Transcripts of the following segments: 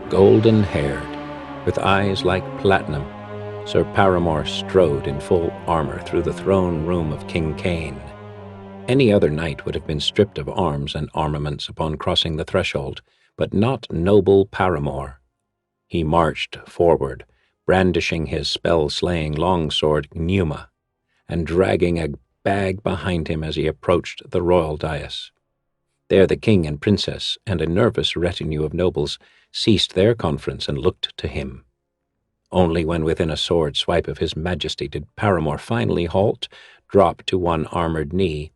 Golden-haired, with eyes like platinum, Sir Paramore strode in full armor through the throne room of King Cain. Any other knight would have been stripped of arms and armaments upon crossing the threshold, but not noble Paramore. He marched forward, brandishing his spell-slaying longsword Pneuma, and dragging a bag behind him as he approached the royal dais. There the king and princess and a nervous retinue of nobles ceased their conference and looked to him. Only when within a sword swipe of his majesty did Paramore finally halt, drop to one armored knee,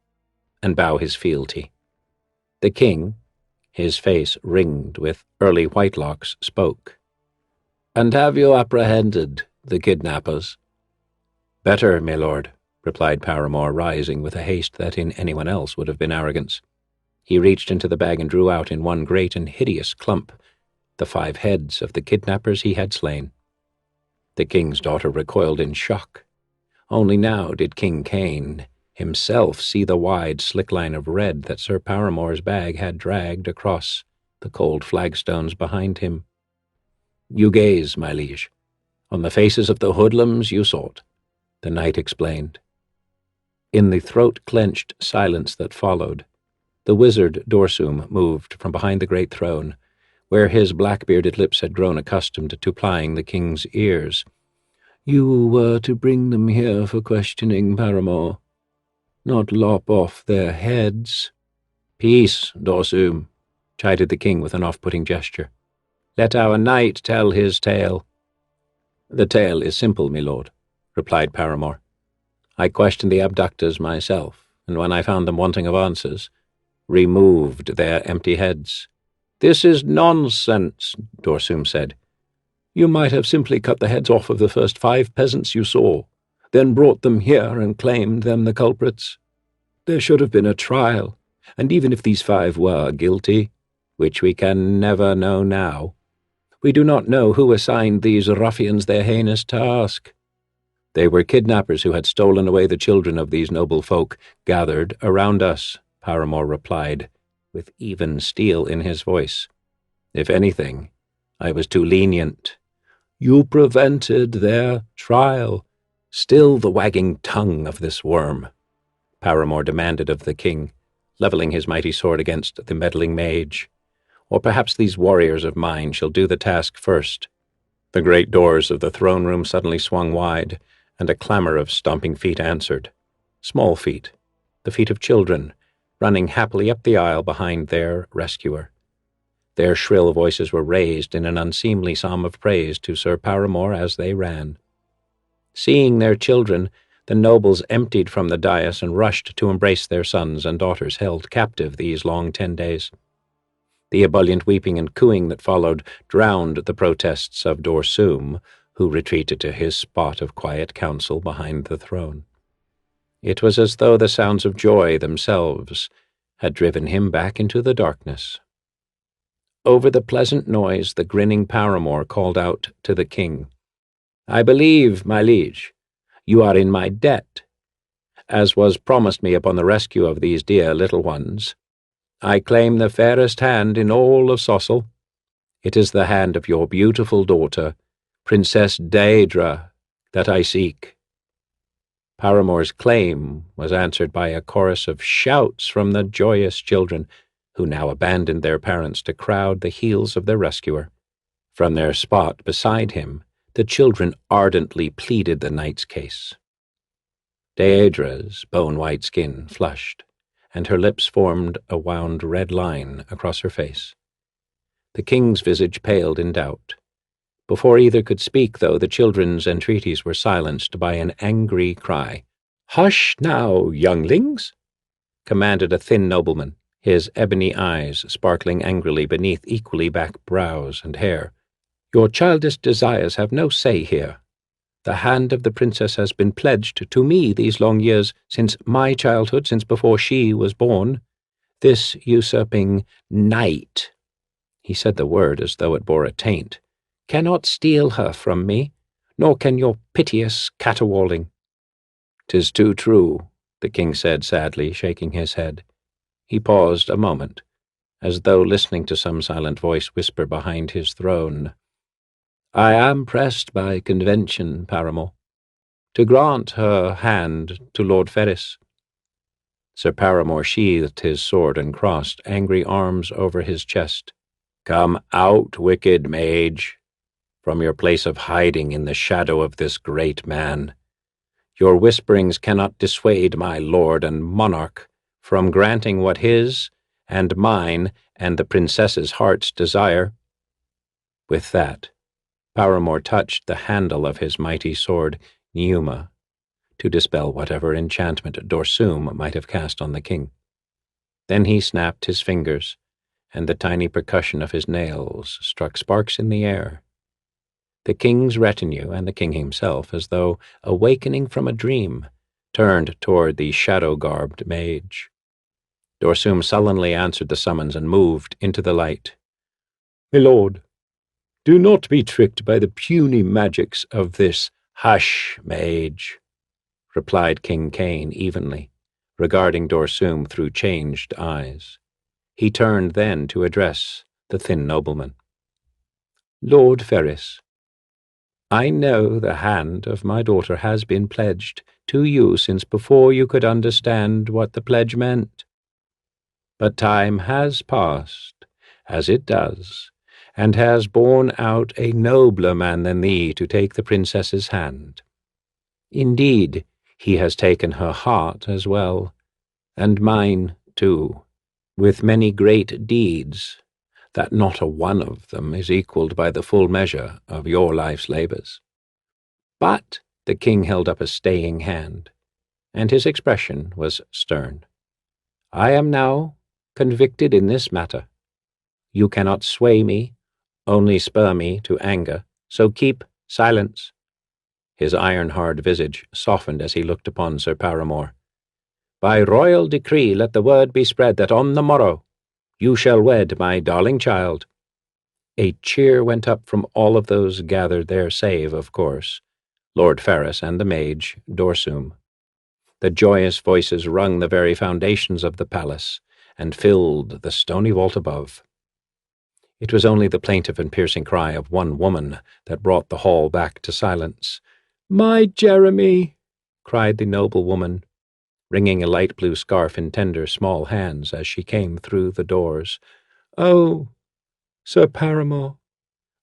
and bow his fealty. The king, his face ringed with early whitelocks, spoke. "And have you apprehended the kidnappers?" "Better, my lord," replied Paramore, rising with a haste that in anyone else would have been arrogance. He reached into the bag and drew out in one great and hideous clump the 5 heads of the kidnappers he had slain. The king's daughter recoiled in shock. Only now did King Cain himself see the wide, slick line of red that Sir Paramore's bag had dragged across the cold flagstones behind him. "You gaze, my liege, on the faces of the hoodlums you sought," the knight explained. In the throat-clenched silence that followed, the wizard Dorsum moved from behind the great throne, where his black-bearded lips had grown accustomed to plying the king's ears. "You were to bring them here for questioning, Paramore, not lop off their heads." "Peace, Dorsum," chided the king with an off-putting gesture. "Let our knight tell his tale." "The tale is simple, my lord," replied Paramore. "I questioned the abductors myself, and when I found them wanting of answers, removed their empty heads." "This is nonsense," Dorsum said. "You might have simply cut the heads off of the first 5 peasants you saw, then brought them here and claimed them the culprits. There should have been a trial, and even if these 5 were guilty, which we can never know now, we do not know who assigned these ruffians their heinous task. They were kidnappers who had stolen away the children of these noble folk gathered around us," Paramore replied, with even steel in his voice. "If anything, I was too lenient." "You prevented their trial." "Still the wagging tongue of this worm," Paramore demanded of the king, levelling his mighty sword against the meddling mage. "Or perhaps these warriors of mine shall do the task first." The great doors of the throne room suddenly swung wide, and a clamor of stomping feet answered. Small feet, the feet of children, running happily up the aisle behind their rescuer. Their shrill voices were raised in an unseemly psalm of praise to Sir Paramore as they ran. Seeing their children, the nobles emptied from the dais and rushed to embrace their sons and daughters held captive these long 10 days. The ebullient weeping and cooing that followed drowned the protests of Dorsum, who retreated to his spot of quiet counsel behind the throne. It was as though the sounds of joy themselves had driven him back into the darkness. Over the pleasant noise, the grinning Paramore called out to the king, "I believe, my liege, you are in my debt. As was promised me upon the rescue of these dear little ones, I claim the fairest hand in all of Sossel. It is the hand of your beautiful daughter, Princess Daedra, that I seek." Paramore's claim was answered by a chorus of shouts from the joyous children, who now abandoned their parents to crowd the heels of their rescuer. From their spot beside him, the children ardently pleaded the knight's case. Daedra's bone-white skin flushed, and her lips formed a wound red line across her face. The king's visage paled in doubt. Before either could speak, though, the children's entreaties were silenced by an angry cry. "Hush now, younglings!" commanded a thin nobleman, his ebony eyes sparkling angrily beneath equally back brows and hair. "Your childish desires have no say here. The hand of the princess has been pledged to me these long years, since my childhood, since before she was born. This usurping knight," he said the word as though it bore a taint, "cannot steal her from me, nor can your piteous caterwauling." "'Tis too true," the king said sadly, shaking his head. He paused a moment, as though listening to some silent voice whisper behind his throne. "I am pressed by convention, Paramore, to grant her hand to Lord Ferris." Sir Paramore sheathed his sword and crossed angry arms over his chest. "Come out, wicked mage, from your place of hiding in the shadow of this great man. Your whisperings cannot dissuade my lord and monarch from granting what his and mine and the princess's hearts desire." With that, Paramore touched the handle of his mighty sword, Neuma, to dispel whatever enchantment Dorsum might have cast on the king. Then he snapped his fingers, and the tiny percussion of his nails struck sparks in the air. The king's retinue and the king himself, as though awakening from a dream, turned toward the shadow-garbed mage. Dorsum sullenly answered the summons and moved into the light. "My lord, do not be tricked by the puny magics of this." "Hush, mage," replied King Cain evenly, regarding Dorsum through changed eyes. He turned then to address the thin nobleman. "Lord Ferris, I know the hand of my daughter has been pledged to you since before you could understand what the pledge meant. But time has passed, as it does, and has borne out a nobler man than thee to take the princess's hand. Indeed, he has taken her heart as well, and mine too, with many great deeds, that not a one of them is equalled by the full measure of your life's labors. But the king held up a staying hand, and his expression was stern. I am now convicted in this matter. You cannot sway me, only spur me to anger, so keep silence." His iron-hard visage softened as he looked upon Sir Paramore. "By royal decree let the word be spread that on the morrow you shall wed my darling child." A cheer went up from all of those gathered there save, of course, Lord Ferris and the mage, Dorsum. The joyous voices rung the very foundations of the palace and filled the stony vault above. It was only the plaintive and piercing cry of one woman that brought the hall back to silence. "My Jeremy!" cried the noble woman, wringing a light blue scarf in tender small hands as she came through the doors. "Oh, Sir Paramore,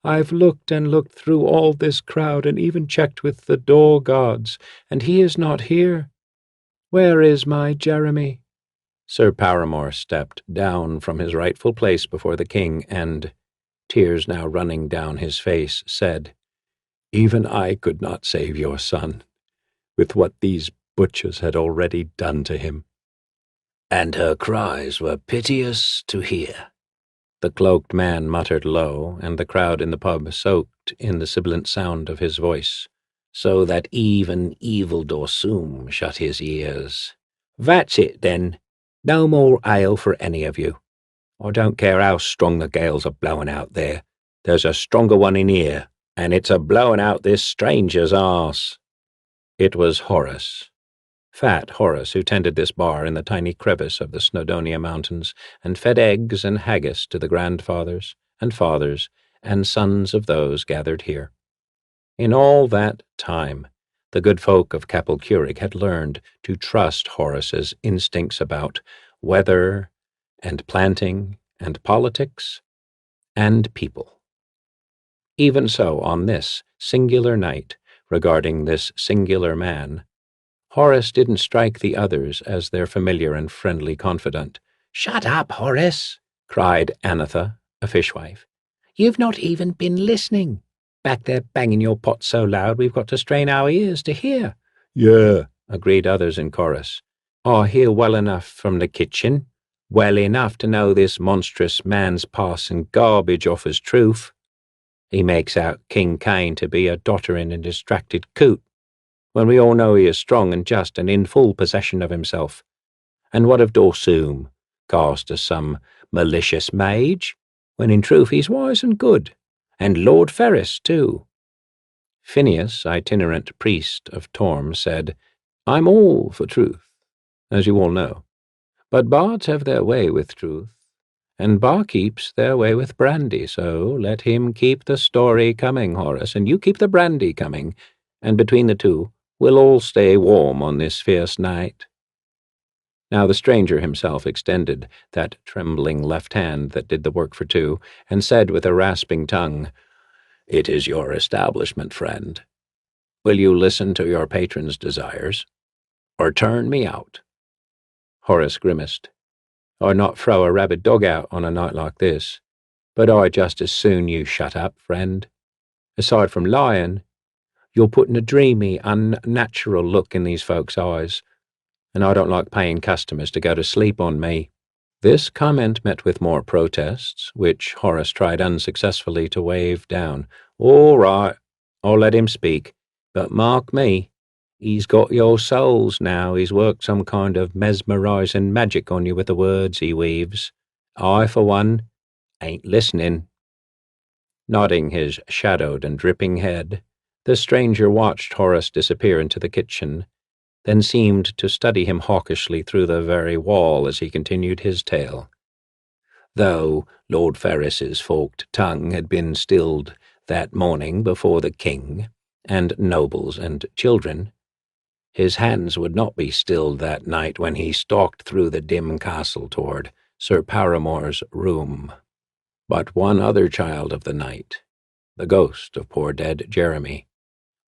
I've looked and looked through all this crowd and even checked with the door guards, and he is not here. Where is my Jeremy?" Sir Paramore stepped down from his rightful place before the king and, tears now running down his face, said, "Even I could not save your son, with what these butchers had already done to him." "And her cries were piteous to hear," the cloaked man muttered low, and the crowd in the pub soaked in the sibilant sound of his voice, so that even evil Dorsum shut his ears. "That's it, then. No more ale for any of you. I don't care how strong the gales are blowing out there. There's a stronger one in here, and it's a blowing out this stranger's arse." It was Horace. Fat Horace, who tended this bar in the tiny crevice of the Snowdonia Mountains, and fed eggs and haggis to the grandfathers and fathers and sons of those gathered here. In all that time, the good folk of Capel Curig had learned to trust Horace's instincts about weather and planting and politics and people. Even so, on this singular night, regarding this singular man, Horace didn't strike the others as their familiar and friendly confidant. "Shut up, Horace," cried Anatha, a fishwife. "You've not even been listening. Back there banging your pot so loud we've got to strain our ears to hear." "Yeah," agreed others in chorus. "I hear well enough from the kitchen, well enough to know this monstrous man's passing garbage off as truth. He makes out King Cain to be a doddering and distracted coot, when we all know he is strong and just and in full possession of himself. And what of Dorsum, cast as some malicious mage, when in truth he's wise and good, and Lord Ferris too?" Phineas, itinerant priest of Torm, said, "I'm all for truth, as you all know, but bards have their way with truth, And barkeeps their way with brandy, so let him keep the story coming, Horace, and you keep the brandy coming, and between the two, we'll all stay warm on this fierce night." Now the stranger himself extended that trembling left hand that did the work for two, and said with a rasping tongue, "It is your establishment, friend. Will you listen to your patron's desires, or turn me out?" Horace grimaced. "I'd not throw a rabid dog out on a night like this, but I'd just as soon you shut up, friend. Aside from lying, you're putting a dreamy, unnatural look in these folks' eyes, and I don't like paying customers to go to sleep on me." This comment met with more protests, which Horace tried unsuccessfully to wave down. "All right, I'll let him speak, but mark me, he's got your souls now. He's worked some kind of mesmerizing magic on you with the words he weaves. I, for one, ain't listening." Nodding his shadowed and dripping head, the stranger watched Horace disappear into the kitchen, then seemed to study him hawkishly through the very wall as he continued his tale. Though Lord Ferris's forked tongue had been stilled that morning before the king and nobles and children, his hands would not be stilled that night when he stalked through the dim castle toward Sir Paramore's room. But one other child of the night, the ghost of poor dead Jeremy,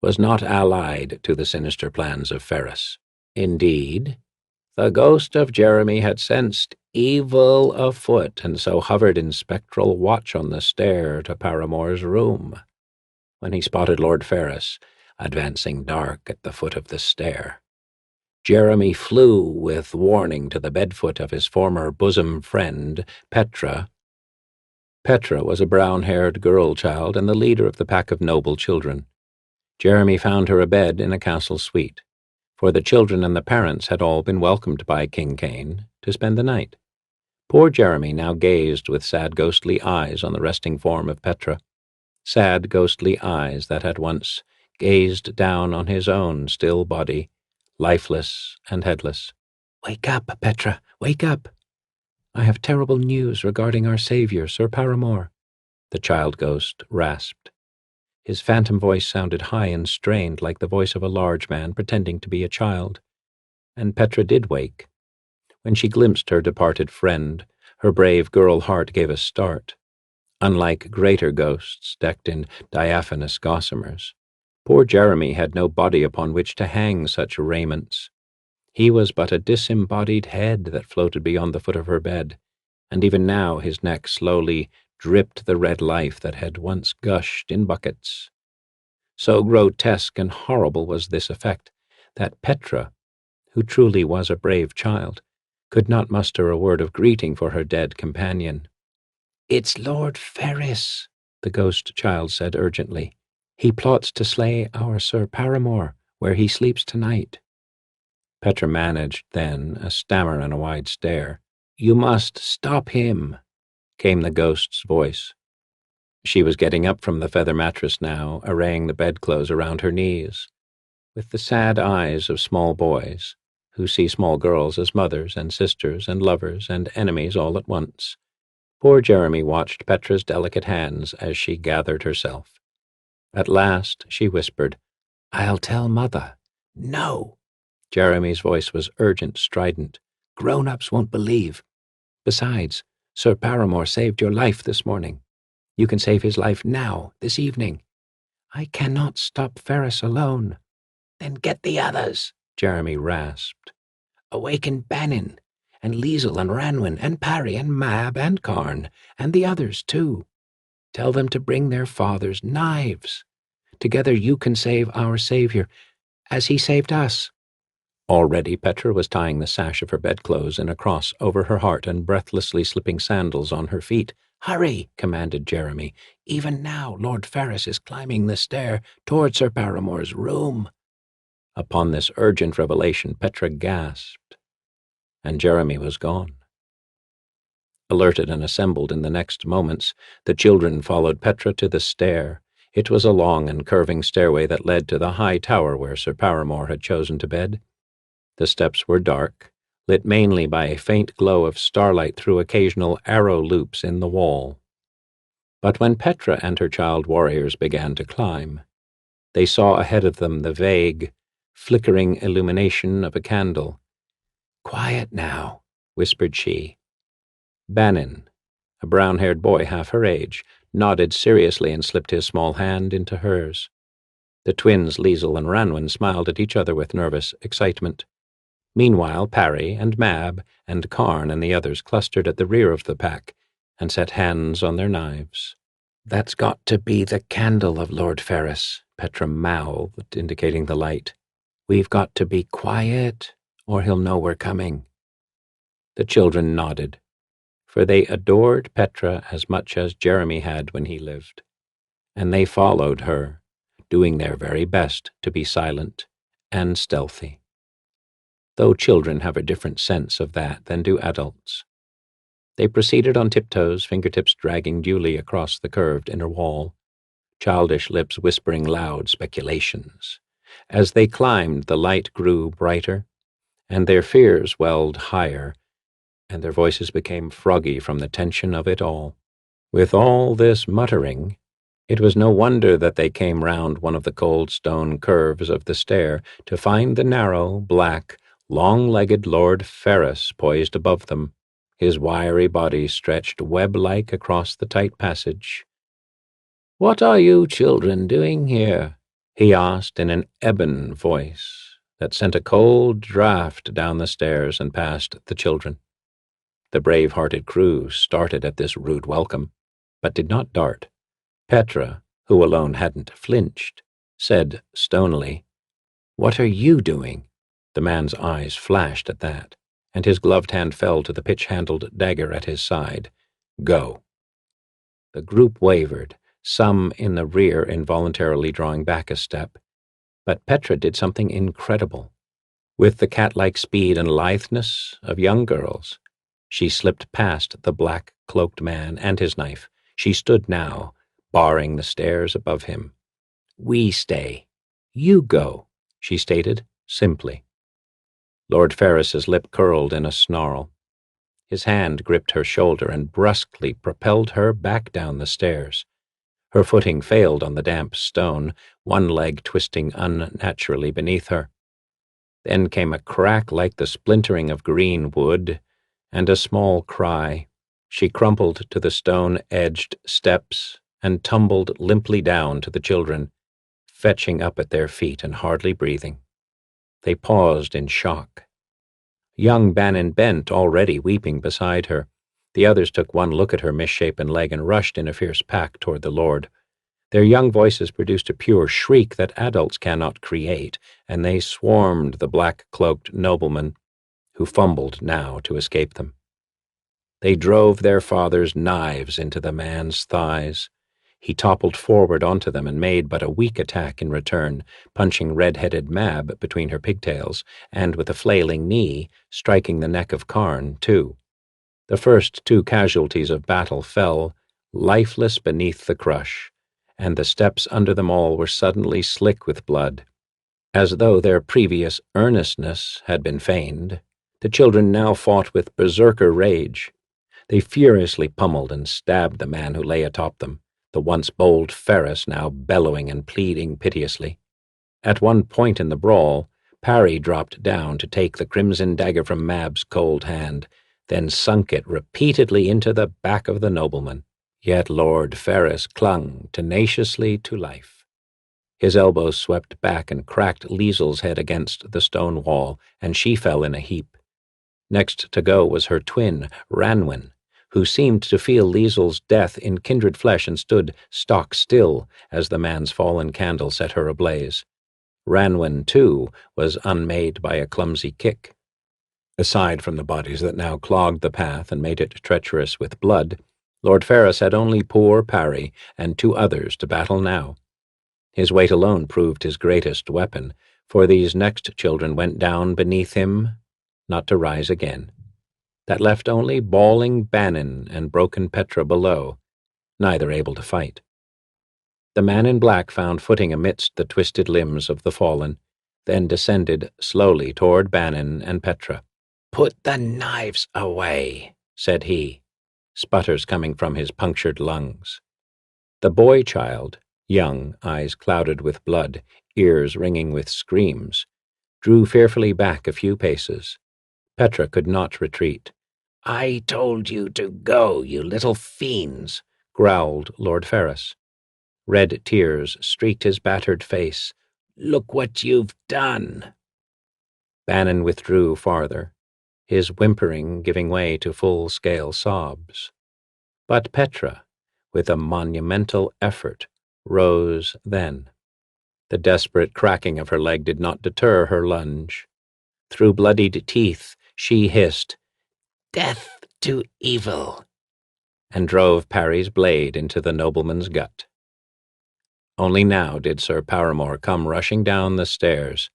was not allied to the sinister plans of Ferris. Indeed, the ghost of Jeremy had sensed evil afoot, and so hovered in spectral watch on the stair to Paramore's room, when he spotted Lord Ferris advancing dark at the foot of the stair. Jeremy flew with warning to the bedfoot of his former bosom friend, Petra. Petra was a brown-haired girl child and the leader of the pack of noble children. Jeremy found her abed in a castle suite, for the children and the parents had all been welcomed by King Cain to spend the night. Poor Jeremy now gazed with sad ghostly eyes on the resting form of Petra, sad ghostly eyes that had once gazed down on his own still body, lifeless and headless. "Wake up, Petra, wake up! I have terrible news regarding our Savior, Sir Paramore," the child ghost rasped. His phantom voice sounded high and strained like the voice of a large man pretending to be a child. And Petra did wake. When she glimpsed her departed friend, her brave girl heart gave a start. Unlike greater ghosts decked in diaphanous gossamers, poor Jeremy had no body upon which to hang such raiments. He was but a disembodied head that floated beyond the foot of her bed, and even now his neck slowly dripped the red life that had once gushed in buckets. So grotesque and horrible was this effect that Petra, who truly was a brave child, could not muster a word of greeting for her dead companion. "It's Lord Ferris," the ghost child said urgently. "He plots to slay our Sir Paramore, where he sleeps tonight." Petra managed, then, a stammer and a wide stare. "You must stop him," came the ghost's voice. She was getting up from the feather mattress now, arraying the bedclothes around her knees. With the sad eyes of small boys, who see small girls as mothers and sisters and lovers and enemies all at once, poor Jeremy watched Petra's delicate hands as she gathered herself. At last she whispered, "I'll tell Mother." "No!" Jeremy's voice was urgent, strident. "Grown-ups won't believe. Besides, Sir Paramore saved your life this morning. You can save his life now, this evening. I cannot stop Ferris alone." "Then get the others," Jeremy rasped. "Awaken Bannon, and Liesel and Ranwin, and Parry, and Mab, and Karn, and the others, too. Tell them to bring their father's knives. Together you can save our Savior, as he saved us." Already Petra was tying the sash of her bedclothes in a cross over her heart and breathlessly slipping sandals on her feet. "Hurry," commanded Jeremy. "Even now Lord Ferris is climbing the stair toward Sir Paramore's room." Upon this urgent revelation, Petra gasped, and Jeremy was gone. Alerted and assembled in the next moments, the children followed Petra to the stair. It was a long and curving stairway that led to the high tower where Sir Paramore had chosen to bed. The steps were dark, lit mainly by a faint glow of starlight through occasional arrow loops in the wall. But when Petra and her child warriors began to climb, they saw ahead of them the vague, flickering illumination of a candle. "Quiet now," whispered she. Bannon, a brown-haired boy half her age, nodded seriously and slipped his small hand into hers. The twins, Liesel and Ranwen, smiled at each other with nervous excitement. Meanwhile, Parry and Mab and Karn and the others clustered at the rear of the pack and set hands on their knives. "That's got to be the candle of Lord Ferris," Petra mouthed, indicating the light. "We've got to be quiet, or he'll know we're coming." The children nodded, for they adored Petra as much as Jeremy had when he lived, and they followed her, doing their very best to be silent and stealthy. Though children have a different sense of that than do adults. They proceeded on tiptoes, fingertips dragging duly across the curved inner wall, childish lips whispering loud speculations. As they climbed, the light grew brighter, and their fears welled higher, and their voices became froggy from the tension of it all. With all this muttering, it was no wonder that they came round one of the cold stone curves of the stair to find the narrow, black, long-legged Lord Ferris poised above them, his wiry body stretched web-like across the tight passage. "What are you children doing here?" he asked in an ebon voice that sent a cold draught down the stairs and past the children. The brave-hearted crew started at this rude welcome, but did not dart. Petra, who alone hadn't flinched, said stonily, "What are you doing?" The man's eyes flashed at that, and his gloved hand fell to the pitch-handled dagger at his side. "Go." The group wavered, some in the rear involuntarily drawing back a step, but Petra did something incredible. With the cat-like speed and litheness of young girls, she slipped past the black-cloaked man and his knife. She stood now, barring the stairs above him. "We stay. You go," she stated, simply. Lord Ferris's lip curled in a snarl. His hand gripped her shoulder and brusquely propelled her back down the stairs. Her footing failed on the damp stone, one leg twisting unnaturally beneath her. Then came a crack like the splintering of green wood, and a small cry. She crumpled to the stone-edged steps and tumbled limply down to the children, fetching up at their feet and hardly breathing. They paused in shock. Young Bannon bent, already weeping beside her. The others took one look at her misshapen leg and rushed in a fierce pack toward the Lord. Their young voices produced a pure shriek that adults cannot create, and they swarmed the black-cloaked nobleman, who fumbled now to escape them. They drove their father's knives into the man's thighs. He toppled forward onto them and made but a weak attack in return, punching red-headed Mab between her pigtails, and with a flailing knee, striking the neck of Karn, too. The first two casualties of battle fell, lifeless beneath the crush, and the steps under them all were suddenly slick with blood. As though their previous earnestness had been feigned, the children now fought with berserker rage. They furiously pummeled and stabbed the man who lay atop them, the once bold Ferris now bellowing and pleading piteously. At one point in the brawl, Parry dropped down to take the crimson dagger from Mab's cold hand, then sunk it repeatedly into the back of the nobleman. Yet Lord Ferris clung tenaciously to life. His elbows swept back and cracked Liesel's head against the stone wall, and she fell in a heap. Next to go was her twin, Ranwen, who seemed to feel Liesel's death in kindred flesh and stood stock still as the man's fallen candle set her ablaze. Ranwen, too, was unmade by a clumsy kick. Aside from the bodies that now clogged the path and made it treacherous with blood, Lord Ferris had only poor Parry and two others to battle now. His weight alone proved his greatest weapon, for these next children went down beneath him, not to rise again. That left only bawling Bannon and broken Petra below, neither able to fight. The man in black found footing amidst the twisted limbs of the fallen, then descended slowly toward Bannon and Petra. "Put the knives away," said he, sputters coming from his punctured lungs. The boy-child, young, eyes clouded with blood, ears ringing with screams, drew fearfully back a few paces. Petra could not retreat. "I told you to go, you little fiends," growled Lord Ferrus. Red tears streaked his battered face. "Look what you've done." Bannon withdrew farther, his whimpering giving way to full-scale sobs. But Petra, with a monumental effort, rose then. The desperate cracking of her leg did not deter her lunge. Through bloodied teeth, she hissed, "Death to evil," and drove Parry's blade into the nobleman's gut. Only now did Sir Paramore come rushing down the stairs,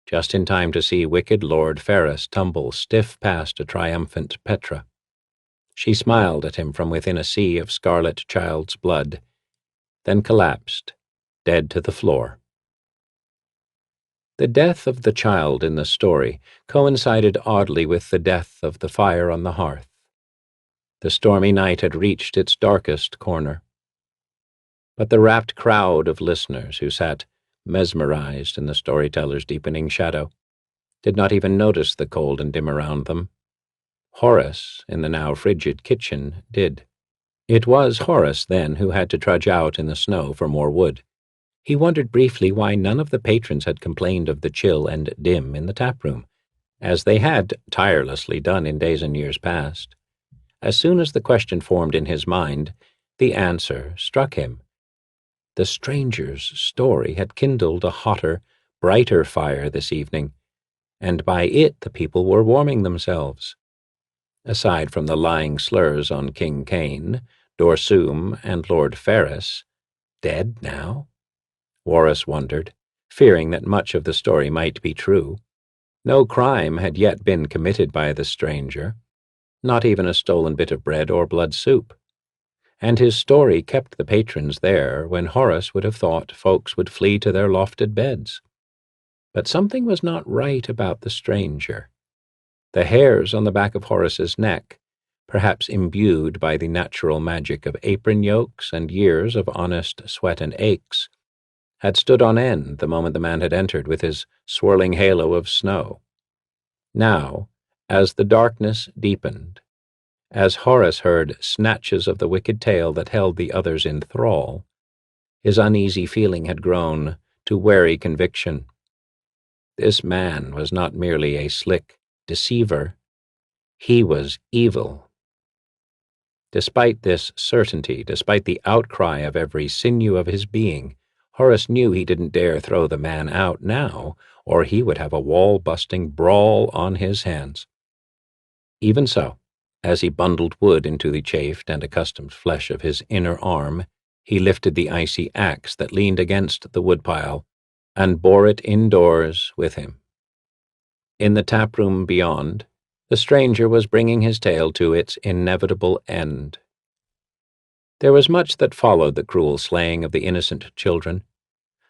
just in time to see wicked Lord Ferrus tumble stiff past a triumphant Petra. She smiled at him from within a sea of scarlet child's blood, then collapsed, dead to the floor. The death of the child in the story coincided oddly with the death of the fire on the hearth. The stormy night had reached its darkest corner. But the rapt crowd of listeners who sat mesmerized in the storyteller's deepening shadow did not even notice the cold and dim around them. Horace, in the now frigid kitchen, did. It was Horace, then, who had to trudge out in the snow for more wood. He wondered briefly why none of the patrons had complained of the chill and dim in the tap-room, as they had tirelessly done in days and years past. As soon as the question formed in his mind, the answer struck him. The stranger's story had kindled a hotter, brighter fire this evening, and by it the people were warming themselves. Aside from the lying slurs on King Cain, Dorsum, and Lord Ferrus, dead now? Horace wondered, fearing that much of the story might be true. No crime had yet been committed by the stranger, not even a stolen bit of bread or blood soup. And his story kept the patrons there when Horace would have thought folks would flee to their lofted beds. But something was not right about the stranger. The hairs on the back of Horace's neck, perhaps imbued by the natural magic of apron yokes and years of honest sweat and aches, had stood on end the moment the man had entered with his swirling halo of snow. Now, as the darkness deepened, as Horace heard snatches of the wicked tale that held the others in thrall, his uneasy feeling had grown to wary conviction. This man was not merely a slick deceiver. He was evil. Despite this certainty, despite the outcry of every sinew of his being, Horace knew he didn't dare throw the man out now, or he would have a wall-busting brawl on his hands. Even so, as he bundled wood into the chafed and accustomed flesh of his inner arm, he lifted the icy axe that leaned against the woodpile and bore it indoors with him. In the tap-room beyond, the stranger was bringing his tale to its inevitable end. There was much that followed the cruel slaying of the innocent children.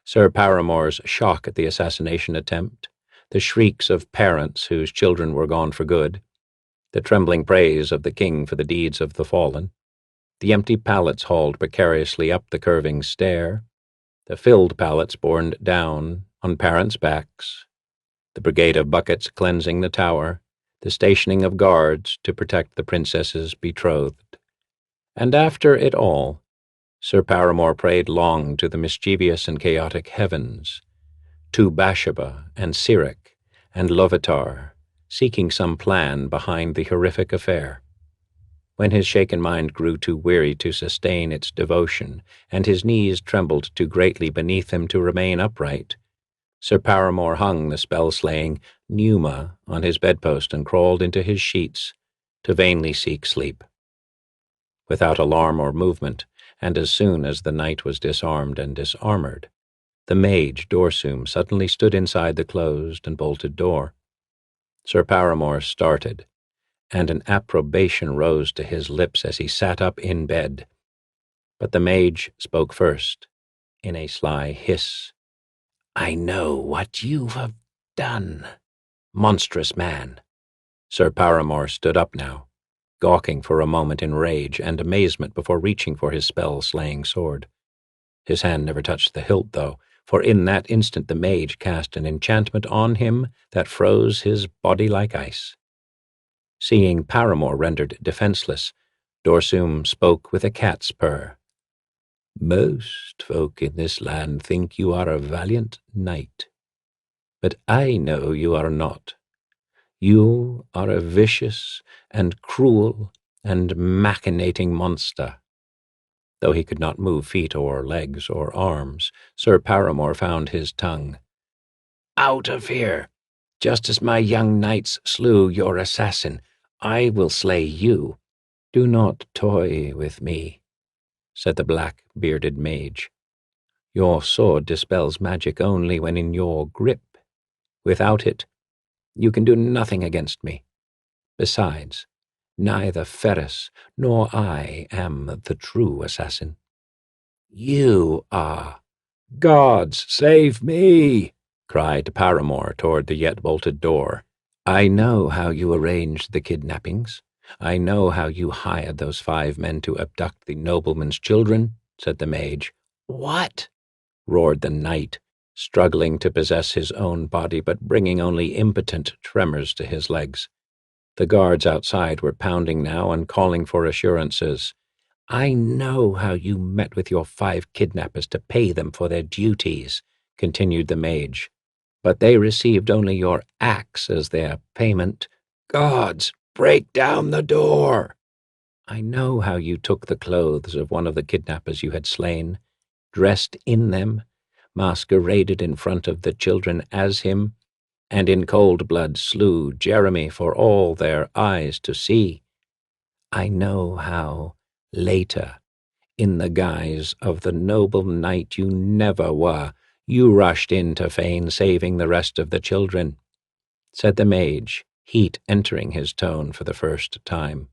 Sir Paramore's shock at the assassination attempt, the shrieks of parents whose children were gone for good, the trembling praise of the king for the deeds of the fallen, the empty pallets hauled precariously up the curving stair, the filled pallets borne down on parents' backs, the brigade of buckets cleansing the tower, the stationing of guards to protect the princess's betrothed. And after it all, Sir Paramore prayed long to the mischievous and chaotic heavens, to Bathsheba and Sirik and Lovitar, seeking some plan behind the horrific affair. When his shaken mind grew too weary to sustain its devotion, and his knees trembled too greatly beneath him to remain upright, Sir Paramore hung the spell-slaying Pneuma on his bedpost and crawled into his sheets to vainly seek sleep. Without alarm or movement, and as soon as the knight was disarmed and disarmored, the mage Dorsum suddenly stood inside the closed and bolted door. Sir Paramore started, and an approbation rose to his lips as he sat up in bed. But the mage spoke first, in a sly hiss. "I know what you have done, monstrous man. Sir Paramore stood up now, gawking for a moment in rage and amazement before reaching for his spell-slaying sword. His hand never touched the hilt, though, for in that instant the mage cast an enchantment on him that froze his body like ice. Seeing Paramore rendered defenseless, Dorsum spoke with a cat's purr. "Most folk in this land think you are a valiant knight, but I know you are not. You are a vicious and cruel and machinating monster." Though he could not move feet or legs or arms, Sir Paramore found his tongue. "Out of here! Just as my young knights slew your assassin, I will slay you." "Do not toy with me," said the black-bearded mage. "Your sword dispels magic only when in your grip. Without it, you can do nothing against me. Besides, neither Ferris nor I am the true assassin. You are." "Gods, save me!" cried Paramore toward the yet-bolted door. "I know how you arranged the kidnappings. I know how you hired those 5 men to abduct the nobleman's children," said the mage. "What?" roared the knight, struggling to possess his own body but bringing only impotent tremors to his legs. The guards outside were pounding now and calling for assurances. "I know how you met with your 5 kidnappers to pay them for their duties," continued the mage. "But they received only your axe as their payment. Guards, break down the door!" "I know how you took the clothes of one of the kidnappers you had slain, dressed in them, masqueraded in front of the children as him, and in cold blood slew Jeremy for all their eyes to see. I know how, later, in the guise of the noble knight you never were, you rushed in to feign saving the rest of the children," said the mage, heat entering his tone for the first time.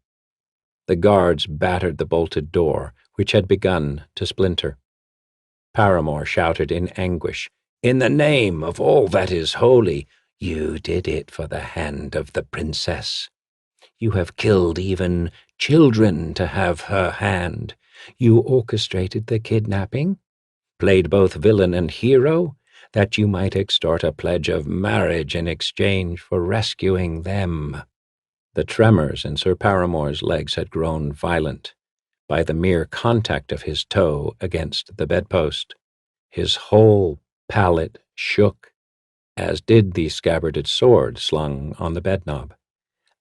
The guards battered the bolted door, which had begun to splinter. Paramore shouted in anguish, "In the name of all that is holy, you did it for the hand of the princess. You have killed even children to have her hand. You orchestrated the kidnapping, played both villain and hero, that you might extort a pledge of marriage in exchange for rescuing them." The tremors in Sir Paramore's legs had grown violent by the mere contact of his toe against the bedpost. His whole palate shook, as did the scabbarded sword slung on the bedknob.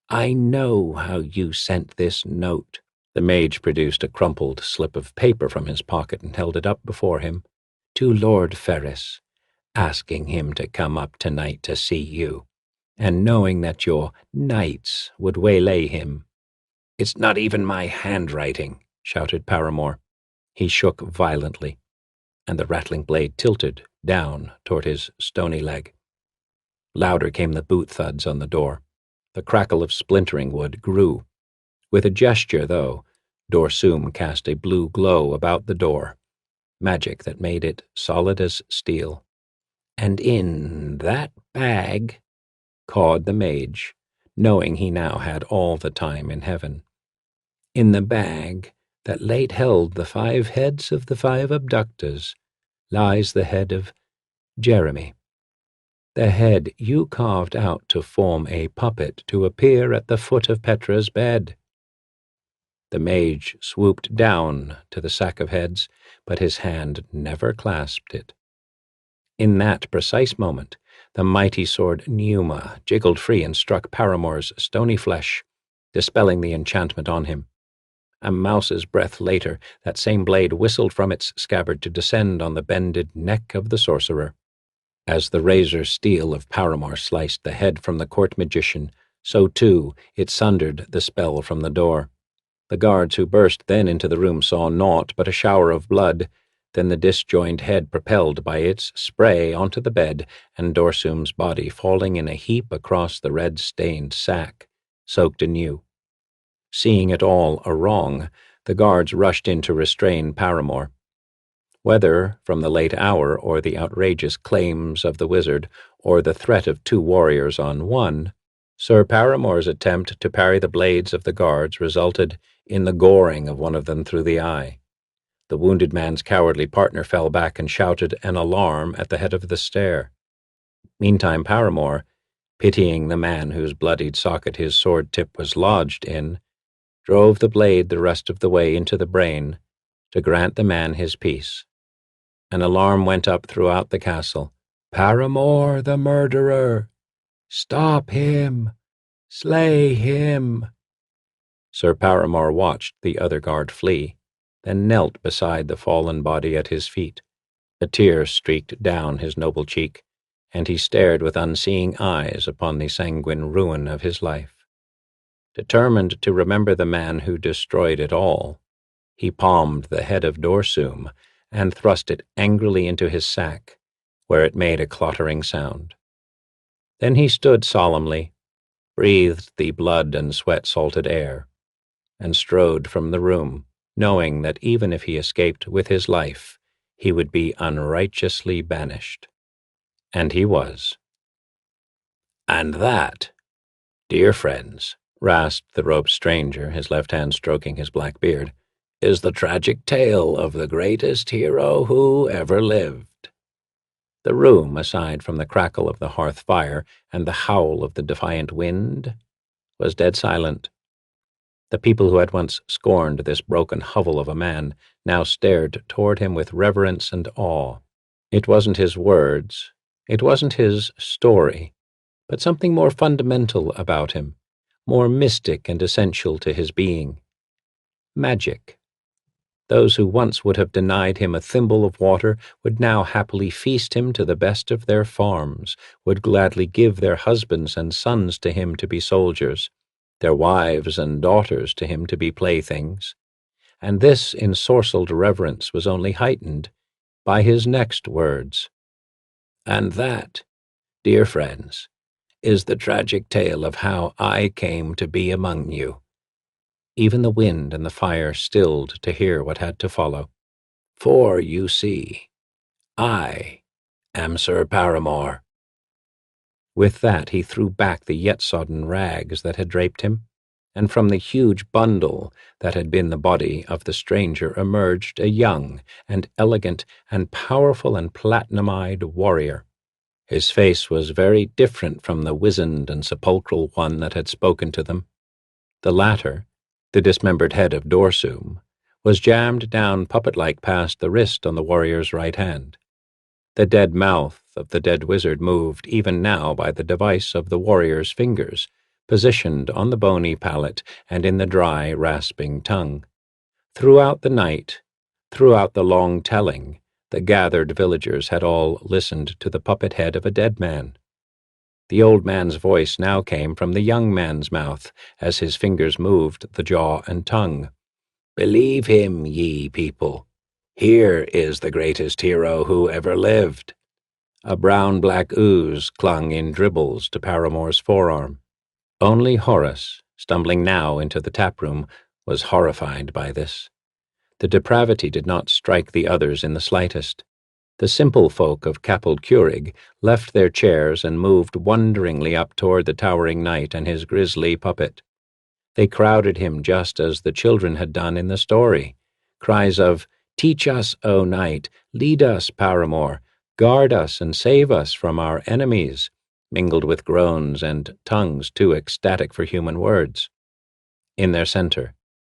"I know how you sent this note." The mage produced a crumpled slip of paper from his pocket and held it up before him. "To Lord Ferris, asking him to come up tonight to see you, and knowing that your knights would waylay him." "It's not even my handwriting," shouted Paramore. He shook violently, and the rattling blade tilted down toward his stony leg. Louder came the boot thuds on the door. The crackle of splintering wood grew. With a gesture, though, Dorsum cast a blue glow about the door, magic that made it solid as steel. "And in that bag," cawed the mage, knowing he now had all the time in heaven, "in the bag that late held the 5 heads of the 5 abductors lies the head of Jeremy. The head you carved out to form a puppet to appear at the foot of Petra's bed." The mage swooped down to the sack of heads, but his hand never clasped it. In that precise moment, the mighty sword Pneuma jiggled free and struck Paramore's stony flesh, dispelling the enchantment on him. A mouse's breath later, that same blade whistled from its scabbard to descend on the bended neck of the sorcerer. As the razor steel of Paramore sliced the head from the court magician, so too it sundered the spell from the door. The guards who burst then into the room saw naught but a shower of blood, then the disjoined head propelled by its spray onto the bed, and Dorsum's body falling in a heap across the red-stained sack, soaked anew. Seeing it all a wrong, the guards rushed in to restrain Paramore. Whether from the late hour or the outrageous claims of the wizard or the threat of 2 warriors on one, Sir Paramore's attempt to parry the blades of the guards resulted in the goring of one of them through the eye. The wounded man's cowardly partner fell back and shouted an alarm at the head of the stair. Meantime, Paramore, pitying the man whose bloodied socket his sword tip was lodged in, drove the blade the rest of the way into the brain to grant the man his peace. An alarm went up throughout the castle. "Paramore the murderer! Stop him! Slay him!" Sir Paramore watched the other guard flee, then knelt beside the fallen body at his feet. A tear streaked down his noble cheek, and he stared with unseeing eyes upon the sanguine ruin of his life. Determined to remember the man who destroyed it all, he palmed the head of Dorsum and thrust it angrily into his sack, where it made a clattering sound. Then he stood solemnly, breathed the blood and sweat-salted air, and strode from the room, knowing that even if he escaped with his life, he would be unrighteously banished. And he was. "And that, dear friends," rasped the robed stranger, his left hand stroking his black beard, "is the tragic tale of the greatest hero who ever lived." The room, aside from the crackle of the hearth fire and the howl of the defiant wind, was dead silent. The people who had once scorned this broken hovel of a man now stared toward him with reverence and awe. It wasn't his words, it wasn't his story, but something more fundamental about him, more mystic and essential to his being. Magic. Those who once would have denied him a thimble of water would now happily feast him to the best of their farms, would gladly give their husbands and sons to him to be soldiers, their wives and daughters to him to be playthings. And this ensorcelled reverence was only heightened by his next words. "And that, dear friends, is the tragic tale of how I came to be among you." Even the wind and the fire stilled to hear what had to follow. "For, you see, I am Sir Paramore." With that he threw back the yet sodden rags that had draped him, and from the huge bundle that had been the body of the stranger emerged a young and elegant and powerful and platinum-eyed warrior. His face was very different from the wizened and sepulchral one that had spoken to them. The latter, the dismembered head of Dorsum, was jammed down puppet-like past the wrist on the warrior's right hand. The dead mouth of the dead wizard moved even now by the device of the warrior's fingers, positioned on the bony palate and in the dry, rasping tongue. Throughout the night, throughout the long telling, the gathered villagers had all listened to the puppet head of a dead man. The old man's voice now came from the young man's mouth as his fingers moved the jaw and tongue. "Believe him, ye people. Here is the greatest hero who ever lived." A brown-black ooze clung in dribbles to Paramore's forearm. Only Horace, stumbling now into the taproom, was horrified by this. The depravity did not strike the others in the slightest. The simple folk of Capel Curig left their chairs and moved wonderingly up toward the towering knight and his grisly puppet. They crowded him just as the children had done in the story. Cries of, "Teach us, O knight, lead us, Paramore, guard us and save us from our enemies," mingled with groans and tongues too ecstatic for human words. In their center,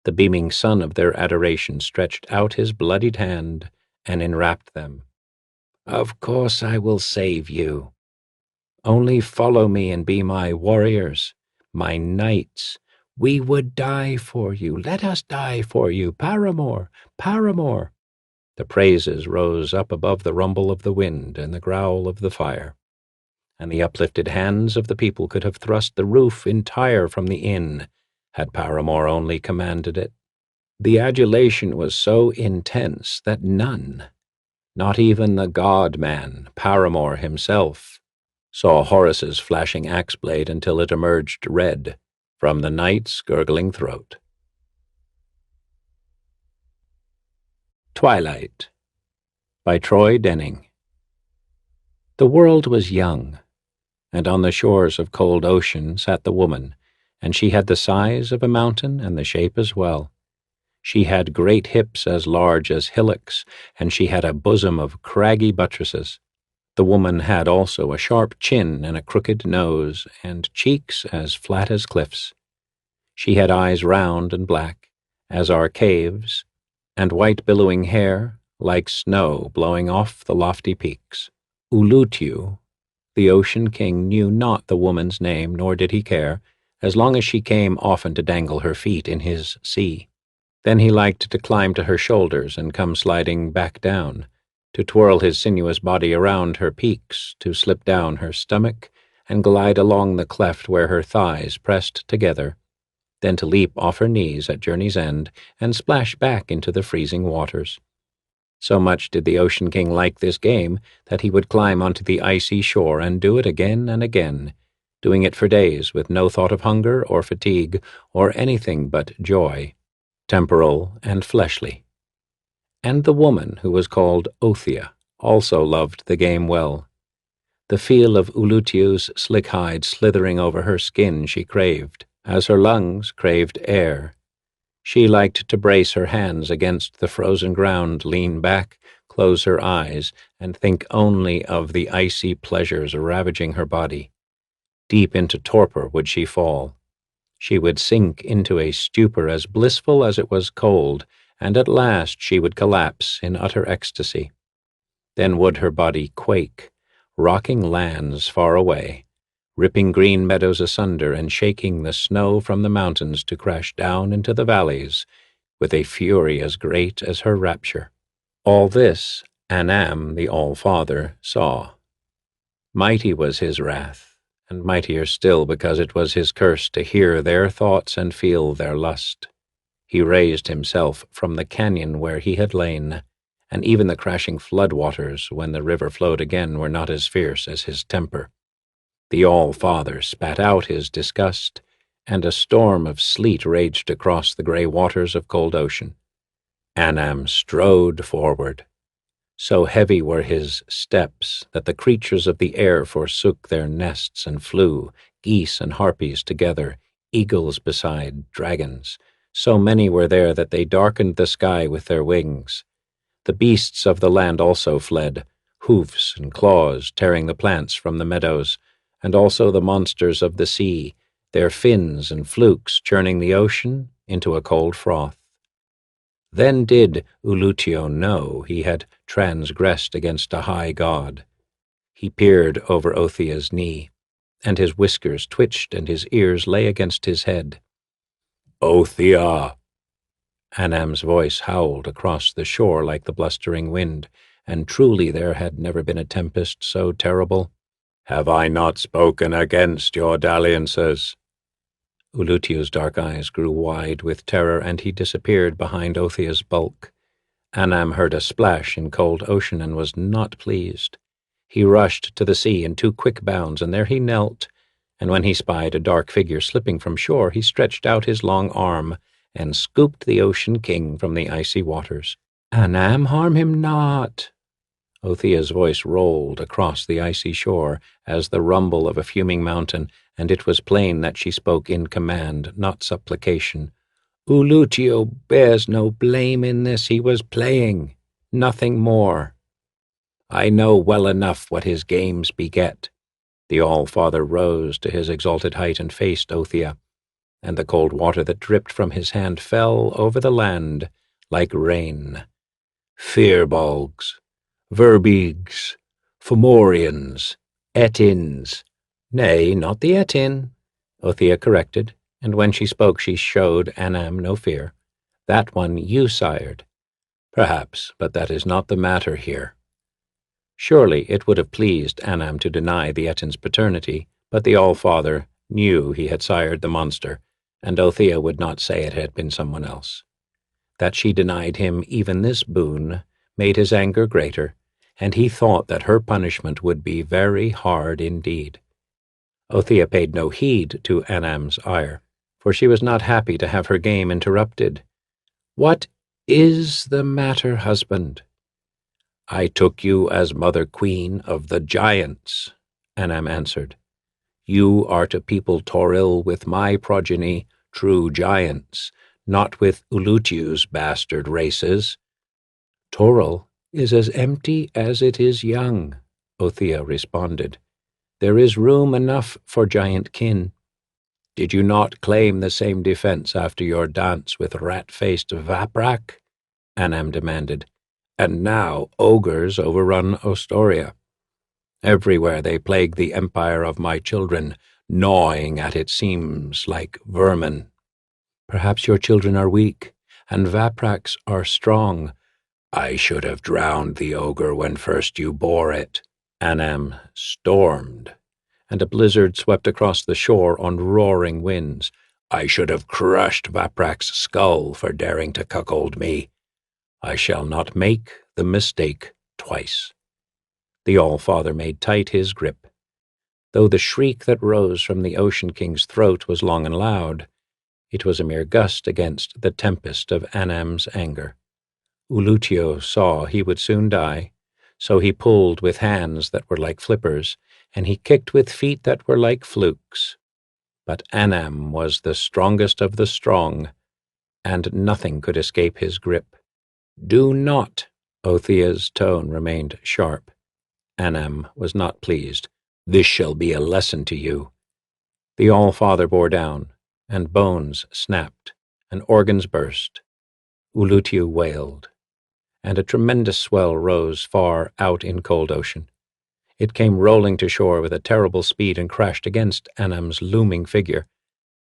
the beaming sun of their adoration stretched out his bloodied hand and enwrapped them. "Of course I will save you. Only follow me and be my warriors, my knights. We would die for you. Let us die for you. Paramore, Paramore." The praises rose up above the rumble of the wind and the growl of the fire, and the uplifted hands of the people could have thrust the roof entire from the inn, had Paramore only commanded it. The adulation was so intense that none, not even the god-man, Paramore himself, saw Horace's flashing axe blade until it emerged red from the knight's gurgling throat. Twilight by Troy Denning. The world was young. and on the shores of cold ocean sat the woman, and she had the size of a mountain and the shape as well. She had great hips as large as hillocks, and she had a bosom of craggy buttresses. The woman had also a sharp chin and a crooked nose, and cheeks as flat as cliffs. She had eyes round and black, as are caves, and white billowing hair, like snow blowing off the lofty peaks. Ulutiu, the Ocean King, knew not the woman's name, nor did he care, as long as she came often to dangle her feet in his sea. Then he liked to climb to her shoulders and come sliding back down, to twirl his sinuous body around her peaks, to slip down her stomach, and glide along the cleft where her thighs pressed together, then to leap off her knees at journey's end and splash back into the freezing waters. So much did the Ocean King like this game that he would climb onto the icy shore and do it again and again, doing it for days with no thought of hunger or fatigue or anything but joy, temporal and fleshly. And the woman, who was called Othia, also loved the game well. The feel of Ulutiu's slick hide slithering over her skin she craved, as her lungs craved air. She liked to brace her hands against the frozen ground, lean back, close her eyes, and think only of the icy pleasures ravaging her body. Deep into torpor would she fall. She would sink into a stupor as blissful as it was cold, and at last she would collapse in utter ecstasy. Then would her body quake, rocking lands far away, ripping green meadows asunder and shaking the snow from the mountains to crash down into the valleys with a fury as great as her rapture. All this Anam, the All-Father, saw. Mighty was his wrath, and mightier still because it was his curse to hear their thoughts and feel their lust. He raised himself from the canyon where he had lain, and even the crashing flood waters, when the river flowed again, were not as fierce as his temper. The All-Father spat out his disgust, and a storm of sleet raged across the grey waters of cold ocean. Anam strode forward. So heavy were his steps that the creatures of the air forsook their nests and flew, geese and harpies together, eagles beside dragons. So many were there that they darkened the sky with their wings. The beasts of the land also fled, hoofs and claws tearing the plants from the meadows, and also the monsters of the sea, their fins and flukes churning the ocean into a cold froth. Then did Ulutio know he had transgressed against a high god. He peered over Othia's knee, and his whiskers twitched and his ears lay against his head. "Othia!" Anam's voice howled across the shore like the blustering wind, and truly there had never been a tempest so terrible. "Have I not spoken against your dalliances?" Ulutio's dark eyes grew wide with terror, and he disappeared behind Othia's bulk. Anam heard a splash in cold ocean and was not pleased. He rushed to the sea in 2 quick bounds, and there he knelt, and when he spied a dark figure slipping from shore, he stretched out his long arm and scooped the Ocean King from the icy waters. "Anam, harm him not!" Othia's voice rolled across the icy shore as the rumble of a fuming mountain, and it was plain that she spoke in command, not supplication. "Ulutio bears no blame in this. He was playing, nothing more. I know well enough what his games beget." The All-Father rose to his exalted height and faced Othia, and the cold water that dripped from his hand fell over the land like rain. "Firbolgs, Verbeegs, Fomorians, Etins." "Nay, not the Etin," Othia corrected, and when she spoke she showed Anam no fear. "That one you sired." "Perhaps, but that is not the matter here." Surely it would have pleased Anam to deny the Etin's paternity, but the All-Father knew he had sired the monster, and Othia would not say it had been someone else. That she denied him even this boon made his anger greater, and he thought that her punishment would be very hard indeed. Othia paid no heed to Anam's ire, for she was not happy to have her game interrupted. "What is the matter, husband?" "I took you as Mother Queen of the Giants," Anam answered. You are to people Toril with my progeny, true giants, not with Ulutiu's bastard races. Toril is as empty as it is young, Othia responded. There is room enough for giant kin. Did you not claim the same defense after your dance with rat-faced Vaprak? Anam demanded. And now ogres overrun Ostoria. Everywhere they plague the empire of my children, gnawing at it seems like vermin. Perhaps your children are weak, and Vapraks are strong. I should have drowned the ogre when first you bore it. Anam stormed, and a blizzard swept across the shore on roaring winds. I should have crushed Vaprak's skull for daring to cuckold me. I shall not make the mistake twice. The All-Father made tight his grip. Though the shriek that rose from the Ocean King's throat was long and loud, it was a mere gust against the tempest of Anam's anger. Ulutio saw he would soon die, so he pulled with hands that were like flippers, and he kicked with feet that were like flukes. But Anam was the strongest of the strong, and nothing could escape his grip. Do not! Othia's tone remained sharp. Anam was not pleased. This shall be a lesson to you. The All-Father bore down, and bones snapped, and organs burst. Ulutio wailed, and a tremendous swell rose far out in cold ocean. It came rolling to shore with a terrible speed and crashed against Anam's looming figure,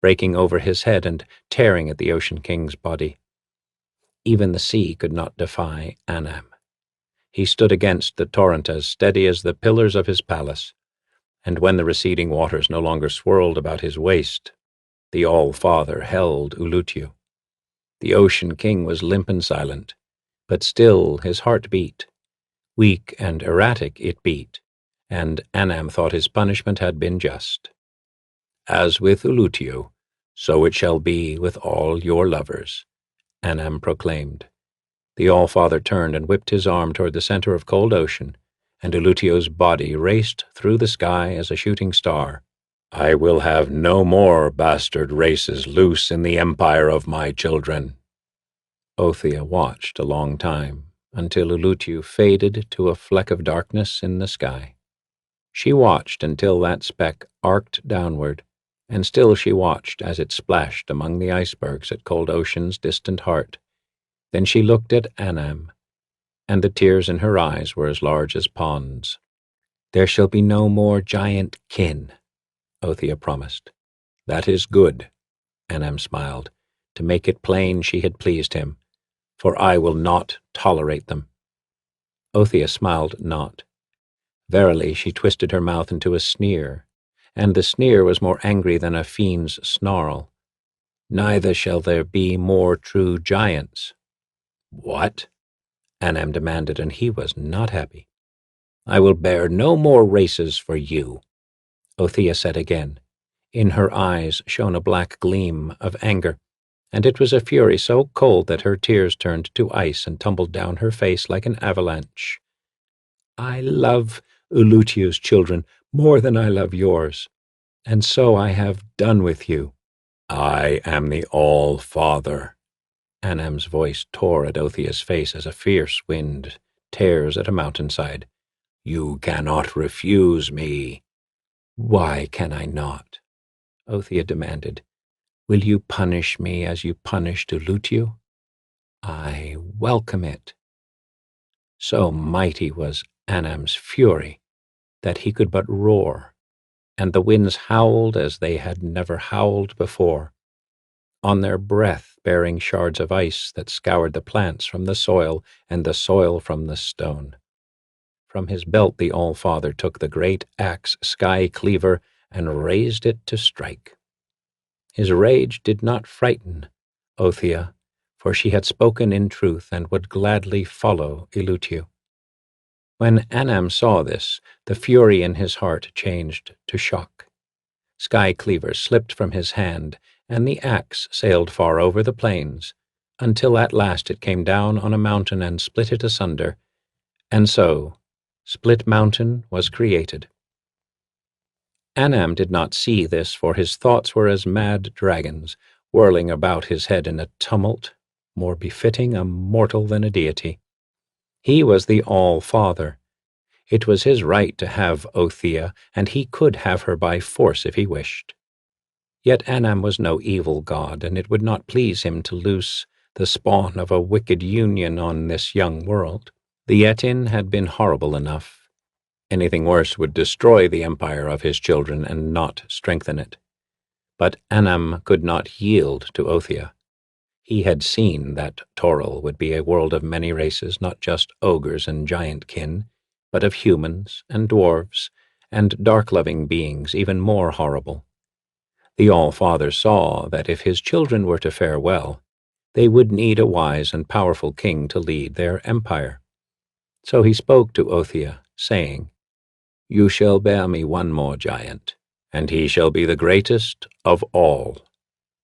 breaking over his head and tearing at the Ocean King's body. Even the sea could not defy Anam. He stood against the torrent as steady as the pillars of his palace, and when the receding waters no longer swirled about his waist, the All-Father held Ulutio. The Ocean King was limp and silent, but still his heart beat. Weak and erratic it beat, and Anam thought his punishment had been just. As with Ulutio, so it shall be with all your lovers, Anam proclaimed. The All-Father turned and whipped his arm toward the center of cold ocean, and Ulutio's body raced through the sky as a shooting star. I will have no more bastard races loose in the empire of my children. Othia watched a long time, until Ulutio faded to a fleck of darkness in the sky. She watched until that speck arced downward, and still she watched as it splashed among the icebergs at cold ocean's distant heart. Then she looked at Anam, and the tears in her eyes were as large as ponds. There shall be no more giant kin, Othia promised. That is good, Anam smiled. To make it plain she had pleased him, for I will not tolerate them. Othia smiled not. Verily, she twisted her mouth into a sneer, and the sneer was more angry than a fiend's snarl. Neither shall there be more true giants. What? Anam demanded, and he was not happy. I will bear no more races for you, Othia said again. In her eyes shone a black gleam of anger, and it was a fury so cold that her tears turned to ice and tumbled down her face like an avalanche. I love Ulutio's children more than I love yours, and so I have done with you. I am the All-Father. Anam's voice tore at Othia's face as a fierce wind tears at a mountainside. You cannot refuse me. Why can I not? Othia demanded. Will you punish me as you punished Ulutio? I welcome it. So mighty was Anam's fury that he could but roar, and the winds howled as they had never howled before, on their breath bearing shards of ice that scoured the plants from the soil and the soil from the stone. From his belt the All-Father took the great axe sky cleaver and raised it to strike. His rage did not frighten Othia, for she had spoken in truth and would gladly follow Ulutio. When Anam saw this, the fury in his heart changed to shock. Sky Cleaver slipped from his hand, and the axe sailed far over the plains, until at last it came down on a mountain and split it asunder, and so Split Mountain was created. Anam did not see this, for his thoughts were as mad dragons, whirling about his head in a tumult more befitting a mortal than a deity. He was the All-Father. It was his right to have Othia, and he could have her by force if he wished. Yet Anam was no evil god, and it would not please him to loose the spawn of a wicked union on this young world. The Etin had been horrible enough. Anything worse would destroy the empire of his children and not strengthen it. But Anam could not yield to Othia. He had seen that Toril would be a world of many races, not just ogres and giant kin, but of humans and dwarves and dark-loving beings even more horrible. The All-Father saw that if his children were to fare well, they would need a wise and powerful king to lead their empire. So he spoke to Othia, saying, "You shall bear me one more giant, and he shall be the greatest of all,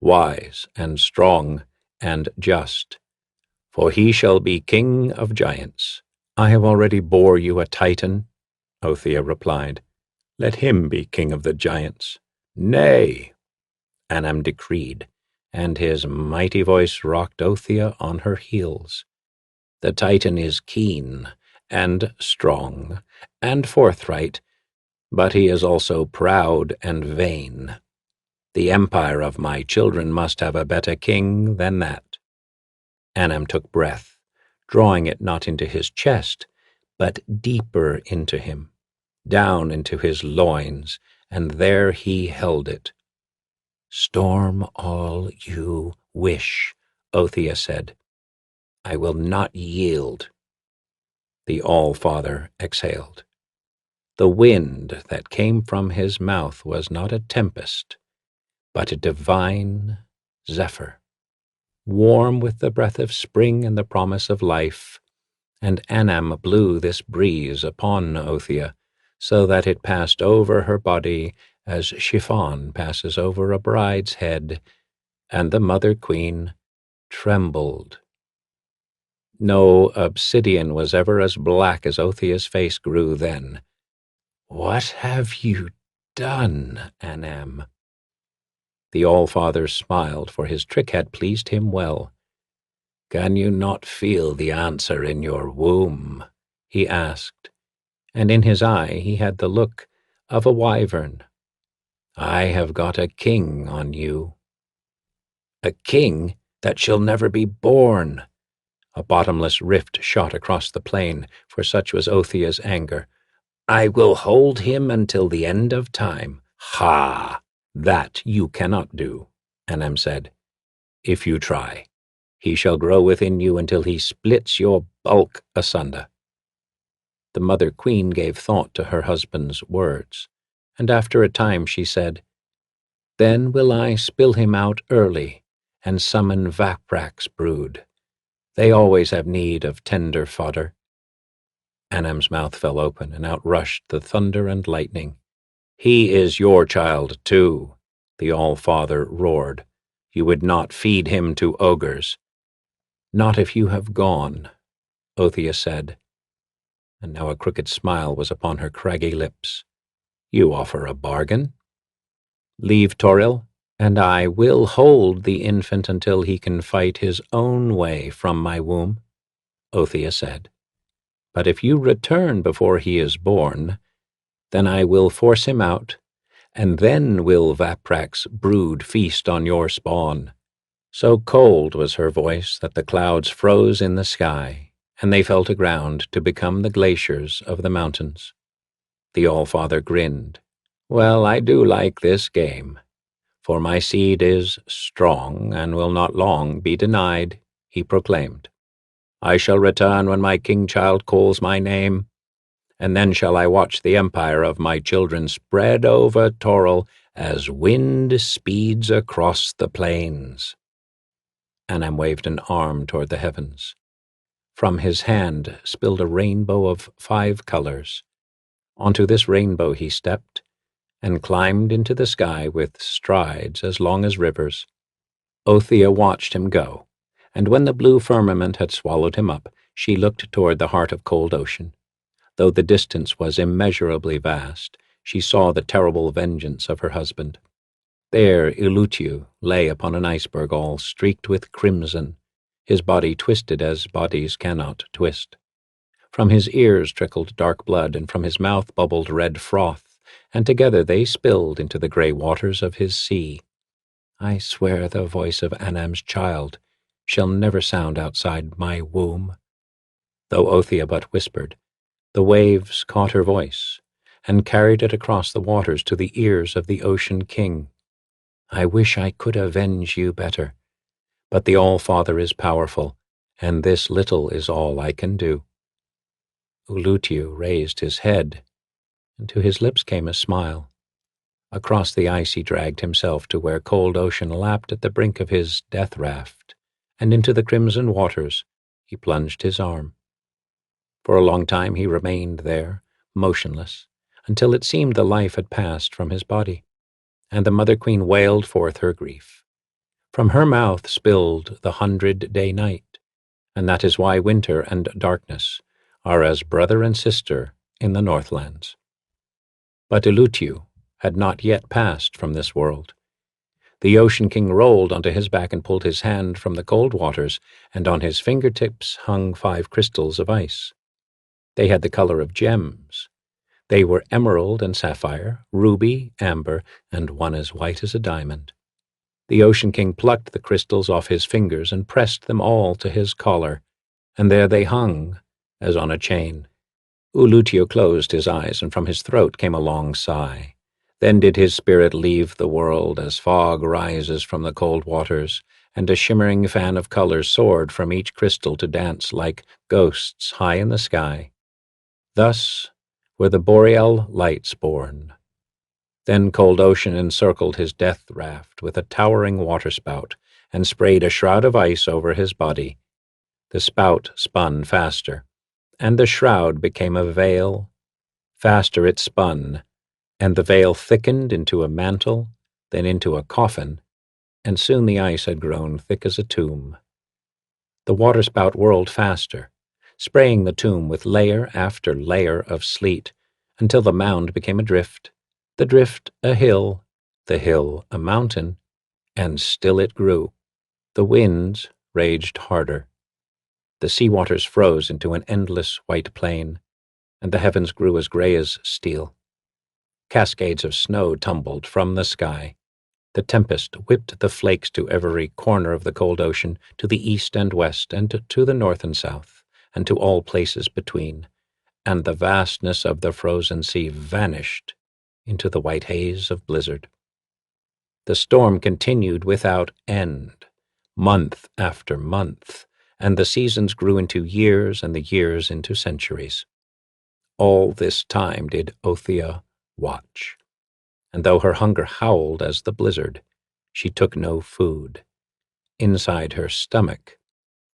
wise and strong and just, for he shall be king of giants." "I have already bore you a Titan," Othia replied. "Let him be king of the giants." "Nay," Anam decreed, and his mighty voice rocked Othia on her heels. "The Titan is keen and strong and forthright, but he is also proud and vain. The empire of my children must have a better king than that." Anam took breath, drawing it not into his chest, but deeper into him, down into his loins, and there he held it. "Storm all you wish," Othia said. "I will not yield." The All-Father exhaled. The wind that came from his mouth was not a tempest, but a divine zephyr, warm with the breath of spring and the promise of life, and Anam blew this breeze upon Othia, so that it passed over her body as chiffon passes over a bride's head, and the Mother Queen trembled. No obsidian was ever as black as Othia's face grew then. "What have you done, Anam?" The All-Father smiled, for his trick had pleased him well. "Can you not feel the answer in your womb?" he asked, and in his eye he had the look of a wyvern. "I have got a king on you." "A king that shall never be born!" A bottomless rift shot across the plain, for such was Othia's anger. "I will hold him until the end of time." "Ha! That you cannot do," Anam said. "If you try, he shall grow within you until he splits your bulk asunder." The Mother Queen gave thought to her husband's words, and after a time she said, "Then will I spill him out early and summon Vaprak's brood. They always have need of tender fodder." Anam's mouth fell open, and out rushed the thunder and lightning. "He is your child, too," the All-Father roared. "You would not feed him to ogres." "Not if you have gone," Othia said, and now a crooked smile was upon her craggy lips. "You offer a bargain?" "Leave Toril, and I will hold the infant until he can fight his own way from my womb," Othia said. "But if you return before he is born, then I will force him out, and then will Vaprak's brood feast on your spawn." So cold was her voice that the clouds froze in the sky, and they fell to ground to become the glaciers of the mountains. The All-Father grinned. "Well, I do like this game, for my seed is strong and will not long be denied," he proclaimed. "I shall return when my king-child calls my name, and then shall I watch the empire of my children spread over Toril as wind speeds across the plains." Anam waved an arm toward the heavens. From his hand spilled a rainbow of 5 colors. Onto this rainbow he stepped, and climbed into the sky with strides as long as rivers. Othia watched him go, and when the blue firmament had swallowed him up, she looked toward the heart of cold ocean. Though the distance was immeasurably vast, she saw the terrible vengeance of her husband. There Illutiu lay upon an iceberg all streaked with crimson, his body twisted as bodies cannot twist. From his ears trickled dark blood, and from his mouth bubbled red froth, and together they spilled into the grey waters of his sea. I swear the voice of Anam's child shall never sound outside my womb. Though Othia but whispered, the waves caught her voice, and carried it across the waters to the ears of the Ocean King. I wish I could avenge you better, but the All-Father is powerful, and this little is all I can do. Ulutiu raised his head, and to his lips came a smile. Across the ice he dragged himself to where cold ocean lapped at the brink of his death raft, and into the crimson waters he plunged his arm. For a long time he remained there, motionless, until it seemed the life had passed from his body, and the Mother Queen wailed forth her grief. From her mouth spilled the 100-day night, and that is why winter and darkness are as brother and sister in the Northlands. But Illutiu had not yet passed from this world. The Ocean King rolled onto his back and pulled his hand from the cold waters, and on his fingertips hung 5 crystals of ice. They had the color of gems. They were emerald and sapphire, ruby, amber, and one as white as a diamond. The Ocean King plucked the crystals off his fingers and pressed them all to his collar, and there they hung, as on a chain. Ulutio closed his eyes, and from his throat came a long sigh. Then did his spirit leave the world as fog rises from the cold waters, and a shimmering fan of colors soared from each crystal to dance like ghosts high in the sky. Thus were the boreal lights born. Then cold ocean encircled his death raft with a towering waterspout, and sprayed a shroud of ice over his body. The spout spun faster, and the shroud became a veil. Faster it spun, and the veil thickened into a mantle, then into a coffin, and soon the ice had grown thick as a tomb. The waterspout whirled faster, spraying the tomb with layer after layer of sleet, until the mound became a drift, the drift a hill, the hill a mountain, and still it grew. The winds raged harder. The sea waters froze into an endless white plain, and the heavens grew as gray as steel. Cascades of snow tumbled from the sky. The tempest whipped the flakes to every corner of the cold ocean, to the east and west, and to the north and south, and to all places between, and the vastness of the frozen sea vanished into the white haze of blizzard. The storm continued without end, month after month, and the seasons grew into years and the years into centuries. All this time did Othia watch, and though her hunger howled as the blizzard, she took no food. Inside her stomach,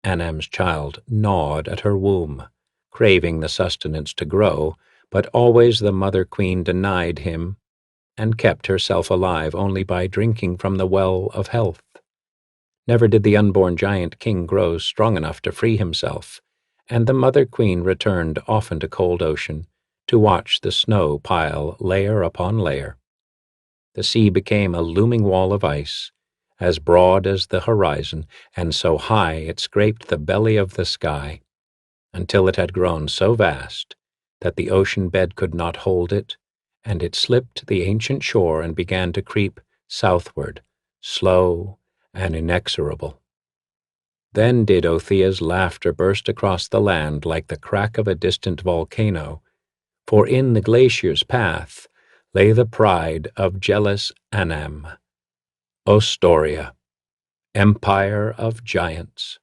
Anam's child gnawed at her womb, craving the sustenance to grow, but always the Mother Queen denied him and kept herself alive only by drinking from the well of health. Never did the unborn giant king grow strong enough to free himself, and the Mother Queen returned often to cold ocean to watch the snow pile layer upon layer. The sea became a looming wall of ice, as broad as the horizon, and so high it scraped the belly of the sky, until it had grown so vast that the ocean bed could not hold it, and it slipped the ancient shore and began to creep southward, slow and inexorable. Then did Othia's laughter burst across the land like the crack of a distant volcano, for in the glacier's path lay the pride of jealous Anam, Ostoria, empire of giants.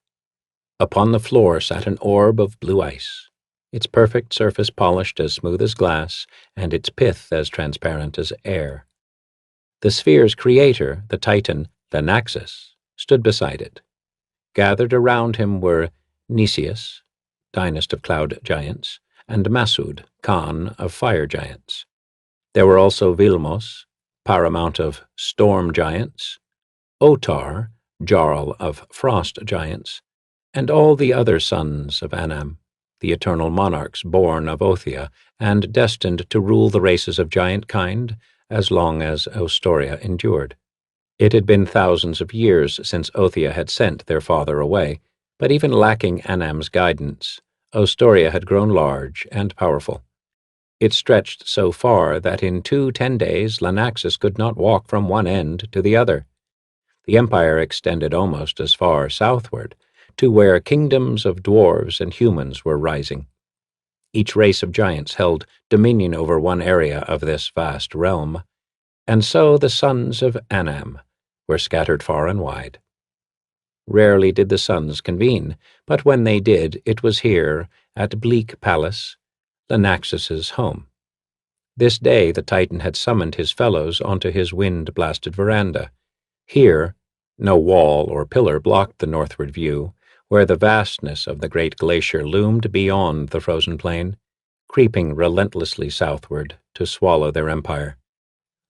Upon the floor sat an orb of blue ice, its perfect surface polished as smooth as glass, and its pith as transparent as air. The sphere's creator, the Titan Thanaxis, stood beside it. Gathered around him were Nicias, dynast of cloud giants, and Masud, Khan of fire giants. There were also Vilmos, paramount of storm giants, Otar, Jarl of frost giants, and all the other sons of Anam. the eternal monarchs born of Othia and destined to rule the races of giant kind as long as Ostoria endured. It had been thousands of years since Othia had sent their father away, but even lacking Anam's guidance, Ostoria had grown large and powerful. It stretched so far that in 2 10 days Lenaxus could not walk from one end to the other. The empire extended almost as far southward, to where kingdoms of dwarves and humans were rising. Each race of giants held dominion over one area of this vast realm, and so the sons of Anam were scattered far and wide. Rarely did the sons convene, but when they did, it was here, at Bleak Palace, Lenaxus's home. This day the Titan had summoned his fellows onto his wind-blasted veranda. Here, no wall or pillar blocked the northward view, where the vastness of the great glacier loomed beyond the frozen plain, creeping relentlessly southward to swallow their empire.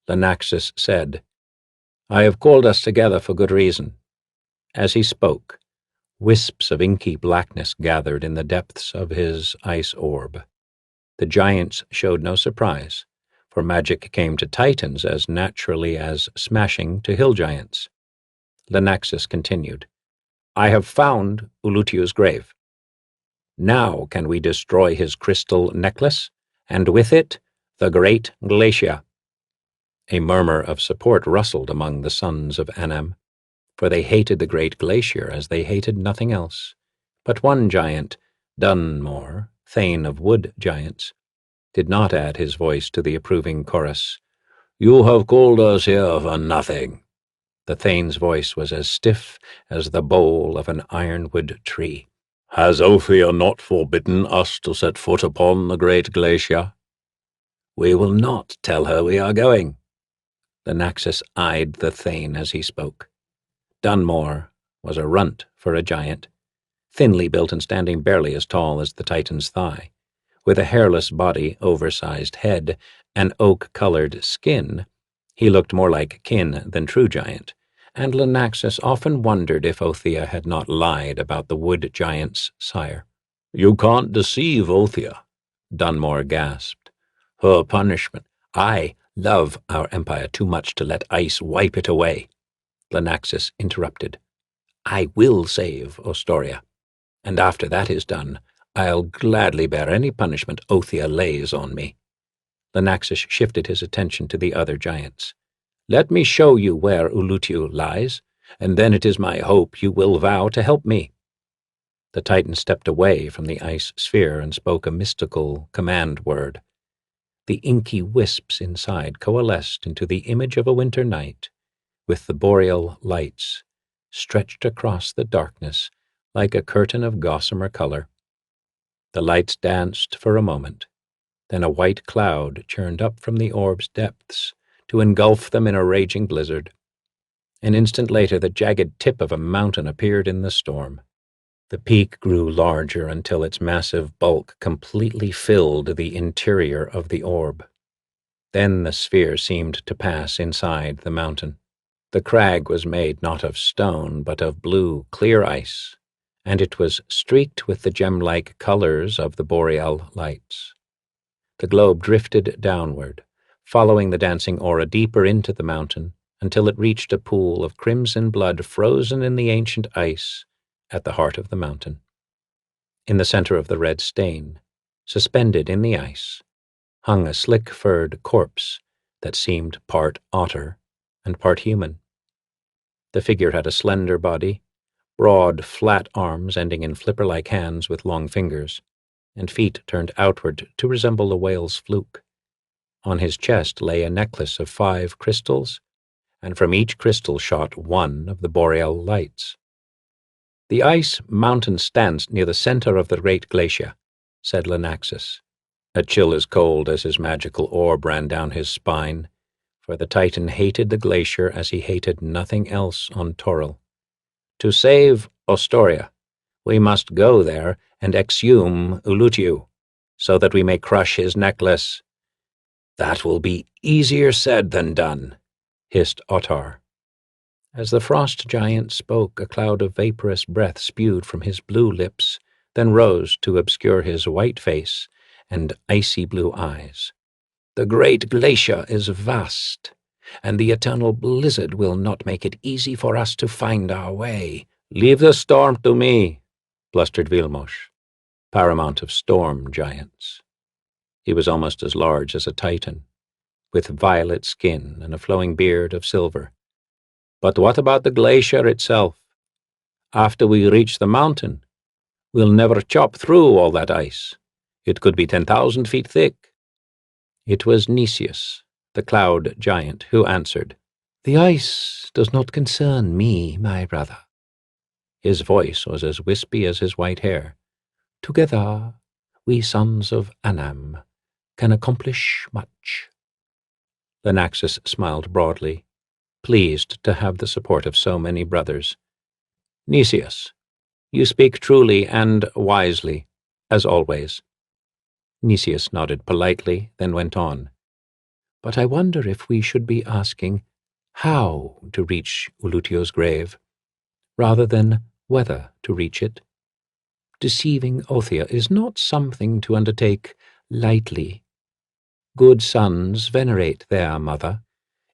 Lenaxus said, "I have called us together for good reason." As he spoke, wisps of inky blackness gathered in the depths of his ice orb. The giants showed no surprise, for magic came to Titans as naturally as smashing to hill giants. Lenaxus continued, "I have found Ulutiu's grave. Now can we destroy his crystal necklace, and with it the great glacier." A murmur of support rustled among the sons of Anam, for they hated the great glacier as they hated nothing else. But one giant, Dunmore, Thane of Wood Giants, did not add his voice to the approving chorus. "You have called us here for nothing." The Thane's voice was as stiff as the bole of an ironwood tree. "Has Ophir not forbidden us to set foot upon the great glacier?" "We will not tell her we are going." Lenaxus eyed the Thane as he spoke. Dunmore was a runt for a giant, thinly built and standing barely as tall as the Titan's thigh, with a hairless body, oversized head, and oak-colored skin. He looked more like kin than true giant, and Lenaxus often wondered if Othia had not lied about the wood giant's sire. "You can't deceive Othia," Dunmore gasped. "Her punishment—" "I love our empire too much to let ice wipe it away," Lenaxus interrupted. "I will save Ostoria, and after that is done, I'll gladly bear any punishment Othia lays on me." Lenaxus shifted his attention to the other giants. "Let me show you where Ulutiu lies, and then it is my hope you will vow to help me." The Titan stepped away from the ice sphere and spoke a mystical command word. The inky wisps inside coalesced into the image of a winter night, with the boreal lights stretched across the darkness like a curtain of gossamer color. The lights danced for a moment, then a white cloud churned up from the orb's depths to engulf them in a raging blizzard. An instant later, the jagged tip of a mountain appeared in the storm. The peak grew larger until its massive bulk completely filled the interior of the orb. Then the sphere seemed to pass inside the mountain. The crag was made not of stone, but of blue, clear ice, and it was streaked with the gem-like colors of the boreal lights. The globe drifted downward, following the dancing aura deeper into the mountain until it reached a pool of crimson blood frozen in the ancient ice at the heart of the mountain. In the center of the red stain, suspended in the ice, hung a slick-furred corpse that seemed part otter and part human. The figure had a slender body, broad, flat arms ending in flipper-like hands with long fingers, and feet turned outward to resemble a whale's fluke. On his chest lay a necklace of 5 crystals, and from each crystal shot one of the boreal lights. "The ice mountain stands near the center of the great glacier," said Lenaxus. A chill as cold as his magical orb ran down his spine, for the Titan hated the glacier as he hated nothing else on Toril. "To save Ostoria, we must go there and exhume Ulutiu, so that we may crush his necklace." "That will be easier said than done," hissed Ottar. As the frost giant spoke, a cloud of vaporous breath spewed from his blue lips then rose to obscure his white face and icy blue eyes. "The great glacier is vast, and the eternal blizzard will not make it easy for us to find our way." "Leave the storm to me," blustered Vilmos, paramount of storm giants. He was almost as large as a Titan, with violet skin and a flowing beard of silver. "But what about the glacier itself? After we reach the mountain, we'll never chop through all that ice. It could be 10,000 feet thick." It was Nicias, the cloud giant, who answered, "The ice does not concern me, my brother." His voice was as wispy as his white hair. "Together, we sons of Anam can accomplish much." Lenaxus smiled broadly, pleased to have the support of so many brothers. "Nicias, you speak truly and wisely, as always." Nicias nodded politely, then went on. "But I wonder if we should be asking how to reach Ulutio's grave, rather than whether to reach it. Deceiving Othia is not something to undertake lightly. Good sons venerate their mother.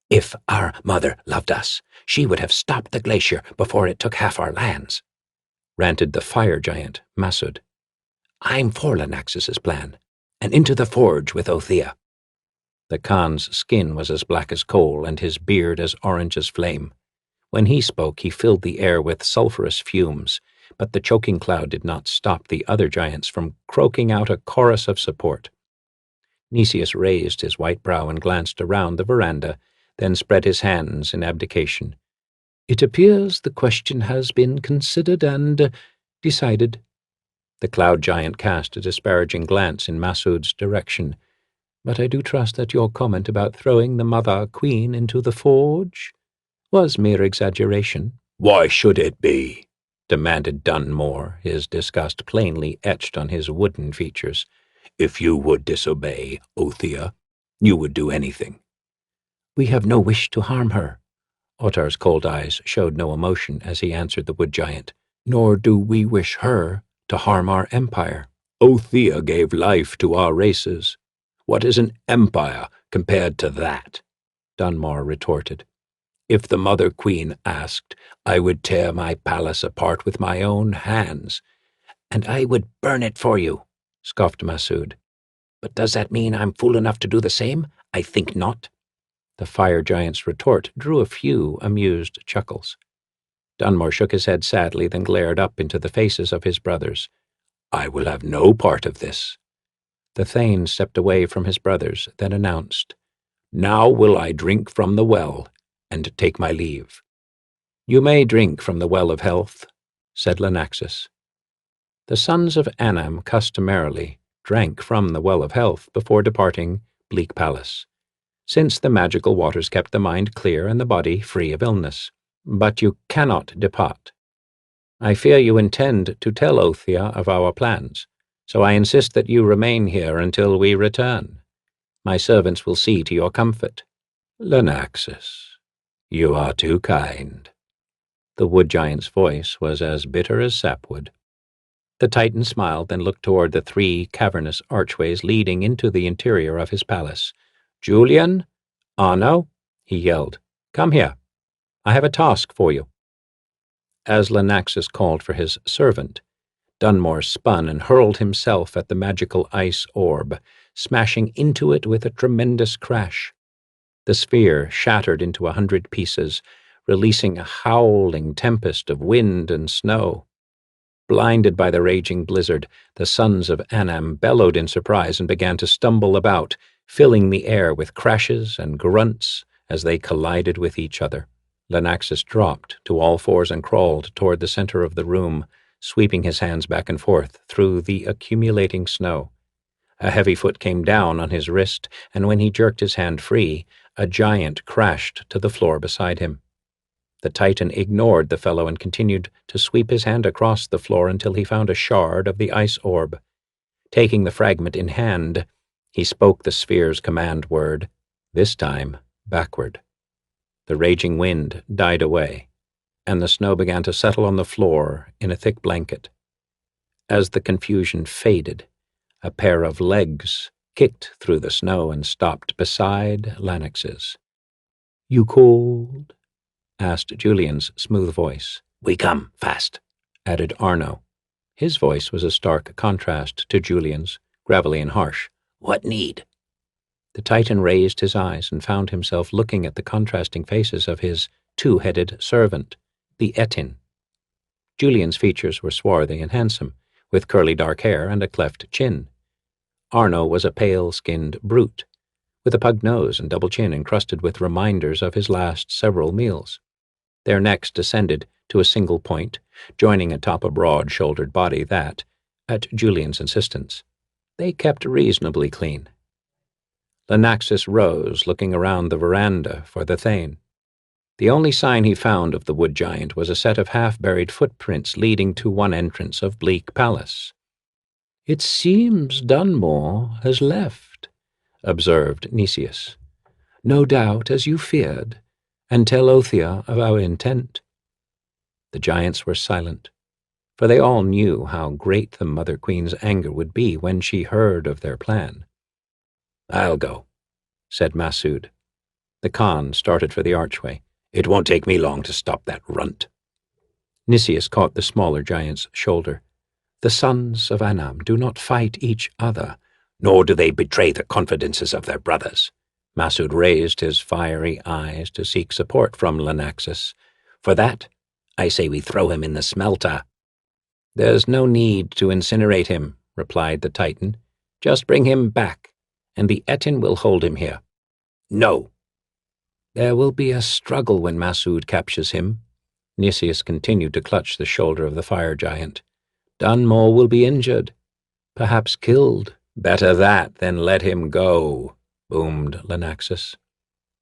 "If our mother loved us, she would have stopped the glacier before it took half our lands," ranted the fire giant, Masud. "I'm for Lenaxus's plan, and into the forge with Othia." The Khan's skin was as black as coal and his beard as orange as flame. When he spoke, he filled the air with sulphurous fumes, but the choking cloud did not stop the other giants from croaking out a chorus of support. Nicias raised his white brow and glanced around the veranda, then spread his hands in abdication. "It appears the question has been considered and decided." The cloud giant cast a disparaging glance in Masud's direction. "But I do trust that your comment about throwing the Mother Queen into the forge was mere exaggeration." "Why should it be?" demanded Dunmore, his disgust plainly etched on his wooden features. "If you would disobey Othia, you would do anything." "We have no wish to harm her." Ottar's cold eyes showed no emotion as he answered the wood giant. "Nor do we wish her to harm our empire." "Othia gave life to our races. What is an empire compared to that?" Dunmore retorted. "If the Mother Queen asked, I would tear my palace apart with my own hands." "And I would burn it for you," scoffed Masud. "But does that mean I'm fool enough to do the same? I think not." The fire giant's retort drew a few amused chuckles. Dunmore shook his head sadly, then glared up into the faces of his brothers. "I will have no part of this." The Thane stepped away from his brothers, then announced, "Now will I drink from the well and take my leave." "You may drink from the well of health," said Lenaxus. The sons of Anam customarily drank from the well of health before departing Bleak Palace, since the magical waters kept the mind clear and the body free of illness. "But you cannot depart. I fear you intend to tell Othia of our plans, so I insist that you remain here until we return. My servants will see to your comfort." "Lenaxus, you are too kind." The wood giant's voice was as bitter as sapwood. The Titan smiled, then looked toward the 3 cavernous archways leading into the interior of his palace. "Julian, Arno," he yelled, "come here. I have a task for you." As Lenaxus called for his servant, Dunmore spun and hurled himself at the magical ice orb, smashing into it with a tremendous crash. The sphere shattered into 100 pieces, releasing a howling tempest of wind and snow. Blinded by the raging blizzard, the sons of Anam bellowed in surprise and began to stumble about, filling the air with crashes and grunts as they collided with each other. Lenaxus dropped to all fours and crawled toward the center of the room, sweeping his hands back and forth through the accumulating snow. A heavy foot came down on his wrist, and when he jerked his hand free, a giant crashed to the floor beside him. The Titan ignored the fellow and continued to sweep his hand across the floor until he found a shard of the ice orb. Taking the fragment in hand, he spoke the sphere's command word, this time backward. The raging wind died away, and the snow began to settle on the floor in a thick blanket. As the confusion faded, a pair of legs kicked through the snow and stopped beside Lennox's. "You called?" asked Julian's smooth voice. "We come, fast," added Arno. His voice was a stark contrast to Julian's, gravelly and harsh. "What need?" The Titan raised his eyes and found himself looking at the contrasting faces of his two-headed servant, the Etin. Julian's features were swarthy and handsome, with curly dark hair and a cleft chin. Arno was a pale-skinned brute, with a pug nose and double chin encrusted with reminders of his last several meals. Their necks descended to a single point, joining atop a broad-shouldered body that, at Julian's insistence, they kept reasonably clean. Lenaxus rose, looking around the veranda for the Thane. The only sign he found of the wood giant was a set of half-buried footprints leading to one entrance of Bleak Palace. "It seems Dunmore has left," observed Nicias. "No doubt, as you feared, and tell Othia of our intent." The giants were silent, for they all knew how great the Mother Queen's anger would be when she heard of their plan. "I'll go," said Massoud. The Khan started for the archway. "It won't take me long to stop that runt." Nicias caught the smaller giant's shoulder. "The sons of Anam do not fight each other." "Nor do they betray the confidences of their brothers." Massoud raised his fiery eyes to seek support from Lenaxus. "For that, I say we throw him in the smelter." "There's no need to incinerate him," replied the Titan. "Just bring him back, and the Etin will hold him here." "No." "There will be a struggle when Massoud captures him." Nicias continued to clutch the shoulder of the fire giant. "Dunmore will be injured, perhaps killed." "Better that than let him go," boomed Lenaxus.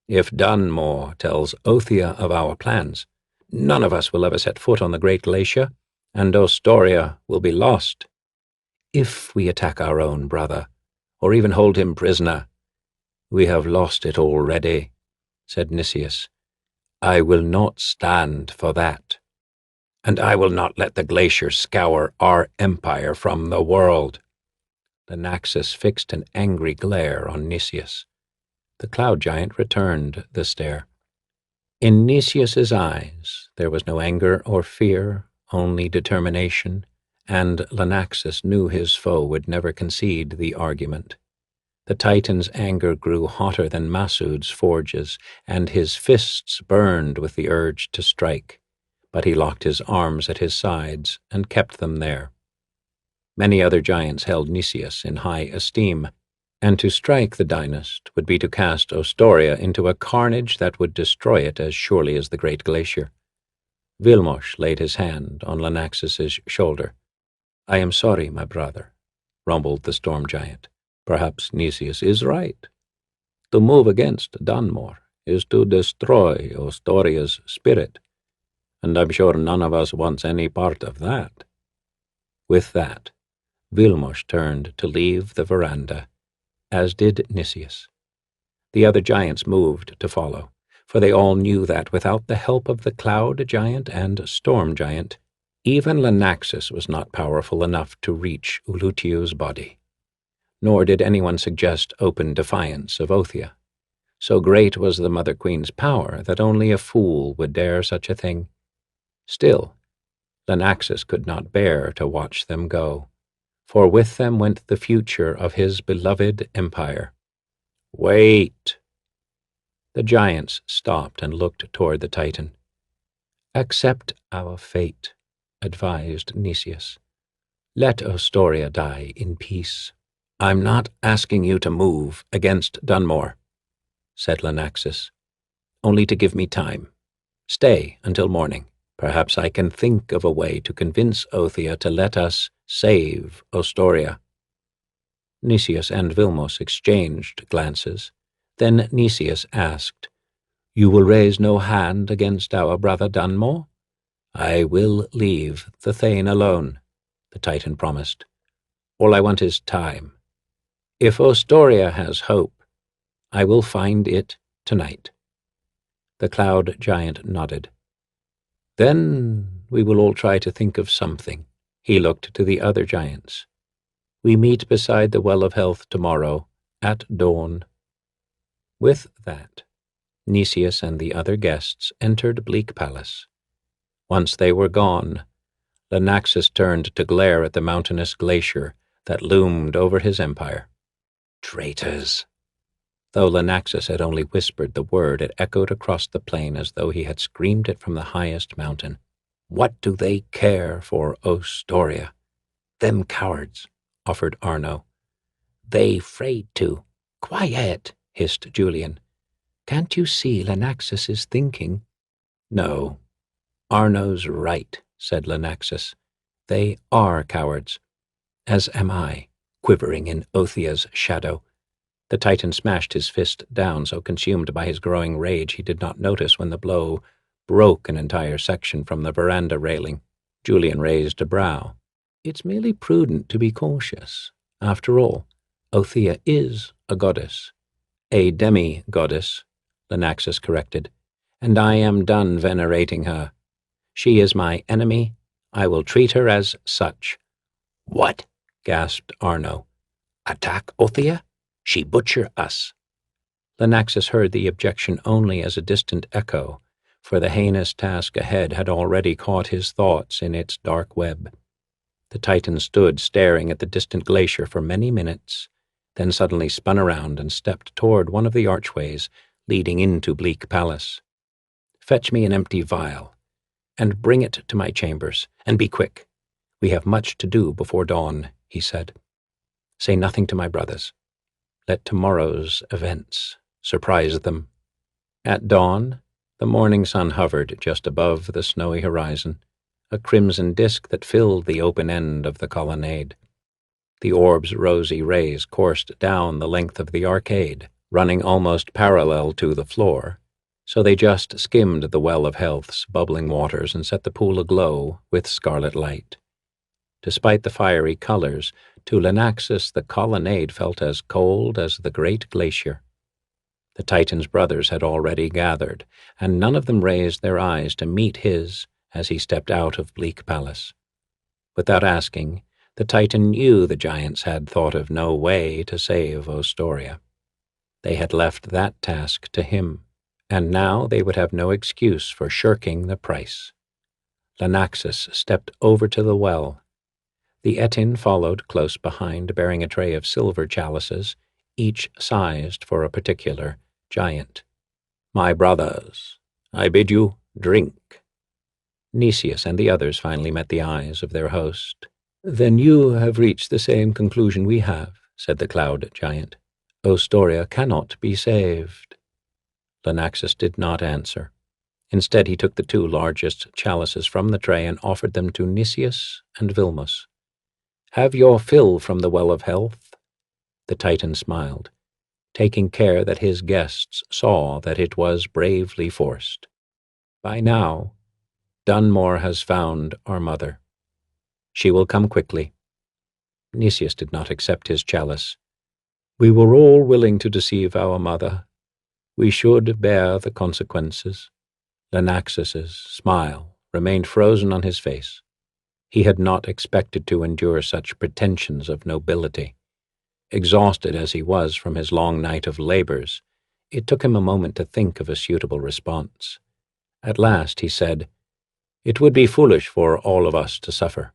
"If Dunmore tells Othia of our plans, none of us will ever set foot on the Great Glacier, and Ostoria will be lost. If we attack our own brother, or even hold him prisoner, we have lost it already," said Nicias. "I will not stand for that. And I will not let the glacier scour our empire from the world." Lenaxus fixed an angry glare on Nicias. The cloud giant returned the stare. In Nicias's eyes there was no anger or fear, only determination, and Lenaxus knew his foe would never concede the argument. The Titan's anger grew hotter than Massoud's forges, and his fists burned with the urge to strike, but he locked his arms at his sides and kept them there. Many other giants held Nicias in high esteem, and to strike the dynast would be to cast Ostoria into a carnage that would destroy it as surely as the Great Glacier. Vilmos laid his hand on Lenaxus's shoulder. "I am sorry, my brother," rumbled the storm giant. "Perhaps Nicias is right. To move against Dunmore is to destroy Ostoria's spirit, and I'm sure none of us wants any part of that." With that, Vilmos turned to leave the veranda, as did Nicias. The other giants moved to follow, for they all knew that without the help of the cloud giant and storm giant, even Lenaxus was not powerful enough to reach Ulutiu's body. Nor did anyone suggest open defiance of Othia. So great was the Mother Queen's power that only a fool would dare such a thing. Still, Lenaxus could not bear to watch them go, for with them went the future of his beloved empire. "Wait!" The giants stopped and looked toward the Titan. "Accept our fate," advised Nicias. "Let Ostoria die in peace." "I'm not asking you to move against Dunmore," said Lenaxus, "only to give me time. Stay until morning. Perhaps I can think of a way to convince Othia to let us save Ostoria." Nicias and Vilmos exchanged glances. Then Nicias asked, "You will raise no hand against our brother Dunmore?" "I will leave the Thane alone," the Titan promised. "All I want is time. If Ostoria has hope, I will find it tonight." The cloud giant nodded. "Then we will all try to think of something," He looked to the other giants. "We meet beside the Well of Health tomorrow, at dawn." With that, Nicias and the other guests entered Bleak Palace. Once they were gone, Lenaxus turned to glare at the mountainous glacier that loomed over his empire. Traitors! Though Lenaxus had only whispered the word, it echoed across the plain as though he had screamed it from the highest mountain. What do they care for Ostoria? Them cowards, offered Arno. They 'fraid to. Quiet, hissed Julian. Can't you see Lenaxus is thinking? No. Arno's right, said Lenaxus. They are cowards. As am I, quivering in Othia's shadow. The Titan smashed his fist down, so consumed by his growing rage he did not notice when the blow broke an entire section from the veranda railing. Julian raised a brow. It's merely prudent to be cautious. After all, Othia is a goddess. A demi-goddess, Lenaxus corrected, and I am done venerating her. She is my enemy. I will treat her as such. What? Gasped Arno. Attack Othia? She butcher us. Lenaxus heard the objection only as a distant echo, for the heinous task ahead had already caught his thoughts in its dark web. The Titan stood staring at the distant glacier for many minutes, then suddenly spun around and stepped toward one of the archways leading into Bleak Palace. Fetch me an empty vial, and bring it to my chambers, and be quick. We have much to do before dawn, he said. Say nothing to my brothers. Let tomorrow's events surprise them. At dawn, the morning sun hovered just above the snowy horizon, a crimson disk that filled the open end of the colonnade. The orb's rosy rays coursed down the length of the arcade, running almost parallel to the floor, so they just skimmed the Well of Health's bubbling waters and set the pool aglow with scarlet light. Despite the fiery colors, to Lenaxus the colonnade felt as cold as the great glacier. The Titan's brothers had already gathered, and none of them raised their eyes to meet his as he stepped out of Bleak Palace. Without asking, the Titan knew the giants had thought of no way to save Ostoria. They had left that task to him, and now they would have no excuse for shirking the price. Lenaxus stepped over to the well. The Etin followed close behind, bearing a tray of silver chalices, each sized for a particular giant. My brothers, I bid you drink. Nicias and the others finally met the eyes of their host. Then you have reached the same conclusion we have, said the cloud giant. Ostoria cannot be saved. Lenaxus did not answer. Instead, he took the two largest chalices from the tray and offered them to Nicias and Vilmos. Have your fill from the Well of Health. The Titan smiled, taking care that his guests saw that it was bravely forced. By now, Dunmore has found our mother. She will come quickly. Nicias did not accept his chalice. We were all willing to deceive our mother. We should bear the consequences. Lenaxus's smile remained frozen on his face. He had not expected to endure such pretensions of nobility. Exhausted as he was from his long night of labors, it took him a moment to think of a suitable response. At last he said, It would be foolish for all of us to suffer.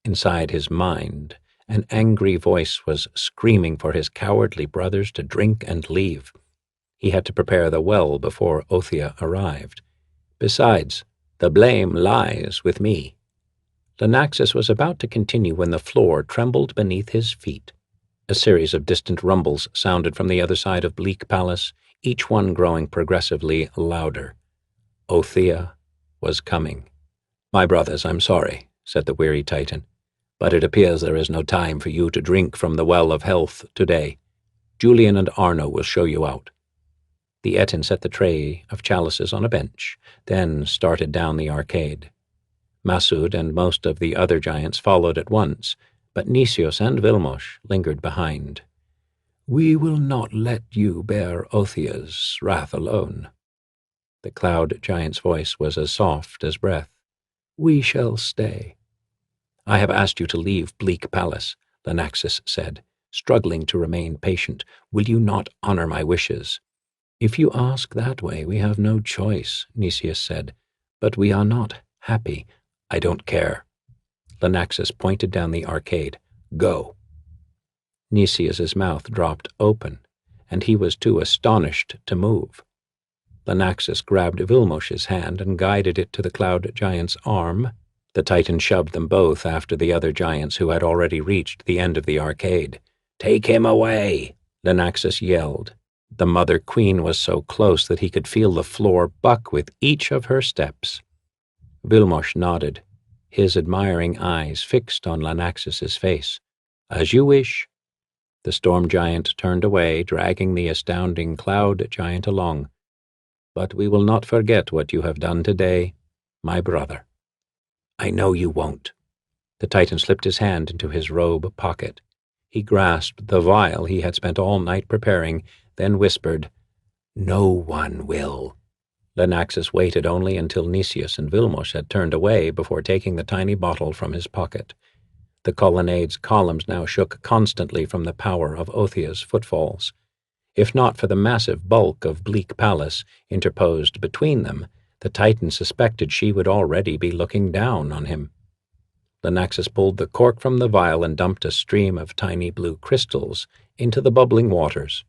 Inside his mind, an angry voice was screaming for his cowardly brothers to drink and leave. He had to prepare the well before Othia arrived. Besides, the blame lies with me. Lenaxus was about to continue when the floor trembled beneath his feet. A series of distant rumbles sounded from the other side of Bleak Palace, each one growing progressively louder. Othia was coming. My brothers, I'm sorry, said the weary Titan, but it appears there is no time for you to drink from the Well of Health today. Julian and Arno will show you out. The Etin set the tray of chalices on a bench, then started down the arcade. Masud and most of the other giants followed at once, but Nicias and Vilmos lingered behind. We will not let you bear Othia's wrath alone. The cloud giant's voice was as soft as breath. We shall stay. I have asked you to leave Bleak Palace, Lenaxus said, struggling to remain patient. Will you not honor my wishes? If you ask that way, we have no choice, Nicias said. But we are not happy. I don't care. Lenaxus pointed down the arcade. Go. Nicias's mouth dropped open, and he was too astonished to move. Lenaxus grabbed Vilmos's hand and guided it to the cloud giant's arm. The Titan shoved them both after the other giants who had already reached the end of the arcade. Take him away, Lenaxus yelled. The Mother Queen was so close that he could feel the floor buck with each of her steps. Vilmos nodded, his admiring eyes fixed on Lenaxus's face. As you wish. The storm giant turned away, dragging the astounding cloud giant along. But we will not forget what you have done today, my brother. I know you won't. The Titan slipped his hand into his robe pocket. He grasped the vial he had spent all night preparing, then whispered, No one will. Lenaxus waited only until Nicias and Vilmos had turned away before taking the tiny bottle from his pocket. The colonnade's columns now shook constantly from the power of Othia's footfalls. If not for the massive bulk of Bleak Palace interposed between them, the Titan suspected she would already be looking down on him. Lenaxus pulled the cork from the vial and dumped a stream of tiny blue crystals into the bubbling waters.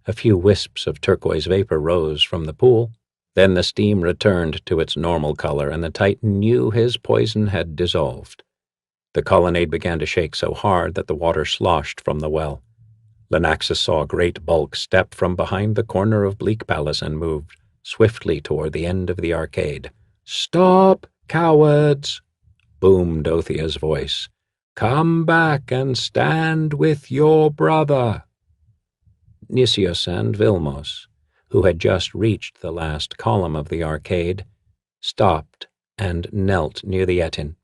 A few wisps of turquoise vapor rose from the pool. Then the steam returned to its normal color, and the Titan knew his poison had dissolved. The colonnade began to shake so hard that the water sloshed from the well. Lenaxus saw a great bulk step from behind the corner of Bleak Palace and moved swiftly toward the end of the arcade. Stop, cowards! Boomed Othia's voice. Come back and stand with your brother. Nicias and Vilmos, who had just reached the last column of the arcade, stopped and knelt near the Etin.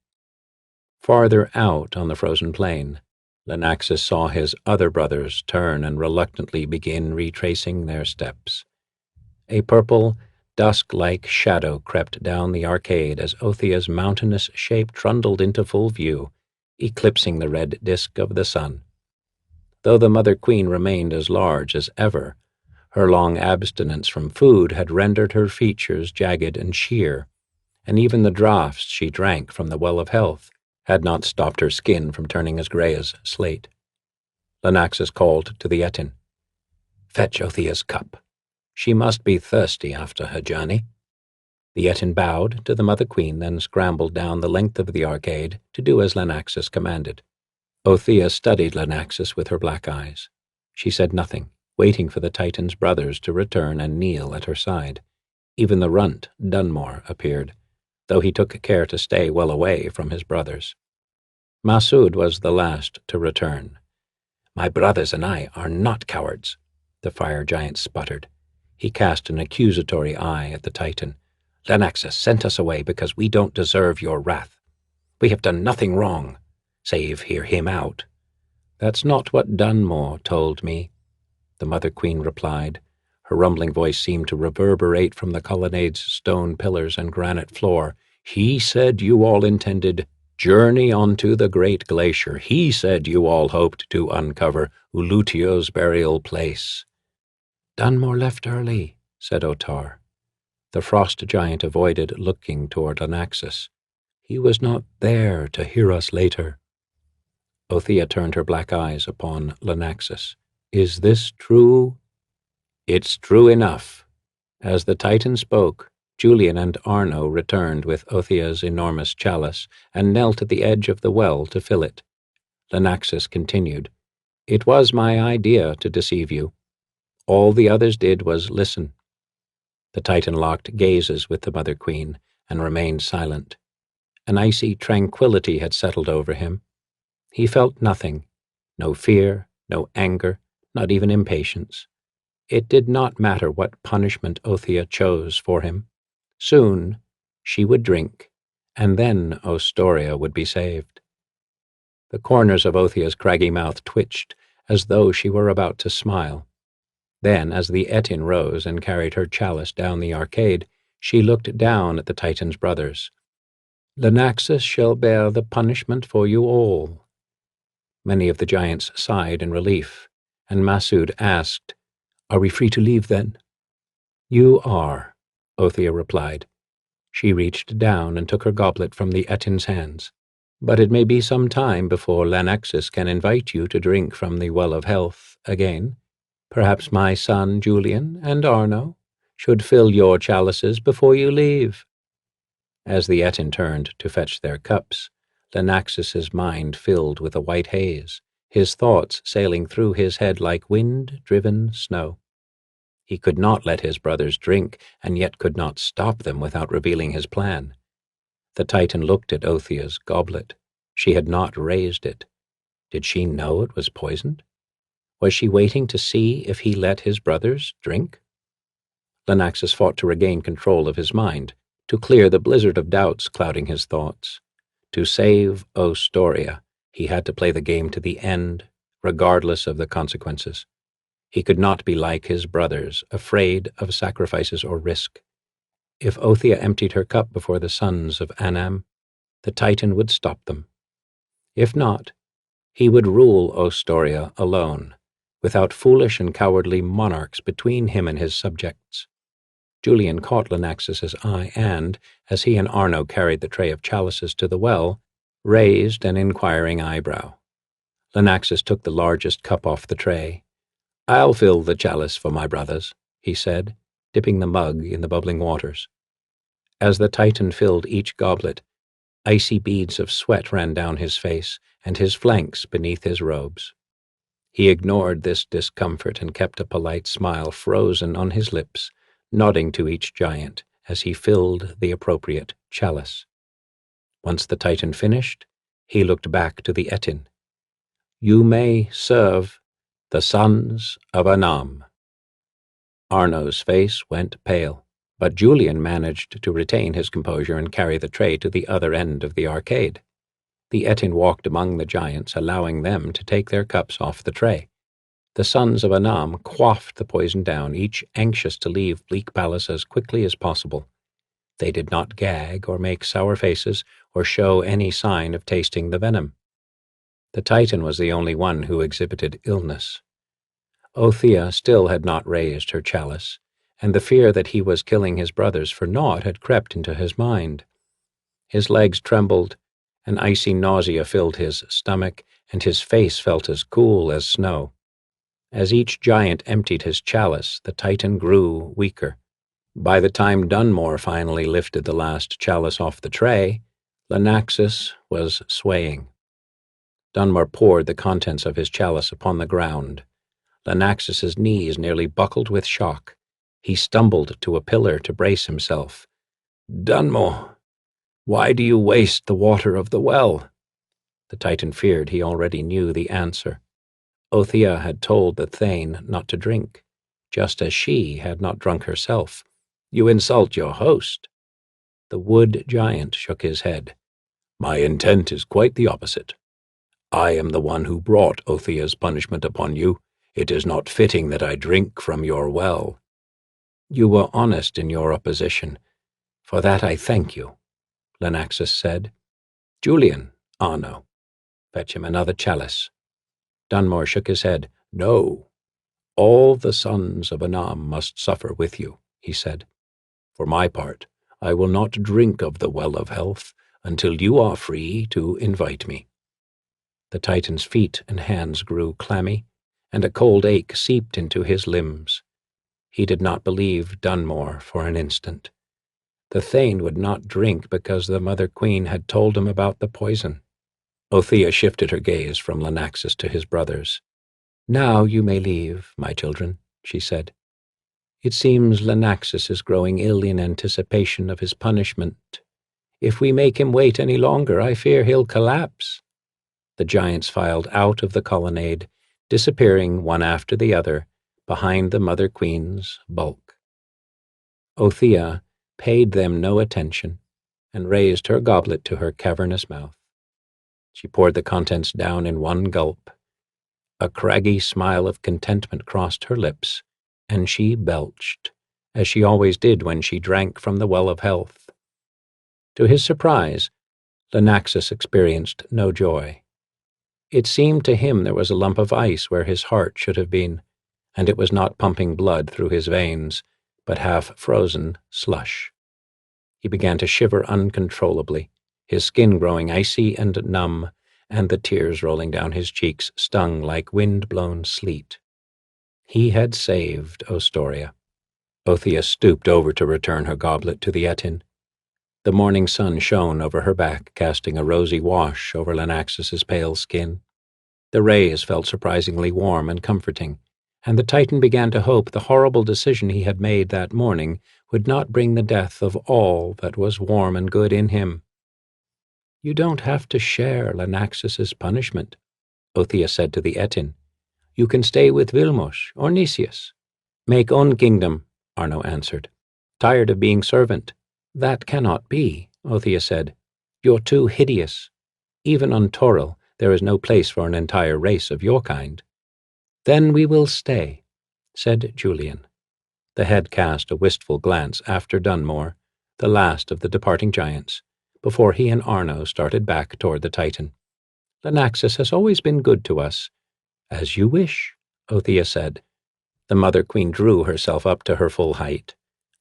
Farther out on the frozen plain, Lenaxus saw his other brothers turn and reluctantly begin retracing their steps. A purple, dusk-like shadow crept down the arcade as Othia's mountainous shape trundled into full view, eclipsing the red disk of the sun. Though the Mother Queen remained as large as ever, her long abstinence from food had rendered her features jagged and sheer, and even the draughts she drank from the Well of Health had not stopped her skin from turning as gray as slate. Lenaxus called to the Etin. Fetch Othia's cup. She must be thirsty after her journey. The Etin bowed to the Mother Queen, then scrambled down the length of the arcade to do as Lenaxus commanded. Othia studied Lenaxus with her black eyes. She said nothing, waiting for the Titan's brothers to return and kneel at her side. Even the runt, Dunmore, appeared, though he took care to stay well away from his brothers. Masud was the last to return. My brothers and I are not cowards, the fire giant sputtered. He cast an accusatory eye at the Titan. Lenaxus sent us away because we don't deserve your wrath. We have done nothing wrong, save hear him out. That's not what Dunmore told me, the Mother Queen replied. Her rumbling voice seemed to reverberate from the colonnade's stone pillars and granite floor. He said you all intended journey onto the great glacier. He said you all hoped to uncover Ulutio's burial place. Dunmore left early, said Otar. The frost giant avoided looking toward Lenaxus. He was not there to hear us later. Othia turned her black eyes upon Lenaxus. Is this true? It's true enough. As the Titan spoke, Julian and Arno returned with Othia's enormous chalice and knelt at the edge of the well to fill it. Lenaxus continued, It was my idea to deceive you. All the others did was listen. The Titan locked gazes with the Mother Queen and remained silent. An icy tranquility had settled over him. He felt nothing, no fear, no anger, not even impatience. It did not matter what punishment Othia chose for him. Soon she would drink, and then Ostoria would be saved. The corners of Othia's craggy mouth twitched as though she were about to smile. Then, as the Etin rose and carried her chalice down the arcade, she looked down at the Titan's brothers. Lenaxus shall bear the punishment for you all." Many of the giants sighed in relief, and Masud asked, "Are we free to leave then?" "You are," Othia replied. She reached down and took her goblet from the Etin's hands. "But it may be some time before Lenaxus can invite you to drink from the Well of Health again. Perhaps my son Julian and Arno should fill your chalices before you leave." As the Etin turned to fetch their cups, Lenaxus's mind filled with a white haze, his thoughts sailing through his head like wind-driven snow. He could not let his brothers drink, and yet could not stop them without revealing his plan. The Titan looked at Othia's goblet. She had not raised it. Did she know it was poisoned? Was she waiting to see if he let his brothers drink? Lenaxus fought to regain control of his mind, to clear the blizzard of doubts clouding his thoughts. To save Ostoria, he had to play the game to the end, regardless of the consequences. He could not be like his brothers, afraid of sacrifices or risk. If Othia emptied her cup before the sons of Anam, the Titan would stop them. If not, he would rule Ostoria alone, without foolish and cowardly monarchs between him and his subjects. Julian caught Lenaxus's eye and, as he and Arno carried the tray of chalices to the well, raised an inquiring eyebrow. Lenaxus took the largest cup off the tray. "I'll fill the chalice for my brothers," he said, dipping the mug in the bubbling waters. As the Titan filled each goblet, icy beads of sweat ran down his face and his flanks beneath his robes. He ignored this discomfort and kept a polite smile frozen on his lips, nodding to each giant as he filled the appropriate chalice. Once the Titan finished, he looked back to the Etin. "You may serve the sons of Anam." Arno's face went pale, but Julian managed to retain his composure and carry the tray to the other end of the arcade. The Etin walked among the giants, allowing them to take their cups off the tray. The sons of Anam quaffed the poison down, each anxious to leave Bleak Palace as quickly as possible. They did not gag or make sour faces or show any sign of tasting the venom. The Titan was the only one who exhibited illness. Othia still had not raised her chalice, and the fear that he was killing his brothers for naught had crept into his mind. His legs trembled, an icy nausea filled his stomach, and his face felt as cool as snow. As each giant emptied his chalice, the Titan grew weaker. By the time Dunmore finally lifted the last chalice off the tray, Lenaxus was swaying. Dunmore poured the contents of his chalice upon the ground. Lenaxus's knees nearly buckled with shock. He stumbled to a pillar to brace himself. "Dunmore, why do you waste the water of the well?" The Titan feared he already knew the answer. Othia had told the Thane not to drink, just as she had not drunk herself. "You insult your host." The wood giant shook his head. "My intent is quite the opposite. I am the one who brought Othia's punishment upon you. It is not fitting that I drink from your well." "You were honest in your opposition. For that I thank you," Lenaxus said. "Julian, Arno, fetch him another chalice." Dunmore shook his head. "No, all the sons of Anam must suffer with you," he said. "For my part, I will not drink of the Well of Health until you are free to invite me." The Titan's feet and hands grew clammy, and a cold ache seeped into his limbs. He did not believe Dunmore for an instant. The Thane would not drink because the Mother Queen had told him about the poison. Othia shifted her gaze from Lenaxus to his brothers. "Now you may leave, my children," she said. "It seems Lenaxus is growing ill in anticipation of his punishment. If we make him wait any longer, I fear he'll collapse." The giants filed out of the colonnade, disappearing one after the other behind the Mother Queen's bulk. Othia paid them no attention and raised her goblet to her cavernous mouth. She poured the contents down in one gulp. A craggy smile of contentment crossed her lips, and she belched, as she always did when she drank from the Well of Health. To his surprise, Lenaxus experienced no joy. It seemed to him there was a lump of ice where his heart should have been, and it was not pumping blood through his veins, but half-frozen slush. He began to shiver uncontrollably, his skin growing icy and numb, and the tears rolling down his cheeks stung like wind-blown sleet. He had saved Ostoria. Othia stooped over to return her goblet to the Etin. The morning sun shone over her back, casting a rosy wash over Lenaxus's pale skin. The rays felt surprisingly warm and comforting, and the Titan began to hope the horrible decision he had made that morning would not bring the death of all that was warm and good in him. "You don't have to share Lenaxus's punishment," Othia said to the Etin. "You can stay with Vilmos or Nicias." "Make own kingdom," Arno answered. "Tired of being servant." "That cannot be," Othia said. "You're too hideous. Even on Toril there is no place for an entire race of your kind." "Then we will stay," said Julian. The head cast a wistful glance after Dunmore, the last of the departing giants, before he and Arno started back toward the Titan. "Lenaxus has always been good to us." "As you wish," Othia said. The Mother Queen drew herself up to her full height.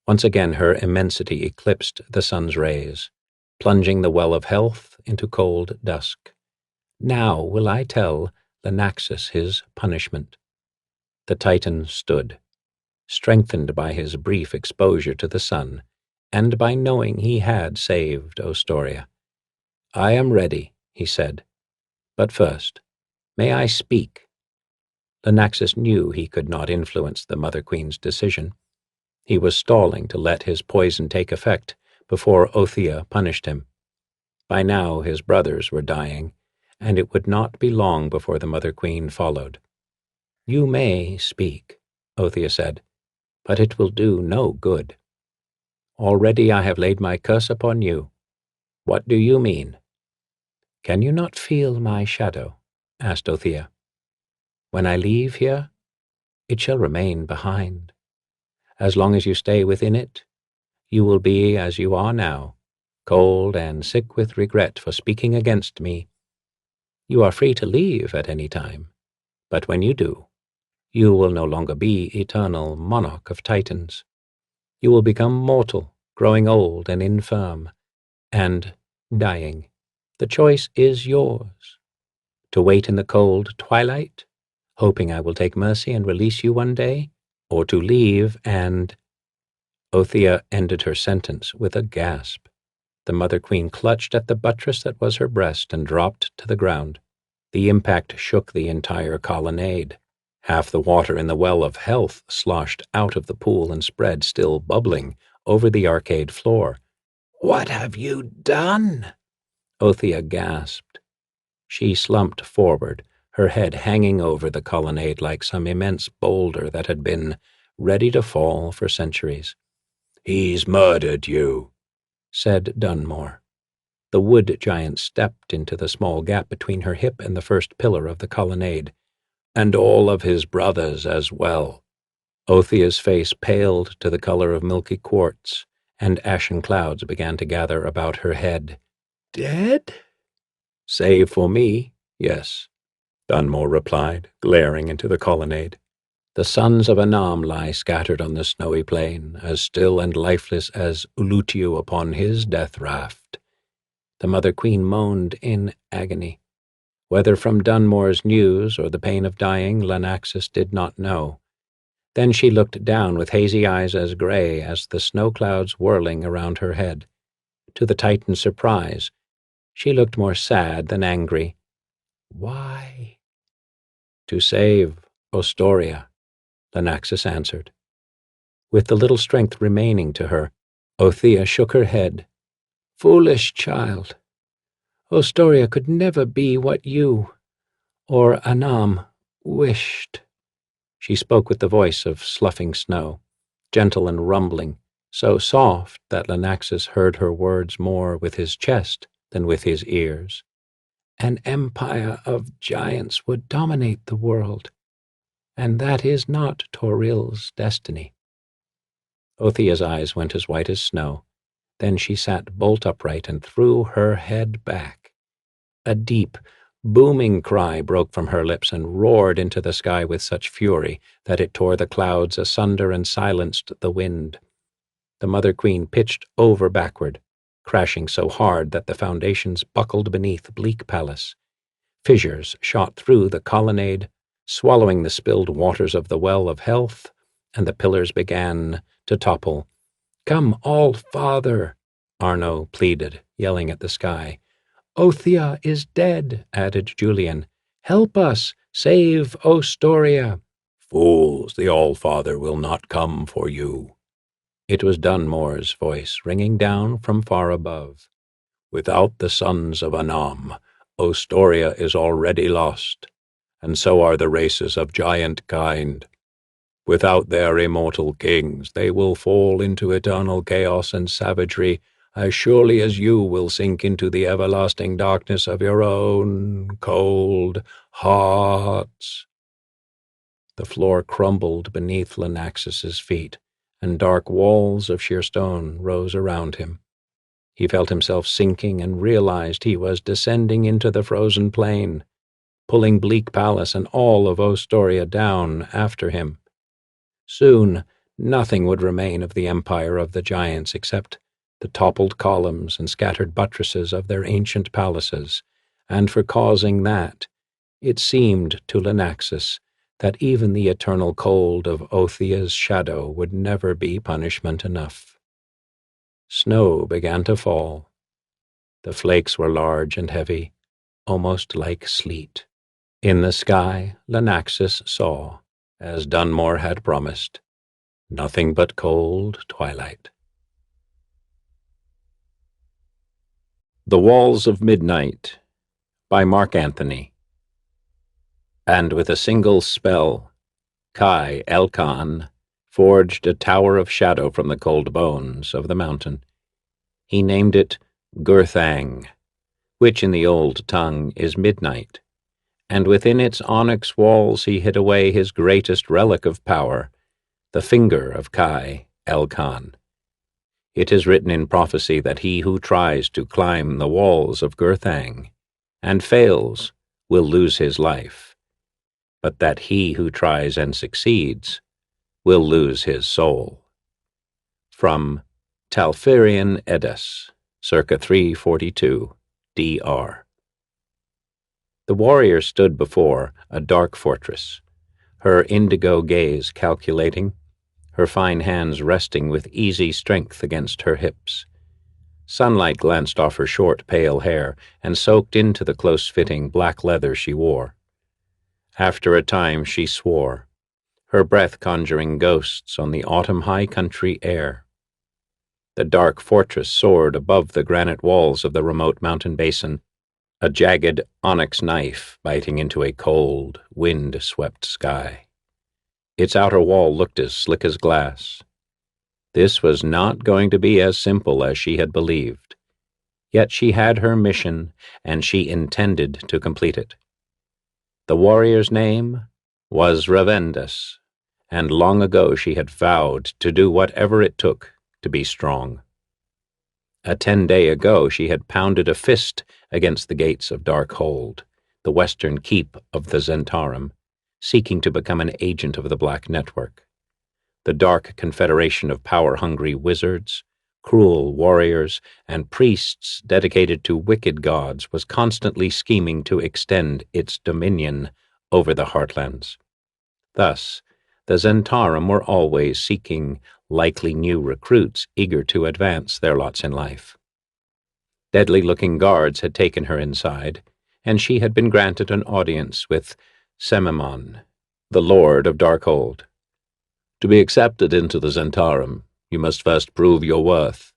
Once again her immensity eclipsed the sun's rays, plunging the well of health into cold dusk. "Now will I tell Lenaxus his punishment." The Titan stood, strengthened by his brief exposure to the sun, and by knowing he had saved Ostoria. "I am ready," he said. "But first, may I speak?" Lenaxus knew he could not influence the Mother Queen's decision. He was stalling to let his poison take effect before Othia punished him. By now his brothers were dying, and it would not be long before the Mother Queen followed. "You may speak," Othia said, "but it will do no good. Already I have laid my curse upon you. What do you mean?" "Can you not feel my shadow?" asked Othia. "When I leave here, it shall remain behind. As long as you stay within it, you will be as you are now, cold and sick with regret for speaking against me. You are free to leave at any time, but when you do, you will no longer be eternal monarch of Titans. You will become mortal, growing old and infirm, and dying. The choice is yours. To wait in the cold twilight, hoping I will take mercy and release you one day, or to leave and—" Othia ended her sentence with a gasp. The Mother Queen clutched at the buttress that was her breast and dropped to the ground. The impact shook the entire colonnade. Half the water in the well of health sloshed out of the pool and spread, still bubbling, over the arcade floor. "What have you done?" Othia gasped. She slumped forward, her head hanging over the colonnade like some immense boulder that had been ready to fall for centuries. "He's murdered you," said Dunmore. The wood giant stepped into the small gap between her hip and the first pillar of the colonnade. "And all of his brothers as well." Othia's face paled to the color of milky quartz, and ashen clouds began to gather about her head. "Dead?" "Save for me, yes," Dunmore replied, glaring into the colonnade. "The sons of Anam lie scattered on the snowy plain, as still and lifeless as Ulutiu upon his death raft." The Mother Queen moaned in agony. Whether from Dunmore's news or the pain of dying, Lenaxus did not know. Then she looked down with hazy eyes as gray as the snow clouds whirling around her head. To the Titan's surprise, she looked more sad than angry. "Why?" "To save Ostoria," Lenaxus answered. With the little strength remaining to her, Othia shook her head. "Foolish child. Ostoria could never be what you, or Anam, wished." She spoke with the voice of sloughing snow, gentle and rumbling, so soft that Lenaxus heard her words more with his chest than with his ears. "An empire of giants would dominate the world, and that is not Toril's destiny." Othia's eyes went as white as snow, Then she sat bolt upright and threw her head back. A deep, booming cry broke from her lips and roared into the sky with such fury that it tore the clouds asunder and silenced the wind. The Mother Queen pitched over backward, crashing so hard that the foundations buckled beneath bleak palace. Fissures shot through the colonnade, swallowing the spilled waters of the well of health, and the pillars began to topple. "Come, all father," Arno pleaded, yelling at the sky. "Othia is dead," added Julian. "Help us! Save Ostoria!" "Fools, the All-Father will not come for you." It was Dunmore's voice, ringing down from far above. "Without the sons of Anam, Ostoria is already lost, and so are the races of giant kind. Without their immortal kings, they will fall into eternal chaos and savagery, as surely as you will sink into the everlasting darkness of your own cold hearts." The floor crumbled beneath Lenaxus's feet, and dark walls of sheer stone rose around him. He felt himself sinking and realized he was descending into the frozen plain, pulling Bleak Palace and all of Ostoria down after him. Soon nothing would remain of the empire of the giants except the toppled columns and scattered buttresses of their ancient palaces, and for causing that, it seemed to Lenaxus that even the eternal cold of Othia's shadow would never be punishment enough. Snow began to fall. The flakes were large and heavy, almost like sleet. In the sky, Lenaxus saw, as Dunmore had promised, nothing but cold twilight. The Walls of Midnight by Mark Anthony. And with a single spell, Kai Elkan forged a tower of shadow from the cold bones of the mountain. He named it Gurthang, which in the old tongue is midnight, and within its onyx walls he hid away his greatest relic of power, the finger of Kai Elkan. It is written in prophecy that he who tries to climb the walls of Gurthang and fails will lose his life, but that he who tries and succeeds will lose his soul. From Talferian Eddas, circa 342 D.R. The warrior stood before a dark fortress, her indigo gaze calculating, her fine hands resting with easy strength against her hips. Sunlight glanced off her short, pale hair and soaked into the close-fitting black leather she wore. After a time she swore, her breath conjuring ghosts on the autumn high country air. The dark fortress soared above the granite walls of the remote mountain basin, a jagged onyx knife biting into a cold, wind-swept sky. Its outer wall looked as slick as glass. This was not going to be as simple as she had believed. Yet she had her mission, and she intended to complete it. The warrior's name was Ravendus, and long ago she had vowed to do whatever it took to be strong. 10 days ago she had pounded a fist against the gates of Darkhold, the western keep of the Zentarum, seeking to become an agent of the Black Network. The dark confederation of power-hungry wizards, cruel warriors, and priests dedicated to wicked gods was constantly scheming to extend its dominion over the Heartlands. Thus, the Zentarum were always seeking likely new recruits eager to advance their lots in life. Deadly-looking guards had taken her inside, and she had been granted an audience with Semimon, the Lord of Darkhold. "To be accepted into the Zentarum, you must first prove your worth."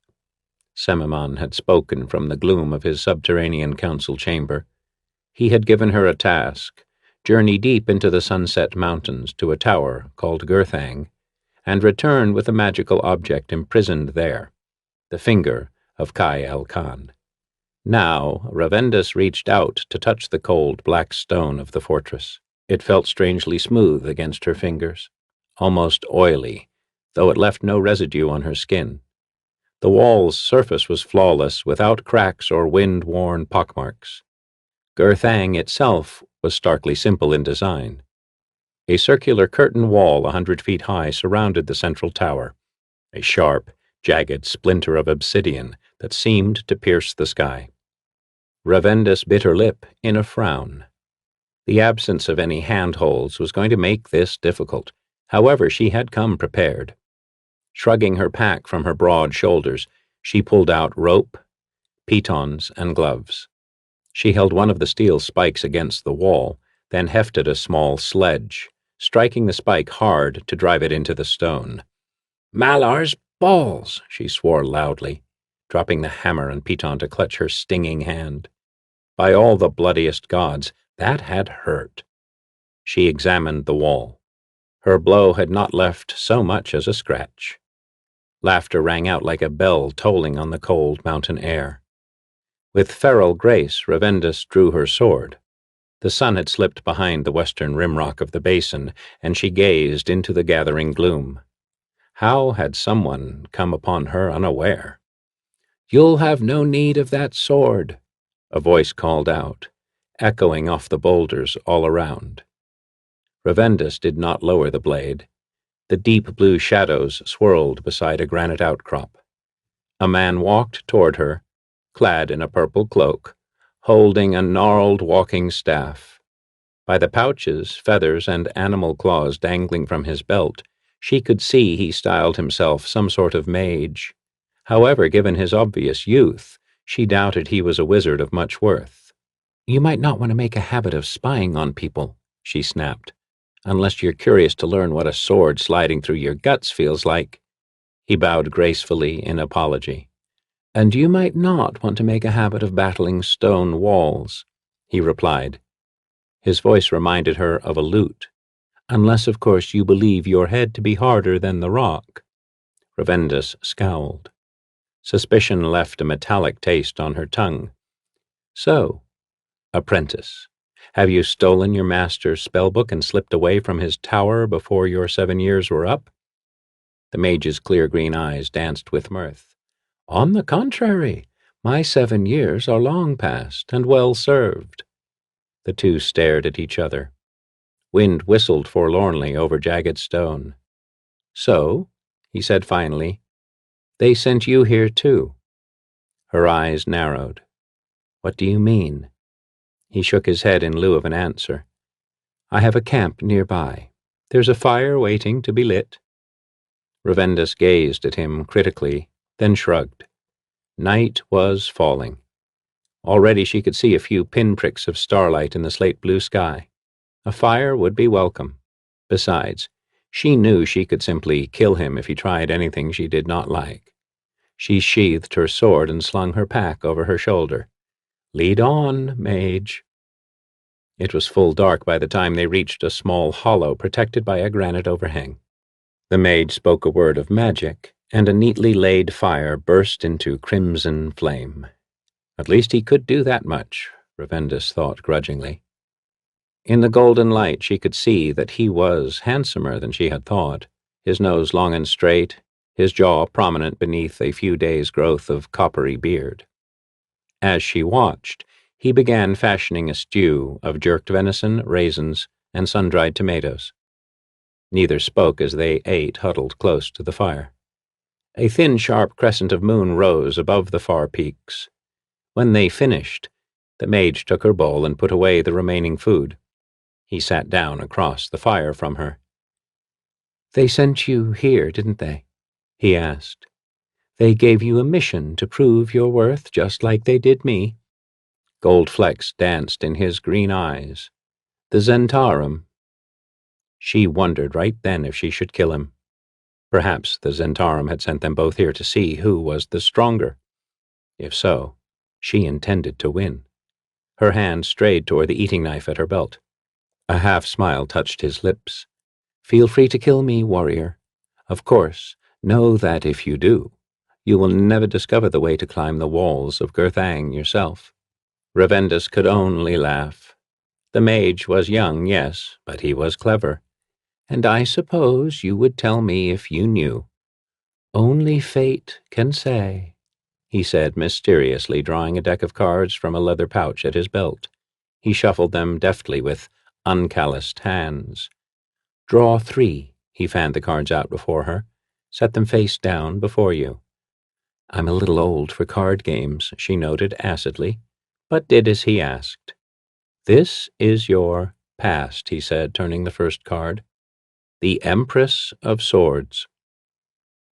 Semimon had spoken from the gloom of his subterranean council chamber. He had given her a task: journey deep into the Sunset Mountains to a tower called Gurthang, and return with a magical object imprisoned there, the finger of Kai Elkan. Now Ravendus reached out to touch the cold black stone of the fortress. It felt strangely smooth against her fingers, almost oily, though it left no residue on her skin. The wall's surface was flawless, without cracks or wind-worn pockmarks. Gurthang itself was starkly simple in design. A circular curtain wall 100 feet high surrounded the central tower, a sharp, jagged splinter of obsidian that seemed to pierce the sky. Ravendus bit her lip in a frown. The absence of any handholds was going to make this difficult. However, she had come prepared. Shrugging her pack from her broad shoulders, she pulled out rope, pitons, and gloves. She held one of the steel spikes against the wall, then hefted a small sledge, striking the spike hard to drive it into the stone. "Malar's balls!" she swore loudly, dropping the hammer and piton to clutch her stinging hand. By all the bloodiest gods, that had hurt. She examined the wall. Her blow had not left so much as a scratch. Laughter rang out like a bell tolling on the cold mountain air. With feral grace, Ravendus drew her sword. The sun had slipped behind the western rimrock of the basin, and she gazed into the gathering gloom. How had someone come upon her unaware? "You'll have no need of that sword," a voice called out, echoing off the boulders all around. Ravendus did not lower the blade. The deep blue shadows swirled beside a granite outcrop. A man walked toward her, clad in a purple cloak, holding a gnarled walking staff. By the pouches, feathers, and animal claws dangling from his belt, she could see he styled himself some sort of mage. However, given his obvious youth, she doubted he was a wizard of much worth. "You might not want to make a habit of spying on people," she snapped, "unless you're curious to learn what a sword sliding through your guts feels like." He bowed gracefully in apology. "And you might not want to make a habit of battling stone walls," he replied. His voice reminded her of a lute. "Unless, of course, you believe your head to be harder than the rock." Ravendus scowled. Suspicion left a metallic taste on her tongue. "So, apprentice, have you stolen your master's spellbook and slipped away from his tower before your 7 years were up?" The mage's clear green eyes danced with mirth. "On the contrary, my 7 years are long past and well served." The two stared at each other. Wind whistled forlornly over jagged stone. "So," he said finally, "they sent you here too." Her eyes narrowed. "What do you mean?" He shook his head in lieu of an answer. "I have a camp nearby. There's a fire waiting to be lit." Ravendus gazed at him critically, then shrugged. Night was falling. Already she could see a few pinpricks of starlight in the slate blue sky. A fire would be welcome. Besides, she knew she could simply kill him if he tried anything she did not like. She sheathed her sword and slung her pack over her shoulder. "Lead on, mage." It was full dark by the time they reached a small hollow protected by a granite overhang. The mage spoke a word of magic, and a neatly laid fire burst into crimson flame. At least he could do that much, Ravendus thought grudgingly. In the golden light she could see that he was handsomer than she had thought, his nose long and straight, his jaw prominent beneath a few days' growth of coppery beard. As she watched, he began fashioning a stew of jerked venison, raisins, and sun-dried tomatoes. Neither spoke as they ate huddled close to the fire. A thin, sharp crescent of moon rose above the far peaks. When they finished, the mage took her bowl and put away the remaining food. He sat down across the fire from her. "They sent you here, didn't they?" he asked. "They gave you a mission to prove your worth just like they did me." Gold flecks danced in his green eyes. "The Zentarum." She wondered right then if she should kill him. Perhaps the Zentarum had sent them both here to see who was the stronger. If so, she intended to win. Her hand strayed toward the eating knife at her belt. A half-smile touched his lips. "Feel free to kill me, warrior. Of course, know that if you do, you will never discover the way to climb the walls of Gurthang yourself." Ravendus could only laugh. The mage was young, yes, but he was clever. "And I suppose you would tell me if you knew." Only fate can say, he said mysteriously, drawing a deck of cards from a leather pouch at his belt. He shuffled them deftly with uncalloused hands. Draw 3, he fanned the cards out before her. Set them face down before you. I'm a little old for card games, she noted acidly, but did as he asked. This is your past, he said, turning the first card. The Empress of Swords.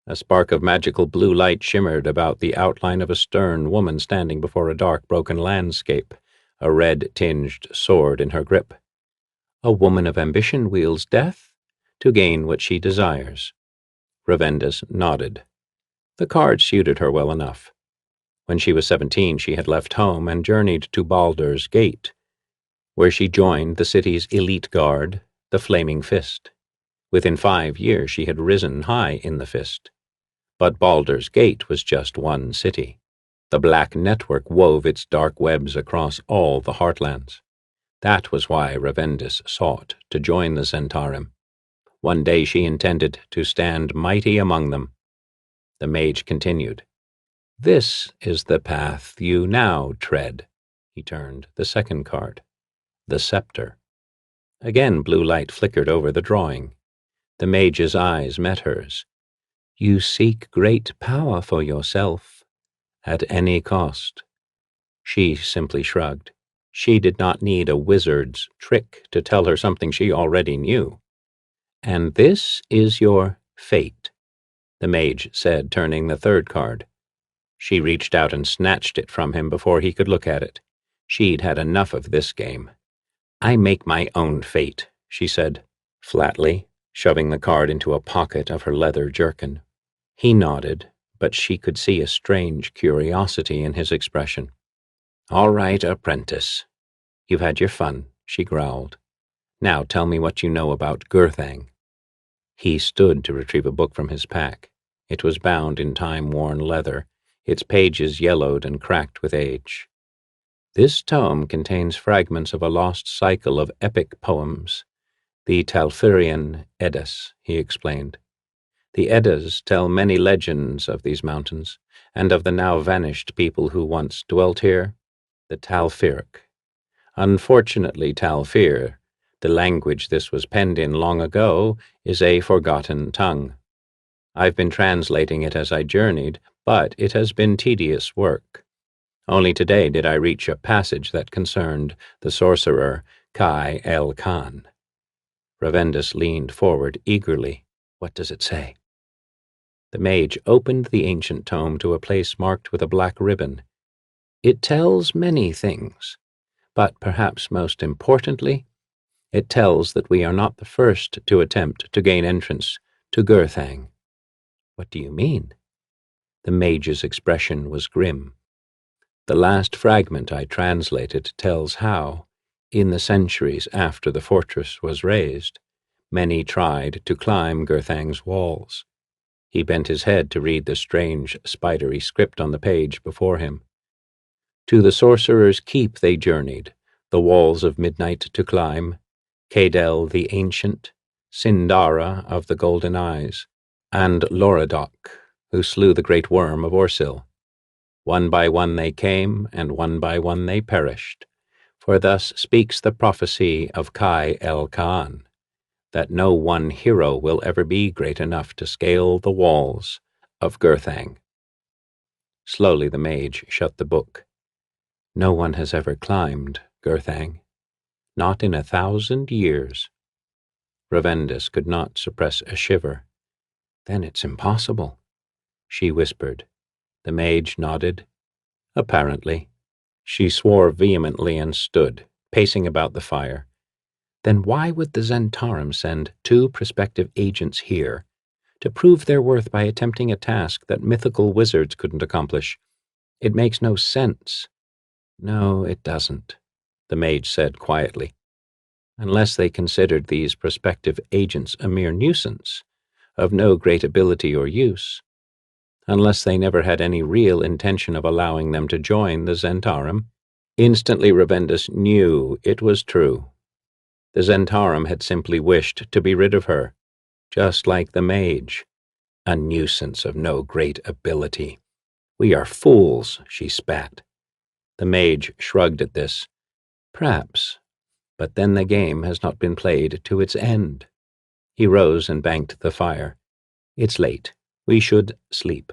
A spark of magical blue light shimmered about the outline of a stern woman standing before a dark, broken landscape, a red-tinged sword in her grip. A woman of ambition wields death to gain what she desires. Ravendus nodded. The card suited her well enough. When she was 17, she had left home and journeyed to Baldur's Gate, where she joined the city's elite guard, the Flaming Fist. Within 5 years, she had risen high in the Fist. But Baldur's Gate was just one city. The Black Network wove its dark webs across all the Heartlands. That was why Ravendus sought to join the Zentarim. One day she intended to stand mighty among them. The mage continued. This is the path you now tread. He turned the second card. The Scepter. Again blue light flickered over the drawing. The mage's eyes met hers. You seek great power for yourself, at any cost. She simply shrugged. She did not need a wizard's trick to tell her something she already knew. And this is your fate, the mage said, turning the third card. She reached out and snatched it from him before he could look at it. She'd had enough of this game. I make my own fate, she said, flatly, shoving the card into a pocket of her leather jerkin. He nodded, but she could see a strange curiosity in his expression. All right, apprentice. You've had your fun, she growled. Now tell me what you know about Gurthang. He stood to retrieve a book from his pack. It was bound in time-worn leather, its pages yellowed and cracked with age. This tome contains fragments of a lost cycle of epic poems, the Talfirian Eddas, he explained. The Eddas tell many legends of these mountains, and of the now-vanished people who once dwelt here, the Talfiric. Unfortunately, Talfir, the language this was penned in long ago, is a forgotten tongue. I've been translating it as I journeyed, but it has been tedious work. Only today did I reach a passage that concerned the sorcerer Kai El Khan. Ravendus leaned forward eagerly. What does it say? The mage opened the ancient tome to a place marked with a black ribbon. It tells many things, but perhaps most importantly, it tells that we are not the first to attempt to gain entrance to Gurthang. What do you mean? The mage's expression was grim. The last fragment I translated tells how, in the centuries after the fortress was razed, many tried to climb Gurthang's walls. He bent his head to read the strange, spidery script on the page before him. To the sorcerer's keep they journeyed, the walls of midnight to climb, Cadel the Ancient, Sindara of the Golden Eyes, and Loradoc, who slew the great worm of Orsil. One by one they came, and one by one they perished, for thus speaks the prophecy of Kai El Khan, that no one hero will ever be great enough to scale the walls of Gurthang. Slowly the mage shut the book. No one has ever climbed Gurthang, not in 1,000 years. Ravendus could not suppress a shiver. Then it's impossible, she whispered. The mage nodded. Apparently. She swore vehemently and stood, pacing about the fire. Then why would the Zentarim send 2 prospective agents here to prove their worth by attempting a task that mythical wizards couldn't accomplish? It makes no sense. No, it doesn't, the mage said quietly. Unless they considered these prospective agents a mere nuisance, of no great ability or use. Unless they never had any real intention of allowing them to join the Zentarim. Instantly Ravendus knew it was true. The Zentarim had simply wished to be rid of her, just like the mage. A nuisance of no great ability. We are fools, she spat. The mage shrugged at this. Perhaps, but then the game has not been played to its end. He rose and banked the fire. It's late. We should sleep.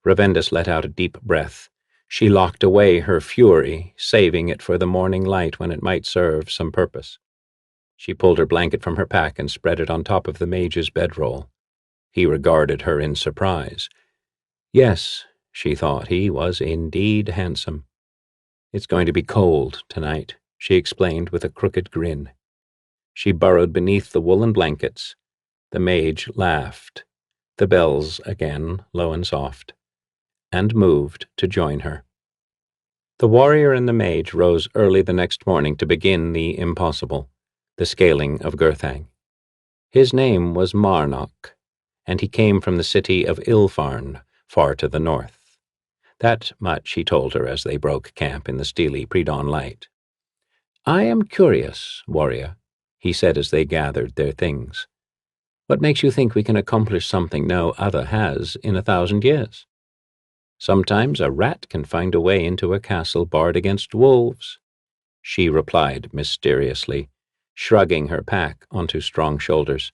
Ravendus let out a deep breath. She locked away her fury, saving it for the morning light when it might serve some purpose. She pulled her blanket from her pack and spread it on top of the mage's bedroll. He regarded her in surprise. Yes, she thought, he was indeed handsome. It's going to be cold tonight, she explained with a crooked grin. She burrowed beneath the woolen blankets. The mage laughed, the bells again low and soft, and moved to join her. The warrior and the mage rose early the next morning to begin the impossible, the scaling of Gurthang. His name was Marnock, and he came from the city of Ilfarn, far to the north. That much he told her as they broke camp in the steely pre-dawn light. "I am curious, warrior," he said as they gathered their things. "What makes you think we can accomplish something no other has in 1,000 years? Sometimes a rat can find a way into a castle barred against wolves," she replied mysteriously, shrugging her pack onto strong shoulders.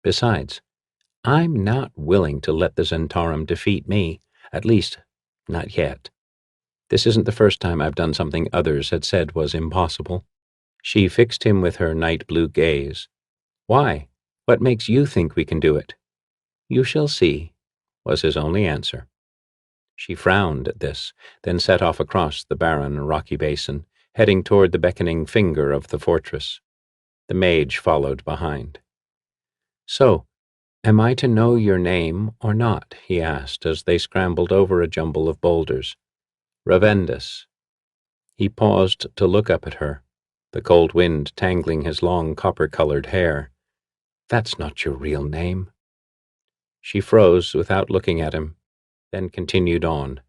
"Besides, I'm not willing to let the Zentarum defeat me, at least, not yet. This isn't the first time I've done something others had said was impossible." She fixed him with her night-blue gaze. "Why? What makes you think we can do it?" "You shall see," was his only answer. She frowned at this, then set off across the barren, rocky basin, heading toward the beckoning finger of the fortress. The mage followed behind. "So, am I to know your name or not?" he asked as they scrambled over a jumble of boulders. "Ravendus." He paused to look up at her, the cold wind tangling his long copper-colored hair. "That's not your real name." She froze without looking at him, then continued on.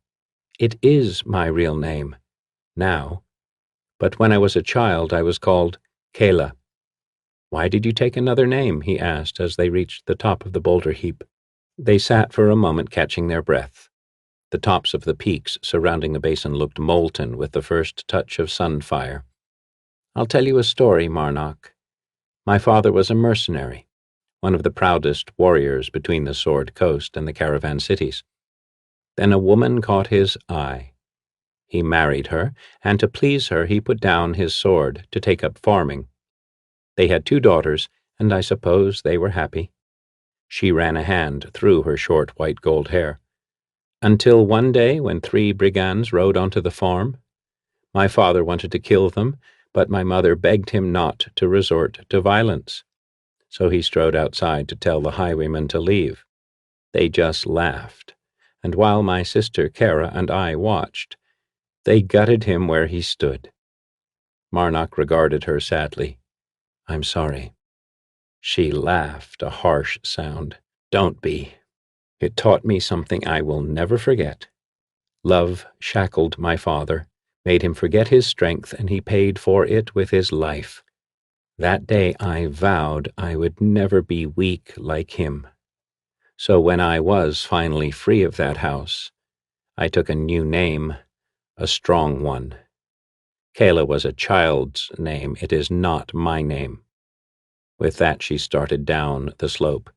"It is my real name, now. But when I was a child I was called Kayla." "Why did you take another name?" he asked as they reached the top of the boulder heap. They sat for a moment catching their breath. The tops of the peaks surrounding the basin looked molten with the first touch of sun fire. "I'll tell you a story, Marnock. My father was a mercenary, one of the proudest warriors between the Sword Coast and the caravan cities. Then a woman caught his eye. He married her, and to please her he put down his sword to take up farming. They had 2 daughters, and I suppose they were happy." She ran a hand through her short white gold hair. "Until one day when 3 brigands rode onto the farm. My father wanted to kill them, but my mother begged him not to resort to violence. So he strode outside to tell the highwaymen to leave. They just laughed, and while my sister Kara and I watched, they gutted him where he stood." Marnock regarded her sadly. "I'm sorry." She laughed, a harsh sound. "Don't be. It taught me something I will never forget. Love shackled my father, made him forget his strength, and he paid for it with his life. That day I vowed I would never be weak like him. So when I was finally free of that house, I took a new name, a strong one. Kayla was a child's name. It is not my name." With that she started down the slope,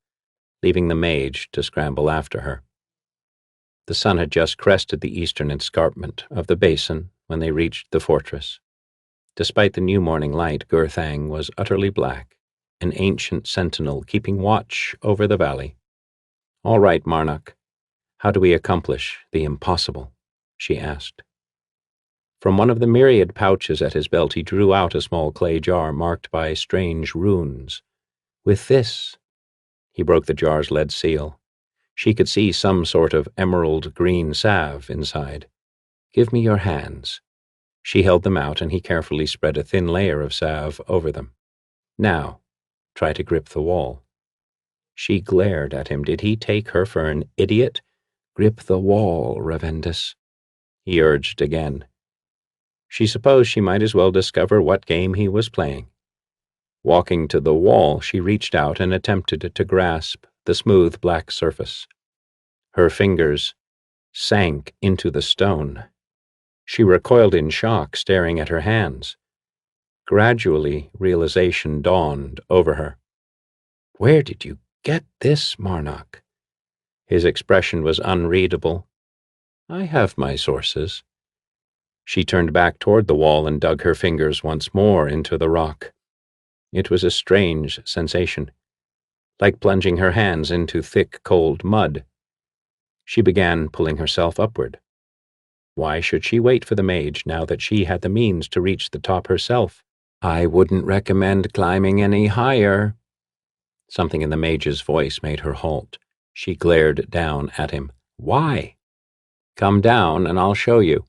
leaving the mage to scramble after her. The sun had just crested the eastern escarpment of the basin when they reached the fortress. Despite the new morning light, Gurthang was utterly black, an ancient sentinel keeping watch over the valley. "All right, Marnock, how do we accomplish the impossible?" she asked. From one of the myriad pouches at his belt he drew out a small clay jar marked by strange runes. "With this," he broke the jar's lead seal. She could see some sort of emerald-green salve inside. "Give me your hands." She held them out, and he carefully spread a thin layer of salve over them. "Now, try to grip the wall." She glared at him. Did he take her for an idiot? "Grip the wall, Ravendus," he urged again. She supposed she might as well discover what game he was playing. Walking to the wall, she reached out and attempted to grasp the smooth black surface. Her fingers sank into the stone. She recoiled in shock, staring at her hands. Gradually, realization dawned over her. "Where did you get this, Marnock?" His expression was unreadable. "I have my sources." She turned back toward the wall and dug her fingers once more into the rock. It was a strange sensation, like plunging her hands into thick, cold mud. She began pulling herself upward. Why should she wait for the mage now that she had the means to reach the top herself? "I wouldn't recommend climbing any higher." Something in the mage's voice made her halt. She glared down at him. "Why?" "Come down and I'll show you."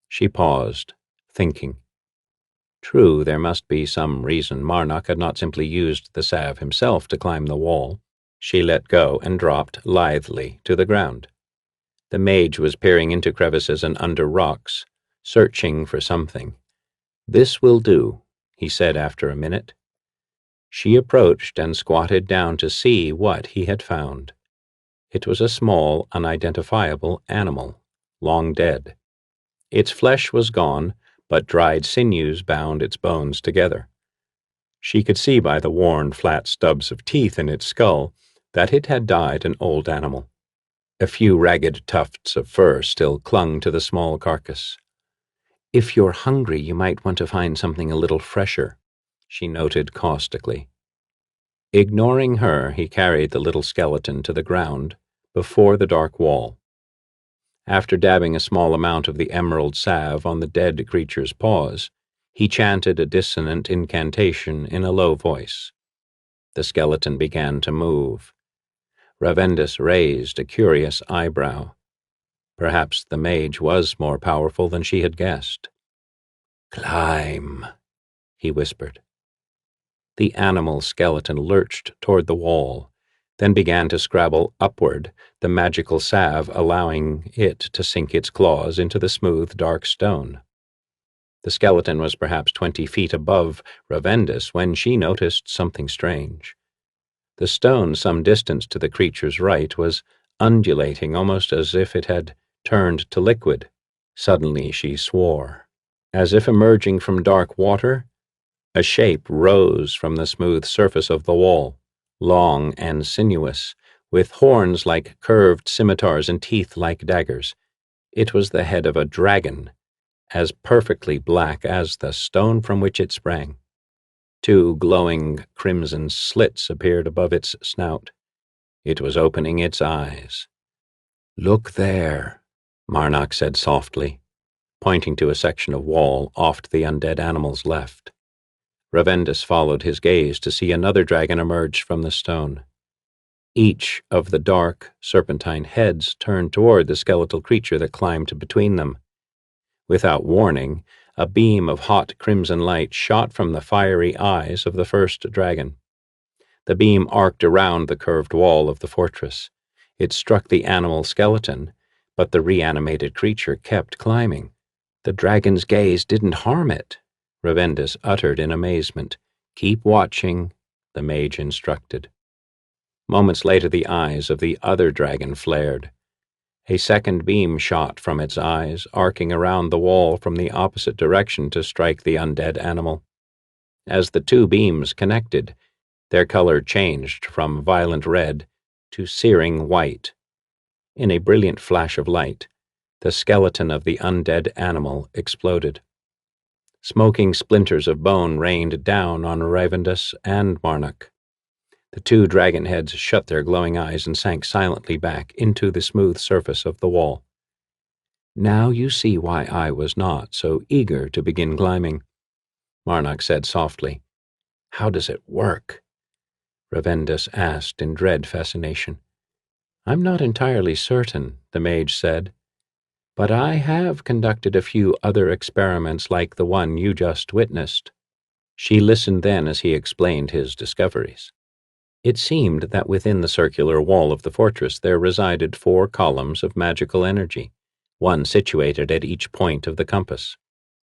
She paused, thinking. True, there must be some reason Marnock had not simply used the salve himself to climb the wall. She let go and dropped lithely to the ground. The mage was peering into crevices and under rocks, searching for something. "This will do," he said after a minute. She approached and squatted down to see what he had found. It was a small, unidentifiable animal, long dead. Its flesh was gone, but dried sinews bound its bones together. She could see by the worn, flat stubs of teeth in its skull that it had died an old animal. A few ragged tufts of fur still clung to the small carcass. "If you're hungry, you might want to find something a little fresher," she noted caustically. Ignoring her, he carried the little skeleton to the ground before the dark wall. After dabbing a small amount of the emerald salve on the dead creature's paws, he chanted a dissonant incantation in a low voice. The skeleton began to move. Ravendus raised a curious eyebrow. Perhaps the mage was more powerful than she had guessed. "Climb," he whispered. The animal skeleton lurched toward the wall, then began to scrabble upward, the magical salve allowing it to sink its claws into the smooth, dark stone. The skeleton was perhaps 20 feet above Ravendus when she noticed something strange. The stone some distance to the creature's right was undulating, almost as if it had turned to liquid. Suddenly she swore. As if emerging from dark water, a shape rose from the smooth surface of the wall, long and sinuous, with horns like curved scimitars and teeth like daggers. It was the head of a dragon, as perfectly black as the stone from which it sprang. 2 glowing crimson slits appeared above its snout. It was opening its eyes. "Look there," Marnock said softly, pointing to a section of wall off to the undead animal's left. Ravendus followed his gaze to see another dragon emerge from the stone. Each of the dark, serpentine heads turned toward the skeletal creature that climbed between them. Without warning, a beam of hot crimson light shot from the fiery eyes of the first dragon. The beam arced around the curved wall of the fortress. It struck the animal skeleton, but the reanimated creature kept climbing. "The dragon's gaze didn't harm it," Ravendus uttered in amazement. "Keep watching," the mage instructed. Moments later, the eyes of the other dragon flared. A second beam shot from its eyes, arcing around the wall from the opposite direction to strike the undead animal. As the 2 beams connected, their color changed from violent red to searing white. In a brilliant flash of light, the skeleton of the undead animal exploded. Smoking splinters of bone rained down on Ravendus and Marnock. The 2 dragon heads shut their glowing eyes and sank silently back into the smooth surface of the wall. "Now you see why I was not so eager to begin climbing," Marnock said softly. "How does it work?" Ravendus asked in dread fascination. "I'm not entirely certain," the mage said, "but I have conducted a few other experiments like the one you just witnessed." She listened then as he explained his discoveries. It seemed that within the circular wall of the fortress there resided 4 columns of magical energy, one situated at each point of the compass.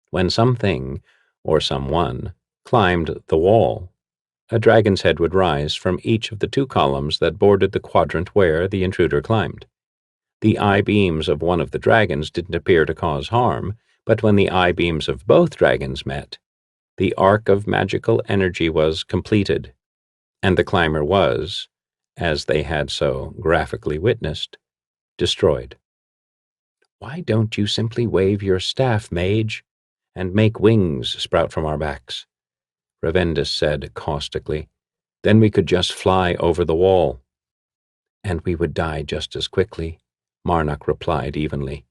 When something, or someone, climbed the wall, A dragon's head would rise from each of the two columns that bordered the quadrant where the intruder climbed. The eye beams of one of the dragons didn't appear to cause harm, but when the eye beams of both dragons met, the arc of magical energy was completed, and the climber was, as they had so graphically witnessed, destroyed. "Why don't you simply wave your staff, mage, and make wings sprout from our backs?" Ravendus said caustically. "Then we could just fly over the wall." "And we would die just as quickly," Marnock replied evenly.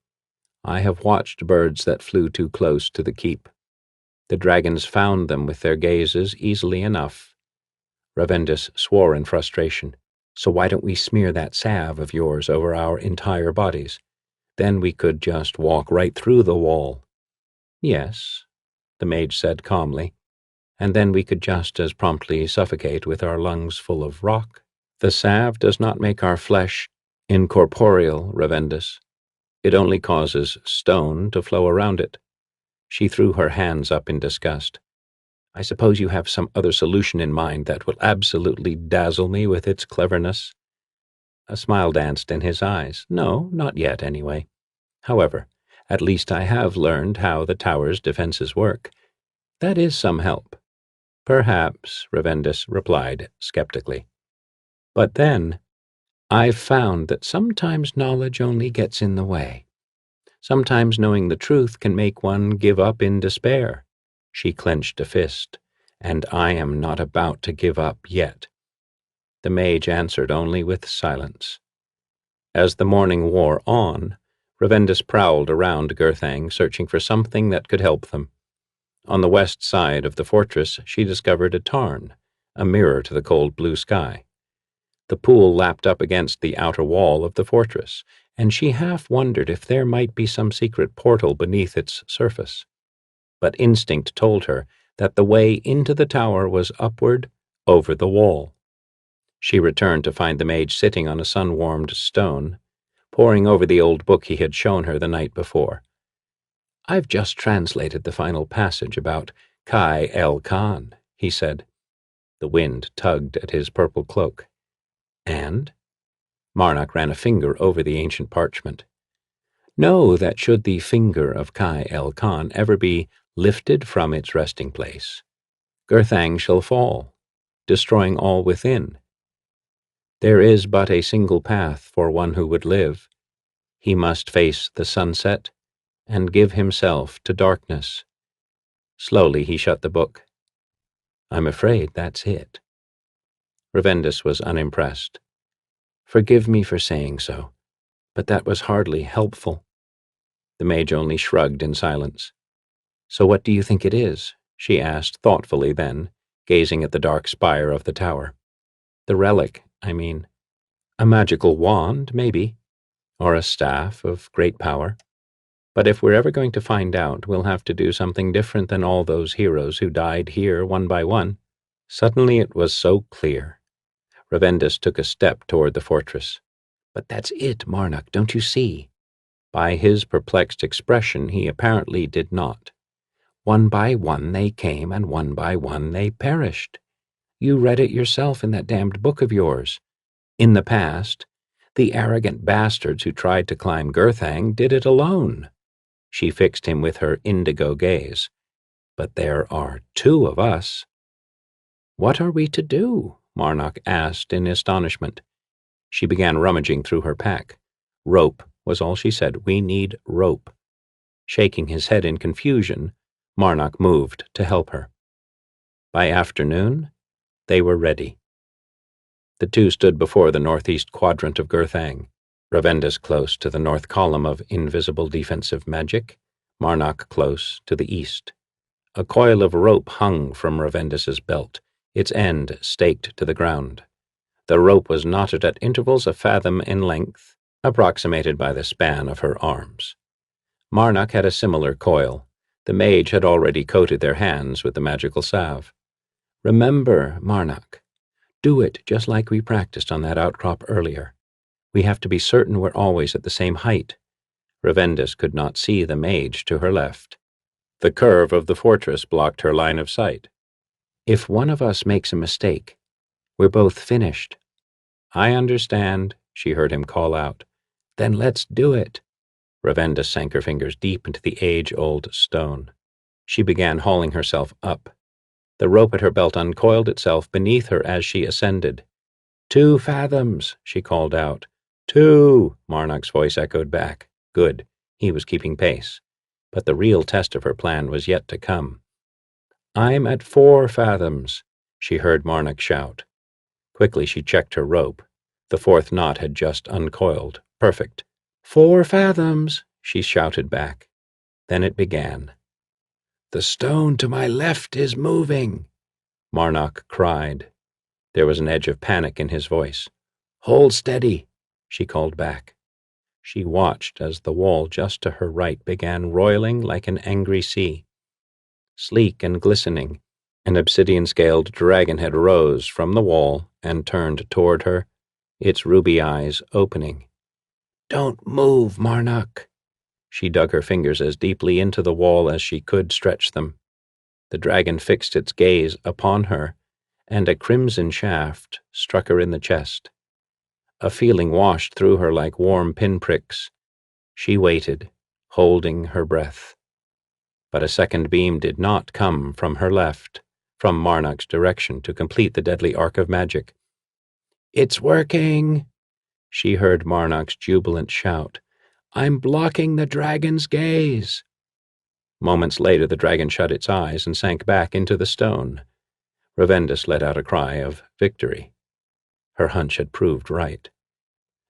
"I have watched birds that flew too close to the keep. The dragons found them with their gazes easily enough." Ravendus swore in frustration. "So why don't we smear that salve of yours over our entire bodies? Then we could just walk right through the wall." "Yes," the mage said calmly, "and then we could just as promptly suffocate with our lungs full of rock. The salve does not make our flesh incorporeal, Ravendus. It only causes stone to flow around it." She threw her hands up in disgust. "I suppose you have some other solution in mind that will absolutely dazzle me with its cleverness." A smile danced in his eyes. "No, not yet, anyway. However, at least I have learned how the tower's defenses work. That is some help." "Perhaps," Ravendus replied skeptically. "But then, I've found that sometimes knowledge only gets in the way. Sometimes knowing the truth can make one give up in despair." She clenched a fist. "And I am not about to give up yet." The mage answered only with silence. As the morning wore on, Ravendus prowled around Gurthang, searching for something that could help them. On the west side of the fortress she discovered a tarn, a mirror to the cold blue sky. The pool lapped up against the outer wall of the fortress, and she half wondered if there might be some secret portal beneath its surface. But instinct told her that the way into the tower was upward, over the wall. She returned to find the mage sitting on a sun-warmed stone, poring over the old book he had shown her the night before. "I've just translated the final passage about Kai El Khan," he said. The wind tugged at his purple cloak. "And?" Marnock ran a finger over the ancient parchment. "Know that should the finger of Kai El Khan ever be lifted from its resting place, Gurthang shall fall, destroying all within. There is but a single path for one who would live. He must face the sunset and give himself to darkness." Slowly he shut the book. "I'm afraid that's it." Ravendus was unimpressed. "Forgive me for saying so, but that was hardly helpful." The mage only shrugged in silence. "So what do you think it is?" she asked thoughtfully then, gazing at the dark spire of the tower. "The relic, I mean. A magical wand, maybe, or a staff of great power. But if we're ever going to find out, we'll have to do something different than all those heroes who died here one by one." Suddenly it was so clear. Ravendus took a step toward the fortress. "But that's it, Marnock, don't you see?" By his perplexed expression he apparently did not. "One by one they came, and one by one they perished. You read it yourself in that damned book of yours. In the past, the arrogant bastards who tried to climb Gurthang did it alone." She fixed him with her indigo gaze. "But there are two of us." "What are we to do?" Marnock asked in astonishment. She began rummaging through her pack. "Rope," was all she said. "We need rope." Shaking his head in confusion, Marnock moved to help her. By afternoon, they were ready. The two stood before the northeast quadrant of Gurthang, Ravendus close to the north column of invisible defensive magic, Marnock close to the east. A coil of rope hung from Ravendus's belt, its end staked to the ground. The rope was knotted at intervals a fathom in length, approximated by the span of her arms. Marnock had a similar coil. The mage had already coated their hands with the magical salve. "Remember, Marnock, do it just like we practiced on that outcrop earlier. We have to be certain we're always at the same height." Ravendus could not see the mage to her left. The curve of the fortress blocked her line of sight. If one of us makes a mistake, we're both finished. I understand, she heard him call out. Then let's do it. Ravenda sank her fingers deep into the age-old stone. She began hauling herself up. The rope at her belt uncoiled itself beneath her as she ascended. 2 fathoms, she called out. 2, Marnock's voice echoed back. Good, he was keeping pace. But the real test of her plan was yet to come. I'm at 4 fathoms, she heard Marnock shout. Quickly she checked her rope. The 4th knot had just uncoiled. Perfect. 4 fathoms, she shouted back. Then it began. The stone to my left is moving, Marnock cried. There was an edge of panic in his voice. Hold steady, she called back. She watched as the wall just to her right began roiling like an angry sea. Sleek and glistening, an obsidian-scaled dragonhead rose from the wall and turned toward her, its ruby eyes opening. Don't move, Marnock. She dug her fingers as deeply into the wall as she could stretch them. The dragon fixed its gaze upon her, and a crimson shaft struck her in the chest. A feeling washed through her like warm pinpricks. She waited, holding her breath. But a second beam did not come from her left, from Marnock's direction, to complete the deadly arc of magic. It's working, she heard Marnock's jubilant shout. I'm blocking the dragon's gaze. Moments later, the dragon shut its eyes and sank back into the stone. Ravendus let out a cry of victory. Her hunch had proved right.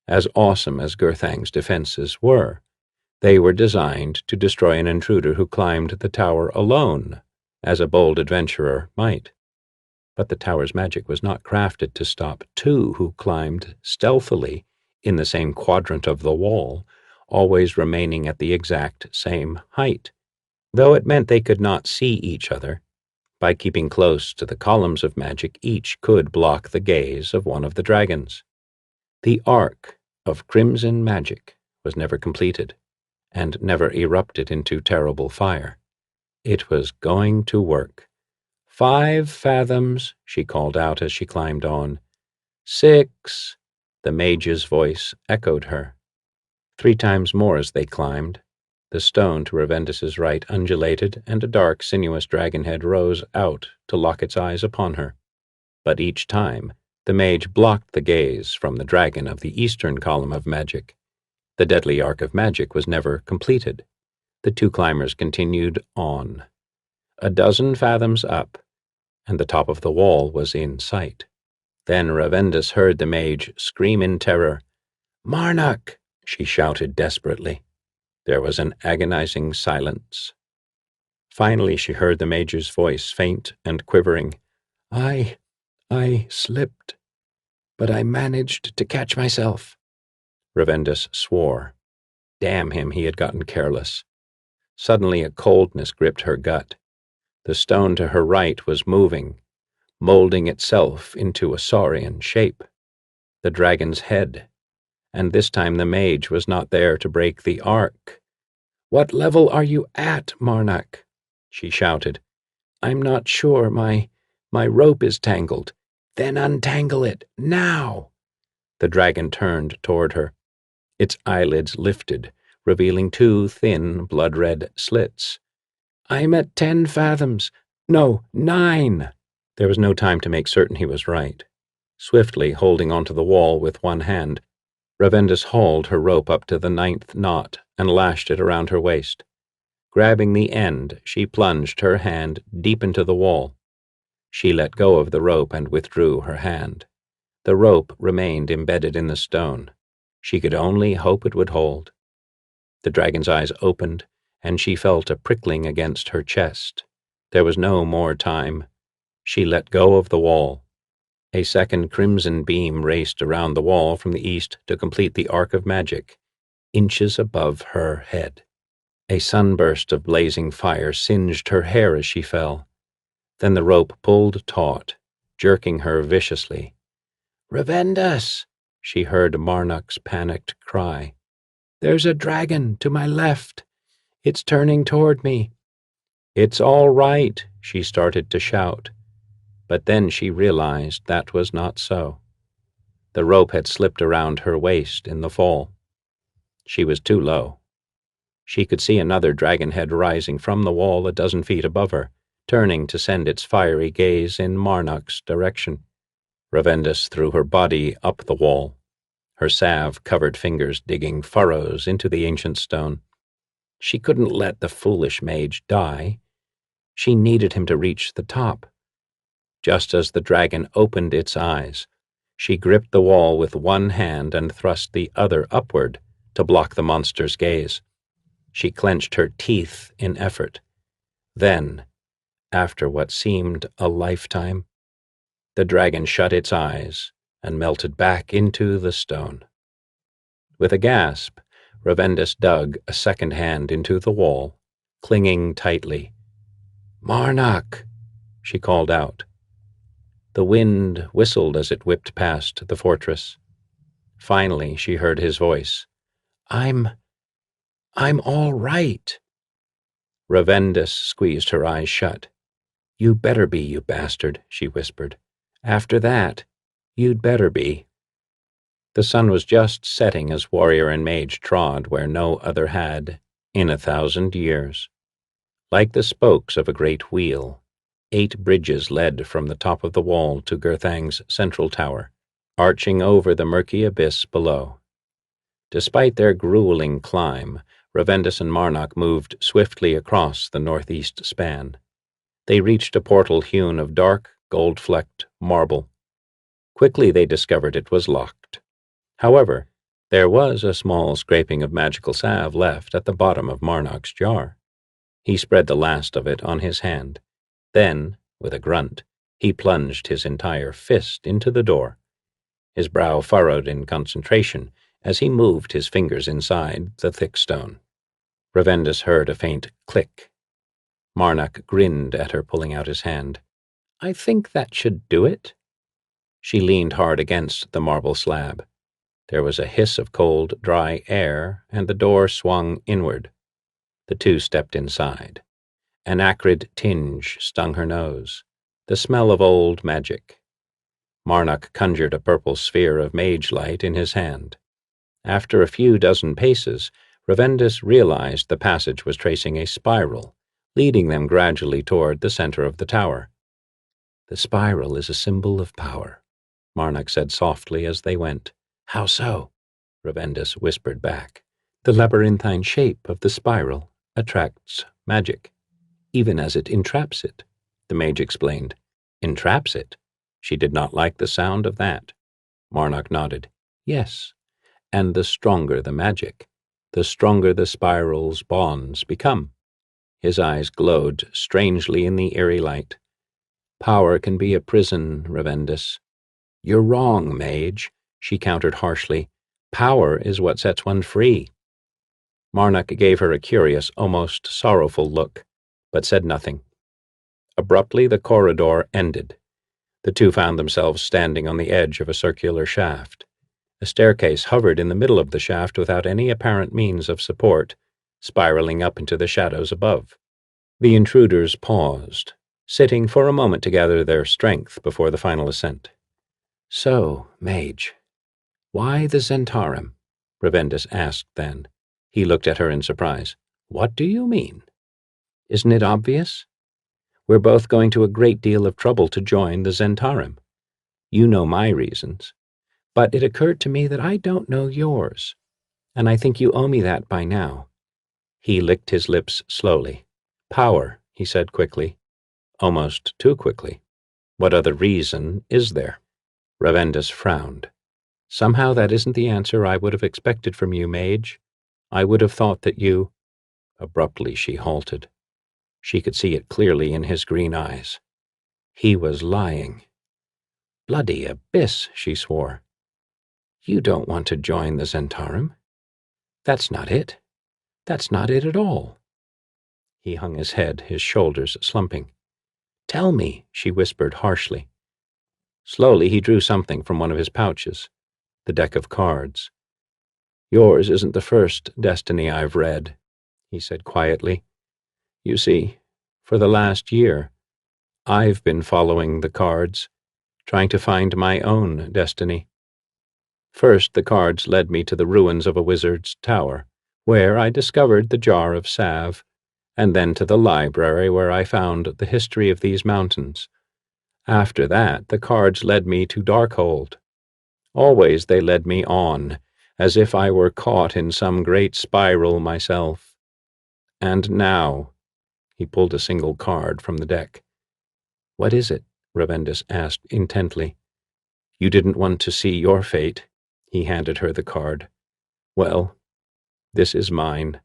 As awesome as Gurthang's defenses were, they were designed to destroy an intruder who climbed the tower alone, as a bold adventurer might. But the tower's magic was not crafted to stop 2 who climbed stealthily in the same quadrant of the wall, always remaining at the exact same height. Though it meant they could not see each other, by keeping close to the columns of magic, each could block the gaze of one of the dragons. The arc of crimson magic was never completed, and never erupted into terrible fire. It was going to work. 5 fathoms, she called out as she climbed on. 6, the mage's voice echoed her. 3 times more as they climbed. The stone to Ravendus's right undulated, and a dark, sinuous dragon head rose out to lock its eyes upon her. But each time, the mage blocked the gaze from the dragon of the eastern column of magic. The deadly arc of magic was never completed. The 2 climbers continued on. 12 fathoms up, and the top of the wall was in sight. Then Ravendus heard the mage scream in terror. Marnock, she shouted desperately. There was an agonizing silence. Finally she heard the mage's voice, faint and quivering. I slipped, but I managed to catch myself. Ravendus swore. Damn him, he had gotten careless. Suddenly a coldness gripped her gut. The stone to her right was moving, molding itself into a saurian shape. The dragon's head. And this time the mage was not there to break the arc. What level are you at, Marnock? She shouted. I'm not sure. My rope is tangled. Then untangle it, now! The dragon turned toward her. Its eyelids lifted, revealing 2 thin, blood-red slits. I'm at 10 fathoms. No, 9. There was no time to make certain he was right. Swiftly, holding onto the wall with one hand, Ravendus hauled her rope up to the 9th knot and lashed it around her waist. Grabbing the end, she plunged her hand deep into the wall. She let go of the rope and withdrew her hand. The rope remained embedded in the stone. She could only hope it would hold. The dragon's eyes opened, and she felt a prickling against her chest. There was no more time. She let go of the wall. A second crimson beam raced around the wall from the east to complete the arc of magic, inches above her head. A sunburst of blazing fire singed her hair as she fell. Then the rope pulled taut, jerking her viciously. Ravendus, she heard Marnock's panicked cry. There's a dragon to my left. It's turning toward me. It's all right, she started to shout. But then she realized that was not so. The rope had slipped around her waist in the fall. She was too low. She could see another dragon head rising from the wall a dozen feet above her, turning to send its fiery gaze in Marnock's direction. Ravendus threw her body up the wall, her salve-covered fingers digging furrows into the ancient stone. She couldn't let the foolish mage die. She needed him to reach the top. Just as the dragon opened its eyes, she gripped the wall with one hand and thrust the other upward to block the monster's gaze. She clenched her teeth in effort. Then, after what seemed a lifetime, the dragon shut its eyes and melted back into the stone. With a gasp, Ravendus dug a second hand into the wall, clinging tightly. "Marnock!" she called out. The wind whistled as it whipped past the fortress. Finally, she heard his voice. I'm all right." Ravendus squeezed her eyes shut. "You better be, you bastard," she whispered. "After that, you'd better be." The sun was just setting as warrior and mage trod where no other had in 1,000 years. Like the spokes of a great wheel, 8 bridges led from the top of the wall to Gurthang's central tower, arching over the murky abyss below. Despite their grueling climb, Ravendus and Marnock moved swiftly across the northeast span. They reached a portal hewn of dark, gold-flecked marble. Quickly they discovered it was locked. However, there was a small scraping of magical salve left at the bottom of Marnock's jar. He spread the last of it on his hand. Then, with a grunt, he plunged his entire fist into the door. His brow furrowed in concentration as he moved his fingers inside the thick stone. Ravendus heard a faint click. Marnock grinned at her, pulling out his hand. "I think that should do it." She leaned hard against the marble slab. There was a hiss of cold, dry air, and the door swung inward. The two stepped inside. An acrid tinge stung her nose, the smell of old magic. Marnock conjured a purple sphere of mage light in his hand. After a few dozen paces, Ravendus realized the passage was tracing a spiral, leading them gradually toward the center of the tower. "The spiral is a symbol of power," Marnock said softly as they went. "How so?" Ravendus whispered back. "The labyrinthine shape of the spiral attracts magic, even as it entraps it," the mage explained. "Entraps it?" She did not like the sound of that. Marnock nodded. "Yes, and the stronger the magic, the stronger the spiral's bonds become." His eyes glowed strangely in the eerie light. "Power can be a prison, Ravendus." "You're wrong, mage," she countered harshly. "Power is what sets one free." Marnock gave her a curious, almost sorrowful look, but said nothing. Abruptly, the corridor ended. The two found themselves standing on the edge of a circular shaft. A staircase hovered in the middle of the shaft without any apparent means of support, spiraling up into the shadows above. The intruders paused, sitting for a moment to gather their strength before the final ascent. "So, mage, why the Zentarim?" Ravendus asked then. He looked at her in surprise. "What do you mean? Isn't it obvious? We're both going to a great deal of trouble to join the Zentarim. You know my reasons. But it occurred to me that I don't know yours, and I think you owe me that by now." He licked his lips slowly. "Power," he said quickly, almost too quickly. "What other reason is there?" Ravendus frowned. "Somehow that isn't the answer I would have expected from you, mage. I would have thought that you—" Abruptly she halted. She could see it clearly in his green eyes. He was lying. "Bloody abyss," she swore. "You don't want to join the Zentarim. That's not it. That's not it at all." He hung his head, his shoulders slumping. "Tell me," she whispered harshly. Slowly he drew something from one of his pouches, the deck of cards. "Yours isn't the first destiny I've read," he said quietly. "You see, for the last year, I've been following the cards, trying to find my own destiny. First, the cards led me to the ruins of a wizard's tower, where I discovered the jar of salve, and then to the library where I found the history of these mountains. After that, the cards led me to Darkhold. Always they led me on, as if I were caught in some great spiral myself. And now, he pulled a single card from the deck. What is it? Ravendus asked intently. You didn't want to see your fate. He handed her the card. Well, this is mine.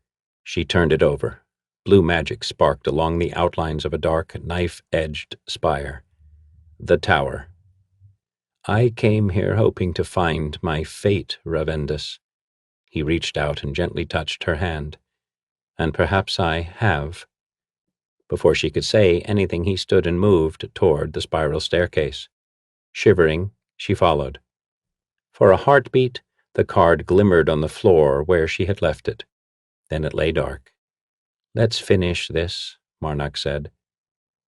She turned it over. Blue magic sparked along the outlines of a dark, knife-edged spire. The tower. I came here hoping to find my fate, Ravendus. He reached out and gently touched her hand. And perhaps I have. Before she could say anything, he stood and moved toward the spiral staircase. Shivering, she followed. For a heartbeat, the card glimmered on the floor where she had left it. Then it lay dark. Let's finish this, Marnock said.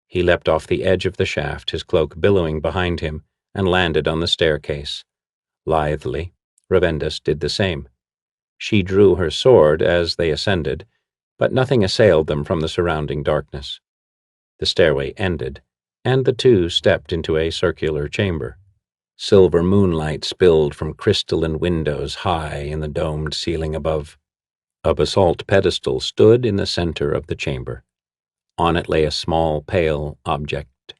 He leapt off the edge of the shaft, his cloak billowing behind him, and landed on the staircase. Lithely, Ravendus did the same. She drew her sword as they ascended, but nothing assailed them from the surrounding darkness. The stairway ended, and the two stepped into a circular chamber. Silver moonlight spilled from crystalline windows high in the domed ceiling above. A basalt pedestal stood in the center of the chamber. On it lay a small, pale object.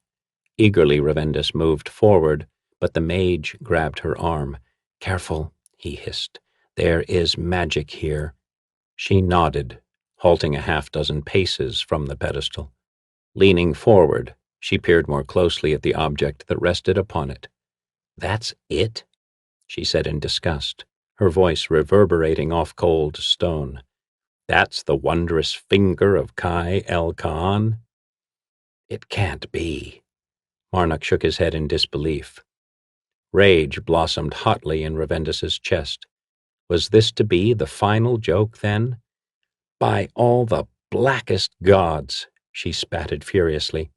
Eagerly Ravendus moved forward, but the mage grabbed her arm. Careful, he hissed. There is magic here. She nodded, halting a half-dozen paces from the pedestal. Leaning forward, she peered more closely at the object that rested upon it. That's it? She said in disgust, her voice reverberating off cold stone. That's the wondrous finger of Kai El Khan? It can't be. Marnock shook his head in disbelief. Rage blossomed hotly in Ravendus's chest. Was this to be the final joke, then? By all the blackest gods, she spatted furiously.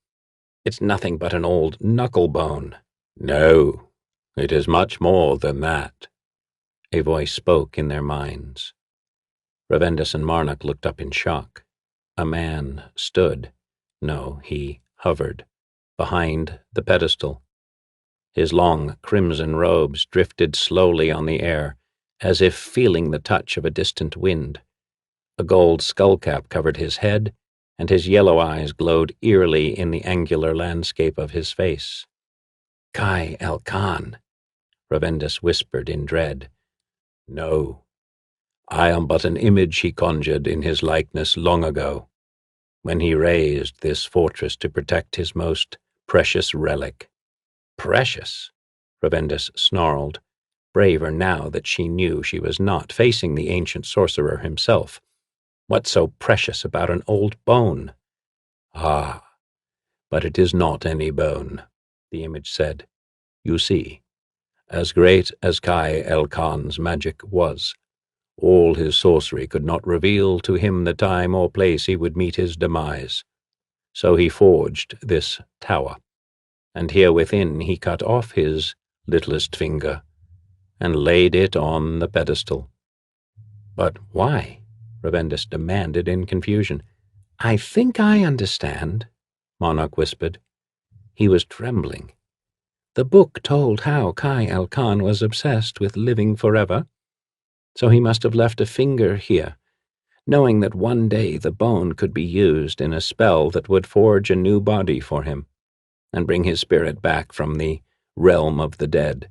It's nothing but an old knuckle-bone. No, it is much more than that. A voice spoke in their minds. Ravendus and Marnock looked up in shock. A man stood. No, he hovered. Behind the pedestal. His long crimson robes drifted slowly on the air, as if feeling the touch of a distant wind. A gold skullcap covered his head, and his yellow eyes glowed eerily in the angular landscape of his face. Kai El Khan, Ravendus whispered in dread. No, I am but an image he conjured in his likeness long ago, when he raised this fortress to protect his most precious relic. Precious? Ravendus snarled, braver now that she knew she was not facing the ancient sorcerer himself. What's so precious about an old bone? Ah, but it is not any bone, the image said. You see, as great as Kai El Khan's magic was, all his sorcery could not reveal to him the time or place he would meet his demise. So he forged this tower, and here within he cut off his littlest finger and laid it on the pedestal. But why? Ravendus demanded in confusion. I think I understand, Marnock whispered. He was trembling. The book told how Kai El Khan was obsessed with living forever, so he must have left a finger here, knowing that one day the bone could be used in a spell that would forge a new body for him and bring his spirit back from the realm of the dead.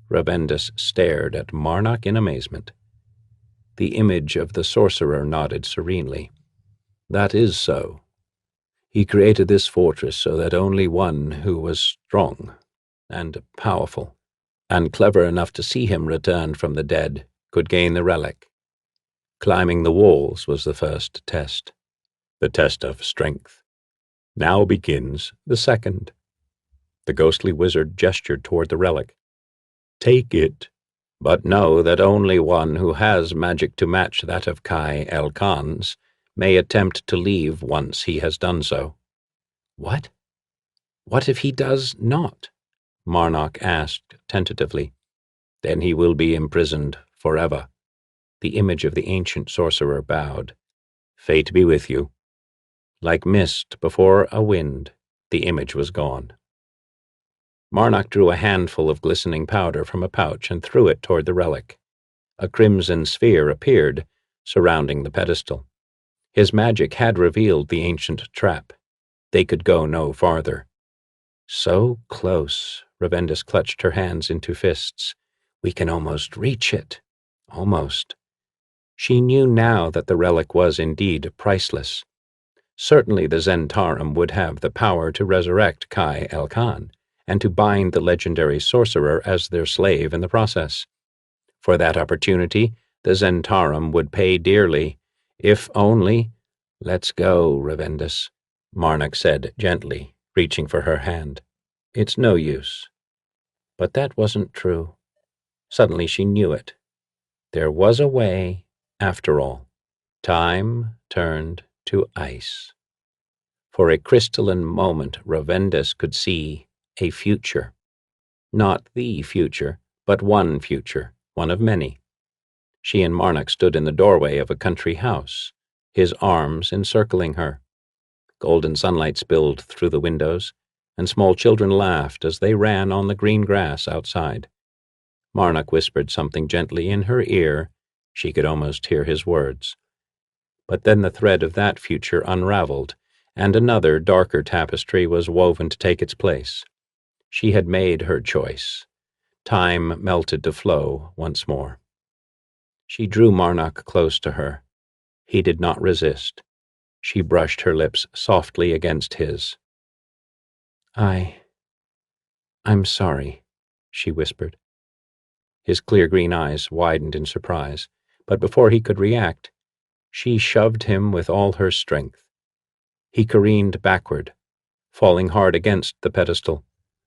Ravendus stared at Marnock in amazement. The image of the sorcerer nodded serenely. That is so. He created this fortress so that only one who was strong and powerful and clever enough to see him return from the dead could gain the relic. Climbing the walls was the first test, the test of strength. Now begins the second. The ghostly wizard gestured toward the relic. Take it, but know that only one who has magic to match that of Kai El Khan's may attempt to leave once he has done so. What? What if he does not? Marnock asked tentatively. Then he will be imprisoned forever. The image of the ancient sorcerer bowed. Fate be with you. Like mist before a wind, the image was gone. Marnock drew a handful of glistening powder from a pouch and threw it toward the relic. A crimson sphere appeared, surrounding the pedestal. His magic had revealed the ancient trap. They could go no farther. So close, Ravendus clutched her hands into fists. We can almost reach it. Almost. She knew now that the relic was indeed priceless. Certainly the Zentarum would have the power to resurrect Kai El-Khan, and to bind the legendary sorcerer as their slave in the process. For that opportunity, the Zentarum would pay dearly, if only— Let's go, Ravendus, Marnock said gently, reaching for her hand. It's no use. But that wasn't true. Suddenly she knew it. There was a way, after all. Time turned to ice. For a crystalline moment, Ravendus could see a future. Not the future, but one future, one of many. She and Marnock stood in the doorway of a country house, his arms encircling her. Golden sunlight spilled through the windows, and small children laughed as they ran on the green grass outside. Marnock whispered something gently in her ear. She could almost hear his words. But then the thread of that future unraveled, and another, darker tapestry was woven to take its place. She had made her choice. Time melted to flow once more. She drew Marnock close to her. He did not resist. She brushed her lips softly against his. I'm sorry, she whispered. His clear green eyes widened in surprise, but before he could react, she shoved him with all her strength. He careened backward, falling hard against the pedestal.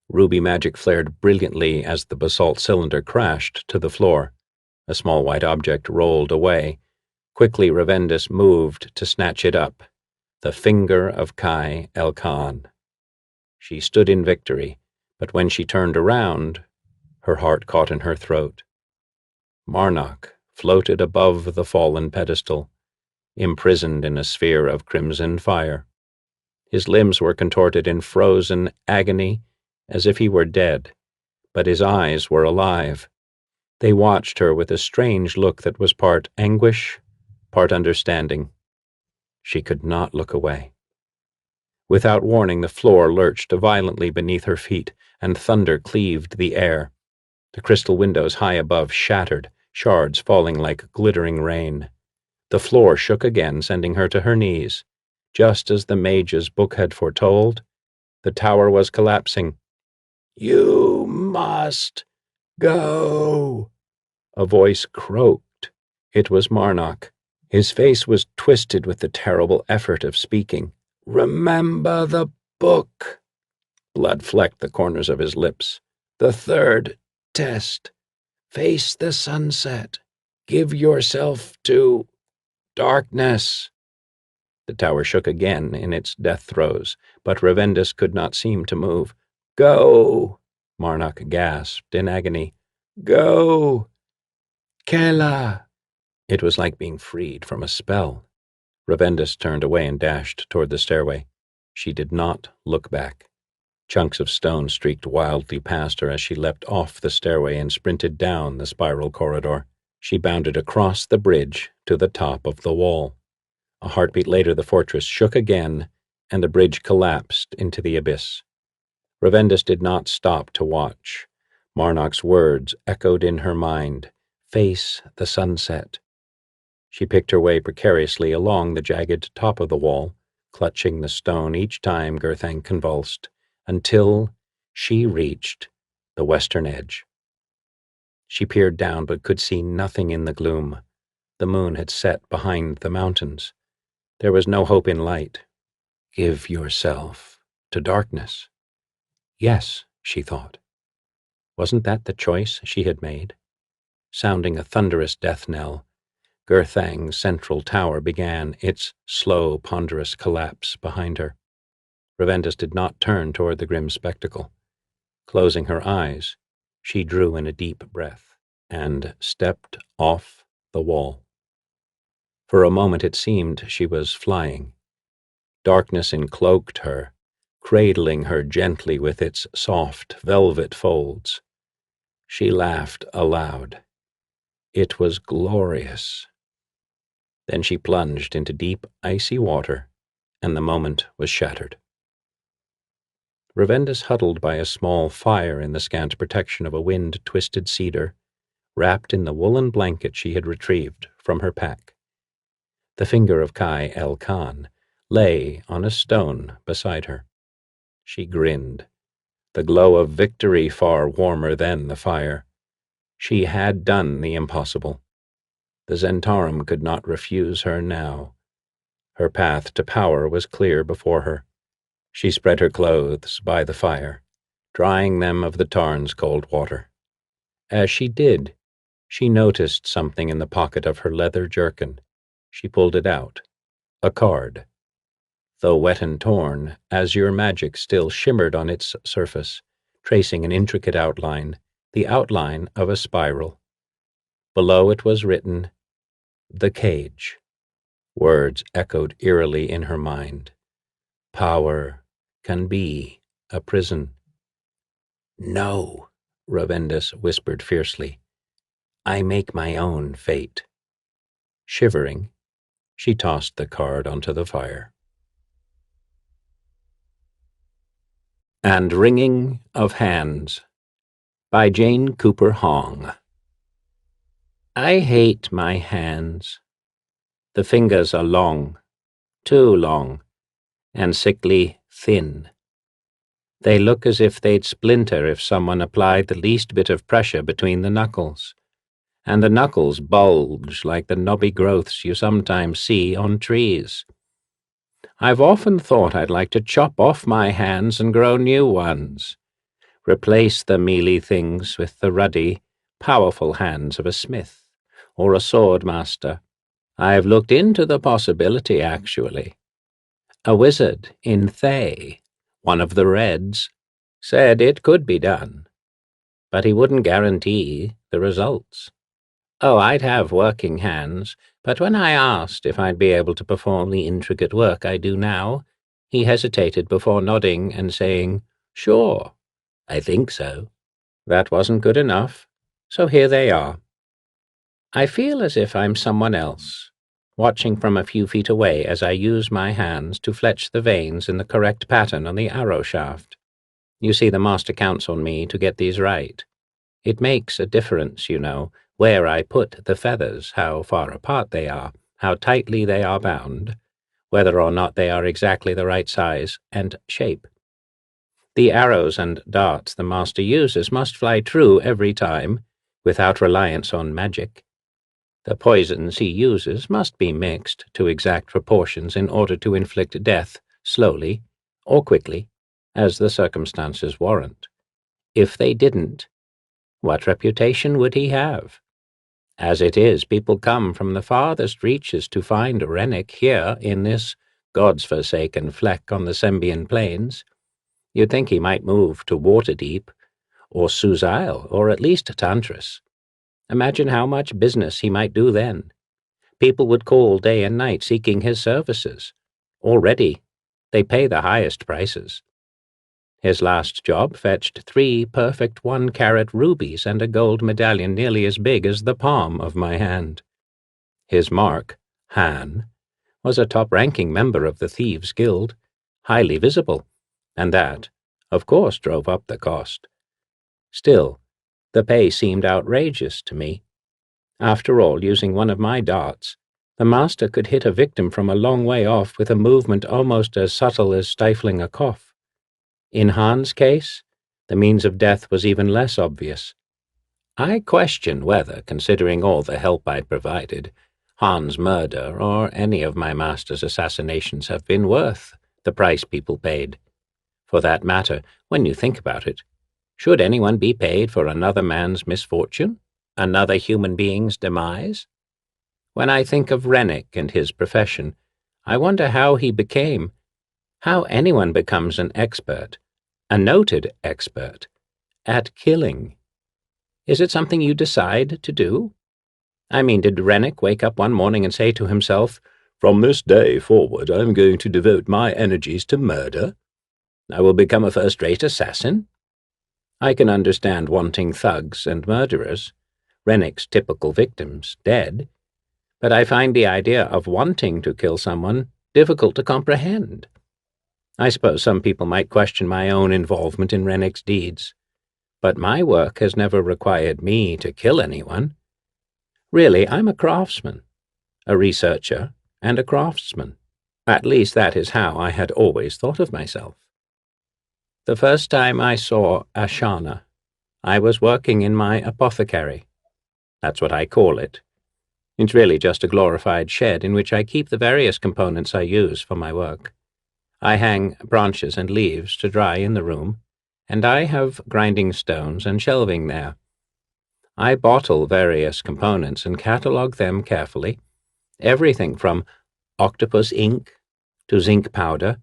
Ruby magic flared brilliantly as the basalt cylinder crashed to the floor. A small white object rolled away. Quickly Ravendus moved to snatch it up. The finger of Kai El-Khan. She stood in victory, but when she turned around, her heart caught in her throat. Marnock floated above the fallen pedestal, imprisoned in a sphere of crimson fire. His limbs were contorted in frozen agony, as if he were dead, but his eyes were alive. They watched her with a strange look that was part anguish, part understanding. She could not look away. Without warning, the floor lurched violently beneath her feet, and thunder cleaved the air. The crystal windows high above shattered, shards falling like glittering rain. The floor shook again, sending her to her knees. Just as the mage's book had foretold, the tower was collapsing. "You must go," a voice croaked. It was Marnock. His face was twisted with the terrible effort of speaking. "Remember the book." Blood flecked the corners of his lips. "The third test. Face the sunset. Give yourself to darkness." The tower shook again in its death throes, but Ravendus could not seem to move. "Go," Marnock gasped in agony. "Go. Kela." It was like being freed from a spell. Ravendus turned away and dashed toward the stairway. She did not look back. Chunks of stone streaked wildly past her as she leapt off the stairway and sprinted down the spiral corridor. She bounded across the bridge to the top of the wall. A heartbeat later, the fortress shook again, and the bridge collapsed into the abyss. Ravendus did not stop to watch. Marnock's words echoed in her mind. Face the sunset. She picked her way precariously along the jagged top of the wall, clutching the stone each time Gurthang convulsed, until she reached the western edge. She peered down but could see nothing in the gloom. The moon had set behind the mountains. There was no hope in light. Give yourself to darkness. Yes, she thought. Wasn't that the choice she had made? Sounding a thunderous death knell, Gurthang's central tower began its slow, ponderous collapse behind her. Ravendus did not turn toward the grim spectacle. Closing her eyes, she drew in a deep breath and stepped off the wall. For a moment it seemed she was flying. Darkness encloaked her, cradling her gently with its soft velvet folds. She laughed aloud. It was glorious. Then she plunged into deep, icy water, and the moment was shattered. Ravendus huddled by a small fire in the scant protection of a wind-twisted cedar, wrapped in the woolen blanket she had retrieved from her pack. The finger of Kai El Khan lay on a stone beside her. She grinned, the glow of victory far warmer than the fire. She had done the impossible. The Zentarum could not refuse her now. Her path to power was clear before her. She spread her clothes by the fire, drying them of the tarn's cold water. As she did, she noticed something in the pocket of her leather jerkin. She pulled it out. A card. Though wet and torn, azure magic still shimmered on its surface, tracing an intricate outline, the outline of a spiral. Below it was written, "The Cage." Words echoed eerily in her mind. Power can be a prison. "No," Ravendus whispered fiercely. "I make my own fate." Shivering, she tossed the card onto the fire. And Wringing of Hands by Jane Cooper Hong. I hate my hands. The fingers are long, too long, and sickly thin. They look as if they'd splinter if someone applied the least bit of pressure between the knuckles, and the knuckles bulge like the knobby growths you sometimes see on trees. I've often thought I'd like to chop off my hands and grow new ones, replace the mealy things with the ruddy, powerful hands of a smith or a sword master. I've looked into the possibility, actually. A wizard in Thay, one of the Reds, said it could be done, but he wouldn't guarantee the results. Oh, I'd have working hands, but when I asked if I'd be able to perform the intricate work I do now, he hesitated before nodding and saying, "Sure, I think so." That wasn't good enough, so here they are. I feel as if I'm someone else, watching from a few feet away as I use my hands to fletch the veins in the correct pattern on the arrow shaft. You see, the master counts on me to get these right. It makes a difference, you know, where I put the feathers, how far apart they are, how tightly they are bound, whether or not they are exactly the right size and shape. The arrows and darts the master uses must fly true every time, without reliance on magic. The poisons he uses must be mixed to exact proportions in order to inflict death slowly or quickly, as the circumstances warrant. If they didn't, what reputation would he have? As it is, people come from the farthest reaches to find Rennick here in this God's-forsaken fleck on the Sembian plains. You'd think he might move to Waterdeep, or Suzail, or at least Tantris. Imagine how much business he might do then. People would call day and night seeking his services. Already, they pay the highest prices. His last job fetched 3 perfect 1-carat rubies and a gold medallion nearly as big as the palm of my hand. His mark, Han, was a top-ranking member of the Thieves' Guild, highly visible, and that, of course, drove up the cost. Still, the pay seemed outrageous to me. After all, using one of my darts, the master could hit a victim from a long way off with a movement almost as subtle as stifling a cough. In Han's case, the means of death was even less obvious. I question whether, considering all the help I'd provided, Han's murder or any of my master's assassinations have been worth the price people paid. For that matter, when you think about it, should anyone be paid for another man's misfortune? Another human being's demise? When I think of Rennick and his profession, I wonder how he became, How anyone becomes an expert, a noted expert, at killing. Is it something you decide to do? I mean, did Rennick wake up one morning and say to himself, "From this day forward, I'm going to devote my energies to murder. I will become a first-rate assassin"? I can understand wanting thugs and murderers, Rennick's typical victims, dead, but I find the idea of wanting to kill someone difficult to comprehend. I suppose some people might question my own involvement in Rennick's deeds, but my work has never required me to kill anyone. Really, I'm a craftsman, a researcher, and a craftsman. At least that is how I had always thought of myself. The first time I saw Ashana, I was working in my apothecary. That's what I call it. It's really just a glorified shed in which I keep the various components I use for my work. I hang branches and leaves to dry in the room, and I have grinding stones and shelving there. I bottle various components and catalogue them carefully, everything from octopus ink to zinc powder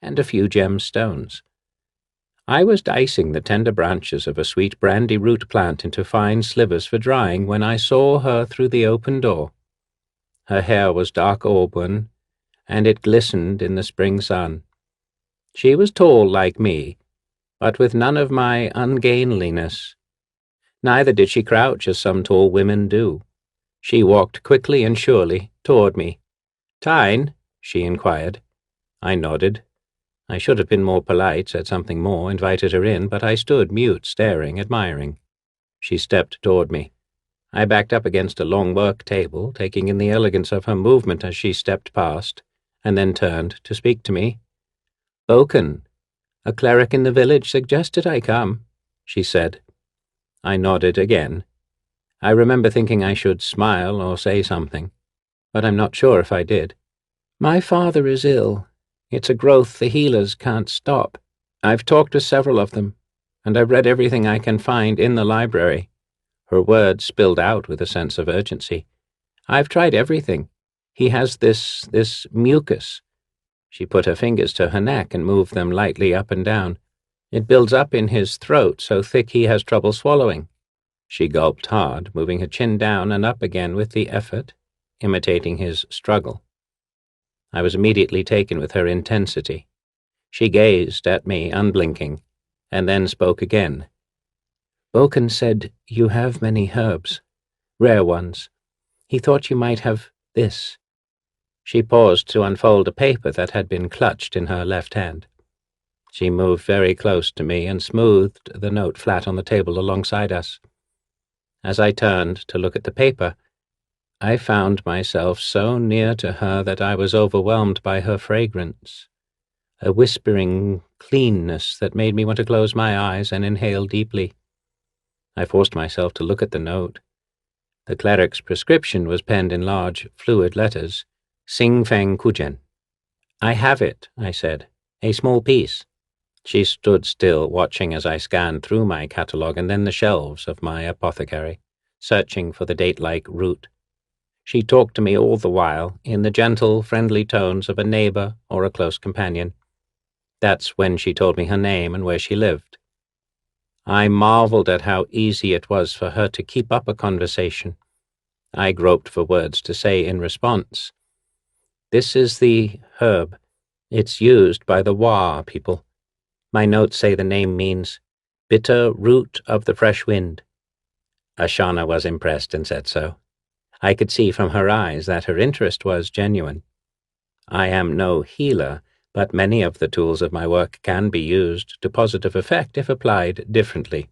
and a few gemstones. I was dicing the tender branches of a sweet brandy root plant into fine slivers for drying when I saw her through the open door. Her hair was dark auburn, and it glistened in the spring sun. She was tall like me, but with none of my ungainliness. Neither did she crouch as some tall women do. She walked quickly and surely toward me. "Tyne?" she inquired. I nodded. I should have been more polite, said something more, invited her in, but I stood mute, staring, admiring. She stepped toward me. I backed up against a long work table, taking in the elegance of her movement as she stepped past, and then turned to speak to me. "Boken, a cleric in the village suggested I come," she said. I nodded again. I remember thinking I should smile or say something, but I'm not sure if I did. "My father is ill. It's a growth the healers can't stop. I've talked to several of them, and I've read everything I can find in the library." Her words spilled out with a sense of urgency. "I've tried everything. He has this mucus." She put her fingers to her neck and moved them lightly up and down. "It builds up in his throat so thick he has trouble swallowing." She gulped hard, moving her chin down and up again with the effort, imitating his struggle. I was immediately taken with her intensity. She gazed at me, unblinking, and then spoke again. "Boken said you have many herbs, rare ones. He thought you might have this." She paused to unfold a paper that had been clutched in her left hand. She moved very close to me and smoothed the note flat on the table alongside us. As I turned to look at the paper, I found myself so near to her that I was overwhelmed by her fragrance, a whispering cleanness that made me want to close my eyes and inhale deeply. I forced myself to look at the note. The cleric's prescription was penned in large, fluid letters, "Sing Feng Kujen." "I have it," I said. "A small piece." She stood still, watching as I scanned through my catalogue and then the shelves of my apothecary, searching for the date-like root. She talked to me all the while, in the gentle, friendly tones of a neighbor or a close companion. That's when she told me her name and where she lived. I marveled at how easy it was for her to keep up a conversation. I groped for words to say in response. "This is the herb. It's used by the Wa people. My notes say the name means bitter root of the fresh wind." Ashana was impressed and said so. I could see from her eyes that her interest was genuine. I am no healer, but many of the tools of my work can be used to positive effect if applied differently,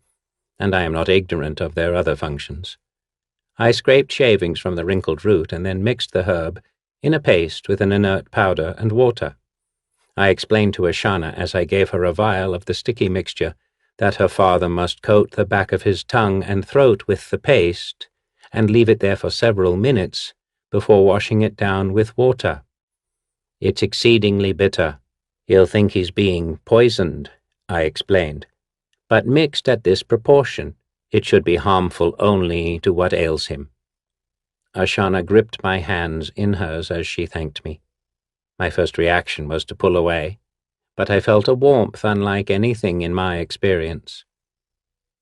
and I am not ignorant of their other functions. I scraped shavings from the wrinkled root and then mixed the herb in a paste with an inert powder and water. I explained to Ashana as I gave her a vial of the sticky mixture that her father must coat the back of his tongue and throat with the paste and leave it there for several minutes before washing it down with water. "It's exceedingly bitter. He'll think he's being poisoned," I explained. "But mixed at this proportion, it should be harmful only to what ails him." Ashana gripped my hands in hers as she thanked me. My first reaction was to pull away, but I felt a warmth unlike anything in my experience.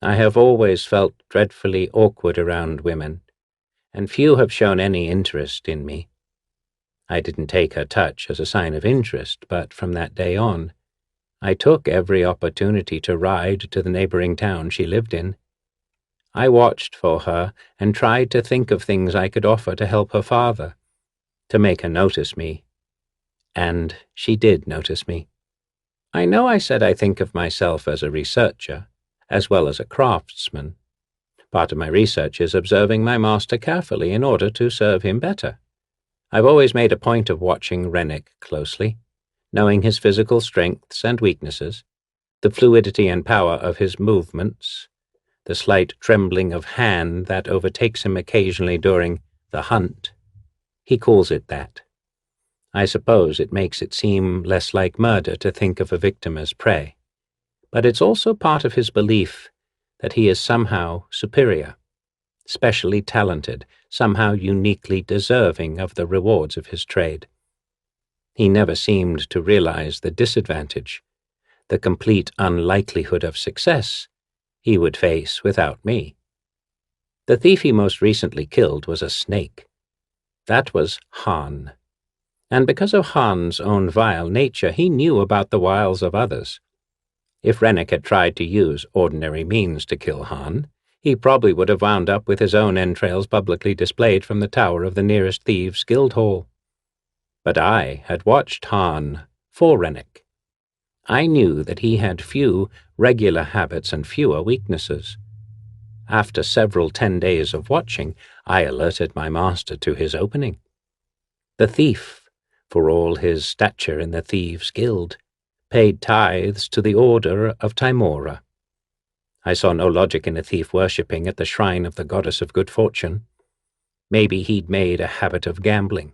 I have always felt dreadfully awkward around women, and few have shown any interest in me. I didn't take her touch as a sign of interest, but from that day on, I took every opportunity to ride to the neighboring town she lived in. I watched for her and tried to think of things I could offer to help her father, to make her notice me. And she did notice me. I know I said I think of myself as a researcher, as well as a craftsman. Part of my research is observing my master carefully in order to serve him better. I've always made a point of watching Rennick closely, knowing his physical strengths and weaknesses, the fluidity and power of his movements, the slight trembling of hand that overtakes him occasionally during the hunt. He calls it that. I suppose it makes it seem less like murder to think of a victim as prey, but it's also part of his belief that he is somehow superior, specially talented, somehow uniquely deserving of the rewards of his trade. He never seemed to realize the disadvantage, the complete unlikelihood of success he would face without me. The thief he most recently killed was a snake. That was Han. And because of Han's own vile nature, he knew about the wiles of others. If Rennick had tried to use ordinary means to kill Han, he probably would have wound up with his own entrails publicly displayed from the tower of the nearest thieves' guild hall. But I had watched Han for Rennick. I knew that he had few regular habits and fewer weaknesses. After several 10 days of watching, I alerted my master to his opening. The thief, for all his stature in the thieves' guild, paid tithes to the order of Timora. I saw no logic in a thief worshipping at the shrine of the goddess of good fortune. Maybe he'd made a habit of gambling,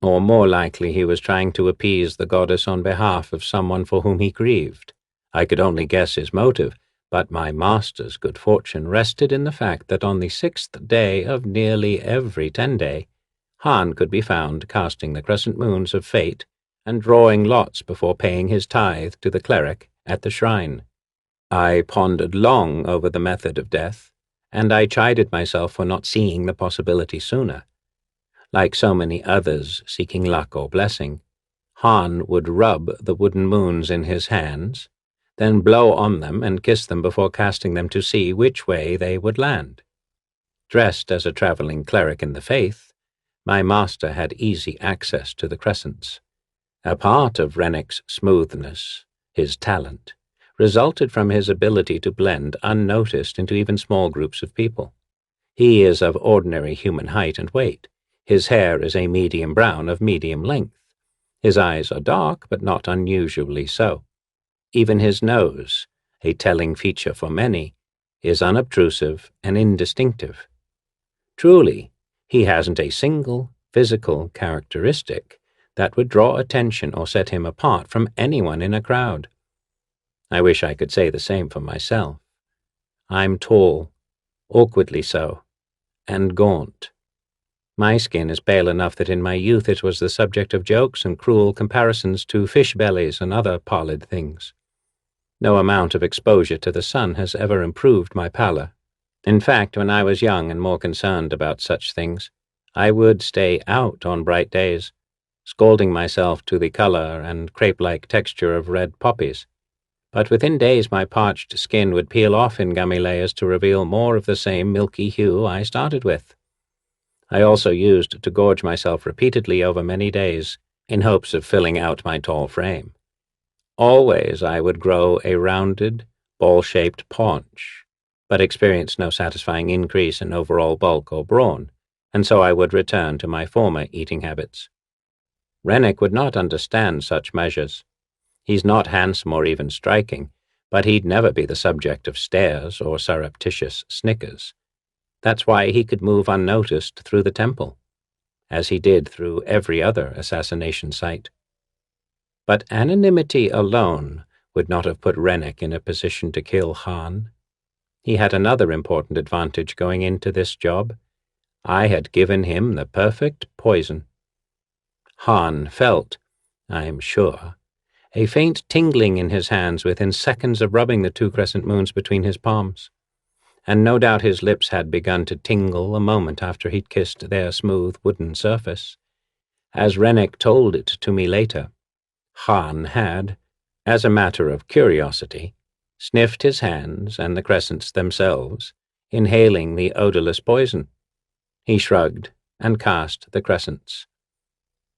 or more likely he was trying to appease the goddess on behalf of someone for whom he grieved. I could only guess his motive, but my master's good fortune rested in the fact that on the 6th day of nearly every 10-day, Han could be found casting the crescent moons of fate and drawing lots before paying his tithe to the cleric at the shrine. I pondered long over the method of death, and I chided myself for not seeing the possibility sooner. Like so many others seeking luck or blessing, Han would rub the wooden moons in his hands, then blow on them and kiss them before casting them to see which way they would land. Dressed as a traveling cleric in the faith, my master had easy access to the crescents. A part of Rennick's smoothness, his talent, resulted from his ability to blend unnoticed into even small groups of people. He is of ordinary human height and weight. His hair is a medium brown of medium length. His eyes are dark, but not unusually so. Even his nose, a telling feature for many, is unobtrusive and indistinctive. Truly, he hasn't a single physical characteristic that would draw attention or set him apart from anyone in a crowd. I wish I could say the same for myself. I'm tall, awkwardly so, and gaunt. My skin is pale enough that in my youth it was the subject of jokes and cruel comparisons to fish bellies and other pallid things. No amount of exposure to the sun has ever improved my pallor. In fact, when I was young and more concerned about such things, I would stay out on bright days, scalding myself to the color and crepe-like texture of red poppies. But within days my parched skin would peel off in gummy layers to reveal more of the same milky hue I started with. I also used to gorge myself repeatedly over many days, in hopes of filling out my tall frame. Always I would grow a rounded, ball-shaped paunch, but experienced no satisfying increase in overall bulk or brawn, and so I would return to my former eating habits. Rennick would not understand such measures. He's not handsome or even striking, but he'd never be the subject of stares or surreptitious snickers. That's why he could move unnoticed through the temple, as he did through every other assassination site. But anonymity alone would not have put Rennick in a position to kill Han. He had another important advantage going into this job. I had given him the perfect poison. Han felt, I am sure, a faint tingling in his hands within seconds of rubbing the two crescent moons between his palms, and no doubt his lips had begun to tingle a moment after he'd kissed their smooth wooden surface. As Rennick told it to me later, Han had, as a matter of curiosity, sniffed his hands and the crescents themselves, inhaling the odorless poison. He shrugged and cast the crescents.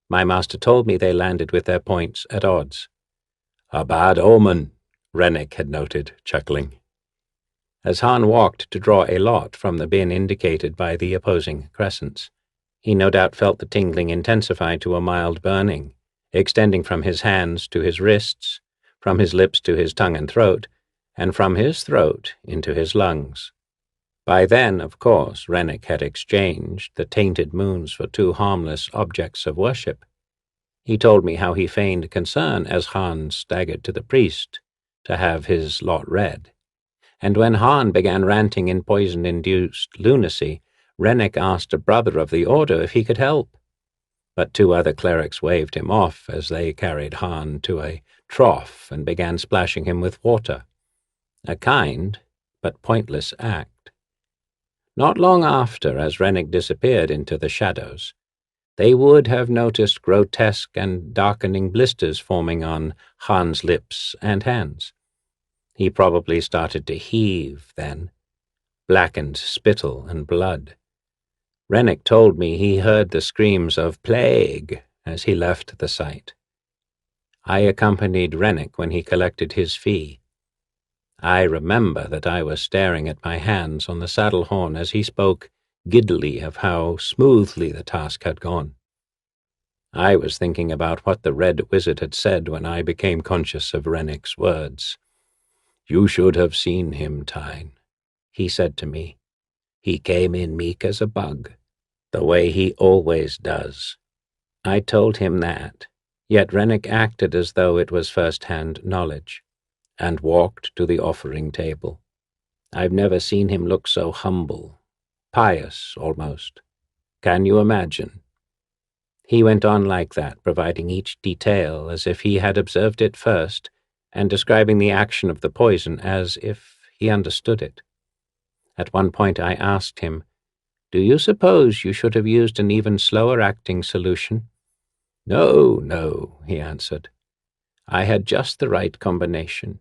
My master told me they landed with their points at odds. "A bad omen," Rennick had noted, chuckling. As Han walked to draw a lot from the bin indicated by the opposing crescents, he no doubt felt the tingling intensify to a mild burning, extending from his hands to his wrists, from his lips to his tongue and throat, and from his throat into his lungs. By then, of course, Rennick had exchanged the tainted moons for two harmless objects of worship. He told me how he feigned concern as Han staggered to the priest to have his lot read. And when Han began ranting in poison-induced lunacy, Rennick asked a brother of the order if he could help. But two other clerics waved him off as they carried Han to a trough and began splashing him with water. A kind but pointless act. Not long after, as Rennick disappeared into the shadows, they would have noticed grotesque and darkening blisters forming on Han's lips and hands. He probably started to heave then, blackened spittle and blood. Rennick told me he heard the screams of plague as he left the site. I accompanied Rennick when he collected his fee. I remember that I was staring at my hands on the saddle horn as he spoke giddily of how smoothly the task had gone. I was thinking about what the Red Wizard had said when I became conscious of Rennick's words. "You should have seen him, Tyne," he said to me. "He came in meek as a bug, the way he always does." I told him that, yet Rennick acted as though it was first-hand knowledge, and walked to the offering table. I've never seen him look so humble, pious almost. Can you imagine? He went on like that, providing each detail as if he had observed it first, and describing the action of the poison as if he understood it. At one point I asked him, "Do you suppose you should have used an even slower-acting solution?" No, he answered. "I had just the right combination,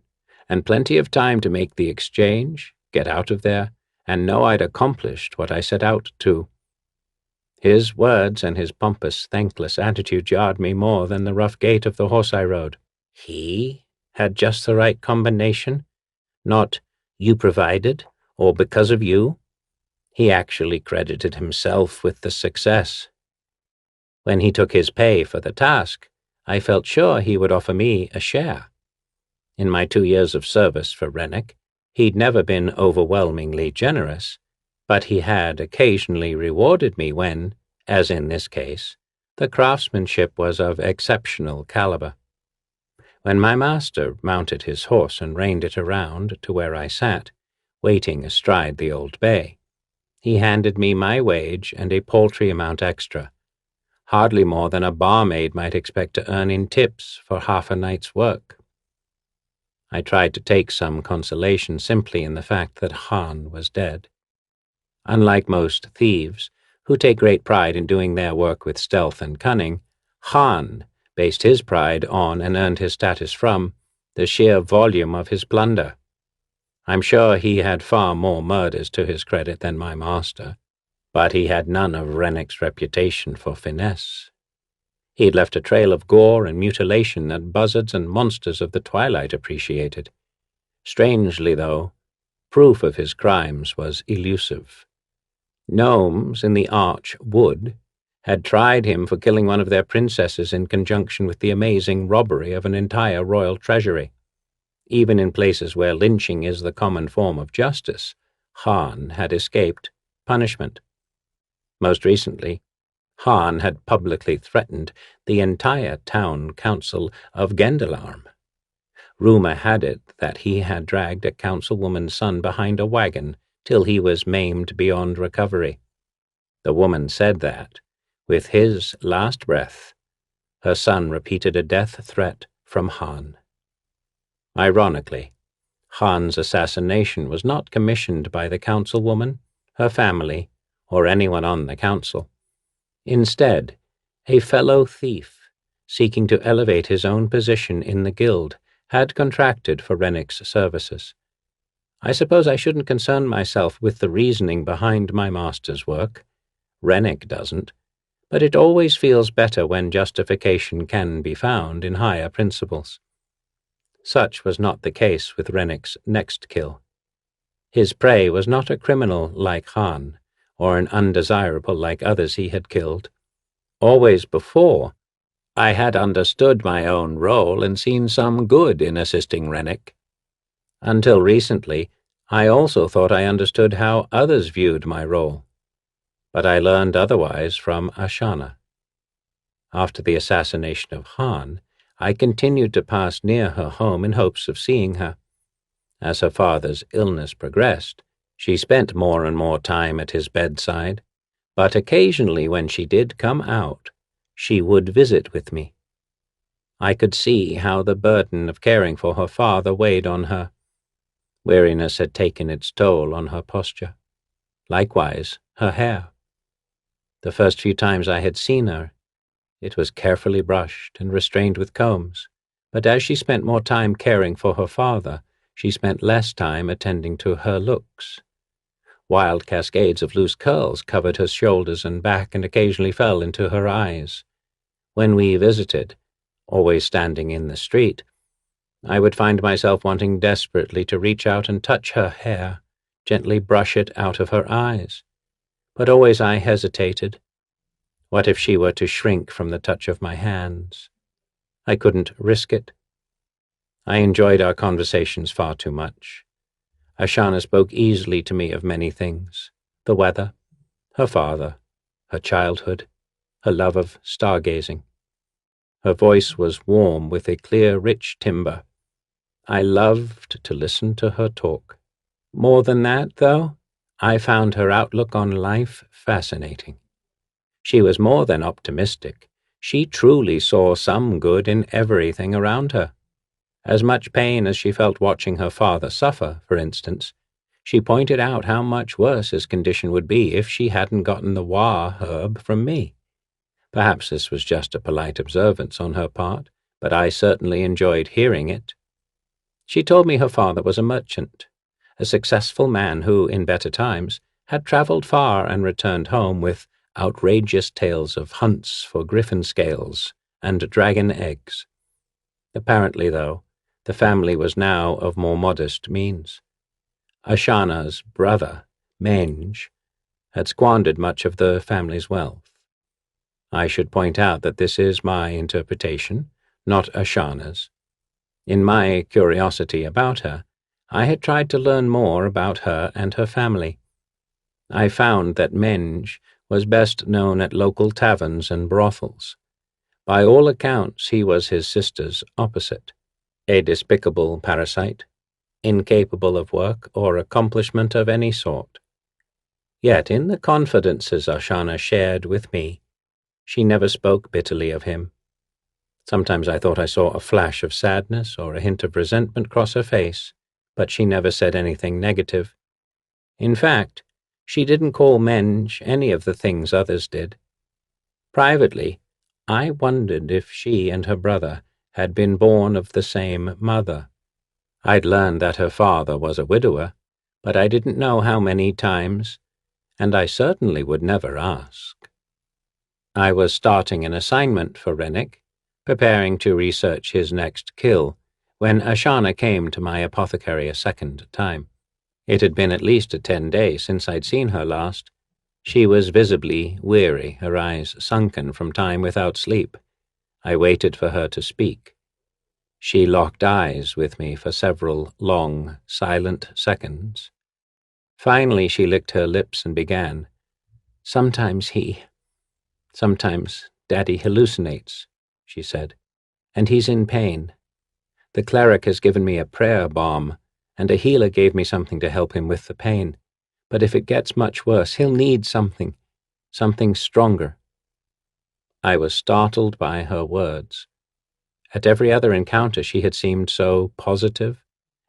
and plenty of time to make the exchange, get out of there, and know I'd accomplished what I set out to." His words and his pompous, thankless attitude jarred me more than the rough gait of the horse I rode. He had just the right combination, not "you provided" or "because of you." He actually credited himself with the success. When he took his pay for the task, I felt sure he would offer me a share. In my 2 years of service for Rennick, he'd never been overwhelmingly generous, but he had occasionally rewarded me when, as in this case, the craftsmanship was of exceptional caliber. When my master mounted his horse and reined it around to where I sat, waiting astride the old bay, he handed me my wage and a paltry amount extra, hardly more than a barmaid might expect to earn in tips for half a night's work. I tried to take some consolation simply in the fact that Han was dead. Unlike most thieves, who take great pride in doing their work with stealth and cunning, Han based his pride on and earned his status from the sheer volume of his plunder. I'm sure he had far more murders to his credit than my master, but he had none of Rennick's reputation for finesse. He'd left a trail of gore and mutilation that buzzards and monsters of the twilight appreciated. Strangely, though, proof of his crimes was elusive. Gnomes in the Arch Wood had tried him for killing one of their princesses in conjunction with the amazing robbery of an entire royal treasury. Even in places where lynching is the common form of justice, Han had escaped punishment. Most recently, Han had publicly threatened the entire town council of Gendalarm. Rumor had it that he had dragged a councilwoman's son behind a wagon till he was maimed beyond recovery. The woman said that, with his last breath, her son repeated a death threat from Han. Ironically, Han's assassination was not commissioned by the councilwoman, her family, or anyone on the council. Instead, a fellow thief, seeking to elevate his own position in the guild, had contracted for Rennick's services. I suppose I shouldn't concern myself with the reasoning behind my master's work. Rennick doesn't, but it always feels better when justification can be found in higher principles. Such was not the case with Rennick's next kill. His prey was not a criminal like Han, or an undesirable like others he had killed. Always before, I had understood my own role and seen some good in assisting Rennick. Until recently, I also thought I understood how others viewed my role. But I learned otherwise from Ashana. After the assassination of Han, I continued to pass near her home in hopes of seeing her. As her father's illness progressed, she spent more and more time at his bedside, but occasionally when she did come out, she would visit with me. I could see how the burden of caring for her father weighed on her. Weariness had taken its toll on her posture. Likewise, her hair. The first few times I had seen her, it was carefully brushed and restrained with combs, but as she spent more time caring for her father, she spent less time attending to her looks. Wild cascades of loose curls covered her shoulders and back and occasionally fell into her eyes. When we visited, always standing in the street, I would find myself wanting desperately to reach out and touch her hair, gently brush it out of her eyes. But always I hesitated. What if she were to shrink from the touch of my hands? I couldn't risk it. I enjoyed our conversations far too much. Ashana spoke easily to me of many things: the weather, her father, her childhood, her love of stargazing. Her voice was warm with a clear, rich timbre. I loved to listen to her talk. More than that, though, I found her outlook on life fascinating. She was more than optimistic. She truly saw some good in everything around her. As much pain as she felt watching her father suffer, for instance, she pointed out how much worse his condition would be if she hadn't gotten the Wa herb from me. Perhaps this was just a polite observance on her part, but I certainly enjoyed hearing it. She told me her father was a merchant, a successful man who, in better times, had traveled far and returned home with outrageous tales of hunts for griffin scales and dragon eggs. Apparently, though, the family was now of more modest means. Ashana's brother, Menge, had squandered much of the family's wealth. I should point out that this is my interpretation, not Ashana's. In my curiosity about her, I had tried to learn more about her and her family. I found that Menge was best known at local taverns and brothels. By all accounts, he was his sister's opposite, a despicable parasite, incapable of work or accomplishment of any sort. Yet in the confidences Ashana shared with me, she never spoke bitterly of him. Sometimes I thought I saw a flash of sadness or a hint of resentment cross her face, but she never said anything negative. In fact, she didn't call Menge any of the things others did. Privately, I wondered if she and her brother had been born of the same mother. I'd learned that her father was a widower, but I didn't know how many times, and I certainly would never ask. I was starting an assignment for Rennick, preparing to research his next kill, when Ashana came to my apothecary a second time. It had been at least 10 days since I'd seen her last. She was visibly weary, her eyes sunken from time without sleep. I waited for her to speak. She locked eyes with me for several long, silent seconds. Finally, she licked her lips and began. Sometimes Daddy hallucinates, she said, and he's in pain. The cleric has given me a prayer balm, and a healer gave me something to help him with the pain. But if it gets much worse, he'll need something stronger. I was startled by her words. At every other encounter she had seemed so positive,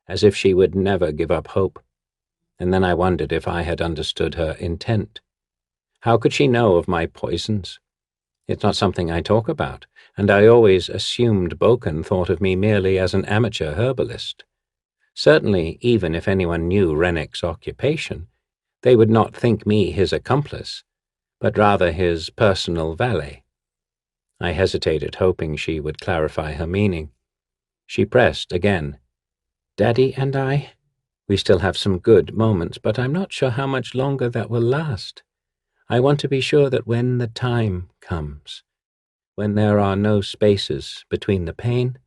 as if she would never give up hope, and then I wondered if I had understood her intent. How could she know of my poisons? It's not something I talk about, and I always assumed Boken thought of me merely as an amateur herbalist. Certainly, even if anyone knew Rennick's occupation, they would not think me his accomplice, but rather his personal valet. I hesitated, hoping she would clarify her meaning. She pressed again. Daddy and I, we still have some good moments, but I'm not sure how much longer that will last. I want to be sure that when the time comes, when there are no spaces between the pain,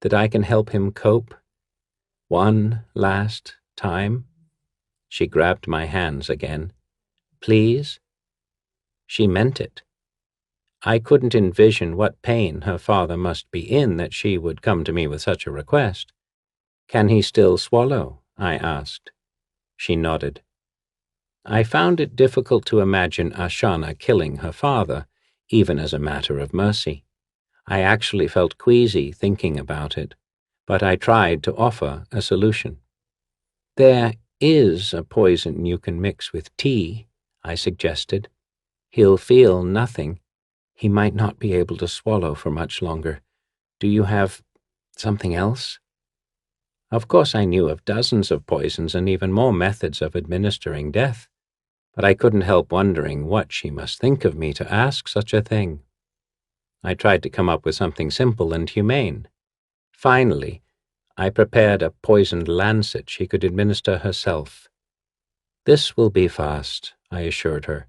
that I can help him cope. One last time. She grabbed my hands again. Please? She meant it. I couldn't envision what pain her father must be in that she would come to me with such a request. Can he still swallow? I asked. She nodded. I found it difficult to imagine Ashana killing her father, even as a matter of mercy. I actually felt queasy thinking about it, but I tried to offer a solution. There is a poison you can mix with tea, I suggested. He'll feel nothing. He might not be able to swallow for much longer. Do you have something else? Of course I knew of dozens of poisons and even more methods of administering death, but I couldn't help wondering what she must think of me to ask such a thing. I tried to come up with something simple and humane. Finally, I prepared a poisoned lancet she could administer herself. This will be fast, I assured her,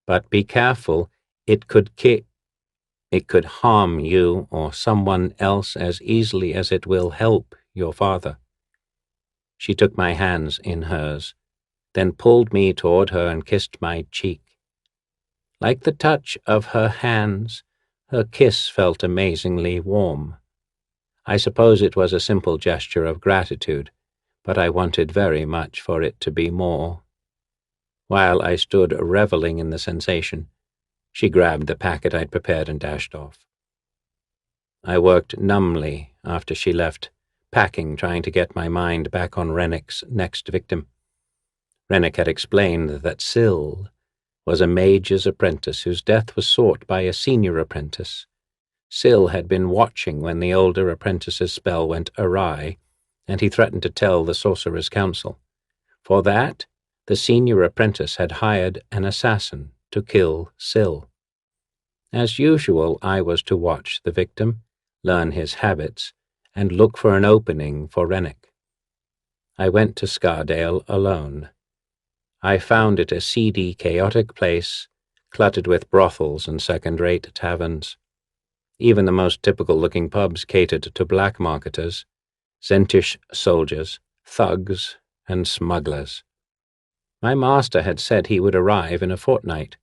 but be careful, it could harm you or someone else as easily as it will help your father. She took my hands in hers, then pulled me toward her and kissed my cheek. Like the touch of her hands, her kiss felt amazingly warm. I suppose it was a simple gesture of gratitude, but I wanted very much for it to be more. While I stood reveling in the sensation, she grabbed the packet I'd prepared and dashed off. I worked numbly after she left, packing, trying to get my mind back on Rennick's next victim. Rennick had explained that Syl was a mage's apprentice whose death was sought by a senior apprentice. Syl had been watching when the older apprentice's spell went awry, and he threatened to tell the Sorcerer's Council. For that, the senior apprentice had hired an assassin to kill Syl. As usual, I was to watch the victim, learn his habits, and look for an opening for Rennick. I went to Scardale alone. I found it a seedy, chaotic place, cluttered with brothels and second-rate taverns. Even the most typical-looking pubs catered to black marketers, Zentish soldiers, thugs, and smugglers. My master had said he would arrive in a fortnight,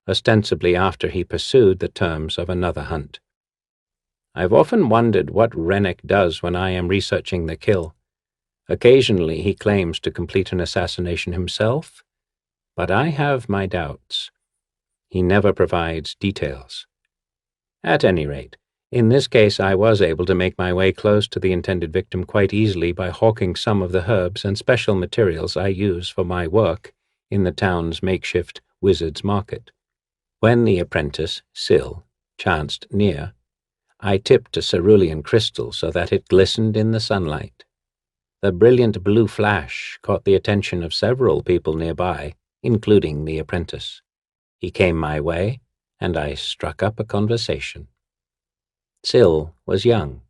ostensibly after he pursued the terms of another hunt. I've often wondered what Rennick does when I am researching the kill. Occasionally he claims to complete an assassination himself, but I have my doubts. He never provides details. At any rate, in this case I was able to make my way close to the intended victim quite easily by hawking some of the herbs and special materials I use for my work in the town's makeshift wizard's market. When the apprentice, Syl, chanced near, I tipped a cerulean crystal so that it glistened in the sunlight. The brilliant blue flash caught the attention of several people nearby, including the apprentice. He came my way, and I struck up a conversation. Syl was young,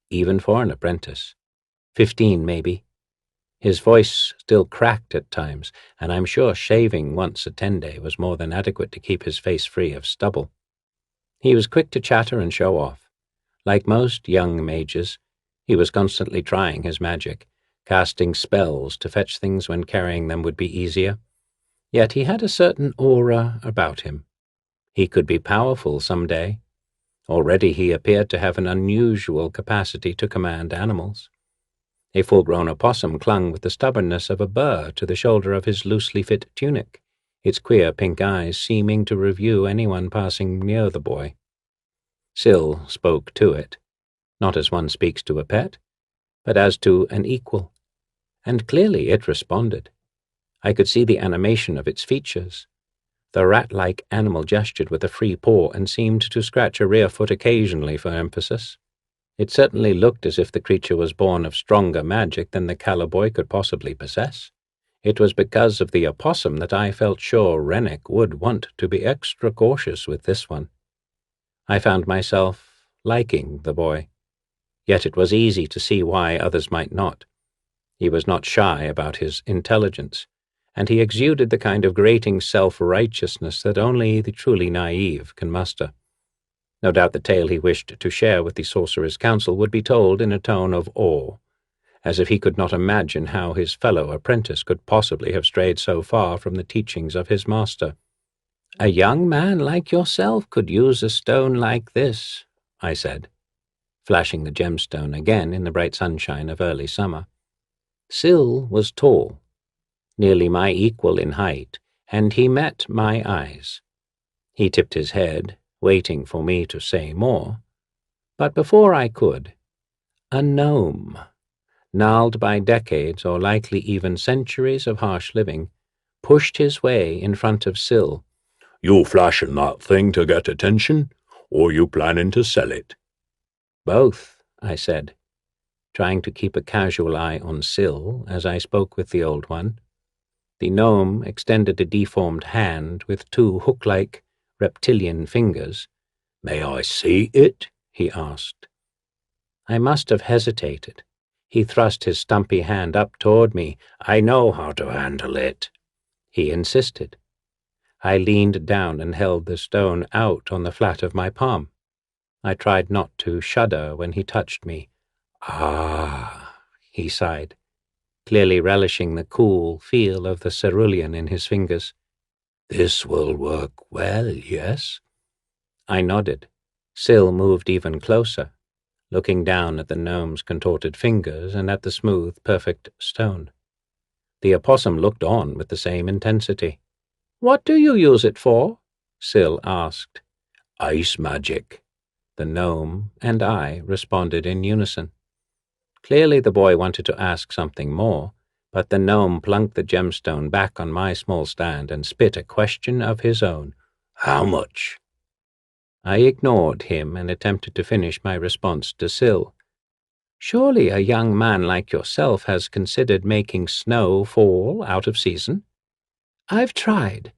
even for an apprentice. 15, maybe. His voice still cracked at times, and I'm sure shaving once a 10-day was more than adequate to keep his face free of stubble. He was quick to chatter and show off. Like most young mages, he was constantly trying his magic, casting spells to fetch things when carrying them would be easier. Yet he had a certain aura about him. He could be powerful some day. Already he appeared to have an unusual capacity to command animals. A full-grown opossum clung with the stubbornness of a burr to the shoulder of his loosely fit tunic, its queer pink eyes seeming to review anyone passing near the boy. Syl spoke to it. not as one speaks to a pet, but as to an equal, and clearly it responded. I could see the animation of its features. The rat-like animal gestured with a free paw and seemed to scratch a rear foot occasionally for emphasis. It certainly looked as if the creature was born of stronger magic than the cowboy could possibly possess. It was because of the opossum that I felt sure Rennick would want to be extra cautious with this one. I found myself liking the boy, yet it was easy to see why others might not. He was not shy about his intelligence, and he exuded the kind of grating self-righteousness that only the truly naive can muster. No doubt the tale he wished to share with the Sorcerer's Council would be told in a tone of awe, as if he could not imagine how his fellow apprentice could possibly have strayed so far from the teachings of his master. "A young man like yourself could use a stone like this," I said, flashing the gemstone again in the bright sunshine of early summer. Syl was tall, nearly my equal in height, and he met my eyes. He tipped his head, waiting for me to say more, but before I could, a gnome, gnarled by decades or likely even centuries of harsh living, pushed his way in front of Syl. "You flashing that thing to get attention, or you planning to sell it?" "Both," I said, trying to keep a casual eye on Syl as I spoke with the old one. The gnome extended a deformed hand with two hook-like reptilian fingers. "May I see it?" he asked. I must have hesitated. He thrust his stumpy hand up toward me. "I know how to handle it," he insisted. I leaned down and held the stone out on the flat of my palm. I tried not to shudder when he touched me. "Ah," he sighed, clearly relishing the cool feel of the cerulean in his fingers. "This will work well, yes?" I nodded. Syl moved even closer, looking down at the gnome's contorted fingers and at the smooth, perfect stone. The opossum looked on with the same intensity. "What do you use it for?" Syl asked. "Ice magic," the gnome and I responded in unison. Clearly the boy wanted to ask something more, but the gnome plunked the gemstone back on my small stand and spit a question of his own. "How much?" I ignored him and attempted to finish my response to Syl. "Surely a young man like yourself has considered making snow fall out of season?" "I've tried,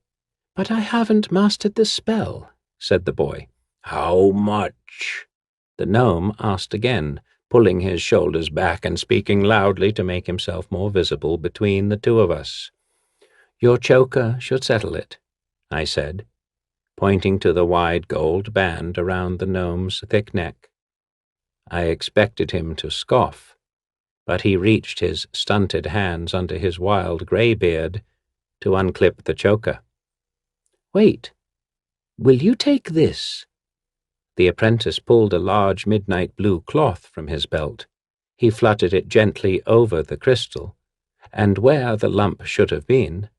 but I haven't mastered the spell," said the boy. "How much?" the gnome asked again, pulling his shoulders back and speaking loudly to make himself more visible between the two of us. "Your choker should settle it," I said, pointing to the wide gold band around the gnome's thick neck. I expected him to scoff, but he reached his stunted hands under his wild gray beard to unclip the choker. "Wait, will you take this?" The apprentice pulled a large midnight blue cloth from his belt. He fluttered it gently over the crystal, and where the lump should have been,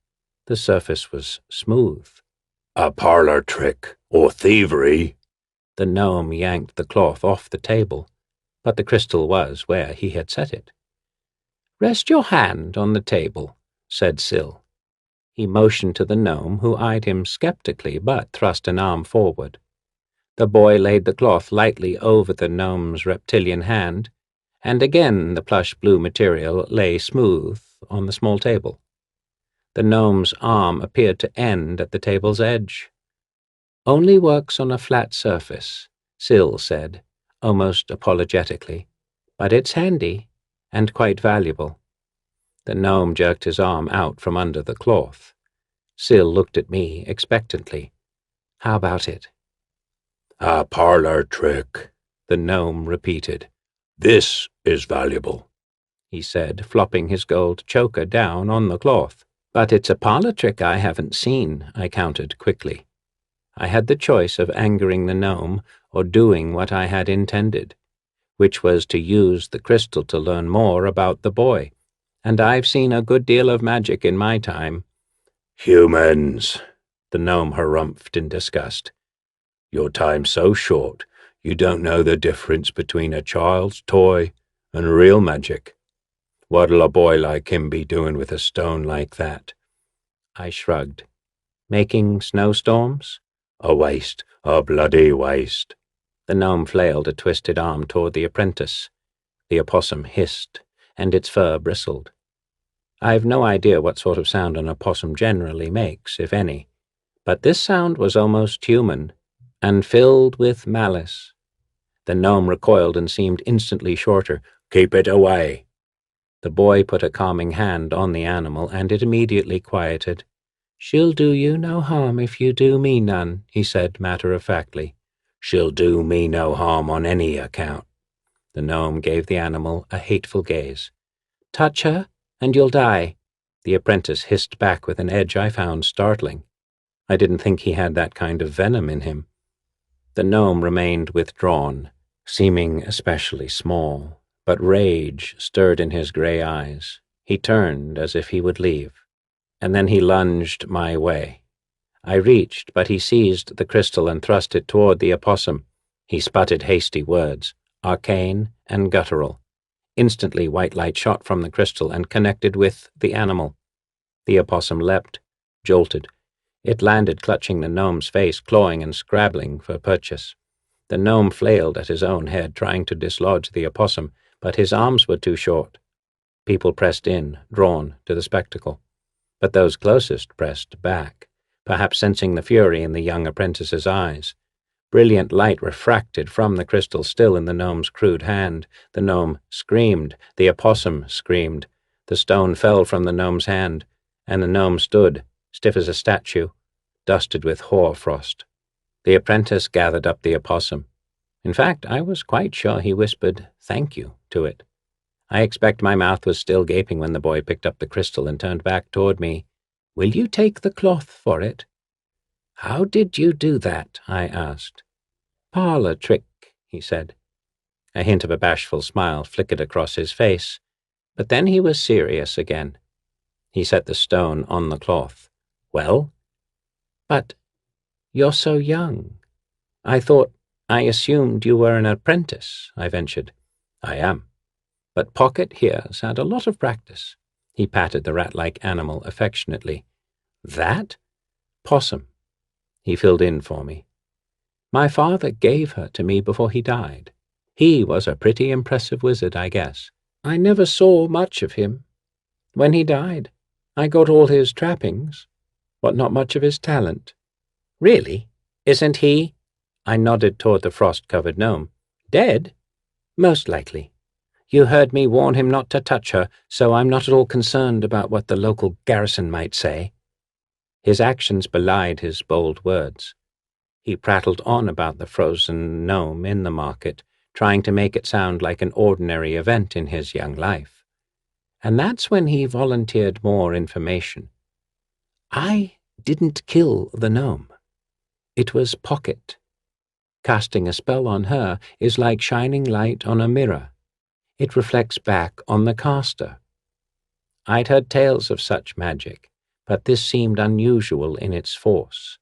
the surface was smooth. "A parlor trick, or thievery?" The gnome yanked the cloth off the table, but the crystal was where he had set it. "Rest your hand on the table," said Syl. He motioned to the gnome, who eyed him skeptically but thrust an arm forward. The boy laid the cloth lightly over the gnome's reptilian hand, and again the plush blue material lay smooth on the small table. The gnome's arm appeared to end at the table's edge. "Only works on a flat surface," Syl said, almost apologetically, "but it's handy and quite valuable." The gnome jerked his arm out from under the cloth. Syl looked at me expectantly. "How about it?" "A parlor trick," the gnome repeated. "This is valuable," he said, flopping his gold choker down on the cloth. "But it's a parlor trick I haven't seen," I countered quickly. I had the choice of angering the gnome or doing what I had intended, which was to use the crystal to learn more about the boy, and I've seen a good deal of magic in my time. "Humans," the gnome harumphed in disgust. "Your time's so short, You don't know the difference between a child's toy and real magic. What'll a boy like him be doing with a stone like that? I shrugged. Making snowstorms? A waste, a bloody waste. The gnome flailed a twisted arm toward the apprentice. The opossum hissed, and its fur bristled. I've no idea what sort of sound an opossum generally makes, if any, but this sound was almost human, and filled with malice. The gnome recoiled and seemed instantly shorter. Keep it away. The boy put a calming hand on the animal, and it immediately quieted. She'll do you no harm if you do me none, he said matter-of-factly. She'll do me no harm on any account. The gnome gave the animal a hateful gaze. Touch her, and you'll die, the apprentice hissed back with an edge I found startling. I didn't think he had that kind of venom in him. The gnome remained withdrawn, seeming especially small, but rage stirred in his gray eyes. He turned as if he would leave, and then he lunged my way. I reached, but he seized the crystal and thrust it toward the opossum. He sputtered hasty words, arcane and guttural. Instantly white light shot from the crystal and connected with the animal. The opossum leapt, jolted. It landed clutching the gnome's face, clawing and scrabbling for purchase. The gnome flailed at his own head, trying to dislodge the opossum, but his arms were too short. People pressed in, drawn to the spectacle. But those closest pressed back, perhaps sensing the fury in the young apprentice's eyes. Brilliant light refracted from the crystal still in the gnome's crude hand. The gnome screamed. The opossum screamed. The stone fell from the gnome's hand, and the gnome stood, stiff as a statue, dusted with hoar frost. The apprentice gathered up the opossum. In fact, I was quite sure he whispered "thank you" to it. I expect my mouth was still gaping when the boy picked up the crystal and turned back toward me. Will you take the cloth for it? How did you do that? I asked. Parlor trick, he said. A hint of a bashful smile flickered across his face, but then he was serious again. He set the stone on the cloth. Well? But you're so young. I assumed you were an apprentice, I ventured. I am. But Pocket here's had a lot of practice. He patted the rat-like animal affectionately. That? Possum. He filled in for me. My father gave her to me before he died. He was a pretty impressive wizard, I guess. I never saw much of him. When he died, I got all his trappings, but not much of his talent. Really? Isn't he? I nodded toward the frost-covered gnome. Dead? Most likely. You heard me warn him not to touch her, so I'm not at all concerned about what the local garrison might say. His actions belied his bold words. He prattled on about the frozen gnome in the market, trying to make it sound like an ordinary event in his young life. And that's when he volunteered more information. I didn't kill the gnome. It was Pocket. Casting a spell on her is like shining light on a mirror. It reflects back on the caster. I'd heard tales of such magic, but this seemed unusual in its force.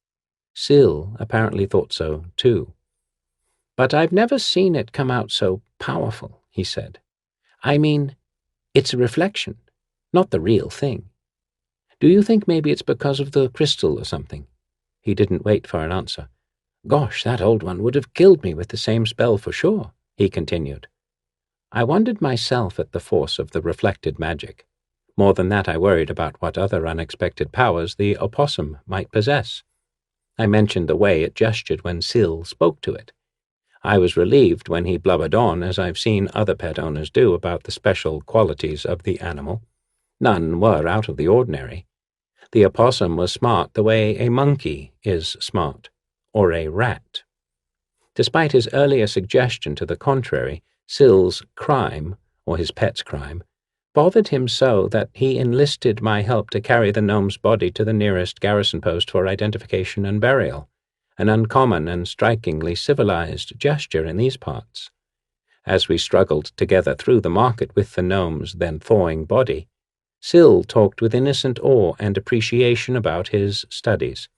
Syl apparently thought so, too. But I've never seen it come out so powerful, he said. I mean, it's a reflection, not the real thing. Do you think maybe it's because of the crystal or something? He didn't wait for an answer. Gosh, that old one would have killed me with the same spell for sure, he continued. I wondered myself at the force of the reflected magic. More than that, I worried about what other unexpected powers the opossum might possess. I mentioned the way it gestured when Syl spoke to it. I was relieved when he blubbered on, as I've seen other pet owners do, about the special qualities of the animal. None were out of the ordinary. The opossum was smart the way a monkey is smart, or a rat. Despite his earlier suggestion to the contrary, Syl's crime, or his pet's crime, bothered him so that he enlisted my help to carry the gnome's body to the nearest garrison post for identification and burial, an uncommon and strikingly civilized gesture in these parts. As we struggled together through the market with the gnome's then thawing body, Syl talked with innocent awe and appreciation about his studies.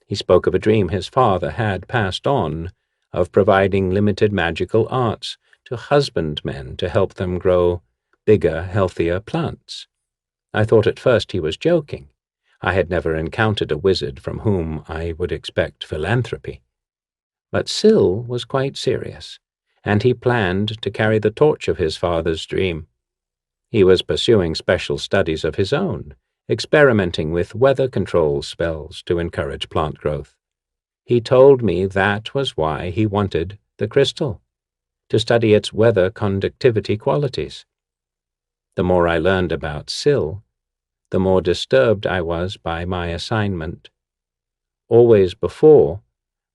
He spoke of a dream his father had passed on, of providing limited magical arts to husbandmen to help them grow bigger, healthier plants. I thought at first he was joking. I had never encountered a wizard from whom I would expect philanthropy. But Syl was quite serious, and he planned to carry the torch of his father's dream. He was pursuing special studies of his own, experimenting with weather control spells to encourage plant growth. He told me that was why he wanted the crystal, to study its weather conductivity qualities. The more I learned about Syl, the more disturbed I was by my assignment. Always before,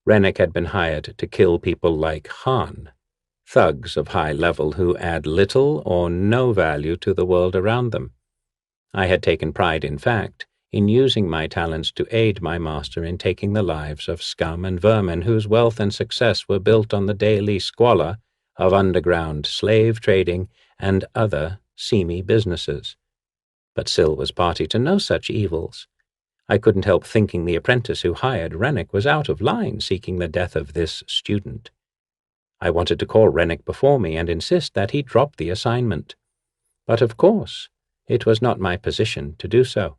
Rennick had been hired to kill people like Han, thugs of high level who add little or no value to the world around them. I had taken pride, in fact, in using my talents to aid my master in taking the lives of scum and vermin whose wealth and success were built on the daily squalor of underground slave trading and other seamy businesses. But Syl was party to no such evils. I couldn't help thinking the apprentice who hired Rennick was out of line seeking the death of this student. I wanted to call Rennick before me and insist that he drop the assignment. But of course, it was not my position to do so.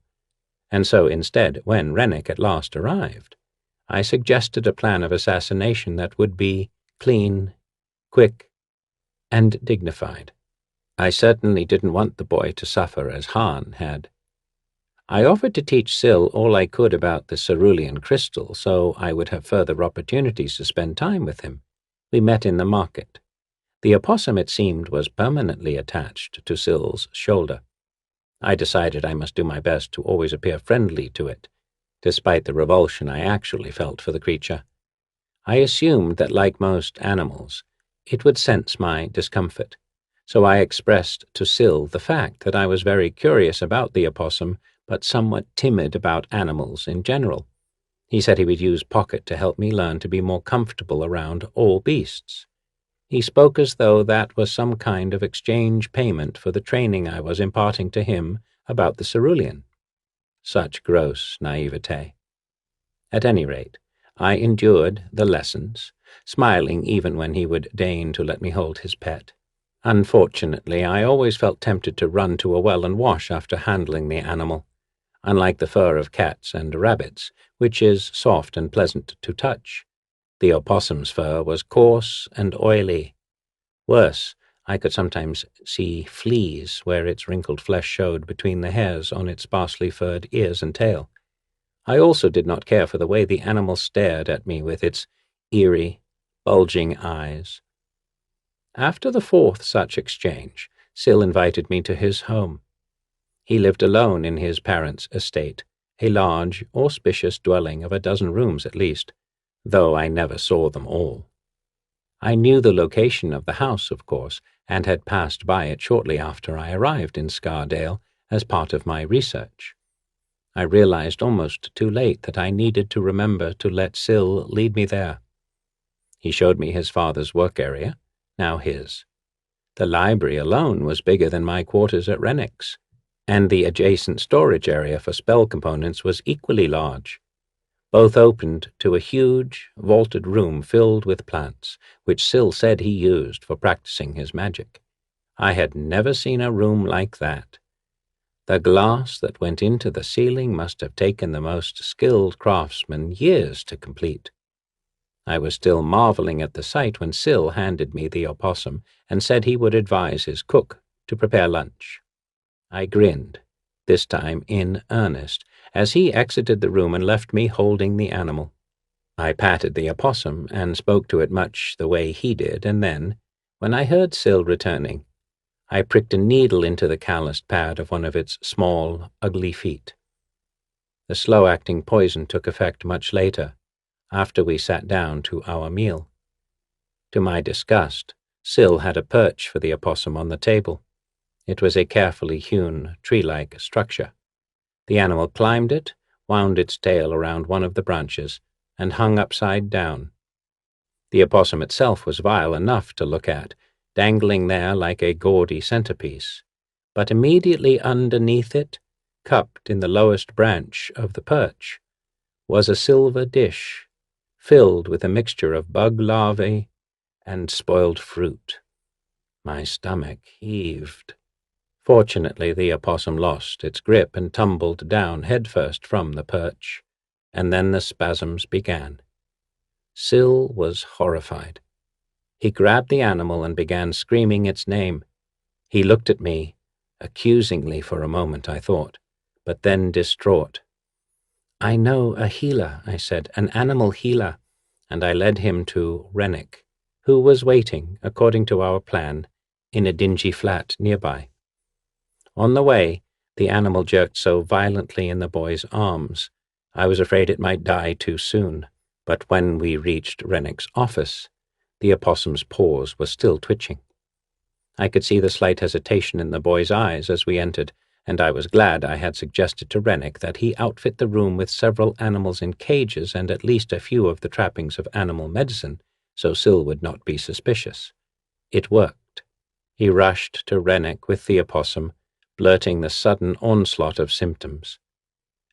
And so instead, when Rennick at last arrived, I suggested a plan of assassination that would be clean, quick, and dignified. I certainly didn't want the boy to suffer as Han had. I offered to teach Syl all I could about the cerulean crystal, so I would have further opportunities to spend time with him. We met in the market. The opossum, it seemed, was permanently attached to Syl's shoulder. I decided I must do my best to always appear friendly to it, despite the revulsion I actually felt for the creature. I assumed that, like most animals, it would sense my discomfort, so I expressed to Syl the fact that I was very curious about the opossum, but somewhat timid about animals in general. He said he would use Pocket to help me learn to be more comfortable around all beasts. He spoke as though that was some kind of exchange payment for the training I was imparting to him about the cerulean. Such gross naivete. At any rate, I endured the lessons, smiling even when he would deign to let me hold his pet. Unfortunately, I always felt tempted to run to a well and wash after handling the animal. Unlike the fur of cats and rabbits, which is soft and pleasant to touch, the opossum's fur was coarse and oily. Worse, I could sometimes see fleas where its wrinkled flesh showed between the hairs on its sparsely furred ears and tail. I also did not care for the way the animal stared at me with its eerie, bulging eyes. After the fourth such exchange, Syl invited me to his home. He lived alone in his parents' estate, a large, auspicious dwelling of a dozen rooms at least, though I never saw them all. I knew the location of the house, of course, and had passed by it shortly after I arrived in Scardale as part of my research. I realized almost too late that I needed to remember to let Syl lead me there. He showed me his father's work area, now his. The library alone was bigger than my quarters at Rennick's, and the adjacent storage area for spell components was equally large. Both opened to a huge, vaulted room filled with plants, which Syl said he used for practicing his magic. I had never seen a room like that. The glass that went into the ceiling must have taken the most skilled craftsman years to complete. I was still marveling at the sight when Syl handed me the opossum and said he would advise his cook to prepare lunch. I grinned, this time in earnest, as he exited the room and left me holding the animal. I patted the opossum and spoke to it much the way he did, and then, when I heard Syl returning, I pricked a needle into the calloused pad of one of its small, ugly feet. The slow-acting poison took effect much later, after we sat down to our meal. To my disgust, Syl had a perch for the opossum on the table. It was a carefully hewn, tree-like structure. The animal climbed it, wound its tail around one of the branches, and hung upside down. The opossum itself was vile enough to look at, dangling there like a gaudy centerpiece, but immediately underneath it, cupped in the lowest branch of the perch, was a silver dish filled with a mixture of bug larvae and spoiled fruit. My stomach heaved. Fortunately, the opossum lost its grip and tumbled down headfirst from the perch, and then the spasms began. Syl was horrified. He grabbed the animal and began screaming its name. He looked at me, accusingly for a moment, I thought, but then distraught. "I know a healer," I said, "an animal healer," and I led him to Rennick, who was waiting, according to our plan, in a dingy flat nearby. On the way, the animal jerked so violently in the boy's arms, I was afraid it might die too soon, but when we reached Rennick's office, the opossum's paws were still twitching. I could see the slight hesitation in the boy's eyes as we entered, and I was glad I had suggested to Rennick that he outfit the room with several animals in cages and at least a few of the trappings of animal medicine, so Syl would not be suspicious. It worked. He rushed to Rennick with the opossum, blurting the sudden onslaught of symptoms.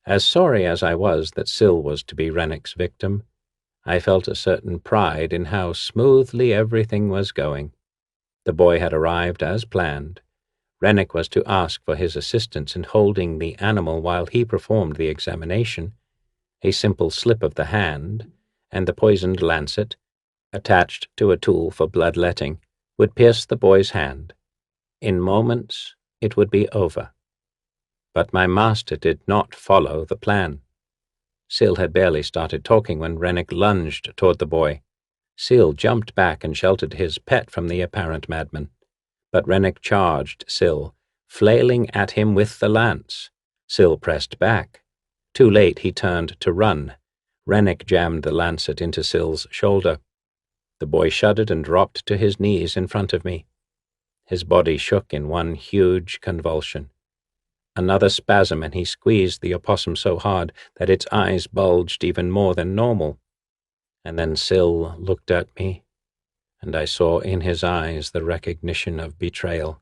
As sorry as I was that Syl was to be Rennick's victim, I felt a certain pride in how smoothly everything was going. The boy had arrived as planned. Rennick was to ask for his assistance in holding the animal while he performed the examination. A simple slip of the hand, and the poisoned lancet, attached to a tool for bloodletting, would pierce the boy's hand. In moments, it would be over. But my master did not follow the plan. Syl had barely started talking when Rennick lunged toward the boy. Syl jumped back and sheltered his pet from the apparent madman. But Rennick charged Syl, flailing at him with the lance. Syl pressed back. Too late, he turned to run. Rennick jammed the lancet into Syl's shoulder. The boy shuddered and dropped to his knees in front of me. His body shook in one huge convulsion. Another spasm, and he squeezed the opossum so hard that its eyes bulged even more than normal. And then Syl looked at me, and I saw in his eyes the recognition of betrayal.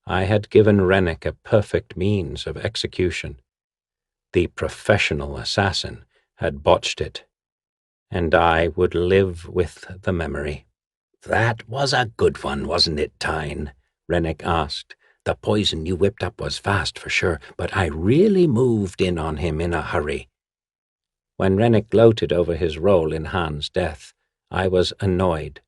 I had given Rennick a perfect means of execution. The professional assassin had botched it, and I would live with the memory. "That was a good one, wasn't it, Tyne?" Rennick asked. "The poison you whipped up was fast for sure, but I really moved in on him in a hurry." When Rennick gloated over his role in Han's death, I was annoyed.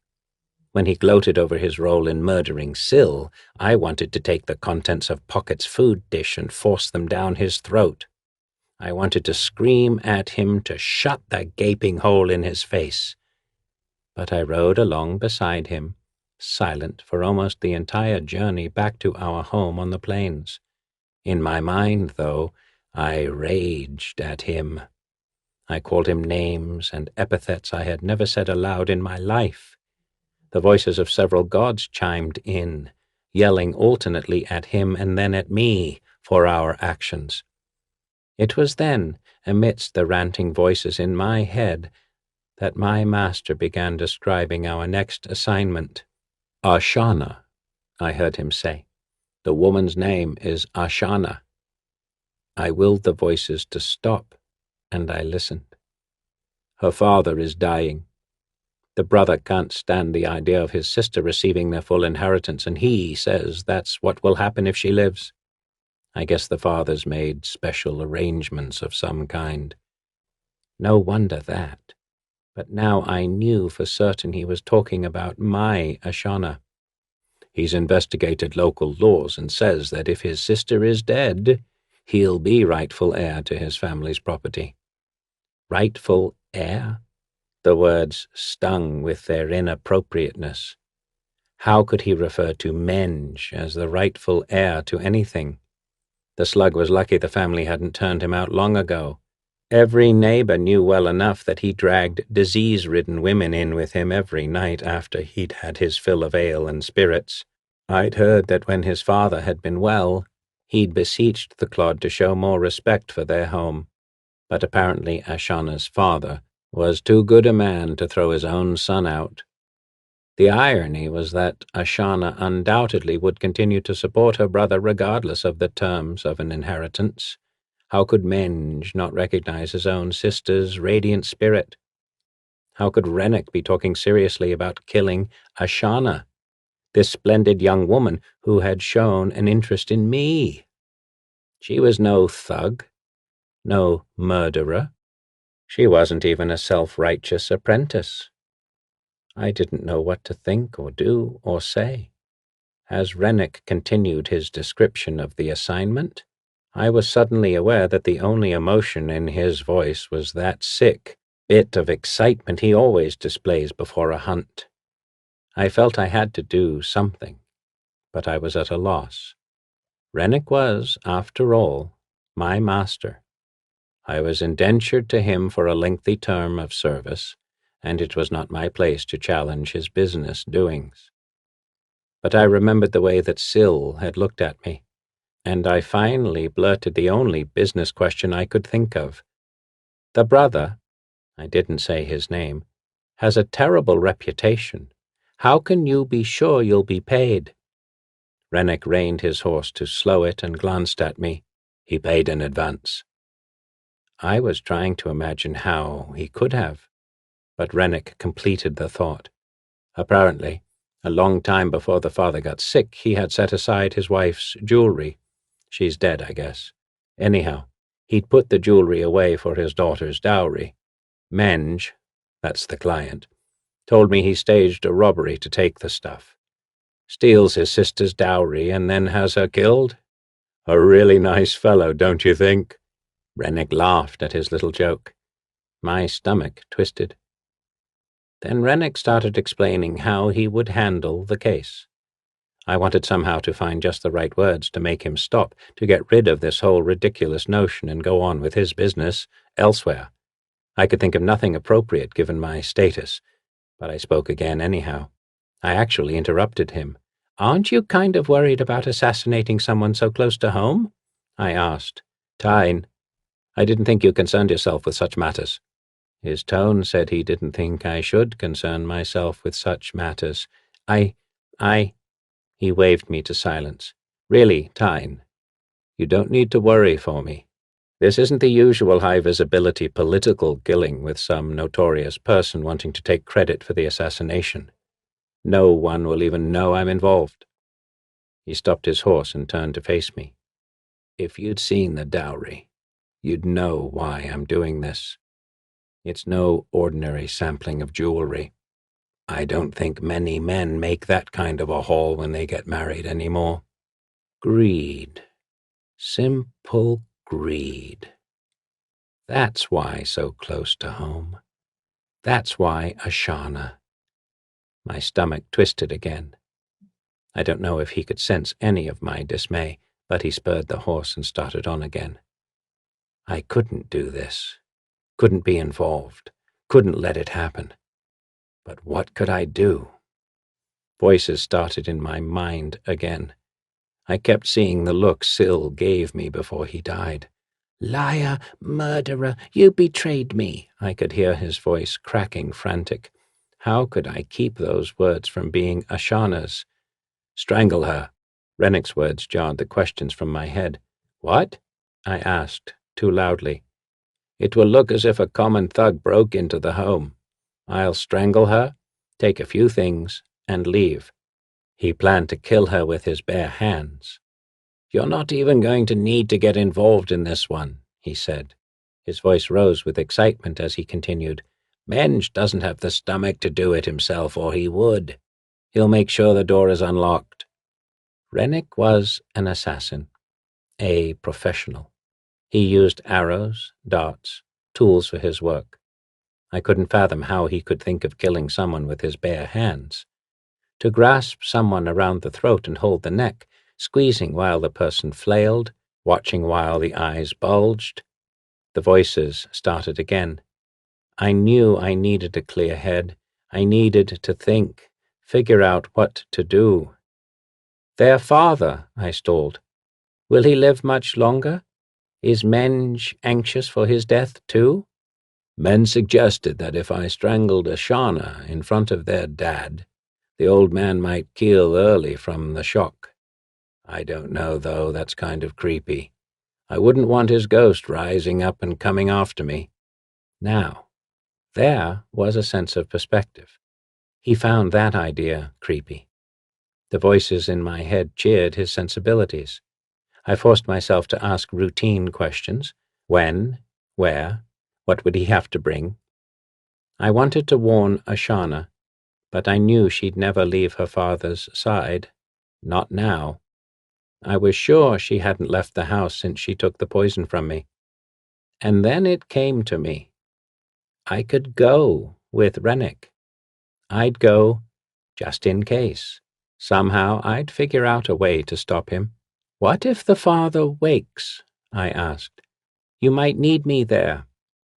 When he gloated over his role in murdering Syl, I wanted to take the contents of Pocket's food dish and force them down his throat. I wanted to scream at him to shut the gaping hole in his face. But I rode along beside him, silent for almost the entire journey back to our home on the plains. In my mind, though, I raged at him. I called him names and epithets I had never said aloud in my life. The voices of several gods chimed in, yelling alternately at him and then at me for our actions. It was then, amidst the ranting voices in my head, that my master began describing our next assignment. "Ashana," I heard him say. "The woman's name is Ashana." I willed the voices to stop, and I listened. "Her father is dying. The brother can't stand the idea of his sister receiving their full inheritance, and he says that's what will happen if she lives. I guess the father's made special arrangements of some kind. No wonder that. But now I knew for certain he was talking about my Ashana. He's investigated local laws and says that if his sister is dead, he'll be rightful heir to his family's property." Rightful heir? The words stung with their inappropriateness. How could he refer to Menge as the rightful heir to anything? The slug was lucky the family hadn't turned him out long ago. Every neighbor knew well enough that he dragged disease-ridden women in with him every night after he'd had his fill of ale and spirits. I'd heard that when his father had been well, he'd beseeched the clod to show more respect for their home. But apparently Ashana's father was too good a man to throw his own son out. The irony was that Ashana undoubtedly would continue to support her brother regardless of the terms of an inheritance. How could Menge not recognize his own sister's radiant spirit? How could Rennick be talking seriously about killing Ashana, this splendid young woman who had shown an interest in me? She was no thug, no murderer. She wasn't even a self-righteous apprentice. I didn't know what to think or do or say. As Rennick continued his description of the assignment, I was suddenly aware that the only emotion in his voice was that sick bit of excitement he always displays before a hunt. I felt I had to do something, but I was at a loss. Rennick was, after all, my master. I was indentured to him for a lengthy term of service, and it was not my place to challenge his business doings. But I remembered the way that Syl had looked at me, and I finally blurted the only business question I could think of. The brother, I didn't say his name, has a terrible reputation. How can you be sure you'll be paid? Rennick reined his horse to slow it and glanced at me. He paid in advance. I was trying to imagine how he could have, but Rennick completed the thought. Apparently, a long time before the father got sick, he had set aside his wife's jewelry. She's dead, I guess. Anyhow, he'd put the jewelry away for his daughter's dowry. Menge, that's the client, told me he staged a robbery to take the stuff. Steals his sister's dowry and then has her killed? A really nice fellow, don't you think? Rennick laughed at his little joke. My stomach twisted. Then Rennick started explaining how he would handle the case. I wanted somehow to find just the right words to make him stop, to get rid of this whole ridiculous notion and go on with his business elsewhere. I could think of nothing appropriate given my status, but I spoke again anyhow. I actually interrupted him. Aren't you kind of worried about assassinating someone so close to home? I asked. Tyne, I didn't think you concerned yourself with such matters. His tone said he didn't think I should concern myself with such matters. He waved me to silence. Really, Tyne, you don't need to worry for me. This isn't the usual high-visibility political killing with some notorious person wanting to take credit for the assassination. No one will even know I'm involved. He stopped his horse and turned to face me. If you'd seen the dowry, you'd know why I'm doing this. It's no ordinary sampling of jewelry. I don't think many men make that kind of a haul when they get married anymore. Greed. Simple greed. That's why so close to home. That's why Ashana. My stomach twisted again. I don't know if he could sense any of my dismay, but he spurred the horse and started on again. I couldn't do this. Couldn't be involved. Couldn't let it happen. But what could I do? Voices started in my mind again. I kept seeing the look Syl gave me before he died. Liar, murderer, you betrayed me. I could hear his voice cracking frantic. How could I keep those words from being Ashana's? Strangle her. Rennick's words jarred the questions from my head. What? I asked, too loudly. It will look as if a common thug broke into the home. I'll strangle her, take a few things, and leave. He planned to kill her with his bare hands. You're not even going to need to get involved in this one, he said. His voice rose with excitement as he continued. Menge doesn't have the stomach to do it himself, or he would. He'll make sure the door is unlocked. Rennick was an assassin, a professional. He used arrows, darts, tools for his work. I couldn't fathom how he could think of killing someone with his bare hands. To grasp someone around the throat and hold the neck, squeezing while the person flailed, watching while the eyes bulged. The voices started again. I knew I needed a clear head. I needed to think, figure out what to do. Their father, I stalled. Will he live much longer? Is Menge anxious for his death too? Men suggested that if I strangled Ashana in front of their dad, the old man might keel early from the shock. I don't know, though. That's kind of creepy. I wouldn't want his ghost rising up and coming after me. Now, There was a sense of perspective. He found that idea creepy. The voices in my head cheered his sensibilities. I forced myself to ask routine questions. When? Where? What would he have to bring? I wanted to warn Ashana, but I knew she'd never leave her father's side. Not now. I was sure she hadn't left the house since she took the poison from me. And then it came to me. I could go with Rennick. I'd go just in case. Somehow I'd figure out a way to stop him. What if the father wakes? I asked. You might need me there.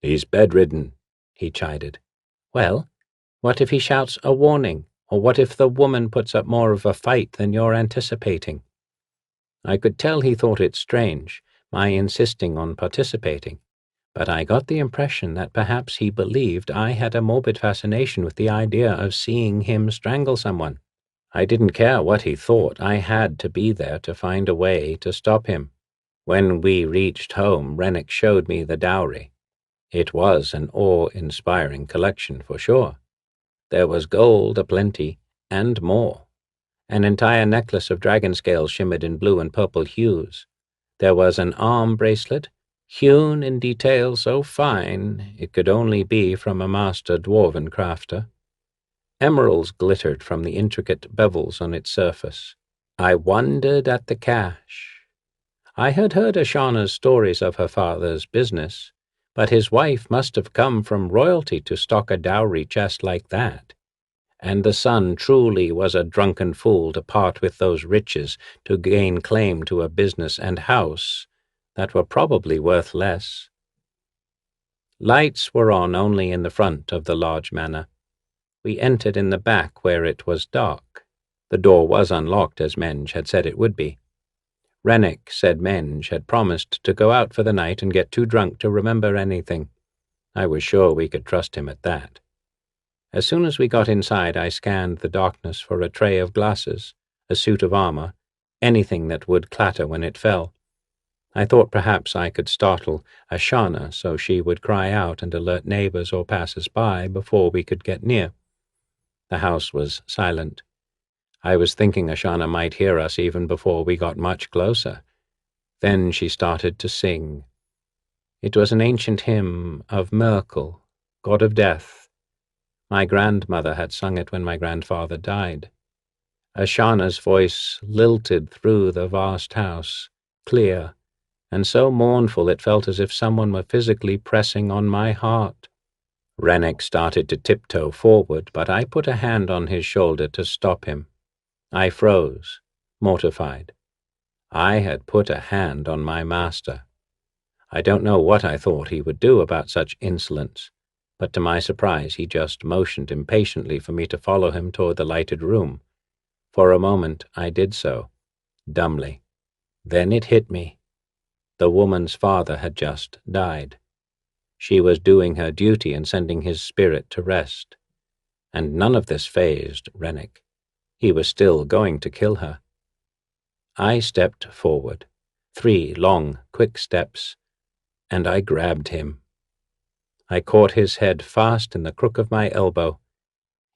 He's bedridden, he chided. Well, what if he shouts a warning? Or what if the woman puts up more of a fight than you're anticipating? I could tell he thought it strange, my insisting on participating, but I got the impression that perhaps he believed I had a morbid fascination with the idea of seeing him strangle someone. I didn't care what he thought. I had to be there to find a way to stop him. When we reached home, Rennick showed me the dowry. It was an awe-inspiring collection for sure. There was gold aplenty, and more. An entire necklace of dragon scales shimmered in blue and purple hues. There was an arm bracelet, hewn in detail so fine it could only be from a master dwarven crafter. Emeralds glittered from the intricate bevels on its surface. I wondered at the cash. I had heard Ashana's stories of her father's business, but his wife must have come from royalty to stock a dowry chest like that. And the son truly was a drunken fool to part with those riches to gain claim to a business and house that were probably worth less. Lights were on only in the front of the large manor. We entered in the back where it was dark. The door was unlocked as Menge had said it would be. Rennick said Menge had promised to go out for the night and get too drunk to remember anything. I was sure we could trust him at that. As soon as we got inside, I scanned the darkness for a tray of glasses, a suit of armor, anything that would clatter when it fell. I thought perhaps I could startle Ashana so she would cry out and alert neighbors or passers-by before we could get near. The house was silent. I was thinking Ashana might hear us even before we got much closer. Then she started to sing. It was an ancient hymn of Merkel, god of death. My grandmother had sung it when my grandfather died. Ashana's voice lilted through the vast house, clear, and so mournful it felt as if someone were physically pressing on my heart. Rennick started to tiptoe forward, but I put a hand on his shoulder to stop him. I froze, mortified. I had put a hand on my master. I don't know what I thought he would do about such insolence, but to my surprise he just motioned impatiently for me to follow him toward the lighted room. For a moment I did so, dumbly. Then it hit me. The woman's father had just died. She was doing her duty and sending his spirit to rest. And none of this fazed Rennick. He was still going to kill her. I stepped forward, 3 long, quick steps, and I grabbed him. I caught his head fast in the crook of my elbow.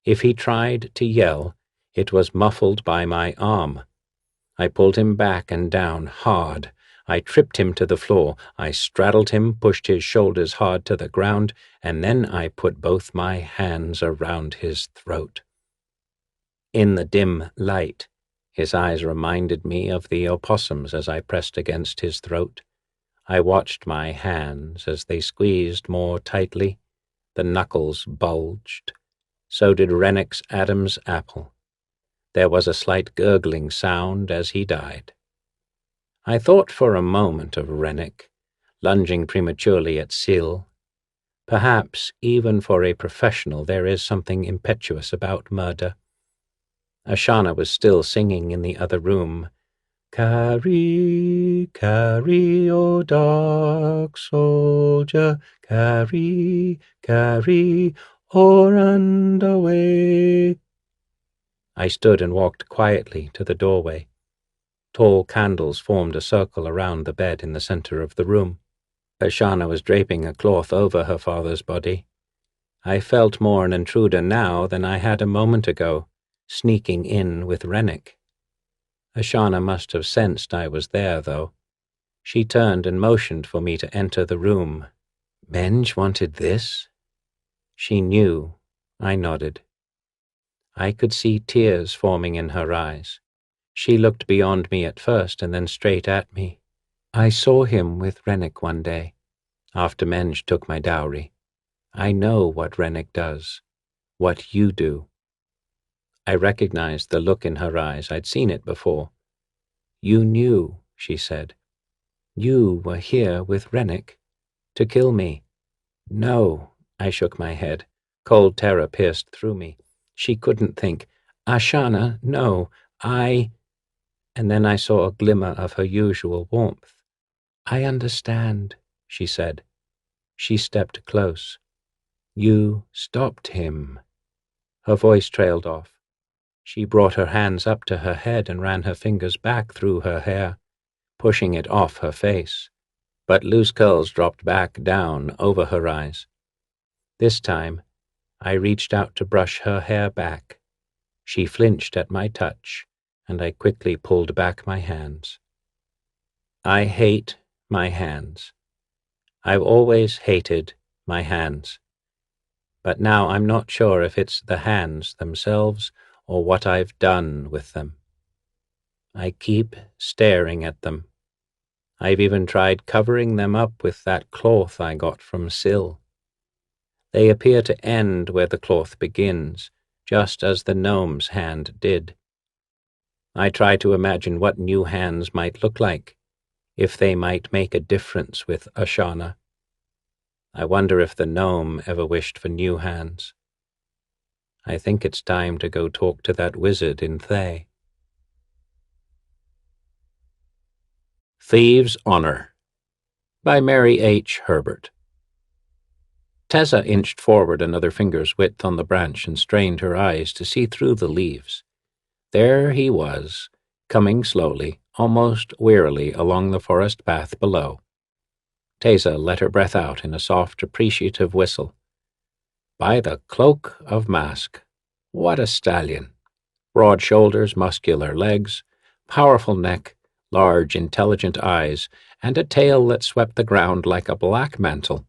If he tried to yell, it was muffled by my arm. I pulled him back and down hard. I tripped him to the floor. I straddled him, pushed his shoulders hard to the ground, and then I put both my hands around his throat. In the dim light, his eyes reminded me of the opossums as I pressed against his throat. I watched my hands as they squeezed more tightly. The knuckles bulged. So did Rennick's Adam's apple. There was a slight gurgling sound as he died. I thought for a moment of Rennick, lunging prematurely at Syl. Perhaps, even for a professional, there is something impetuous about murder. Ashana was still singing in the other room. Carry, carry, O dark soldier, carry, carry, o'er and away. I stood and walked quietly to the doorway. Tall candles formed a circle around the bed in the center of the room. Ashana was draping a cloth over her father's body. I felt more an intruder now than I had a moment ago, sneaking in with Rennick. Ashana must have sensed I was there, though. She turned and motioned for me to enter the room. Benj wanted this? She knew. I nodded. I could see tears forming in her eyes. She looked beyond me at first and then straight at me. I saw him with Rennick one day, after Menj took my dowry. I know what Rennick does, what you do. I recognized the look in her eyes. I'd seen it before. You knew, she said. You were here with Rennick to kill me. No, I shook my head. Cold terror pierced through me. She couldn't think. Ashana, no, And then I saw a glimmer of her usual warmth. I understand, she said. She stepped close. You stopped him. Her voice trailed off. She brought her hands up to her head and ran her fingers back through her hair, pushing it off her face. But loose curls dropped back down over her eyes. This time, I reached out to brush her hair back. She flinched at my touch, and I quickly pulled back my hands. I hate my hands. I've always hated my hands. But now I'm not sure if it's the hands themselves or what I've done with them. I keep staring at them. I've even tried covering them up with that cloth I got from Syl. They appear to end where the cloth begins, just as the gnome's hand did. I try to imagine what new hands might look like, if they might make a difference with Ashana. I wonder if the gnome ever wished for new hands. I think it's time to go talk to that wizard in Thay. Thieves' Honor by Mary H. Herbert. Tessa inched forward another finger's width on the branch and strained her eyes to see through the leaves. There he was, coming slowly, almost wearily, along the forest path below. Tessa let her breath out in a soft, appreciative whistle. By the cloak of Mask, what a stallion! Broad shoulders, muscular legs, powerful neck, large, intelligent eyes, and a tail that swept the ground like a black mantle.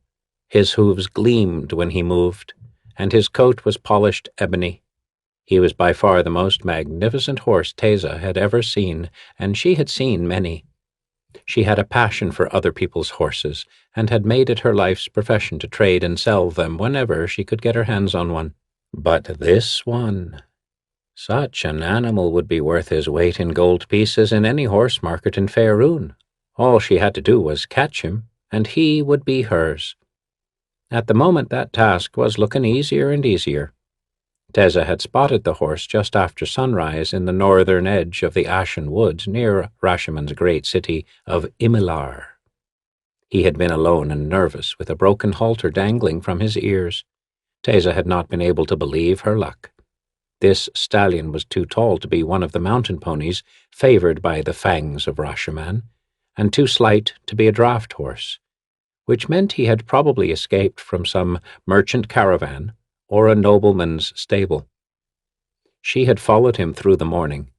His hooves gleamed when he moved, and his coat was polished ebony. He was by far the most magnificent horse Tessa had ever seen, and she had seen many. She had a passion for other people's horses, and had made it her life's profession to trade and sell them whenever she could get her hands on one. But this one, such an animal would be worth his weight in gold pieces in any horse market in Faerun. All she had to do was catch him, and he would be hers. At the moment that task was looking easier and easier. Tessa had spotted the horse just after sunrise in the northern edge of the Ashen Woods near Rashiman's great city of Imilar. He had been alone and nervous, with a broken halter dangling from his ears. Tessa had not been able to believe her luck. This stallion was too tall to be one of the mountain ponies favored by the fangs of Rashiman, and too slight to be a draft horse, which meant he had probably escaped from some merchant caravan or a nobleman's stable. She had followed him through the morning,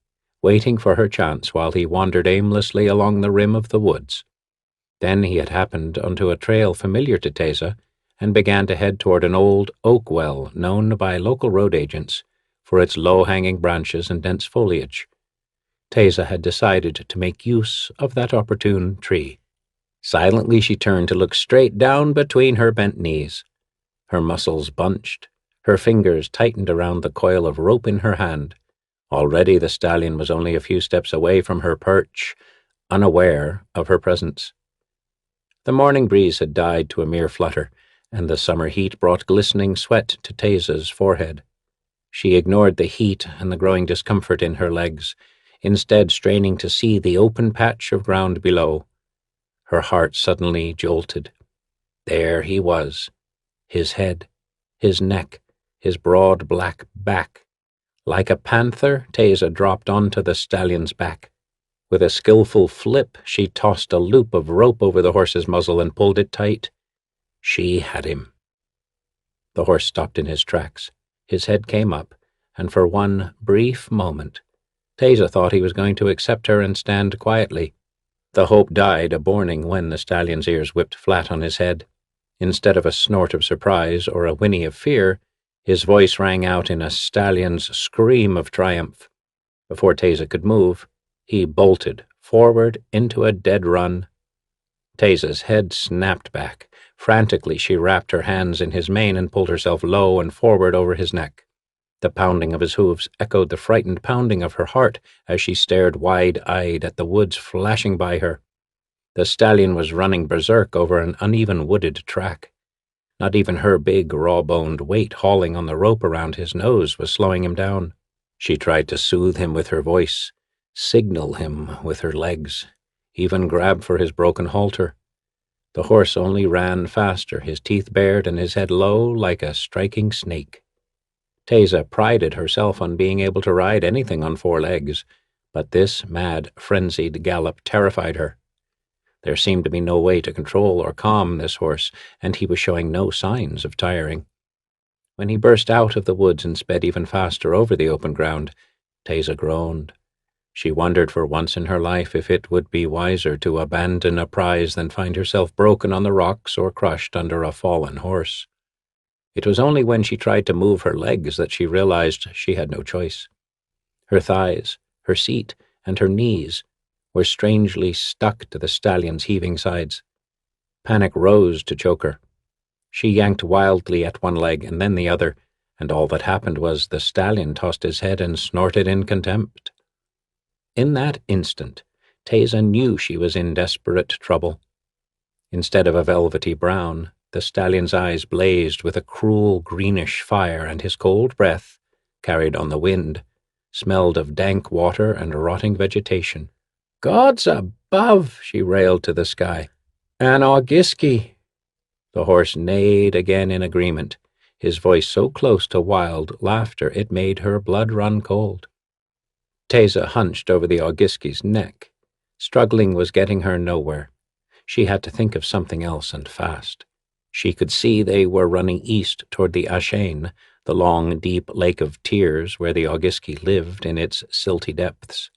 waiting for her chance while he wandered aimlessly along the rim of the woods. Then he had happened onto a trail familiar to Tessa and began to head toward an old oak well known by local road agents for its low-hanging branches and dense foliage. Tessa had decided to make use of that opportune tree. Silently she turned to look straight down between her bent knees. Her muscles bunched. Her fingers tightened around the coil of rope in her hand. Already the stallion was only a few steps away from her perch, unaware of her presence. The morning breeze had died to a mere flutter, and the summer heat brought glistening sweat to Tessa's forehead. She ignored the heat and the growing discomfort in her legs, instead straining to see the open patch of ground below. Her heart suddenly jolted. There he was, his head, his neck, his broad black back. Like a panther, Tessa dropped onto the stallion's back. With a skillful flip, she tossed a loop of rope over the horse's muzzle and pulled it tight. She had him. The horse stopped in his tracks. His head came up, and for one brief moment, Taisa thought he was going to accept her and stand quietly. The hope died a-borning when the stallion's ears whipped flat on his head. Instead of a snort of surprise or a whinny of fear, his voice rang out in a stallion's scream of triumph. Before Taisa could move, he bolted forward into a dead run. Taisa's head snapped back. Frantically, she wrapped her hands in his mane and pulled herself low and forward over his neck. The pounding of his hooves echoed the frightened pounding of her heart as she stared wide-eyed at the woods flashing by her. The stallion was running berserk over an uneven wooded track. Not even her big, raw-boned weight hauling on the rope around his nose was slowing him down. She tried to soothe him with her voice, signal him with her legs, even grab for his broken halter. The horse only ran faster, his teeth bared and his head low like a striking snake. Taisa prided herself on being able to ride anything on 4 legs, but this mad, frenzied gallop terrified her. There seemed to be no way to control or calm this horse, and he was showing no signs of tiring. When he burst out of the woods and sped even faster over the open ground, Taisa groaned. She wondered for once in her life if it would be wiser to abandon a prize than find herself broken on the rocks or crushed under a fallen horse. It was only when she tried to move her legs that she realized she had no choice. Her thighs, her seat, and her knees were strangely stuck to the stallion's heaving sides. Panic rose to choke her. She yanked wildly at one leg and then the other, and all that happened was the stallion tossed his head and snorted in contempt. In that instant, Taisa knew she was in desperate trouble. Instead of a velvety brown, the stallion's eyes blazed with a cruel greenish fire, and his cold breath, carried on the wind, smelled of dank water and rotting vegetation. "Gods above," she railed to the sky. "An Augiski." The horse neighed again in agreement, his voice so close to wild laughter it made her blood run cold. Taisa hunched over the Augiski's neck. Struggling was getting her nowhere. She had to think of something else, and fast. She could see they were running east toward the Ashane, the long, deep lake of tears where the Augiski lived in its silty depths.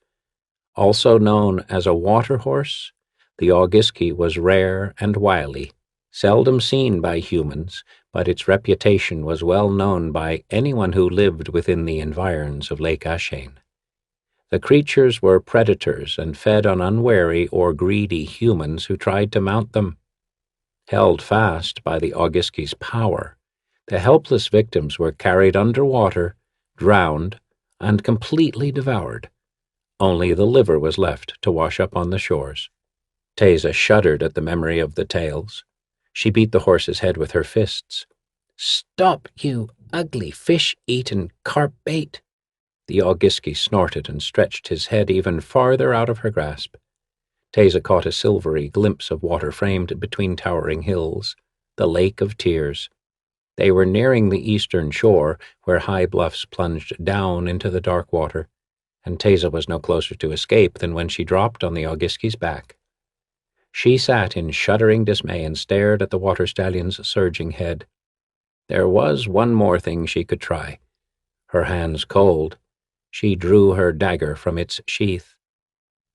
Also known as a water horse, the Augiski was rare and wily, seldom seen by humans, but its reputation was well known by anyone who lived within the environs of Lake Ashane. The creatures were predators and fed on unwary or greedy humans who tried to mount them. Held fast by the Augiski's power, the helpless victims were carried underwater, drowned, and completely devoured. Only the liver was left to wash up on the shores. Taisa shuddered at the memory of the tales. She beat the horse's head with her fists. "Stop, you ugly fish-eaten carp bait!" The Augiski snorted and stretched his head even farther out of her grasp. Taisa caught a silvery glimpse of water framed between towering hills, the Lake of Tears. They were nearing the eastern shore, where high bluffs plunged down into the dark water, and Taisa was no closer to escape than when she dropped on the Augiski's back. She sat in shuddering dismay and stared at the water stallion's surging head. There was one more thing she could try. Her hands cold, she drew her dagger from its sheath.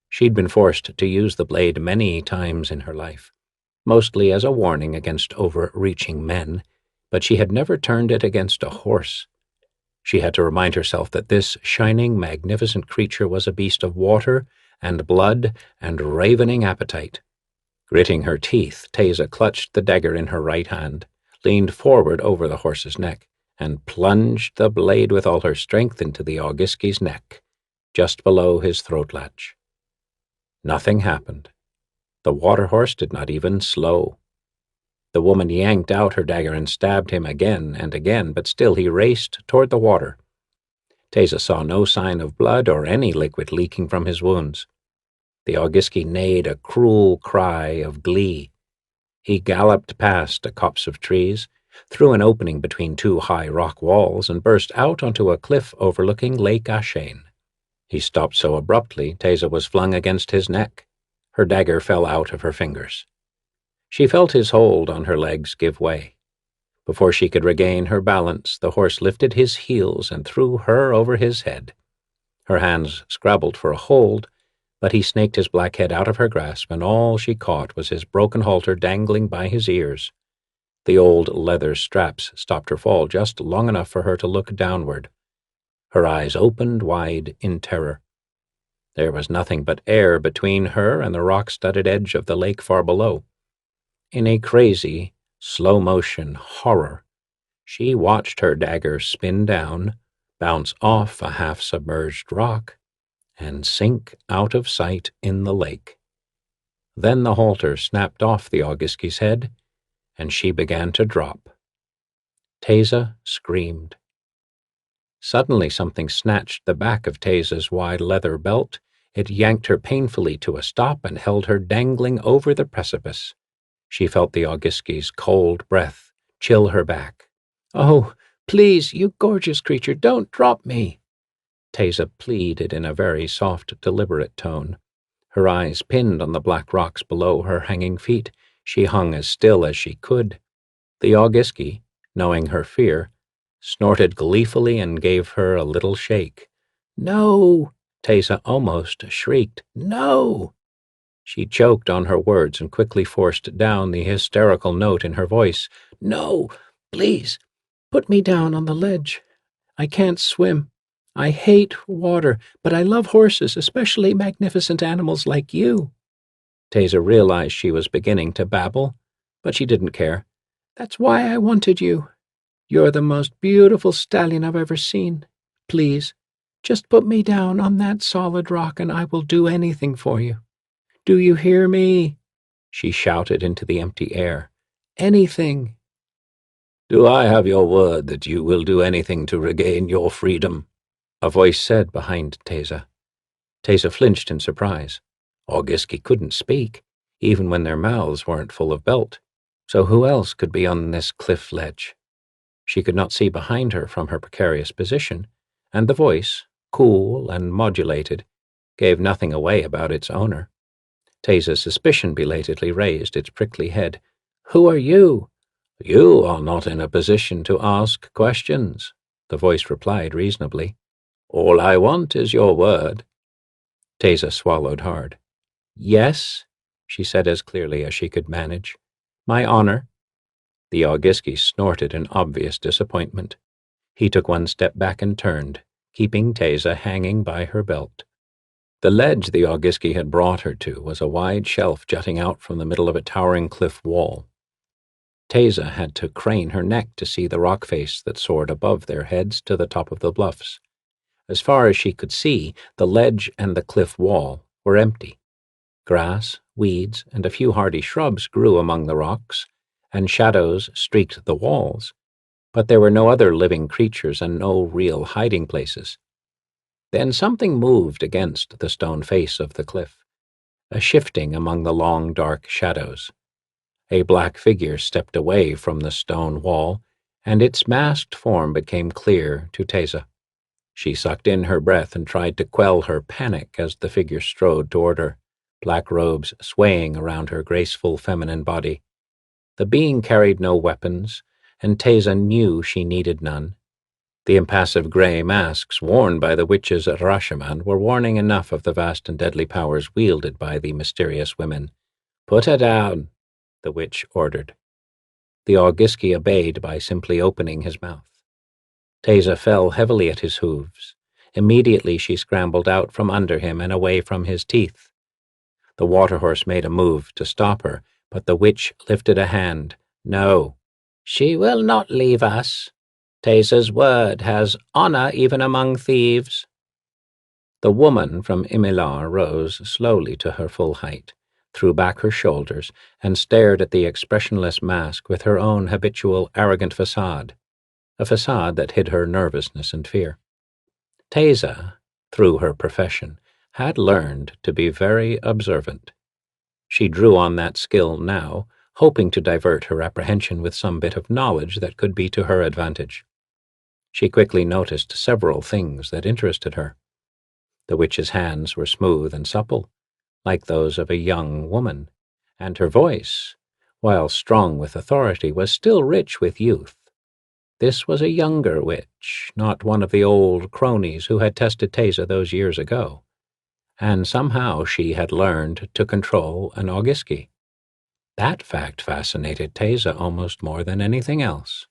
She'd been forced to use the blade many times in her life, mostly as a warning against overreaching men, but she had never turned it against a horse. She had to remind herself that this shining, magnificent creature was a beast of water and blood and ravening appetite. Gritting her teeth, Taisa clutched the dagger in her right hand, leaned forward over the horse's neck, and plunged the blade with all her strength into the Augiski's neck, just below his throat latch. Nothing happened. The water horse did not even slow. The woman yanked out her dagger and stabbed him again and again, but still he raced toward the water. Taisa saw no sign of blood or any liquid leaking from his wounds. The Augiski neighed a cruel cry of glee. He galloped past a copse of trees, through an opening between 2 high rock walls, and burst out onto a cliff overlooking Lake Ashane. He stopped so abruptly, Taisa was flung against his neck. Her dagger fell out of her fingers. She felt his hold on her legs give way. Before she could regain her balance, the horse lifted his heels and threw her over his head. Her hands scrabbled for a hold, but he snaked his black head out of her grasp, and all she caught was his broken halter dangling by his ears. The old leather straps stopped her fall just long enough for her to look downward. Her eyes opened wide in terror. There was nothing but air between her and the rock-studded edge of the lake far below. In a crazy, slow-motion horror, she watched her dagger spin down, bounce off a half-submerged rock, and sink out of sight in the lake. Then the halter snapped off the Augiski's head, and she began to drop. Teysa screamed. Suddenly something snatched the back of Teysa's wide leather belt. It yanked her painfully to a stop and held her dangling over the precipice. She felt the Augiski's cold breath chill her back. "Oh, please, you gorgeous creature, don't drop me," Teysa pleaded in a very soft, deliberate tone. Her eyes pinned on the black rocks below her hanging feet, she hung as still as she could. The Augiski, knowing her fear, snorted gleefully and gave her a little shake. "No!" Teysa almost shrieked. "No!" She choked on her words and quickly forced down the hysterical note in her voice. "No! Please, put me down on the ledge. I can't swim. I hate water, but I love horses, especially magnificent animals like you." Teysa realized she was beginning to babble, but she didn't care. "That's why I wanted you. You're the most beautiful stallion I've ever seen. Please, just put me down on that solid rock and I will do anything for you. Do you hear me?" she shouted into the empty air. "Anything." "Do I have your word that you will do anything to regain your freedom?" a voice said behind Teysa. Teysa flinched in surprise. Augiski couldn't speak, even when their mouths weren't full of belt. So who else could be on this cliff ledge? She could not see behind her from her precarious position, and the voice, cool and modulated, gave nothing away about its owner. Teysa's suspicion belatedly raised its prickly head. "Who are you?" "You are not in a position to ask questions," the voice replied reasonably. "All I want is your word." Teysa swallowed hard. "Yes," she said as clearly as she could manage. "My honor." The Augiski snorted in obvious disappointment. He took one step back and turned, keeping Teysa hanging by her belt. The ledge the Augiski had brought her to was a wide shelf jutting out from the middle of a towering cliff wall. Teysa had to crane her neck to see the rock face that soared above their heads to the top of the bluffs. As far as she could see, the ledge and the cliff wall were empty. Grass, weeds, and a few hardy shrubs grew among the rocks, and shadows streaked the walls, but there were no other living creatures and no real hiding places. Then something moved against the stone face of the cliff, a shifting among the long, dark shadows. A black figure stepped away from the stone wall, and its masked form became clear to Teysa. She sucked in her breath and tried to quell her panic as the figure strode toward her, black robes swaying around her graceful feminine body. The being carried no weapons, and Teysa knew she needed none. The impassive gray masks worn by the witches at Rashomon were warning enough of the vast and deadly powers wielded by the mysterious women. "Put her down," the witch ordered. The Augiski obeyed by simply opening his mouth. Teysa fell heavily at his hooves. Immediately she scrambled out from under him and away from his teeth. The water-horse made a move to stop her, but the witch lifted a hand. "No, she will not leave us. Teysa's word has honor even among thieves." The woman from Imilar rose slowly to her full height, threw back her shoulders, and stared at the expressionless mask with her own habitual arrogant facade, a facade that hid her nervousness and fear. Teysa, through her profession, had learned to be very observant. She drew on that skill now, hoping to divert her apprehension with some bit of knowledge that could be to her advantage. She quickly noticed several things that interested her. The witch's hands were smooth and supple, like those of a young woman, and her voice, while strong with authority, was still rich with youth. This was a younger witch, not one of the old cronies who had tested Teysa those years ago, and somehow she had learned to control an Augiski. That fact fascinated Teysa almost more than anything else.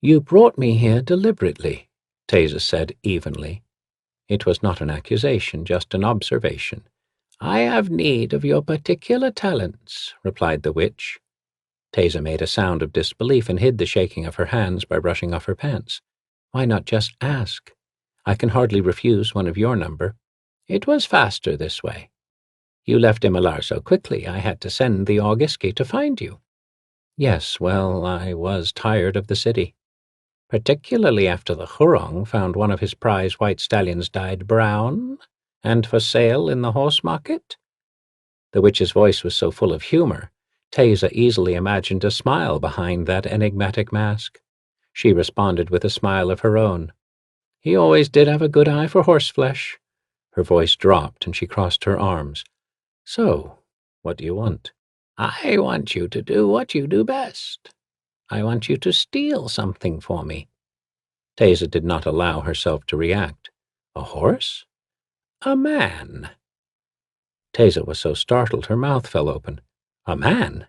"You brought me here deliberately," Teysa said evenly. It was not an accusation, just an observation. "I have need of your particular talents," replied the witch. Teysa made a sound of disbelief and hid the shaking of her hands by brushing off her pants. "Why not just ask? I can hardly refuse one of your number. It was faster this way. You left Imilar so quickly I had to send the Augiski to find you." "Yes, well, I was tired of the city. Particularly after the Hurong found one of his prize white stallions dyed brown and for sale in the horse market." The witch's voice was so full of humor, Teysa easily imagined a smile behind that enigmatic mask. She responded with a smile of her own. "He always did have a good eye for horseflesh." Her voice dropped and she crossed her arms. "So, what do you want?" "I want you to do what you do best. I want you to steal something for me." Teysa did not allow herself to react. "A horse?" "A man." Teysa was so startled her mouth fell open. "A man?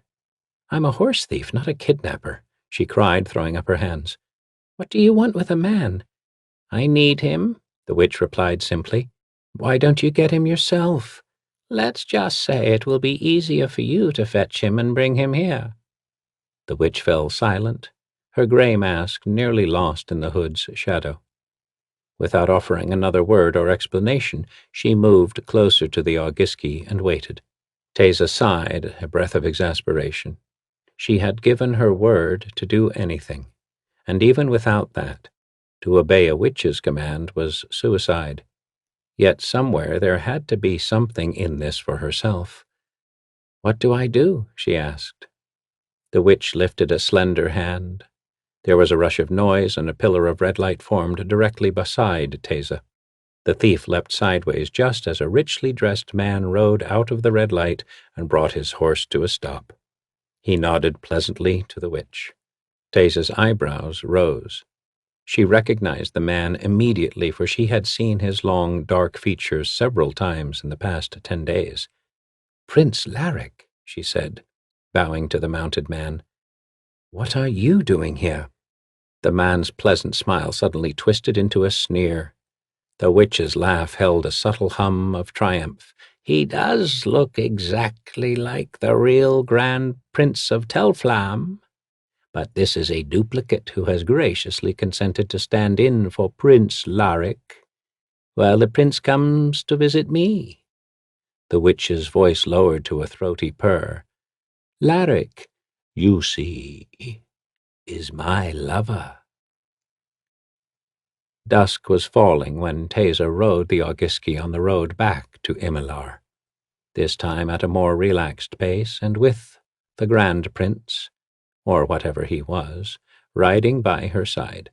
I'm a horse thief, not a kidnapper," she cried, throwing up her hands. "What do you want with a man?" "I need him," the witch replied simply. "Why don't you get him yourself?" "Let's just say it will be easier for you to fetch him and bring him here." The witch fell silent, her gray mask nearly lost in the hood's shadow. Without offering another word or explanation, she moved closer to the Augiski and waited. Teysa sighed, a breath of exasperation. She had given her word to do anything, and even without that, to obey a witch's command was suicide. Yet somewhere there had to be something in this for herself. "What do I do?" she asked. The witch lifted a slender hand. There was a rush of noise, and a pillar of red light formed directly beside Teysa. The thief leapt sideways just as a richly dressed man rode out of the red light and brought his horse to a stop. He nodded pleasantly to the witch. Teysa's eyebrows rose. She recognized the man immediately, for she had seen his long, dark features several times in the past 10 days. "Prince Larrick," she said, bowing to the mounted man. "What are you doing here?" The man's pleasant smile suddenly twisted into a sneer. The witch's laugh held a subtle hum of triumph. "He does look exactly like the real Grand Prince of Telflam, but this is a duplicate who has graciously consented to stand in for Prince Larrick while the prince comes to visit me." The witch's voice lowered to a throaty purr. "Larrick, you see, is my lover." Dusk was falling when Teysa rode the Augiski on the road back to Imilar, this time at a more relaxed pace and with the Grand Prince, or whatever he was, riding by her side.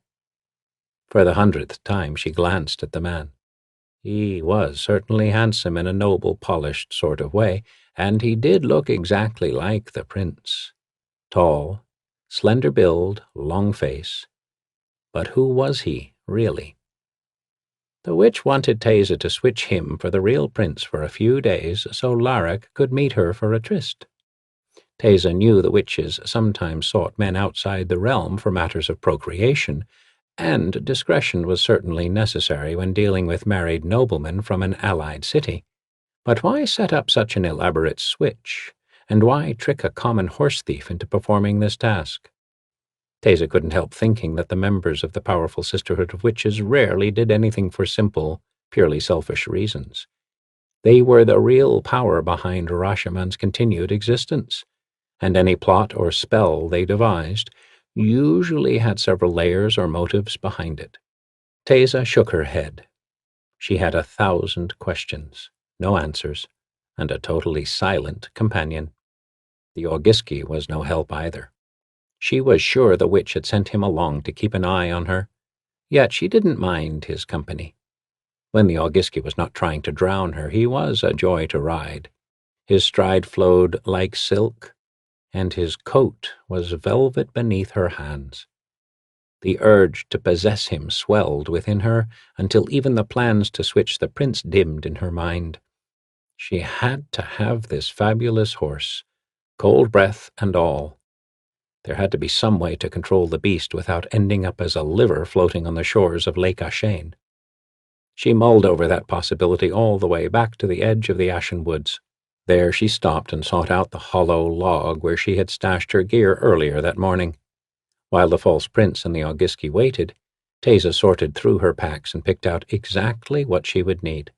For the 100th time she glanced at the man. He was certainly handsome in a noble, polished sort of way, and he did look exactly like the prince. Tall, slender build, long face. But who was he, really? The witch wanted Teysa to switch him for the real prince for a few days so Larrick could meet her for a tryst. Teysa knew the witches sometimes sought men outside the realm for matters of procreation, and discretion was certainly necessary when dealing with married noblemen from an allied city. But why set up such an elaborate switch, and why trick a common horse thief into performing this task? Teysa couldn't help thinking that the members of the powerful Sisterhood of Witches rarely did anything for simple, purely selfish reasons. They were the real power behind Rashaman's continued existence, and any plot or spell they devised usually had several layers or motives behind it. Teysa shook her head. She had 1,000 questions, no answers, and a totally silent companion. The Augiski was no help either. She was sure the witch had sent him along to keep an eye on her, yet she didn't mind his company. When the Augiski was not trying to drown her, he was a joy to ride. His stride flowed like silk, and his coat was velvet beneath her hands. The urge to possess him swelled within her until even the plans to switch the prince dimmed in her mind. She had to have this fabulous horse, cold breath and all. There had to be some way to control the beast without ending up as a liver floating on the shores of Lake Ashane. She mulled over that possibility all the way back to the edge of the ashen woods. There she stopped and sought out the hollow log where she had stashed her gear earlier that morning. While the false prince and the Augiski waited, Taza sorted through her packs and picked out exactly what she would need.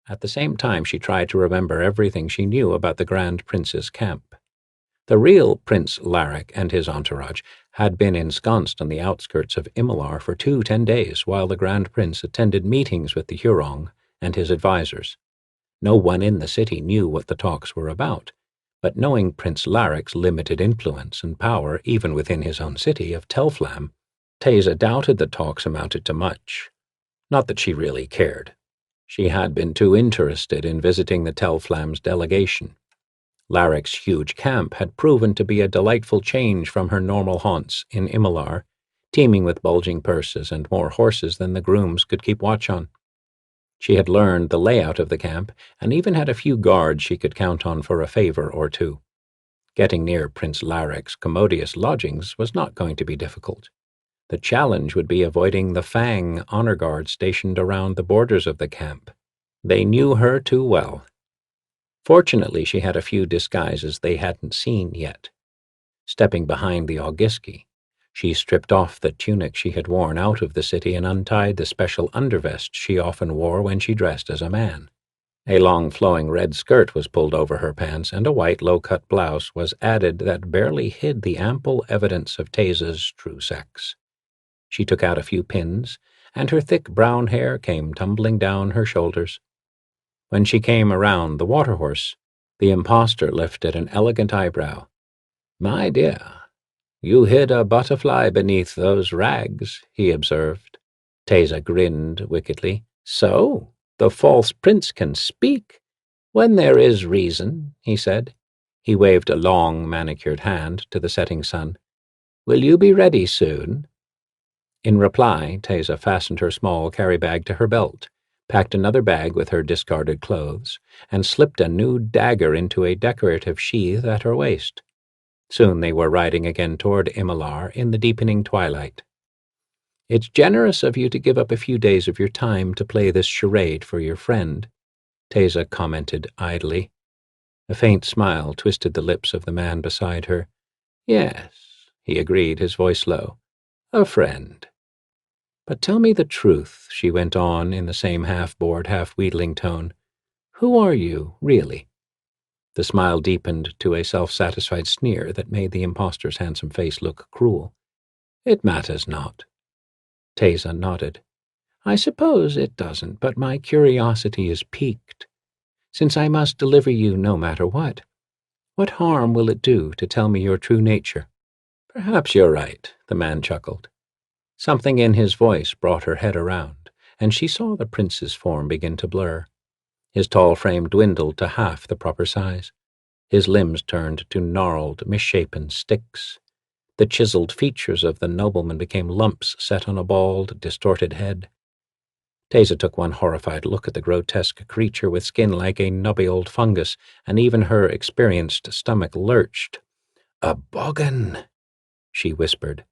At the same time, she tried to remember everything she knew about the Grand Prince's camp. The real Prince Larrick and his entourage had been ensconced on the outskirts of Imalar for 10 days while the Grand Prince attended meetings with the Hurong and his advisors. No one in the city knew what the talks were about, but knowing Prince Larrick's limited influence and power even within his own city of Telflam, Taza doubted the talks amounted to much. Not that she really cared. She had been too interested in visiting the Telflam's delegation. Larrick's huge camp had proven to be a delightful change from her normal haunts in Imalar, teeming with bulging purses and more horses than the grooms could keep watch on. She had learned the layout of the camp and even had a few guards she could count on for a favor or two. Getting near Prince Larrick's commodious lodgings was not going to be difficult. The challenge would be avoiding the Fang honor guards stationed around the borders of the camp. They knew her too well. Fortunately, she had a few disguises they hadn't seen yet. Stepping behind the Augiski, she stripped off the tunic she had worn out of the city and untied the special undervest she often wore when she dressed as a man. A long flowing red skirt was pulled over her pants, and a white low-cut blouse was added that barely hid the ample evidence of Taza's true sex. She took out a few pins, and her thick brown hair came tumbling down her shoulders. When she came around the water-horse, the impostor lifted an elegant eyebrow. "My dear, you hid a butterfly beneath those rags," he observed. Taza grinned wickedly. "So, the false prince can speak when there is reason," he said. He waved a long, manicured hand to the setting sun. "Will you be ready soon?" In reply, Taza fastened her small carry-bag to her belt, packed another bag with her discarded clothes, and slipped a new dagger into a decorative sheath at her waist. Soon they were riding again toward Imalar in the deepening twilight. "It's generous of you to give up a few days of your time to play this charade for your friend," Taza commented idly. A faint smile twisted the lips of the man beside her. "Yes," he agreed, his voice low. "A friend. But tell me the truth," she went on in the same half-bored, half-wheedling tone. "Who are you, really?" The smile deepened to a self-satisfied sneer that made the impostor's handsome face look cruel. "It matters not." Taza nodded. "I suppose it doesn't, but my curiosity is piqued. Since I must deliver you no matter what harm will it do to tell me your true nature?" "Perhaps you're right," the man chuckled. Something in his voice brought her head around, and she saw the prince's form begin to blur. His tall frame dwindled to half the proper size. His limbs turned to gnarled, misshapen sticks. The chiseled features of the nobleman became lumps set on a bald, distorted head. Taza took one horrified look at the grotesque creature with skin like a knubby old fungus, and even her experienced stomach lurched. "A boggin," she whispered.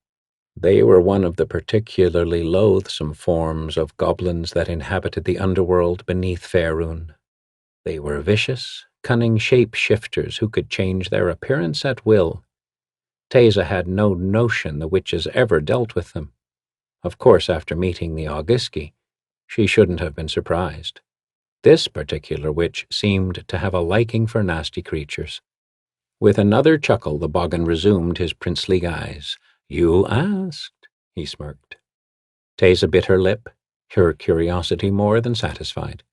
They were one of the particularly loathsome forms of goblins that inhabited the underworld beneath Faerun. They were vicious, cunning shape-shifters who could change their appearance at will. Taza had no notion the witches ever dealt with them. Of course, after meeting the Augiski, she shouldn't have been surprised. This particular witch seemed to have a liking for nasty creatures. With another chuckle, the boggin resumed his princely guise. "You asked," he smirked. Taza bit her lip, her curiosity more than satisfied.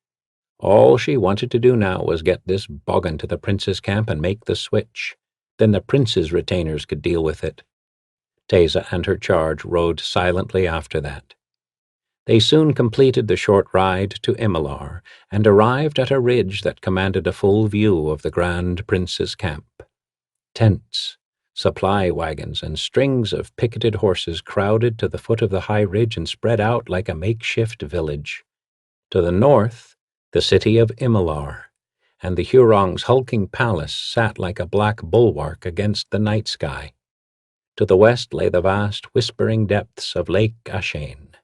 All she wanted to do now was get this boggin to the prince's camp and make the switch. Then the prince's retainers could deal with it. Taza and her charge rode silently after that. They soon completed the short ride to Imalar and arrived at a ridge that commanded a full view of the Grand Prince's camp. Tents, supply wagons, and strings of picketed horses crowded to the foot of the high ridge and spread out like a makeshift village. To the north, the city of Imilar, and the Hurong's hulking palace sat like a black bulwark against the night sky. To the west lay the vast, whispering depths of Lake Ashane.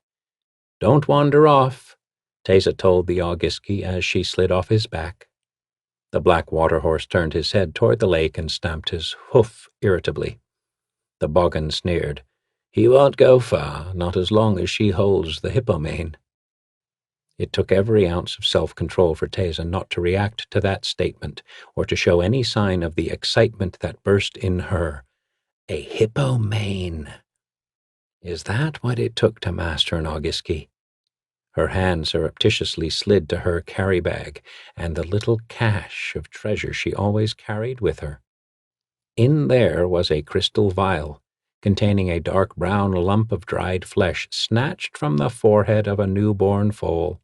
"Don't wander off," Teza told the Augiski as she slid off his back. The black water horse turned his head toward the lake and stamped his hoof irritably. The boggin sneered. "He won't go far, not as long as she holds the hippo mane." It took every ounce of self-control for Teza not to react to that statement or to show any sign of the excitement that burst in her. A hippo mane. Is that what it took to master an Augiski? Her hand surreptitiously slid to her carry-bag and the little cache of treasure she always carried with her. In there was a crystal vial containing a dark brown lump of dried flesh snatched from the forehead of a newborn foal.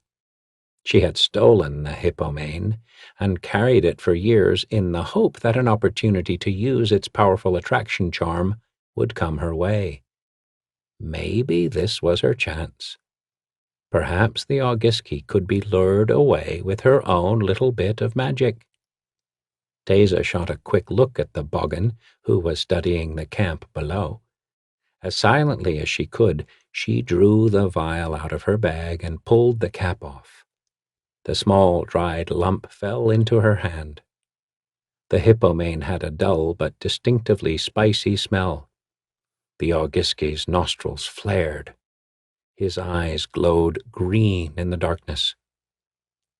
She had stolen the hippo mane and carried it for years in the hope that an opportunity to use its powerful attraction charm would come her way. Maybe this was her chance. Perhaps the Augiski could be lured away with her own little bit of magic. Teza shot a quick look at the boggin, who was studying the camp below. As silently as she could, she drew the vial out of her bag and pulled the cap off. The small, dried lump fell into her hand. The hippo mane had a dull but distinctively spicy smell. The Augiski's nostrils flared. His eyes glowed green in the darkness.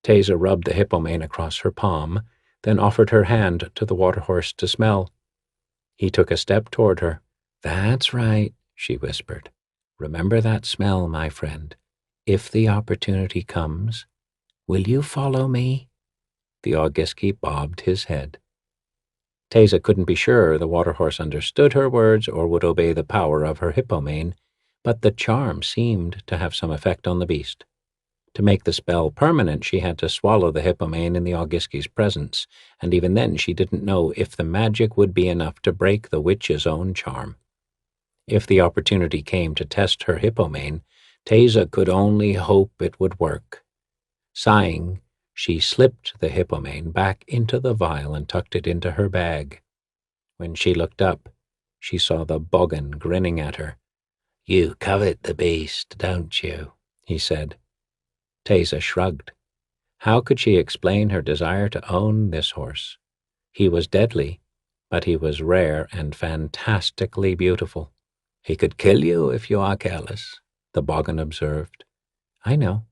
Teza rubbed the hippo mane across her palm, then offered her hand to the water horse to smell. He took a step toward her. "That's right," she whispered. "Remember that smell, my friend. If the opportunity comes, will you follow me?" The Augiski bobbed his head. Teza couldn't be sure the water horse understood her words or would obey the power of her hippo mane, but the charm seemed to have some effect on the beast. To make the spell permanent, she had to swallow the hippo mane in the Augiski's presence, and even then she didn't know if the magic would be enough to break the witch's own charm. If the opportunity came to test her hippo mane, Teza could only hope it would work. Sighing, she slipped the hippo mane back into the vial and tucked it into her bag. When she looked up, she saw the boggin grinning at her. "You covet the beast, don't you?" he said. Teza shrugged. How could she explain her desire to own this horse? He was deadly, but he was rare and fantastically beautiful. "He could kill you if you are careless," the boggin observed. "I know.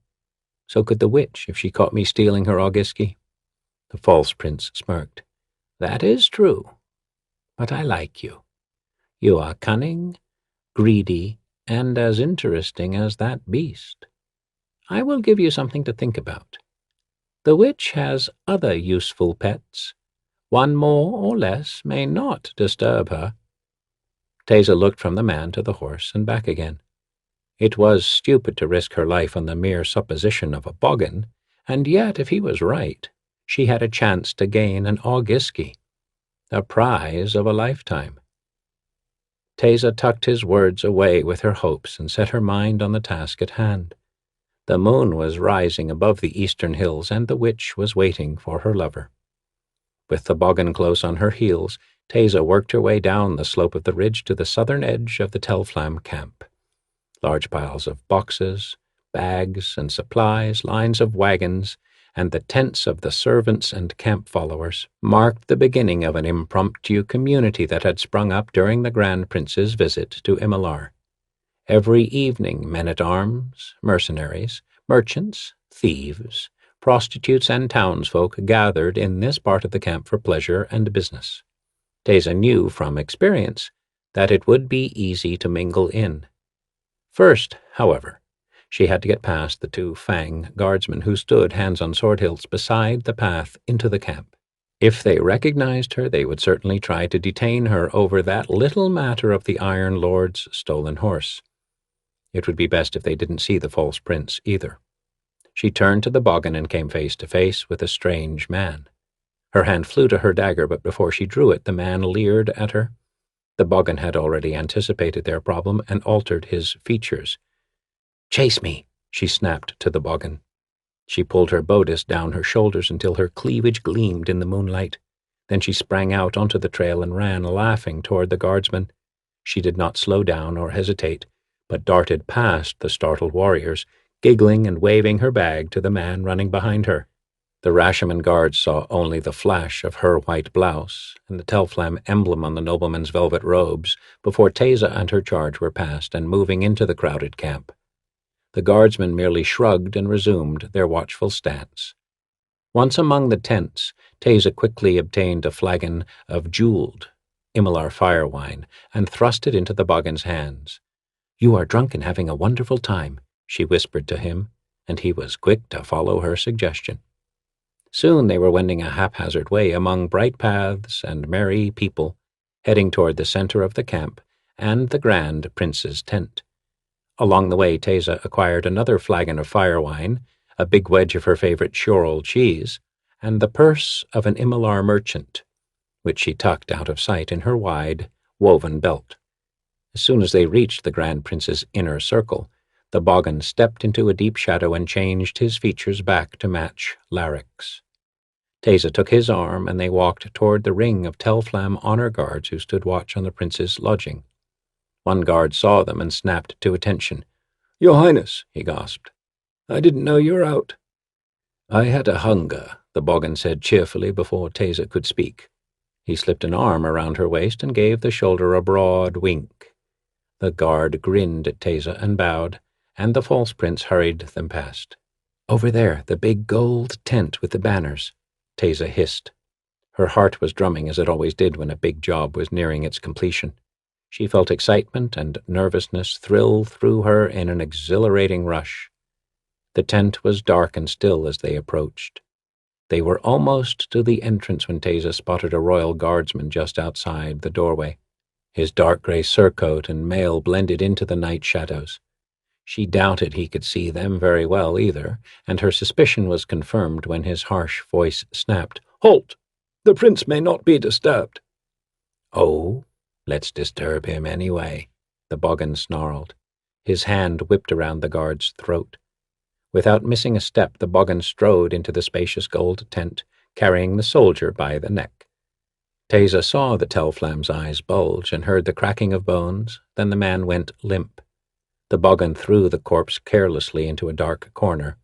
So could the witch if she caught me stealing her Augiski." The false prince smirked. "That is true, but I like you. You are cunning, greedy, and as interesting as that beast. I will give you something to think about. The witch has other useful pets. One more or less may not disturb her." Teza looked from the man to the horse and back again. It was stupid to risk her life on the mere supposition of a boggin, and yet, if he was right, she had a chance to gain an Augiski, a prize of a lifetime. Teza tucked his words away with her hopes and set her mind on the task at hand. The moon was rising above the eastern hills, and the witch was waiting for her lover. With the boggin close on her heels, Teza worked her way down the slope of the ridge to the southern edge of the Telflam camp. Large piles of boxes, bags and supplies, lines of wagons, and the tents of the servants and camp followers marked the beginning of an impromptu community that had sprung up during the Grand Prince's visit to Imilar. Every evening men-at-arms, mercenaries, merchants, thieves, prostitutes, and townsfolk gathered in this part of the camp for pleasure and business. Teza knew from experience that it would be easy to mingle in. First, however, she had to get past the two Fang guardsmen who stood, hands on sword hilts, beside the path into the camp. If they recognized her, they would certainly try to detain her over that little matter of the Iron Lord's stolen horse. It would be best if they didn't see the false prince either. She turned to the boggin and came face to face with a strange man. Her hand flew to her dagger, but before she drew it, the man leered at her. The Boggin had already anticipated their problem and altered his features. "Chase me," she snapped to the Boggin. She pulled her bodice down her shoulders until her cleavage gleamed in the moonlight. Then she sprang out onto the trail and ran, laughing, toward the guardsmen. She did not slow down or hesitate, but darted past the startled warriors, giggling and waving her bag to the man running behind her. The Rashomon guards saw only the flash of her white blouse and the Telflam emblem on the nobleman's velvet robes before Teysa and her charge were past and moving into the crowded camp. The guardsmen merely shrugged and resumed their watchful stance. Once among the tents, Teysa quickly obtained a flagon of jeweled Imilar fire wine and thrust it into the Boggin's hands. "You are drunk and having a wonderful time," she whispered to him, and he was quick to follow her suggestion. Soon they were wending a haphazard way among bright paths and merry people, heading toward the center of the camp and the Grand Prince's tent. Along the way, Teysa acquired another flagon of fire wine, a big wedge of her favorite churel cheese, and the purse of an Imilar merchant, which she tucked out of sight in her wide, woven belt. As soon as they reached the Grand Prince's inner circle, the Boggin stepped into a deep shadow and changed his features back to match Larrick's. Teysa took his arm, and they walked toward the ring of Telflam honor guards who stood watch on the prince's lodging. One guard saw them and snapped to attention. "Your Highness," he gasped, "I didn't know you were out." "I had a hunger," the Boggin said cheerfully before Teysa could speak. He slipped an arm around her waist and gave the shoulder a broad wink. The guard grinned at Teysa and bowed, and the false prince hurried them past. "Over there, the big gold tent with the banners," Teysa hissed. Her heart was drumming as it always did when a big job was nearing its completion. She felt excitement and nervousness thrill through her in an exhilarating rush. The tent was dark and still as they approached. They were almost to the entrance when Teysa spotted a royal guardsman just outside the doorway. His dark gray surcoat and mail blended into the night shadows. She doubted he could see them very well either, and her suspicion was confirmed when his harsh voice snapped, "Halt! The prince may not be disturbed." "Oh, let's disturb him anyway," the Boggin snarled. His hand whipped around the guard's throat. Without missing a step, the Boggin strode into the spacious gold tent, carrying the soldier by the neck. Teysa saw the Telflam's eyes bulge and heard the cracking of bones, then the man went limp. The Boggin threw the corpse carelessly into a dark corner.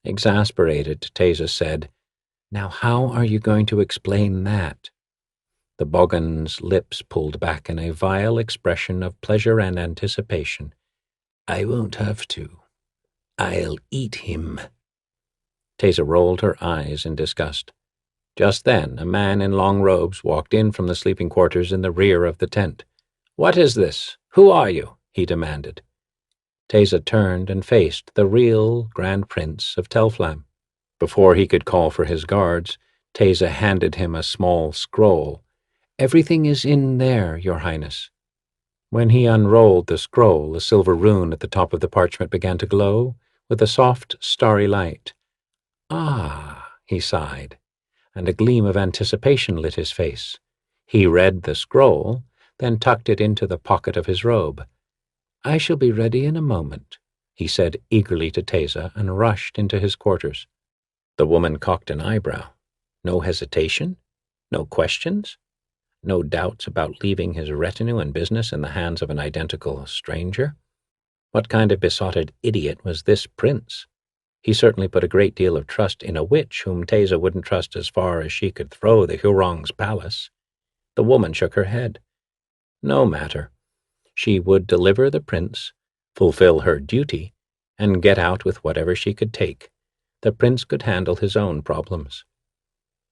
Exasperated, Teysa said, "Now how are you going to explain that?" The Boggin's lips pulled back in a vile expression of pleasure and anticipation. "I won't have to. I'll eat him." Teysa rolled her eyes in disgust. Just then, a man in long robes walked in from the sleeping quarters in the rear of the tent. "What is this? Who are you?" he demanded. Teysa turned and faced the real Grand Prince of Telflam. Before he could call for his guards, Teysa handed him a small scroll. "Everything is in there, Your Highness." When he unrolled the scroll, a silver rune at the top of the parchment began to glow with a soft, starry light. "Ah," he sighed, and a gleam of anticipation lit his face. He read the scroll, then tucked it into the pocket of his robe. "I shall be ready in a moment," he said eagerly to Teysa, and rushed into his quarters. The woman cocked an eyebrow. No hesitation? No questions? No doubts about leaving his retinue and business in the hands of an identical stranger? What kind of besotted idiot was this prince? He certainly put a great deal of trust in a witch whom Teysa wouldn't trust as far as she could throw the Hurong's palace. The woman shook her head. No matter. She would deliver the prince, fulfill her duty, and get out with whatever she could take. The prince could handle his own problems.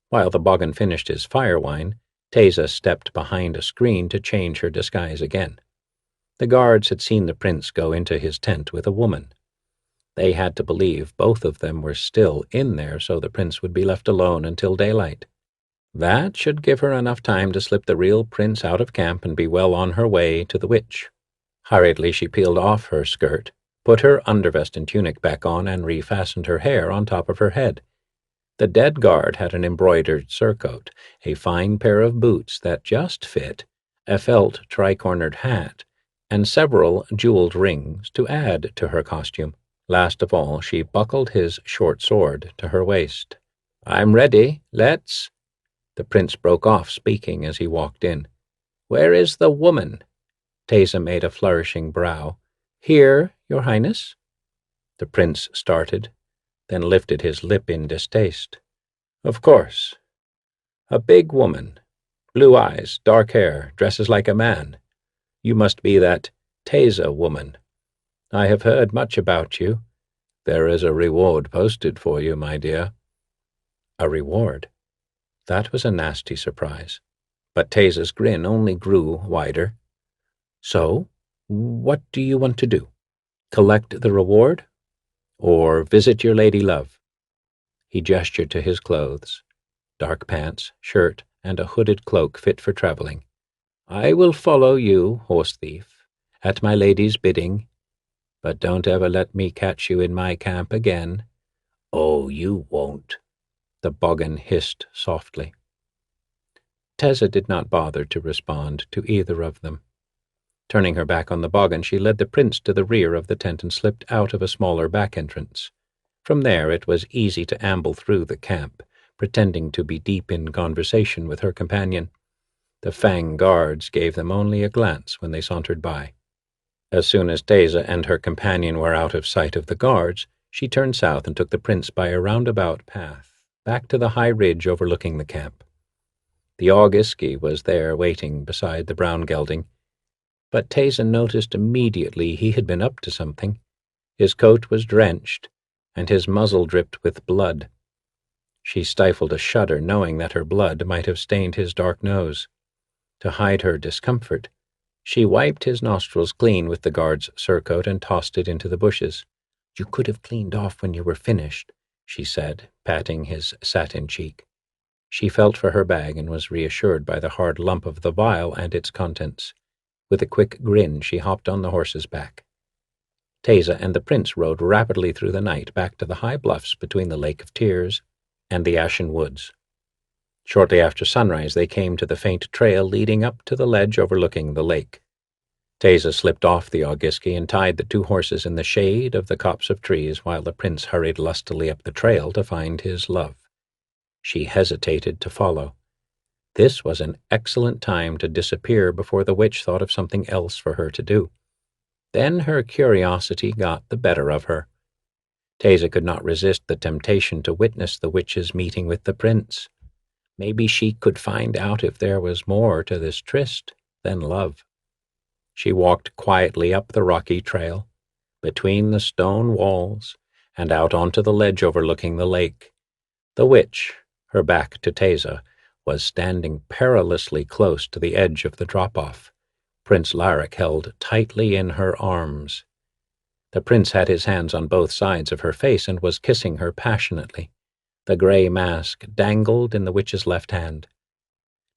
While the Boggin finished his fire wine, Teysa stepped behind a screen to change her disguise again. The guards had seen the prince go into his tent with a woman. They had to believe both of them were still in there so the prince would be left alone until daylight. That should give her enough time to slip the real prince out of camp and be well on her way to the witch. Hurriedly she peeled off her skirt, put her undervest and tunic back on, and refastened her hair on top of her head. The dead guard had an embroidered surcoat, a fine pair of boots that just fit, a felt tricornered hat, and several jeweled rings to add to her costume. Last of all, she buckled his short sword to her waist. "I'm ready. Let's—" The prince broke off speaking as he walked in. "Where is the woman?" Teysa made a flourishing brow. "Here, your highness." The prince started, then lifted his lip in distaste. "Of course. A big woman. Blue eyes, dark hair, dresses like a man. You must be that Teysa woman. I have heard much about you. There is a reward posted for you, my dear." A reward? That was a nasty surprise. But Teysa's grin only grew wider. "So, what do you want to do? Collect the reward? Or visit your lady love?" He gestured to his clothes. Dark pants, shirt, and a hooded cloak fit for traveling. "I will follow you, horse thief, at my lady's bidding, but don't ever let me catch you in my camp again." "Oh, you won't," the boggin hissed softly. Teysa did not bother to respond to either of them. Turning her back on the boggin, she led the prince to the rear of the tent and slipped out of a smaller back entrance. From there it was easy to amble through the camp, pretending to be deep in conversation with her companion. The Fang guards gave them only a glance when they sauntered by. As soon as Teysa and her companion were out of sight of the guards, she turned south and took the prince by a roundabout path, back to the high ridge overlooking the camp. The Augiski was there waiting beside the brown gelding, but Teysa noticed immediately he had been up to something. His coat was drenched, and his muzzle dripped with blood. She stifled a shudder, knowing that her blood might have stained his dark nose. To hide her discomfort, she wiped his nostrils clean with the guard's surcoat and tossed it into the bushes. "You could have cleaned off when you were finished," she said, patting his satin cheek. She felt for her bag and was reassured by the hard lump of the vial and its contents. With a quick grin, she hopped on the horse's back. Teysa and the prince rode rapidly through the night back to the high bluffs between the Lake of Tears and the Ashen Woods. Shortly after sunrise, they came to the faint trail leading up to the ledge overlooking the lake. Teysa slipped off the Augiski and tied the two horses in the shade of the copse of trees while the prince hurried lustily up the trail to find his love. She hesitated to follow. This was an excellent time to disappear before the witch thought of something else for her to do. Then her curiosity got the better of her. Teysa could not resist the temptation to witness the witch's meeting with the prince. Maybe she could find out if there was more to this tryst than love. She walked quietly up the rocky trail, between the stone walls, and out onto the ledge overlooking the lake. The witch, her back to Teysa, was standing perilously close to the edge of the drop-off. Prince Lyric held tightly in her arms. The prince had his hands on both sides of her face and was kissing her passionately. The gray mask dangled in the witch's left hand.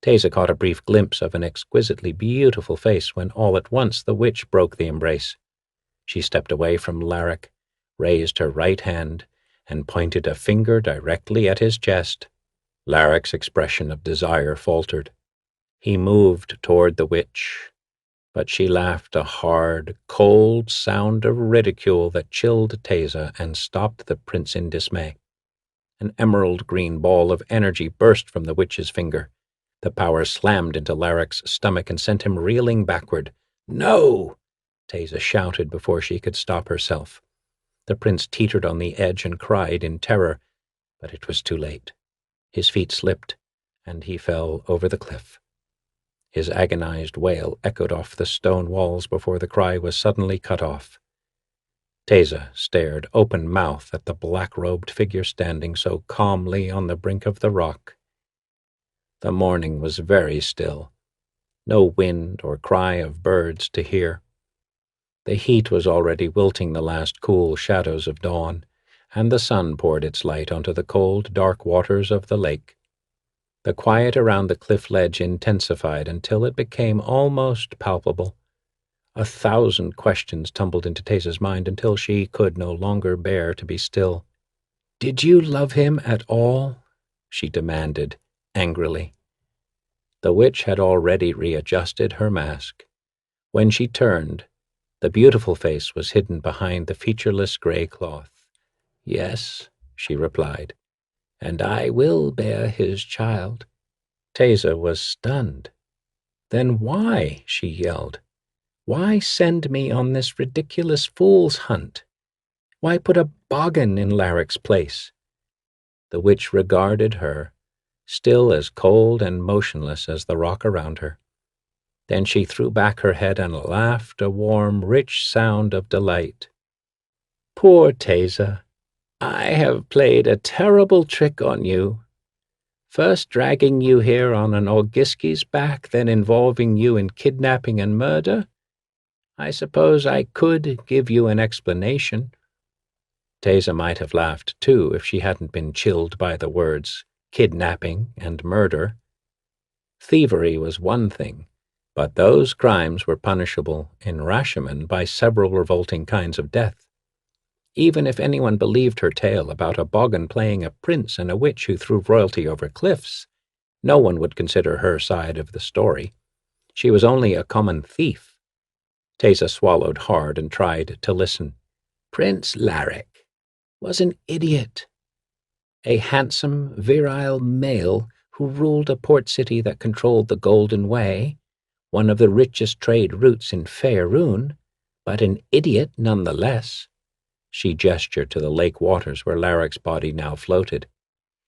Teysa caught a brief glimpse of an exquisitely beautiful face when all at once the witch broke the embrace. She stepped away from Lyric, raised her right hand, and pointed a finger directly at his chest. Lyric's expression of desire faltered. He moved toward the witch, but she laughed a hard, cold sound of ridicule that chilled Teysa and stopped the prince in dismay. An emerald-green ball of energy burst from the witch's finger. The power slammed into Lyric's stomach and sent him reeling backward. "No!" Teysa shouted before she could stop herself. The prince teetered on the edge and cried in terror, but it was too late. His feet slipped, and he fell over the cliff. His agonized wail echoed off the stone walls before the cry was suddenly cut off. Teysa stared open-mouthed at the black-robed figure standing so calmly on the brink of the rock. The morning was very still, no wind or cry of birds to hear. The heat was already wilting the last cool shadows of dawn, and the sun poured its light onto the cold, dark waters of the lake. The quiet around the cliff ledge intensified until it became almost palpable. 1,000 questions tumbled into Teysa's mind until she could no longer bear to be still. Did you love him at all? She demanded, angrily. The witch had already readjusted her mask. When she turned, the beautiful face was hidden behind the featureless gray cloth. Yes, she replied, and I will bear his child. Teysa was stunned. Then why? She yelled. Why send me on this ridiculous fool's hunt? Why put a boggin in Larrick's place? The witch regarded her, still as cold and motionless as the rock around her. Then she threw back her head and laughed a warm, rich sound of delight. Poor Teysa, I have played a terrible trick on you. First dragging you here on an Orgiski's back, then involving you in kidnapping and murder. I suppose I could give you an explanation. Teysa might have laughed, too, if she hadn't been chilled by the words kidnapping and murder. Thievery was one thing, but those crimes were punishable in Rashomon by several revolting kinds of death. Even if anyone believed her tale about a boggin playing a prince and a witch who threw royalty over cliffs, no one would consider her side of the story. She was only a common thief. Teysa swallowed hard and tried to listen. Prince Larrick was an idiot. A handsome, virile male who ruled a port city that controlled the Golden Way, one of the richest trade routes in Faerun, but an idiot nonetheless. She gestured to the lake waters where Larrick's body now floated.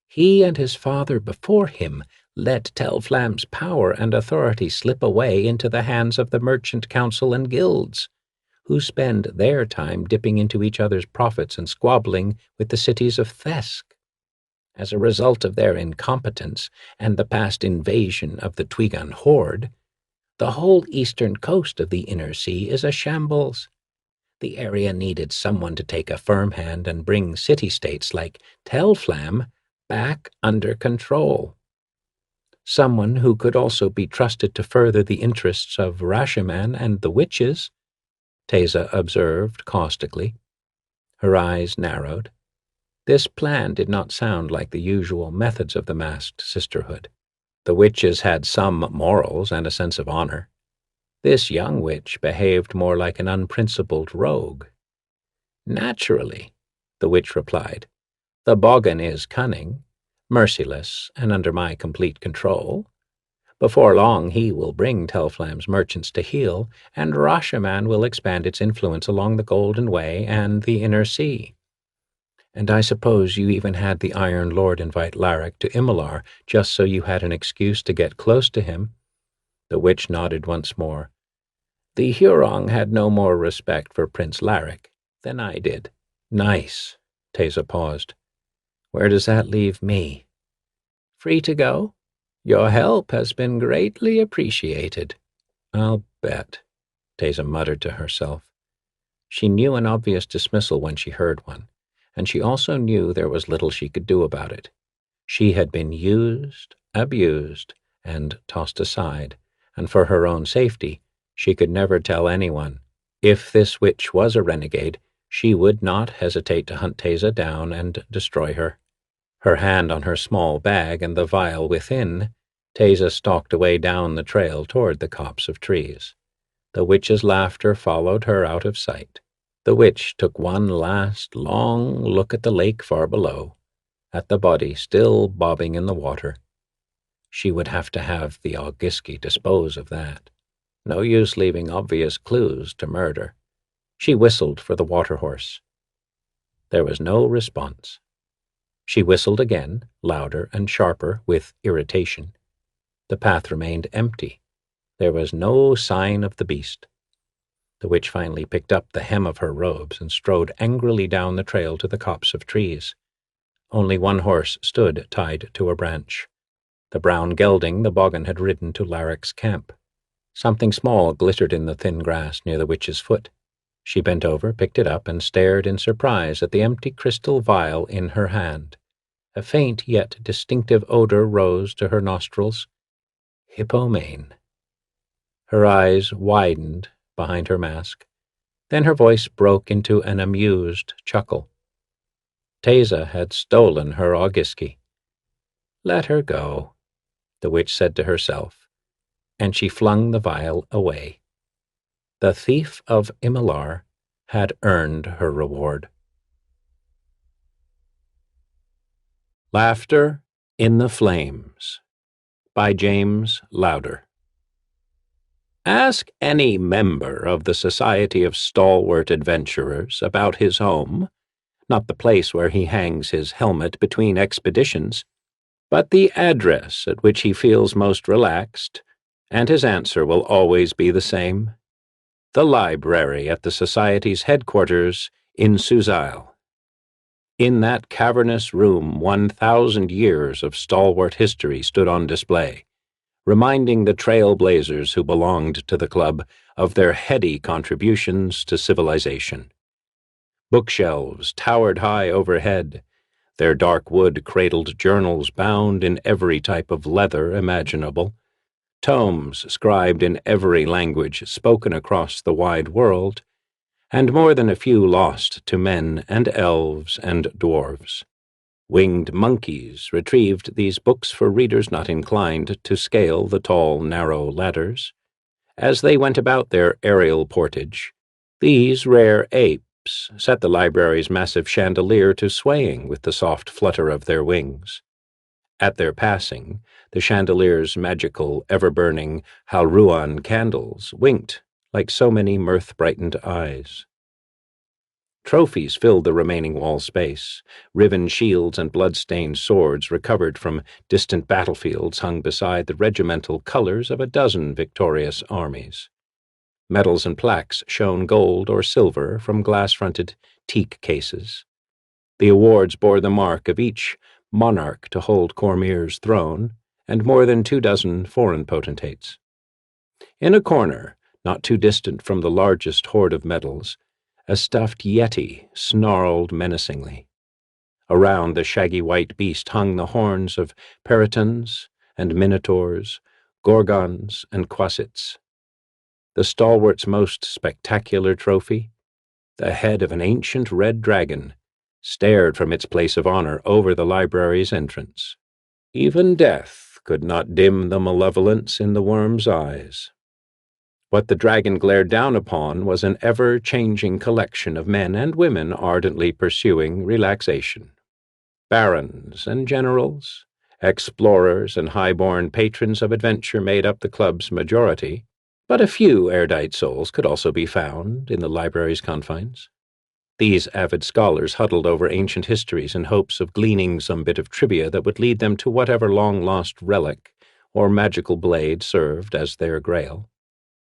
He and his father before him let Telflam's power and authority slip away into the hands of the merchant council and guilds, who spend their time dipping into each other's profits and squabbling with the cities of Thesk. As a result of their incompetence and the past invasion of the Twigan horde, the whole eastern coast of the Inner Sea is a shambles. The area needed someone to take a firm hand and bring city-states like Telflam back under control. Someone who could also be trusted to further the interests of Rashomon and the witches, Teysa observed caustically. Her eyes narrowed. This plan did not sound like the usual methods of the masked sisterhood. The witches had some morals and a sense of honor. This young witch behaved more like an unprincipled rogue. Naturally, the witch replied. The boggin is cunning, merciless, and under my complete control. Before long he will bring Telflam's merchants to heel, and Rashomon will expand its influence along the Golden Way and the Inner Sea. And I suppose you even had the Iron Lord invite Larrick to Imalar just so you had an excuse to get close to him. The witch nodded once more. The Hurong had no more respect for Prince Larrick than I did. Nice. Teysa paused. Where does that leave me? Free to go? Your help has been greatly appreciated. I'll bet, Teysa muttered to herself. She knew an obvious dismissal when she heard one, and she also knew there was little she could do about it. She had been used, abused, and tossed aside, and for her own safety, she could never tell anyone. If this witch was a renegade, she would not hesitate to hunt Teysa down and destroy her. Her hand on her small bag and the vial within, Teysa stalked away down the trail toward the copse of trees. The witch's laughter followed her out of sight. The witch took one last long look at the lake far below, at the body still bobbing in the water. She would have to have the Orgiski dispose of that. No use leaving obvious clues to murder. She whistled for the water horse. There was no response. She whistled again, louder and sharper, with irritation. The path remained empty. There was no sign of the beast. The witch finally picked up the hem of her robes and strode angrily down the trail to the copse of trees. Only one horse stood tied to a branch. The brown gelding the boggin had ridden to Larrick's camp. Something small glittered in the thin grass near the witch's foot. She bent over, picked it up, and stared in surprise at the empty crystal vial in her hand. A faint yet distinctive odor rose to her nostrils. Hippomane. Her eyes widened behind her mask. Then her voice broke into an amused chuckle. Teysa had stolen her augiski. Let her go, the witch said to herself, and she flung the vial away. The thief of Imilar had earned her reward. Laughter in the Flames by James Lauder. Ask any member of the Society of Stalwart Adventurers about his home, not the place where he hangs his helmet between expeditions, but the address at which he feels most relaxed, and his answer will always be the same: the library at the Society's headquarters in Suzail. In that cavernous room 1,000 years of stalwart history stood on display, reminding the trailblazers who belonged to the club of their heady contributions to civilization. Bookshelves towered high overhead, their dark wood cradled journals bound in every type of leather imaginable, tomes scribed in every language spoken across the wide world, and more than a few lost to men and elves and dwarves. Winged monkeys retrieved these books for readers not inclined to scale the tall, narrow ladders. As they went about their aerial portage, these rare apes set the library's massive chandelier to swaying with the soft flutter of their wings. At their passing, the chandelier's magical, ever-burning Halruan candles winked like so many mirth-brightened eyes. Trophies filled the remaining wall space. Riven shields and blood-stained swords recovered from distant battlefields hung beside the regimental colors of a dozen victorious armies. Medals and plaques shone gold or silver from glass-fronted teak cases. The awards bore the mark of each monarch to hold Cormier's throne, and more than 24 foreign potentates. In a corner, not too distant from the largest hoard of medals, a stuffed yeti snarled menacingly. Around the shaggy white beast hung the horns of peritons and minotaurs, gorgons and quasits. The stalwart's most spectacular trophy, the head of an ancient red dragon, stared from its place of honor over the library's entrance. Even death could not dim the malevolence in the worm's eyes. What the dragon glared down upon was an ever-changing collection of men and women ardently pursuing relaxation. Barons and generals, explorers and high-born patrons of adventure made up the club's majority, but a few erudite souls could also be found in the library's confines. These avid scholars huddled over ancient histories in hopes of gleaning some bit of trivia that would lead them to whatever long-lost relic or magical blade served as their grail.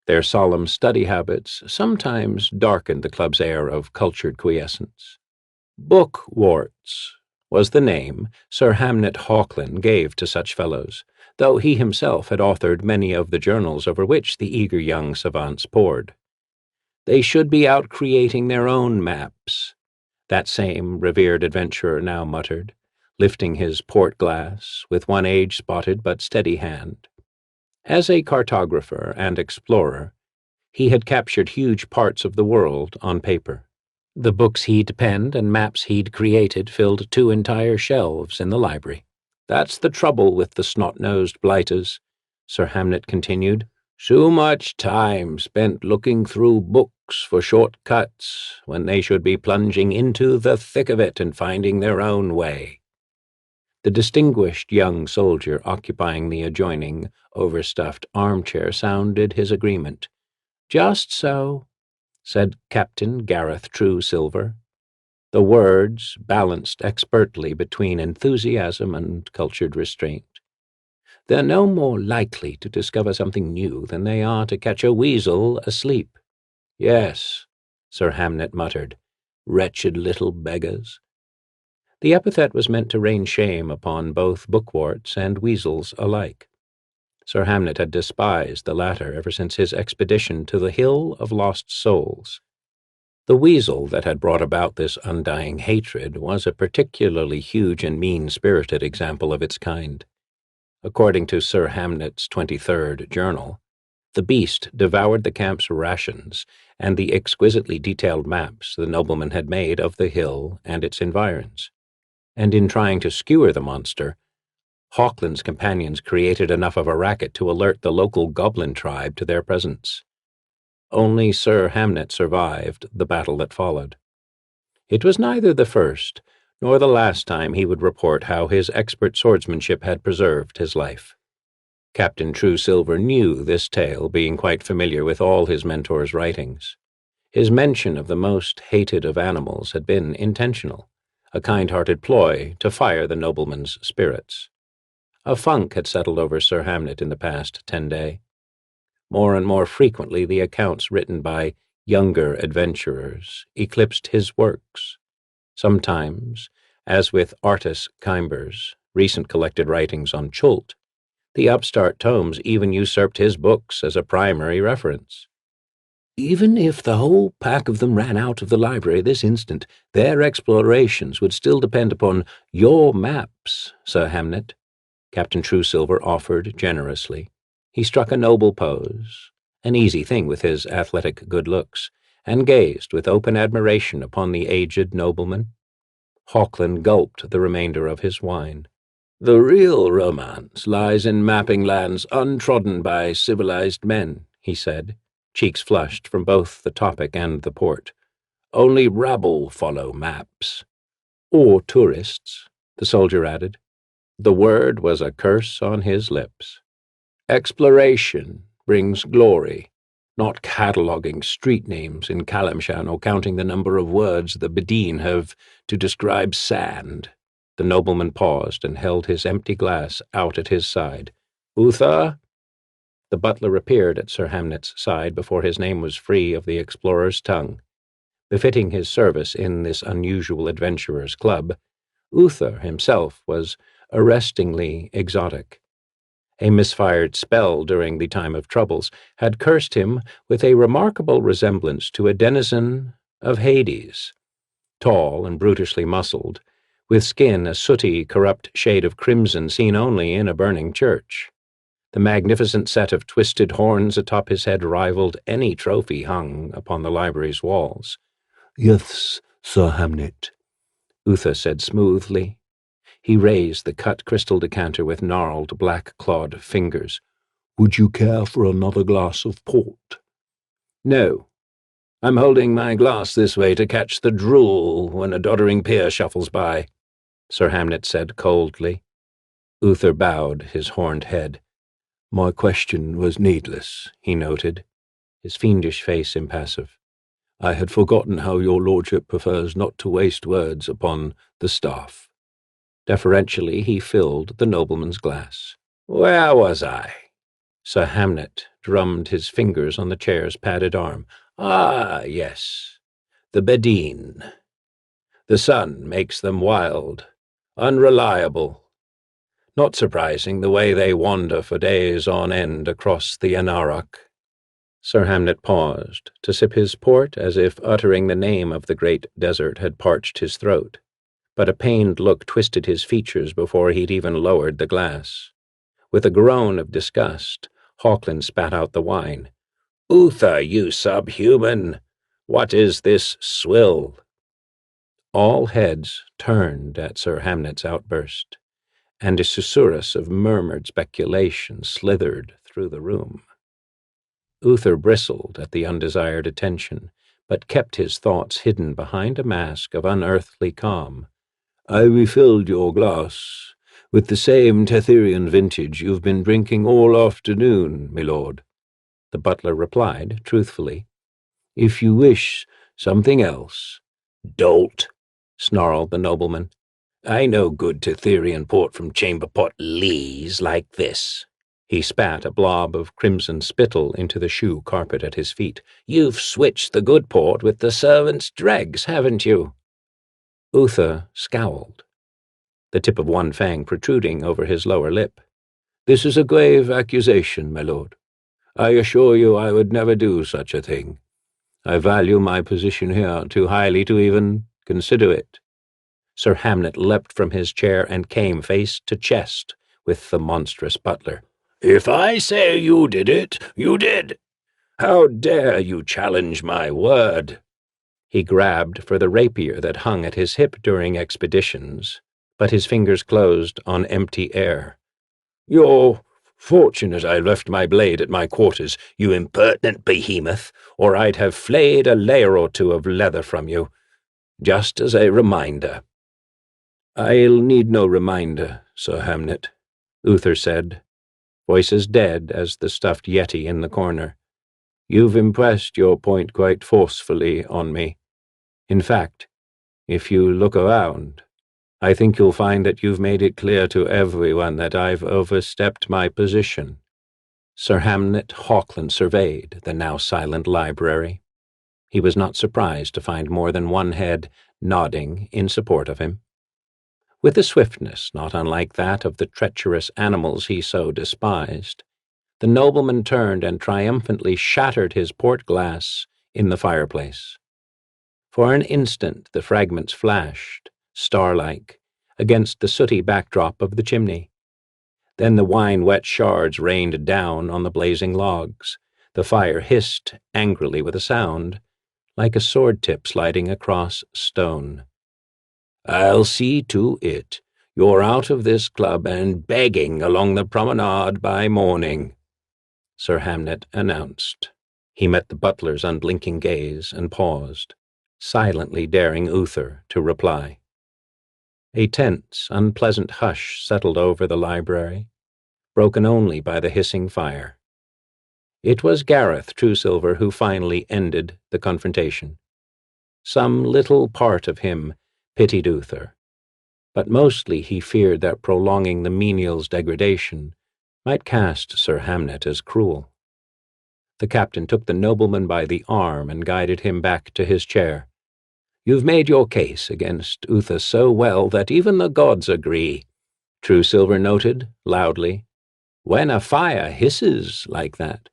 Their solemn study habits sometimes darkened the club's air of cultured quiescence. Bookworts was the name Sir Hamnet Hawklin gave to such fellows, though he himself had authored many of the journals over which the eager young savants pored. They should be out creating their own maps, that same revered adventurer now muttered, lifting his port glass with one age-spotted but steady hand. As a cartographer and explorer, he had captured huge parts of the world on paper. The books he'd penned and maps he'd created filled 2 entire shelves in the library. That's the trouble with the snot-nosed blighters, Sir Hamnet continued. So much time spent looking through books for shortcuts when they should be plunging into the thick of it and finding their own way. The distinguished young soldier occupying the adjoining, overstuffed armchair sounded his agreement. Just so, said Captain Gareth Truesilver. The words balanced expertly between enthusiasm and cultured restraint. They're no more likely to discover something new than they are to catch a weasel asleep. Yes, Sir Hamnet muttered, wretched little beggars. The epithet was meant to rain shame upon both bookworts and weasels alike. Sir Hamnet had despised the latter ever since his expedition to the Hill of Lost Souls. The weasel that had brought about this undying hatred was a particularly huge and mean-spirited example of its kind. According to Sir Hamnet's 23rd journal, the beast devoured the camp's rations and the exquisitely detailed maps the nobleman had made of the hill and its environs. and in trying to skewer the monster, Hawkland's companions created enough of a racket to alert the local goblin tribe to their presence. Only Sir Hamnet survived the battle that followed. It was neither the first nor the last time he would report how his expert swordsmanship had preserved his life. Captain Truesilver knew this tale, being quite familiar with all his mentor's writings. His mention of the most hated of animals had been intentional, a kind-hearted ploy to fire the nobleman's spirits. A funk had settled over Sir Hamnet in the past 10 days. More and more frequently the accounts written by younger adventurers eclipsed his works. Sometimes, as with Artis Kymber's recent collected writings on Chult, the upstart tomes even usurped his books as a primary reference. Even if the whole pack of them ran out of the library this instant, their explorations would still depend upon your maps, Sir Hamnet, Captain Truesilver offered generously. He struck a noble pose, an easy thing with his athletic good looks, and gazed with open admiration upon the aged nobleman. Hawkland gulped the remainder of his wine. The real romance lies in mapping lands untrodden by civilized men, he said, cheeks flushed from both the topic and the port. Only rabble follow maps. Or tourists, the soldier added. The word was a curse on his lips. Exploration brings glory, not cataloguing street names in Calamshan or counting the number of words the Bedine have to describe sand. The nobleman paused and held his empty glass out at his side. Uther? The butler appeared at Sir Hamnet's side before his name was free of the explorer's tongue. Befitting his service in this unusual adventurers' club, Uther himself was arrestingly exotic. A misfired spell during the time of troubles had cursed him with a remarkable resemblance to a denizen of Hades. Tall and brutishly muscled, with skin a sooty, corrupt shade of crimson seen only in a burning church. The magnificent set of twisted horns atop his head rivaled any trophy hung upon the library's walls. Yes, Sir Hamnet, Uther said smoothly. He raised the cut crystal decanter with gnarled, black-clawed fingers. Would you care for another glass of port? No. I'm holding my glass this way to catch the drool when a doddering peer shuffles by, Sir Hamnet said coldly. Uther bowed his horned head. My question was needless, he noted, his fiendish face impassive. I had forgotten how your lordship prefers not to waste words upon the staff. Deferentially he filled the nobleman's glass. Where was I? Sir Hamnet drummed his fingers on the chair's padded arm. Ah, yes. The Bedine. The sun makes them wild, unreliable. Not surprising the way they wander for days on end across the Anarach. Sir Hamnet paused to sip his port as if uttering the name of the great desert had parched his throat. But a pained look twisted his features before he'd even lowered the glass. With a groan of disgust, Hawkland spat out the wine. Uther, you subhuman! What is this swill? All heads turned at Sir Hamnet's outburst, and a susurrus of murmured speculation slithered through the room. Uther bristled at the undesired attention, but kept his thoughts hidden behind a mask of unearthly calm. I refilled your glass with the same Tetherian vintage you've been drinking all afternoon, my lord, the butler replied truthfully. If you wish something else. Dolt, snarled the nobleman. I know good Tetherian port from chamber pot lees like this. He spat a blob of crimson spittle into the shoe carpet at his feet. You've switched the good port with the servant's dregs, haven't you? Uther scowled, the tip of one fang protruding over his lower lip. This is a grave accusation, my lord. I assure you I would never do such a thing. I value my position here too highly to even consider it. Sir Hamnet leapt from his chair and came face to chest with the monstrous butler. If I say you did it, you did. How dare you challenge my word? He grabbed for the rapier that hung at his hip during expeditions, but his fingers closed on empty air. "You're fortunate I left my blade at my quarters, you impertinent behemoth, or I'd have flayed a layer or two of leather from you. Just as a reminder." "I'll need no reminder, Sir Hamnet," Uther said, voice as dead as the stuffed yeti in the corner. "You've impressed your point quite forcefully on me. In fact, if you look around, I think you'll find that you've made it clear to everyone that I've overstepped my position." Sir Hamnet Hawkland surveyed the now silent library. He was not surprised to find more than one head nodding in support of him. With a swiftness not unlike that of the treacherous animals he so despised, the nobleman turned and triumphantly shattered his port glass in the fireplace. For an instant the fragments flashed, star-like, against the sooty backdrop of the chimney. Then the wine-wet shards rained down on the blazing logs. The fire hissed angrily with a sound, like a sword-tip sliding across stone. "I'll see to it you're out of this club and begging along the promenade by morning," Sir Hamnet announced. He met the butler's unblinking gaze and paused, silently daring Uther to reply. A tense, unpleasant hush settled over the library, broken only by the hissing fire. It was Gareth Truesilver who finally ended the confrontation. Some little part of him pitied Uther, but mostly he feared that prolonging the menial's degradation might cast Sir Hamnet as cruel. The captain took the nobleman by the arm and guided him back to his chair. "You've made your case against Uther so well that even the gods agree," Truesilver noted loudly. "When a fire hisses like that,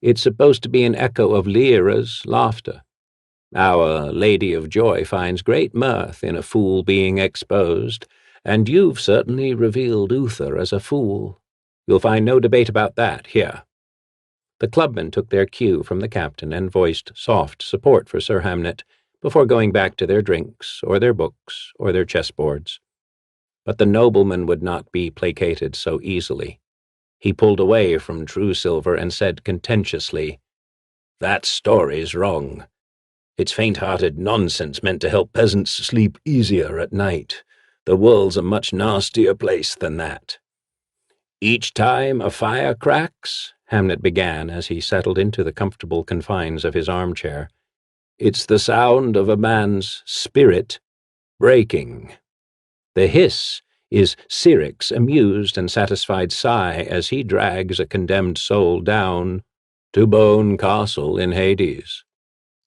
it's supposed to be an echo of Lyra's laughter. Our Lady of Joy finds great mirth in a fool being exposed, and you've certainly revealed Uther as a fool. You'll find no debate about that here." The clubmen took their cue from the captain and voiced soft support for Sir Hamnet before going back to their drinks or their books or their chessboards. But the nobleman would not be placated so easily. He pulled away from Truesilver and said contentiously, "That story's wrong. It's faint-hearted nonsense meant to help peasants sleep easier at night. The world's a much nastier place than that." "Each time a fire cracks," Hamnet began as he settled into the comfortable confines of his armchair, "it's the sound of a man's spirit breaking. The hiss is Cyric's amused and satisfied sigh as he drags a condemned soul down to Bone Castle in Hades.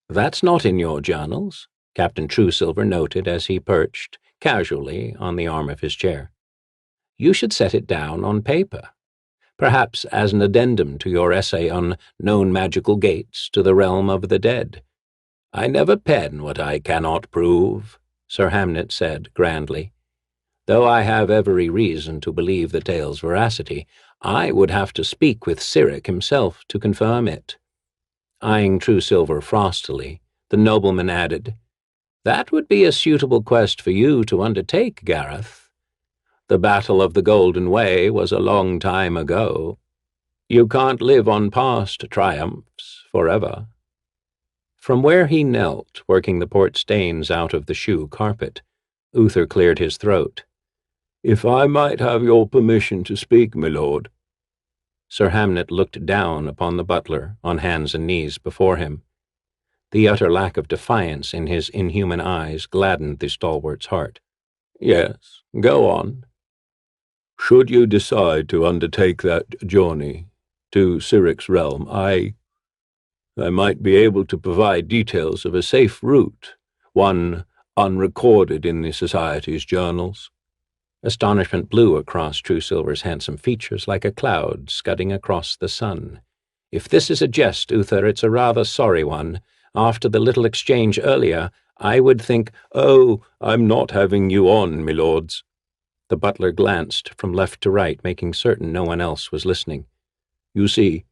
That's not in your journals," Captain Truesilver noted as he perched, casually, on the arm of his chair. "You should set it down on paper, perhaps as an addendum to your essay on known magical gates to the realm of the dead." "I never pen what I cannot prove," Sir Hamnet said grandly. "Though I have every reason to believe the tale's veracity, I would have to speak with Cyric himself to confirm it." Eyeing Truesilver frostily, the nobleman added, "That would be a suitable quest for you to undertake, Gareth. The Battle of the Golden Way was a long time ago. You can't live on past triumphs forever." From where he knelt, working the port stains out of the shoe carpet, Uther cleared his throat. "If I might have your permission to speak, my lord." Sir Hamnet looked down upon the butler, on hands and knees before him. The utter lack of defiance in his inhuman eyes gladdened the stalwart's heart. "Yes, go on." "Should you decide to undertake that journey to Cyric's realm, I might be able to provide details of a safe route, one unrecorded in the Society's journals." Astonishment blew across Truesilver's handsome features like a cloud scudding across the sun. "If this is a jest, Uther, it's a rather sorry one. After the little exchange earlier, I would think—" "Oh, I'm not having you on, my lords." The butler glanced from left to right, making certain no one else was listening. "You see,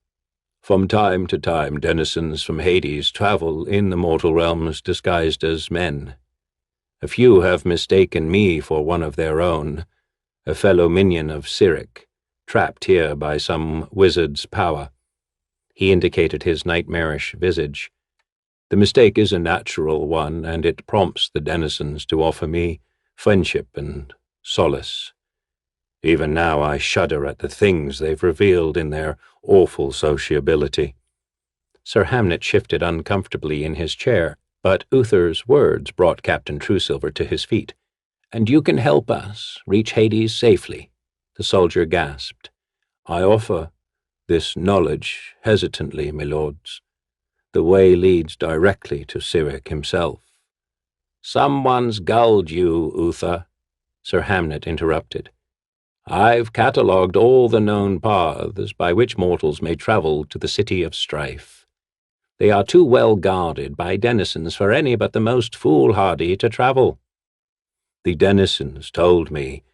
from time to time denizens from Hades travel in the mortal realms disguised as men. A few have mistaken me for one of their own, a fellow minion of Cyric, trapped here by some wizard's power." He indicated his nightmarish visage. "The mistake is a natural one, and it prompts the denizens to offer me friendship and solace. Even now I shudder at the things they've revealed in their awful sociability." Sir Hamnet shifted uncomfortably in his chair, but Uther's words brought Captain Truesilver to his feet. "And you can help us reach Hades safely," the soldier gasped. "I offer this knowledge hesitantly, my lords. The way leads directly to Cyric himself." "Someone's gulled you, Uther," Sir Hamnet interrupted. "I've catalogued all the known paths by which mortals may travel to the City of Strife. They are too well guarded by denizens for any but the most foolhardy to travel." "The denizens told me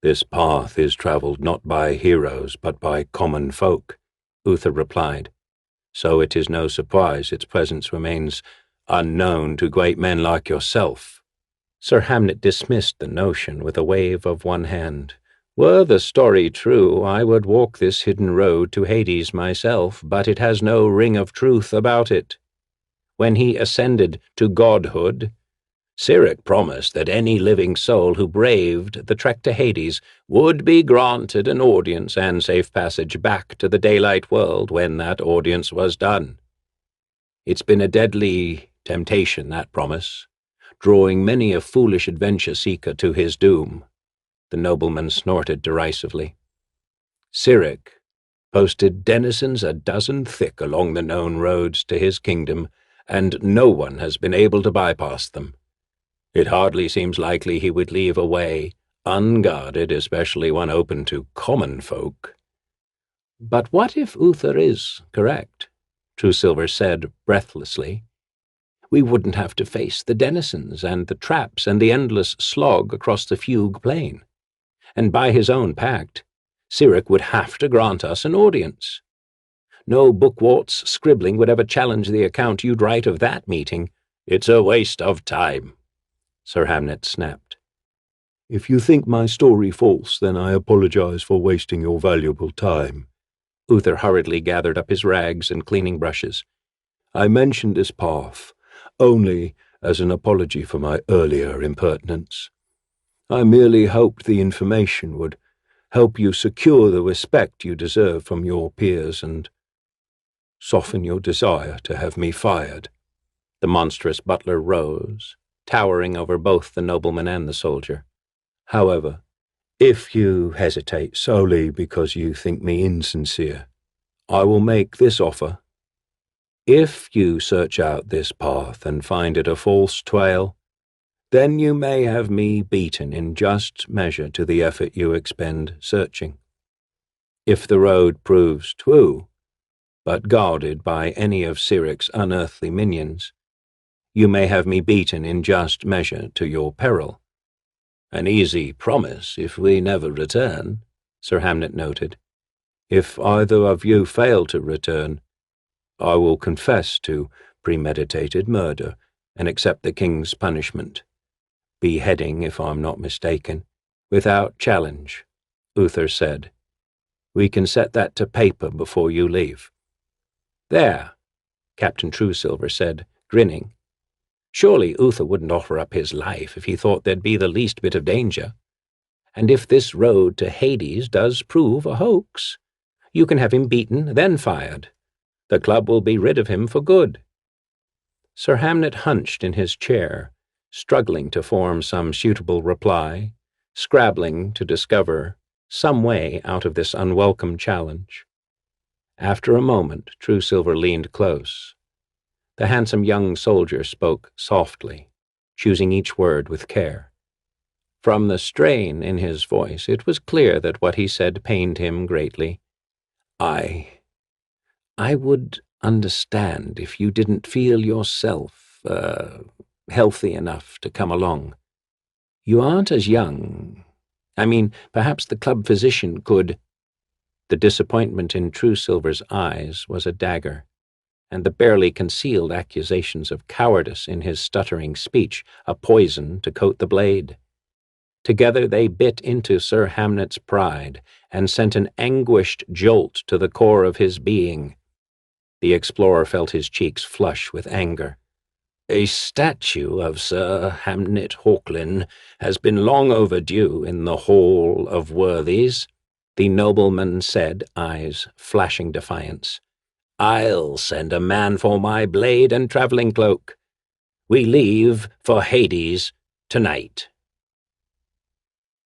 this path is travelled not by heroes but by common folk," Uther replied. "So it is no surprise its presence remains unknown to great men like yourself." Sir Hamnet dismissed the notion with a wave of one hand. "Were the story true, I would walk this hidden road to Hades myself, but it has no ring of truth about it. When he ascended to godhood, Cyric promised that any living soul who braved the trek to Hades would be granted an audience and safe passage back to the daylight world when that audience was done. It's been a deadly temptation, that promise, drawing many a foolish adventure-seeker to his doom." The nobleman snorted derisively. "Cyric posted denizens a dozen thick along the known roads to his kingdom, and no one has been able to bypass them. It hardly seems likely he would leave a way unguarded, especially one open to common folk." "But what if Uther is correct?" Truesilver said breathlessly. "We wouldn't have to face the denizens and the traps and the endless slog across the fugue plain. And by his own pact, Cyric would have to grant us an audience. No bookwart's scribbling would ever challenge the account you'd write of that meeting." "It's a waste of time," Sir Hamnet snapped. "If you think my story false, then I apologize for wasting your valuable time." Uther hurriedly gathered up his rags and cleaning brushes. "I mentioned this path only as an apology for my earlier impertinence. I merely hoped the information would help you secure the respect you deserve from your peers and soften your desire to have me fired." The monstrous butler rose, towering over both the nobleman and the soldier. "However, if you hesitate solely because you think me insincere, I will make this offer. If you search out this path and find it a false trail, then you may have me beaten in just measure to the effort you expend searching. If the road proves true, but guarded by any of Cyric's unearthly minions, you may have me beaten in just measure to your peril." "An easy promise if we never return," Sir Hamnet noted. "If either of you fail to return, I will confess to premeditated murder and accept the king's punishment. Beheading, if I'm not mistaken." "Without challenge," Uther said. "We can set that to paper before you leave." "There," Captain Truesilver said, grinning. "Surely Uther wouldn't offer up his life if he thought there'd be the least bit of danger. And if this road to Hades does prove a hoax, you can have him beaten, then fired. The club will be rid of him for good." Sir Hamnet hunched in his chair, struggling to form some suitable reply, scrabbling to discover some way out of this unwelcome challenge. After a moment, Truesilver leaned close. The handsome young soldier spoke softly, choosing each word with care. From the strain in his voice, it was clear that what he said pained him greatly. I would understand if you didn't feel yourself, healthy enough to come along. You aren't as young. I mean, perhaps the club physician could—" The disappointment in Truesilver's eyes was a dagger. and the barely concealed accusations of cowardice in his stuttering speech a poison to coat the blade. Together they bit into Sir Hamnet's pride and sent an anguished jolt to the core of his being. The explorer felt his cheeks flush with anger. "A statue of Sir Hamnet Hawklin has been long overdue in the Hall of Worthies," the nobleman said, eyes flashing defiance. "I'll send a man for my blade and travelling cloak. We leave for Hades tonight."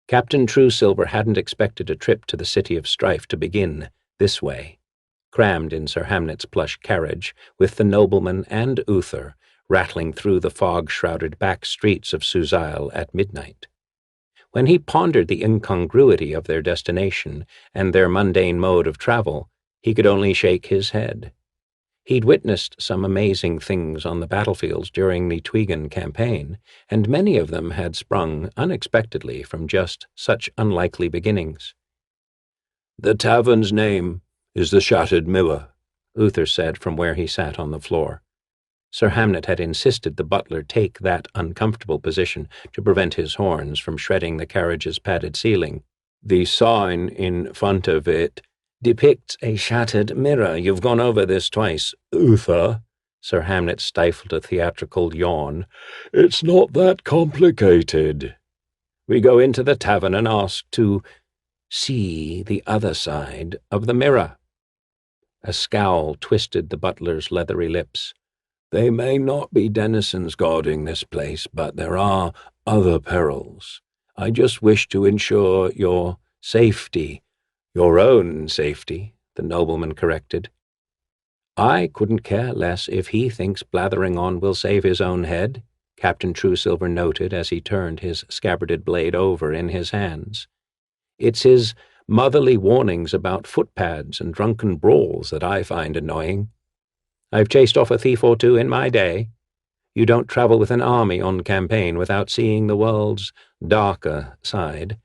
Captain Truesilver hadn't expected a trip to the City of Strife to begin this way, crammed in Sir Hamnet's plush carriage, with the nobleman and Uther rattling through the fog-shrouded back streets of Suzail at midnight. When he pondered the incongruity of their destination and their mundane mode of travel, he could only shake his head. He'd witnessed some amazing things on the battlefields during the Tweegan campaign, and many of them had sprung unexpectedly from just such unlikely beginnings. "The tavern's name is the Shattered Mirror," Uther said from where he sat on the floor. Sir Hamnet had insisted the butler take that uncomfortable position to prevent his horns from shredding the carriage's padded ceiling. "The sign in front of it depicts a shattered mirror. You've gone over this twice, Uther." Sir Hamnet stifled a theatrical yawn. "It's not that complicated. We go into the tavern and ask to see the other side of the mirror." A scowl twisted the butler's leathery lips. "They may not be denizens guarding this place, but there are other perils. I just wish to ensure your safety." "Your own safety," the nobleman corrected. "I couldn't care less if he thinks blathering on will save his own head," Captain Truesilver noted as he turned his scabbarded blade over in his hands. "It's his motherly warnings about footpads and drunken brawls that I find annoying. I've chased off a thief or two in my day. You don't travel with an army on campaign without seeing the world's darker side,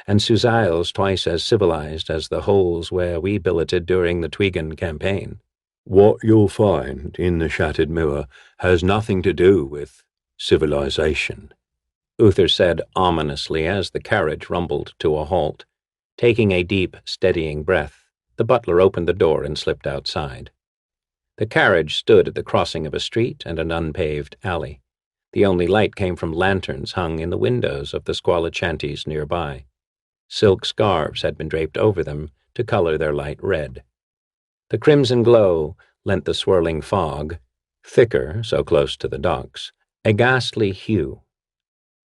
and Suzail's twice as civilized as the holes where we billeted during the Tweegan campaign." "What you'll find in the Shattered Mirror has nothing to do with civilization," Uther said ominously as the carriage rumbled to a halt. Taking a deep, steadying breath, the butler opened the door and slipped outside. The carriage stood at the crossing of a street and an unpaved alley. The only light came from lanterns hung in the windows of the squalid shanties nearby. Silk scarves had been draped over them to color their light red. The crimson glow lent the swirling fog, thicker so close to the docks, a ghastly hue.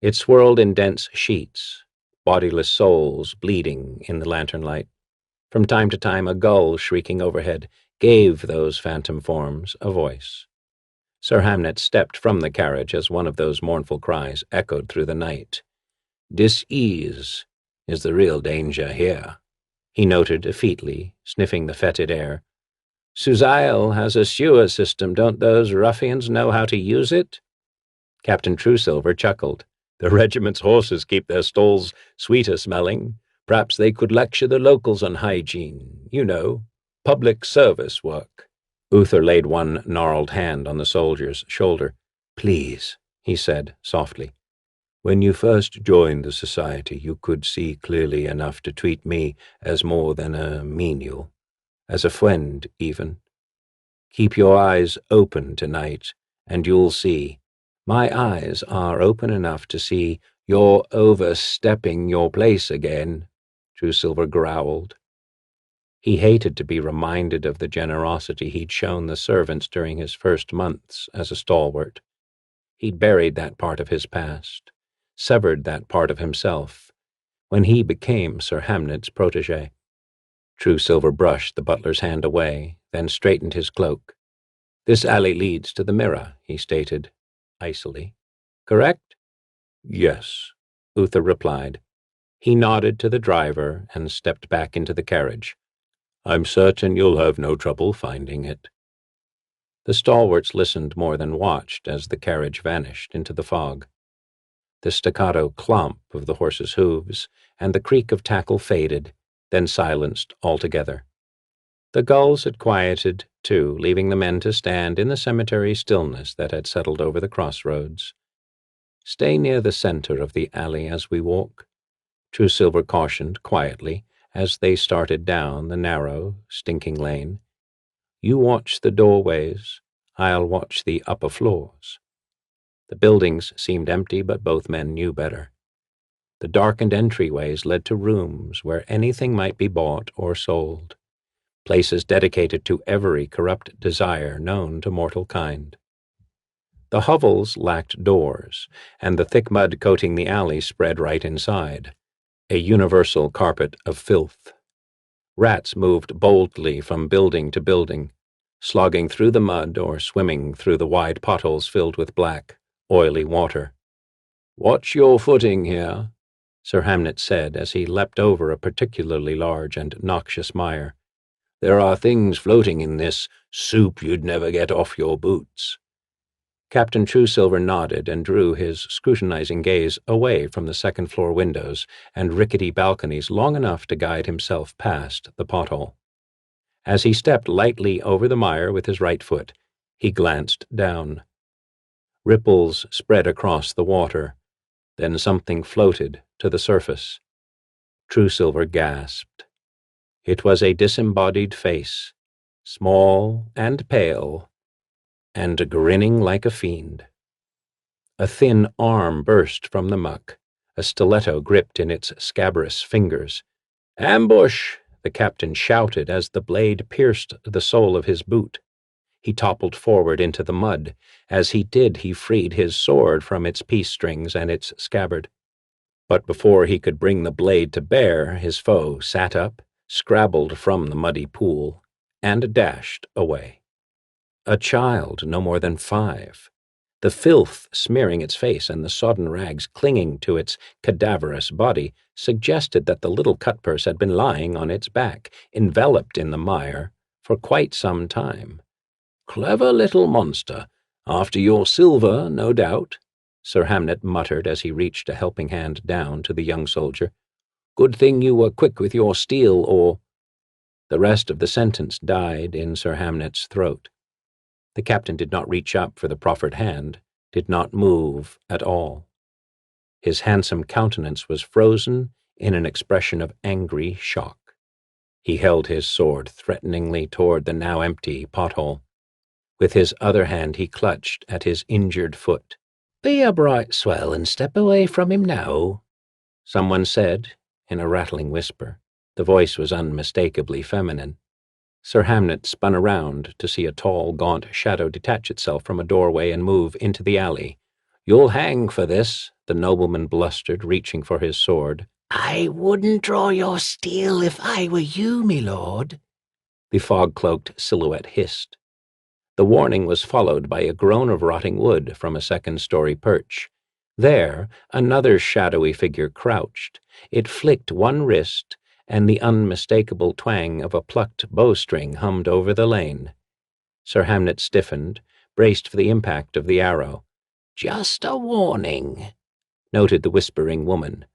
It swirled in dense sheets, bodiless souls bleeding in the lantern light. From time to time a gull shrieking overhead gave those phantom forms a voice. Sir Hamnet stepped from the carriage as one of those mournful cries echoed through the night. "Dis-ease is the real danger here," he noted effetely, sniffing the fetid air. "Suzail has a sewer system. Don't those ruffians know how to use it?" Captain Truesilver chuckled. "The regiment's horses keep their stalls sweeter smelling. Perhaps they could lecture the locals on hygiene. You know, public service work." Uther laid one gnarled hand on the soldier's shoulder. "Please," he said softly. "When you first joined the society, you could see clearly enough to treat me as more than a menial, as a friend, even. Keep your eyes open tonight, and you'll see. My eyes are open enough to see you're overstepping your place again," Truesilver growled. He hated to be reminded of the generosity he'd shown the servants during his first months as a stalwart. He'd buried that part of his past, severed that part of himself, when he became Sir Hamnet's protégé. Truesilver brushed the butler's hand away, then straightened his cloak. "This alley leads to the mirror," he stated, icily. "Correct?" "Yes," Uther replied. He nodded to the driver and stepped back into the carriage. "I'm certain you'll have no trouble finding it." The stalwarts listened more than watched as the carriage vanished into the fog. The staccato clomp of the horses' hooves and the creak of tackle faded, then silenced altogether. The gulls had quieted, too, leaving the men to stand in the cemetery stillness that had settled over the crossroads. "Stay near the center of the alley as we walk," Truesilver cautioned quietly as they started down the narrow, stinking lane. "You watch the doorways. I'll watch the upper floors." The buildings seemed empty, but both men knew better. The darkened entryways led to rooms where anything might be bought or sold, places dedicated to every corrupt desire known to mortal kind. The hovels lacked doors, and the thick mud coating the alley spread right inside, a universal carpet of filth. Rats moved boldly from building to building, slogging through the mud or swimming through the wide potholes filled with black, oily water. "Watch your footing here," Sir Hamnet said as he leapt over a particularly large and noxious mire. "There are things floating in this soup you'd never get off your boots." Captain Truesilver nodded and drew his scrutinizing gaze away from the second-floor windows and rickety balconies long enough to guide himself past the pothole. As he stepped lightly over the mire with his right foot, he glanced down. Ripples spread across the water, then something floated to the surface. Truesilver gasped. It was a disembodied face, small and pale, and grinning like a fiend. A thin arm burst from the muck, a stiletto gripped in its scabrous fingers. "Ambush!" the captain shouted as the blade pierced the sole of his boot. He toppled forward into the mud. As he did, he freed his sword from its peace strings and its scabbard. But before he could bring the blade to bear, his foe sat up, scrabbled from the muddy pool, and dashed away. A child no more than 5. The filth smearing its face and the sodden rags clinging to its cadaverous body suggested that the little cutpurse had been lying on its back, enveloped in the mire, for quite some time. "Clever little monster. After your silver, no doubt," Sir Hamnet muttered as he reached a helping hand down to the young soldier. "Good thing you were quick with your steel, or—" The rest of the sentence died in Sir Hamnet's throat. The captain did not reach up for the proffered hand, did not move at all. His handsome countenance was frozen in an expression of angry shock. He held his sword threateningly toward the now empty pothole. With his other hand he clutched at his injured foot. "Be a bright swell and step away from him now," someone said in a rattling whisper. The voice was unmistakably feminine. Sir Hamnet spun around to see a tall, gaunt shadow detach itself from a doorway and move into the alley. "You'll hang for this," the nobleman blustered, reaching for his sword. "I wouldn't draw your steel if I were you, me lord," the fog-cloaked silhouette hissed. The warning was followed by a groan of rotting wood from a second-story perch. There, another shadowy figure crouched. It flicked one wrist, and the unmistakable twang of a plucked bowstring hummed over the lane. Sir Hamnet stiffened, braced for the impact of the arrow. "Just a warning," noted the whispering woman.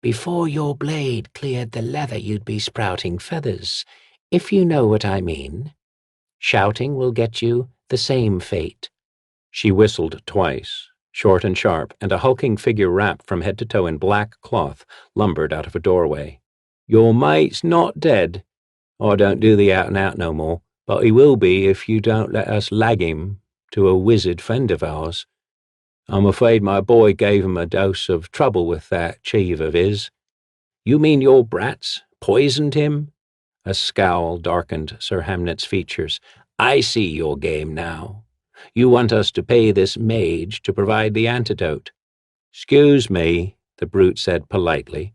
"before your blade cleared the leather you'd be sprouting feathers, if you know what I mean. Shouting will get you the same fate." She whistled twice, short and sharp, and a hulking figure wrapped from head to toe in black cloth lumbered out of a doorway. "Your mate's not dead. I don't do the out-and-out no more, but he will be if you don't let us lag him to a wizard friend of ours. I'm afraid my boy gave him a dose of trouble with that chief of his." "You mean your brats poisoned him?" A scowl darkened Sir Hamnet's features. "I see your game now. You want us to pay this mage to provide the antidote." "'Scuse me," the brute said politely.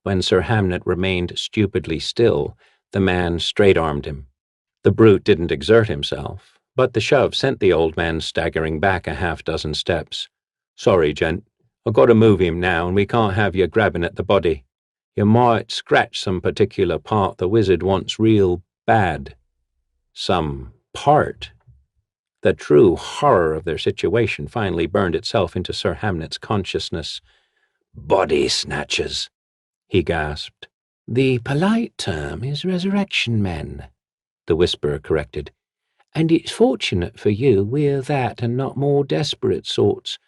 When Sir Hamnet remained stupidly still, the man straight-armed him. The brute didn't exert himself, but the shove sent the old man staggering back a half-dozen steps. "Sorry, gent. I've got to move him now, and we can't have you grabbing at the body. You might scratch some particular part the wizard wants real bad." Some part? The true horror of their situation finally burned itself into Sir Hamnet's consciousness. "Body snatchers," he gasped. "The polite term is resurrection men," the Whisperer corrected. And it's fortunate for you we're that and not more desperate sorts.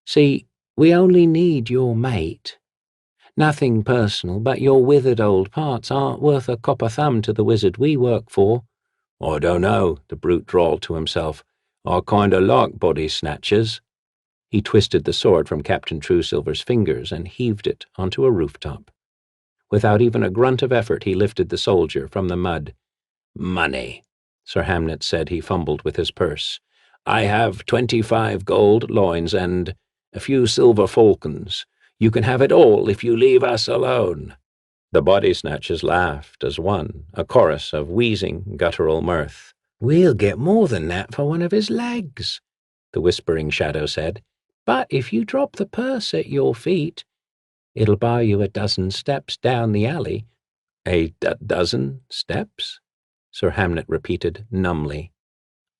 See, we only need your mate. Nothing personal, but your withered old parts aren't worth a copper thumb to the wizard we work for. I don't know, the brute drawled to himself. I kinda like body snatchers. He twisted the sword from Captain Truesilver's fingers and heaved it onto a rooftop. Without even a grunt of effort, he lifted the soldier from the mud. Money, Sir Hamnet said. He fumbled with his purse. I have 25 gold loins and a few silver falcons. You can have it all if you leave us alone. The body snatchers laughed as one, a chorus of wheezing, guttural mirth. We'll get more than that for one of his legs, the whispering shadow said. But if you drop the purse at your feet, it'll buy you a dozen steps down the alley. A dozen steps? Sir Hamnet repeated numbly.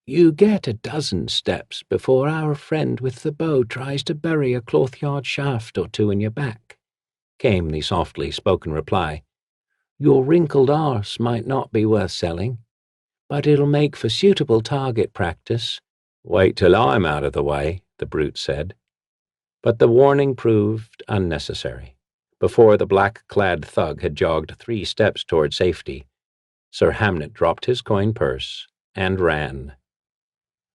You get a dozen steps before our friend with the bow tries to bury a cloth-yard shaft or two in your back, came the softly spoken reply. Your wrinkled arse might not be worth selling, but it'll make for suitable target practice. Wait till I'm out of the way, the brute said. But the warning proved unnecessary. Before the black-clad thug had jogged 3 steps toward safety, Sir Hamnet dropped his coin purse and ran.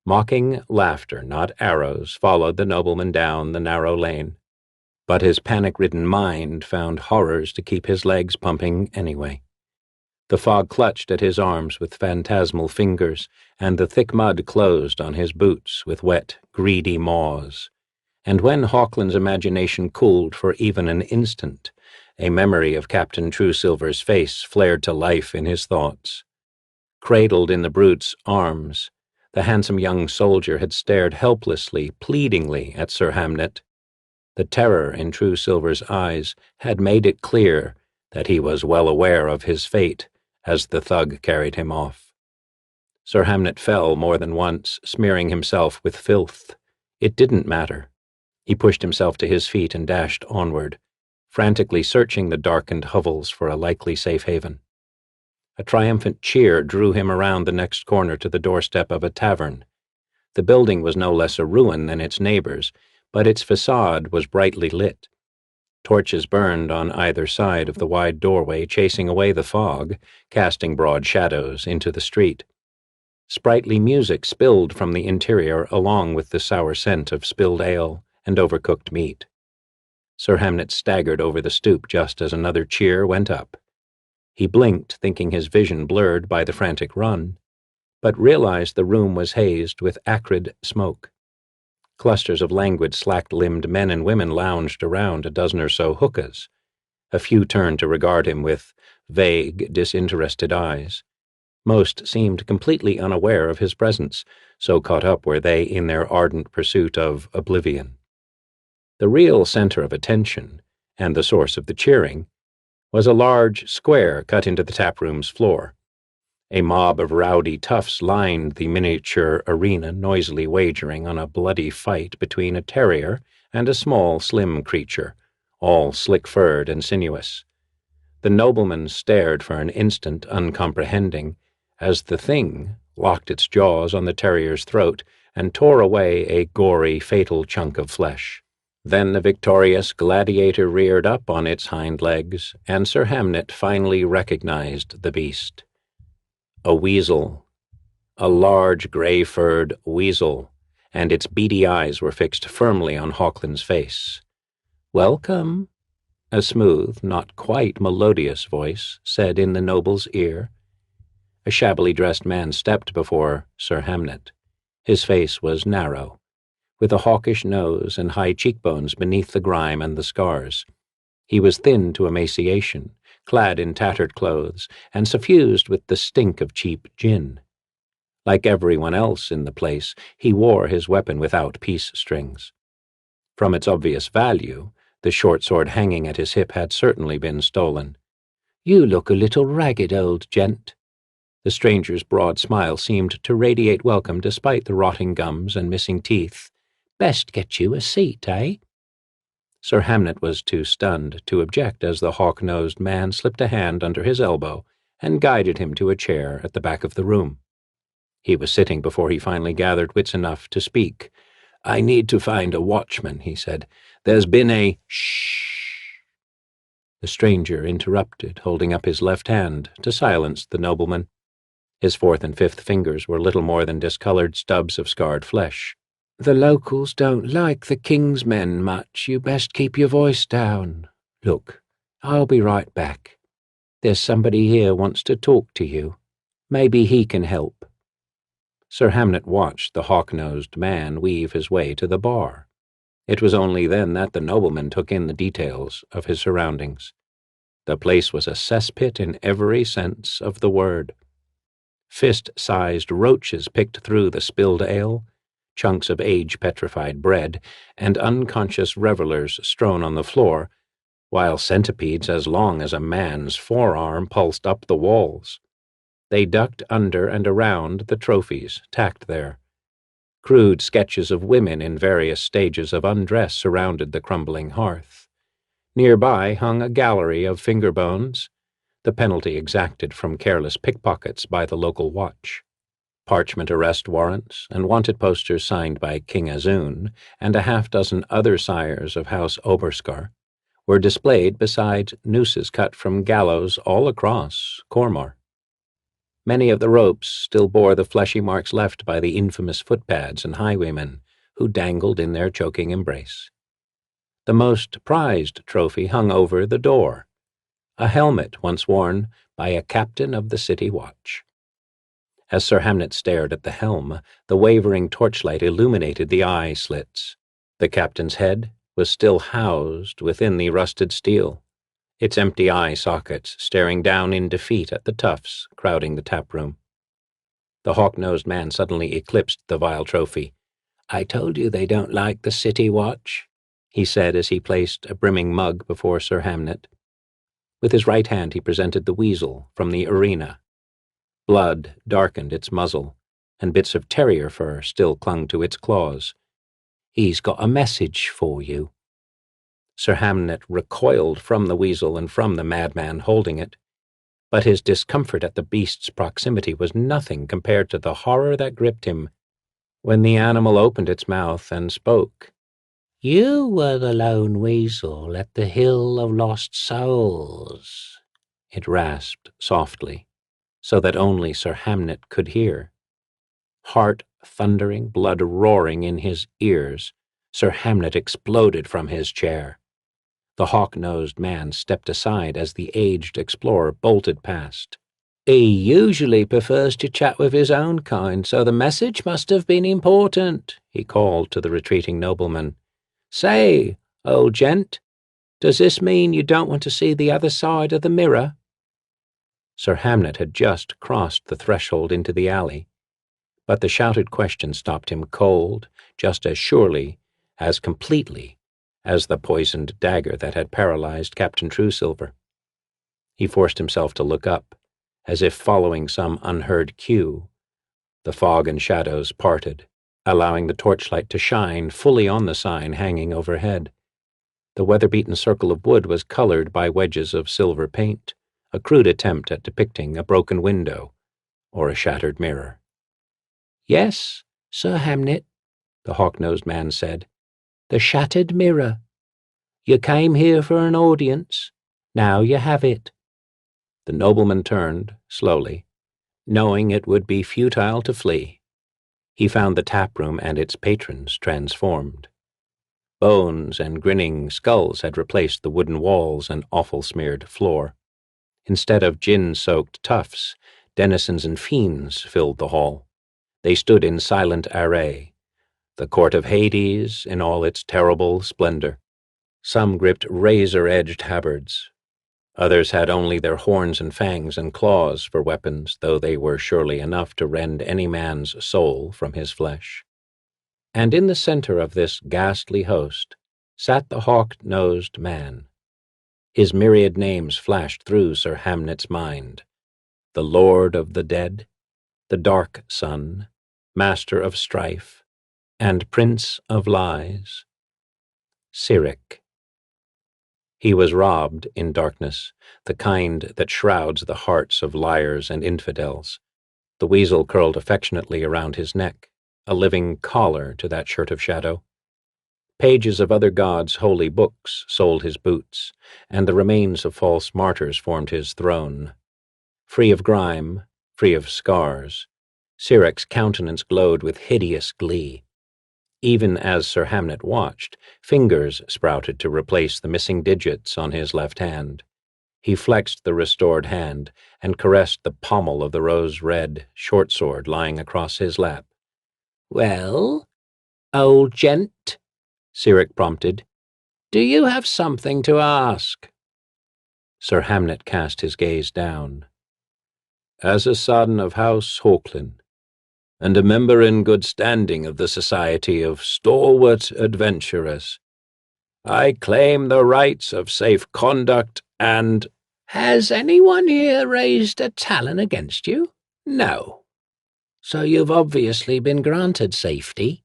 Mocking laughter, not arrows, followed the nobleman down the narrow lane, but his panic-ridden mind found horrors to keep his legs pumping anyway. The fog clutched at his arms with phantasmal fingers, and the thick mud closed on his boots with wet, greedy maws. And when Hawkland's imagination cooled for even an instant, a memory of Captain Truesilver's face flared to life in his thoughts. Cradled in the brute's arms, the handsome young soldier had stared helplessly, pleadingly at Sir Hamnet. The terror in Truesilver's eyes had made it clear that he was well aware of his fate as the thug carried him off. Sir Hamnet fell more than once, smearing himself with filth. It didn't matter. He pushed himself to his feet and dashed onward, frantically searching the darkened hovels for a likely safe haven. A triumphant cheer drew him around the next corner to the doorstep of a tavern. The building was no less a ruin than its neighbors, but its facade was brightly lit. Torches burned on either side of the wide doorway, chasing away the fog, casting broad shadows into the street. Sprightly music spilled from the interior along with the sour scent of spilled ale and overcooked meat. Sir Hamnet staggered over the stoop just as another cheer went up. He blinked, thinking his vision blurred by the frantic run, but realized the room was hazed with acrid smoke. Clusters of languid, slack-limbed men and women lounged around a dozen or so hookahs. A few turned to regard him with vague, disinterested eyes. Most seemed completely unaware of his presence, so caught up were they in their ardent pursuit of oblivion. The real center of attention, and the source of the cheering, was a large square cut into the taproom's floor. A mob of rowdy toughs lined the miniature arena, noisily wagering on a bloody fight between a terrier and a small, slim creature, all slick-furred and sinuous. The nobleman stared for an instant, uncomprehending, as the thing locked its jaws on the terrier's throat and tore away a gory, fatal chunk of flesh. Then the victorious gladiator reared up on its hind legs, and Sir Hamnet finally recognized the beast. A weasel, a large gray-furred weasel, and its beady eyes were fixed firmly on Hawkland's face. "Welcome," a smooth, not quite melodious voice said in the noble's ear. A shabbily dressed man stepped before Sir Hamnet. His face was narrow, with a hawkish nose and high cheekbones beneath the grime and the scars. He was thin to emaciation, clad in tattered clothes, and suffused with the stink of cheap gin. Like everyone else in the place, he wore his weapon without peace strings. From its obvious value, the short sword hanging at his hip had certainly been stolen. "You look a little ragged, old gent." The stranger's broad smile seemed to radiate welcome despite the rotting gums and missing teeth. "Best get you a seat, eh?" Sir Hamnet was too stunned to object as the hawk-nosed man slipped a hand under his elbow and guided him to a chair at the back of the room. He was sitting before he finally gathered wits enough to speak. "I need to find a watchman," he said. "There's been a—" "Shh!" The stranger interrupted, holding up his left hand to silence the nobleman. His fourth and fifth fingers were little more than discolored stubs of scarred flesh. "The locals don't like the king's men much. You best keep your voice down. Look, I'll be right back. There's somebody here wants to talk to you. Maybe he can help." Sir Hamnet watched the hawk-nosed man weave his way to the bar. It was only then that the nobleman took in the details of his surroundings. The place was a cesspit in every sense of the word. Fist-sized roaches picked through the spilled ale, chunks of age-petrified bread, and unconscious revelers strewn on the floor, while centipedes as long as a man's forearm pulsed up the walls. They ducked under and around the trophies tacked there. Crude sketches of women in various stages of undress surrounded the crumbling hearth. Nearby hung a gallery of finger bones, the penalty exacted from careless pickpockets by the local watch. Parchment arrest warrants and wanted posters signed by King Azun and a half-dozen other sires of House Oberskar were displayed beside nooses cut from gallows all across Cormor. Many of the ropes still bore the fleshy marks left by the infamous footpads and highwaymen who dangled in their choking embrace. The most prized trophy hung over the door, a helmet once worn by a captain of the city watch. As Sir Hamnet stared at the helm, the wavering torchlight illuminated the eye slits. The captain's head was still housed within the rusted steel, its empty eye sockets staring down in defeat at the toughs crowding the taproom. The hawk-nosed man suddenly eclipsed the vile trophy. "I told you they don't like the city watch," he said as he placed a brimming mug before Sir Hamnet. With his right hand he presented the weasel from the arena. Blood darkened its muzzle, and bits of terrier fur still clung to its claws. "He's got a message for you." Sir Hamnet recoiled from the weasel and from the madman holding it, but his discomfort at the beast's proximity was nothing compared to the horror that gripped him when the animal opened its mouth and spoke. "You were the lone weasel at the Hill of Lost Souls," it rasped softly, so that only Sir Hamnet could hear. Heart thundering, blood roaring in his ears, Sir Hamnet exploded from his chair. The hawk-nosed man stepped aside as the aged explorer bolted past. "He usually prefers to chat with his own kind, so the message must have been important," he called to the retreating nobleman. "Say, old gent, does this mean you don't want to see the other side of the mirror?" Sir Hamnet had just crossed the threshold into the alley, but the shouted question stopped him cold, just as surely, as completely, as the poisoned dagger that had paralyzed Captain Truesilver. He forced himself to look up, as if following some unheard cue. The fog and shadows parted, allowing the torchlight to shine fully on the sign hanging overhead. The weather-beaten circle of wood was colored by wedges of silver paint, a crude attempt at depicting a broken window or a shattered mirror. "Yes, Sir Hamnet," the hawk-nosed man said. "The shattered mirror. You came here for an audience. Now you have it." The nobleman turned, slowly, knowing it would be futile to flee. He found the taproom and its patrons transformed. Bones and grinning skulls had replaced the wooden walls and offal-smeared floor. Instead of gin-soaked toughs, denizens and fiends filled the hall. They stood in silent array, the court of Hades in all its terrible splendor. Some gripped razor-edged halberds. Others had only their horns and fangs and claws for weapons, though they were surely enough to rend any man's soul from his flesh. And in the center of this ghastly host sat the hawk-nosed man. His myriad names flashed through Sir Hamnet's mind: the Lord of the Dead, the Dark Sun, Master of Strife, and Prince of Lies. Cyric. He was robbed in darkness, the kind that shrouds the hearts of liars and infidels. The weasel curled affectionately around his neck, a living collar to that shirt of shadow. Pages of other gods' holy books sold his boots, and the remains of false martyrs formed his throne. Free of grime, free of scars, Sirach's countenance glowed with hideous glee. Even as Sir Hamnet watched, fingers sprouted to replace the missing digits on his left hand. He flexed the restored hand and caressed the pommel of the rose-red short sword lying across his lap. "Well, old gent," Sirach prompted, "do you have something to ask?" Sir Hamnet cast his gaze down. "As a son of House Hawklin, and a member in good standing of the Society of Stalwart Adventurers, I claim the rights of safe conduct and—" "Has anyone here raised a talon against you? No. So you've obviously been granted safety."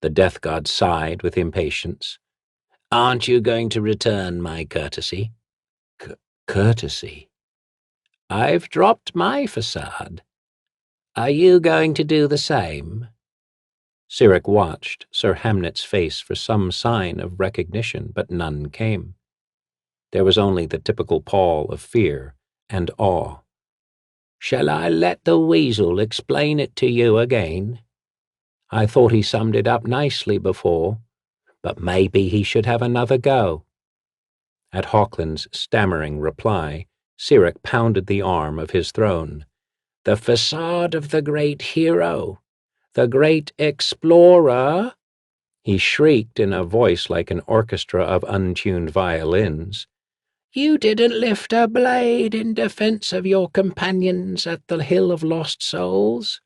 The death god sighed with impatience. "Aren't you going to return my courtesy?" Courtesy? I've dropped my facade. Are you going to do the same?" Sirach watched Sir Hamnet's face for some sign of recognition, but none came. There was only the typical pall of fear and awe. "Shall I let the weasel explain it to you again? I thought he summed it up nicely before, but maybe he should have another go." At Hawklin's stammering reply, Sirach pounded the arm of his throne. "The facade of the great hero, the great explorer," he shrieked in a voice like an orchestra of untuned violins. "You didn't lift a blade in defense of your companions at the Hill of Lost Souls.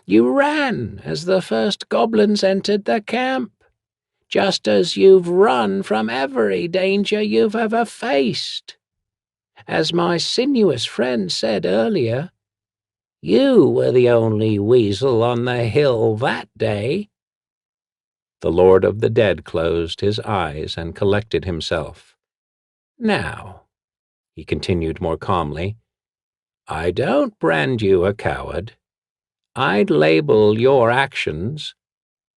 You ran as the first goblins entered the camp, just as you've run from every danger you've ever faced. As my sinuous friend said earlier, you were the only weasel on the hill that day." The Lord of the Dead closed his eyes and collected himself. "Now," he continued more calmly, "I don't brand you a coward. I'd label your actions—"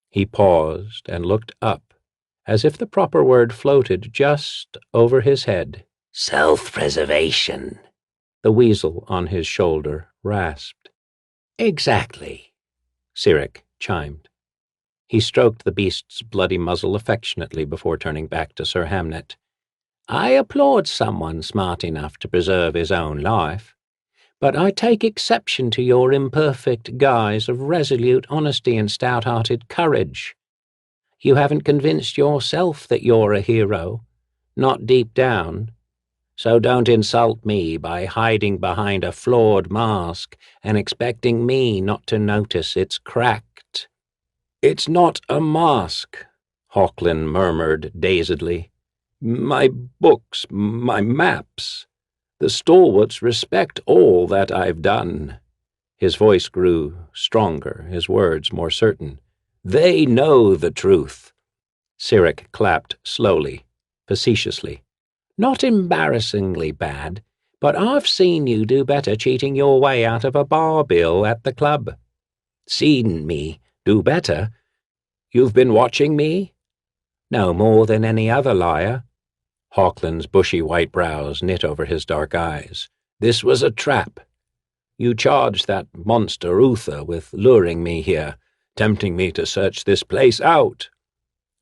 He paused and looked up, as if the proper word floated just over his head. "Self-preservation," the weasel on his shoulder rasped. "Exactly," Sirach chimed. He stroked the beast's bloody muzzle affectionately before turning back to Sir Hamnet. "I applaud someone smart enough to preserve his own life, but I take exception to your imperfect guise of resolute honesty and stout-hearted courage. You haven't convinced yourself that you're a hero, not deep down. So don't insult me by hiding behind a flawed mask and expecting me not to notice it's cracked." "It's not a mask," Hawklin murmured dazedly. "My books, my maps. The stalwarts respect all that I've done." His voice grew stronger, his words more certain. "They know the truth." Sirach clapped slowly, facetiously. "Not embarrassingly bad, but I've seen you do better cheating your way out of a bar bill at the club." "Seen me do better? You've been watching me?" "No more than any other liar." Hawklin's bushy white brows knit over his dark eyes. "This was a trap. You charged that monster Uther with luring me here, tempting me to search this place out."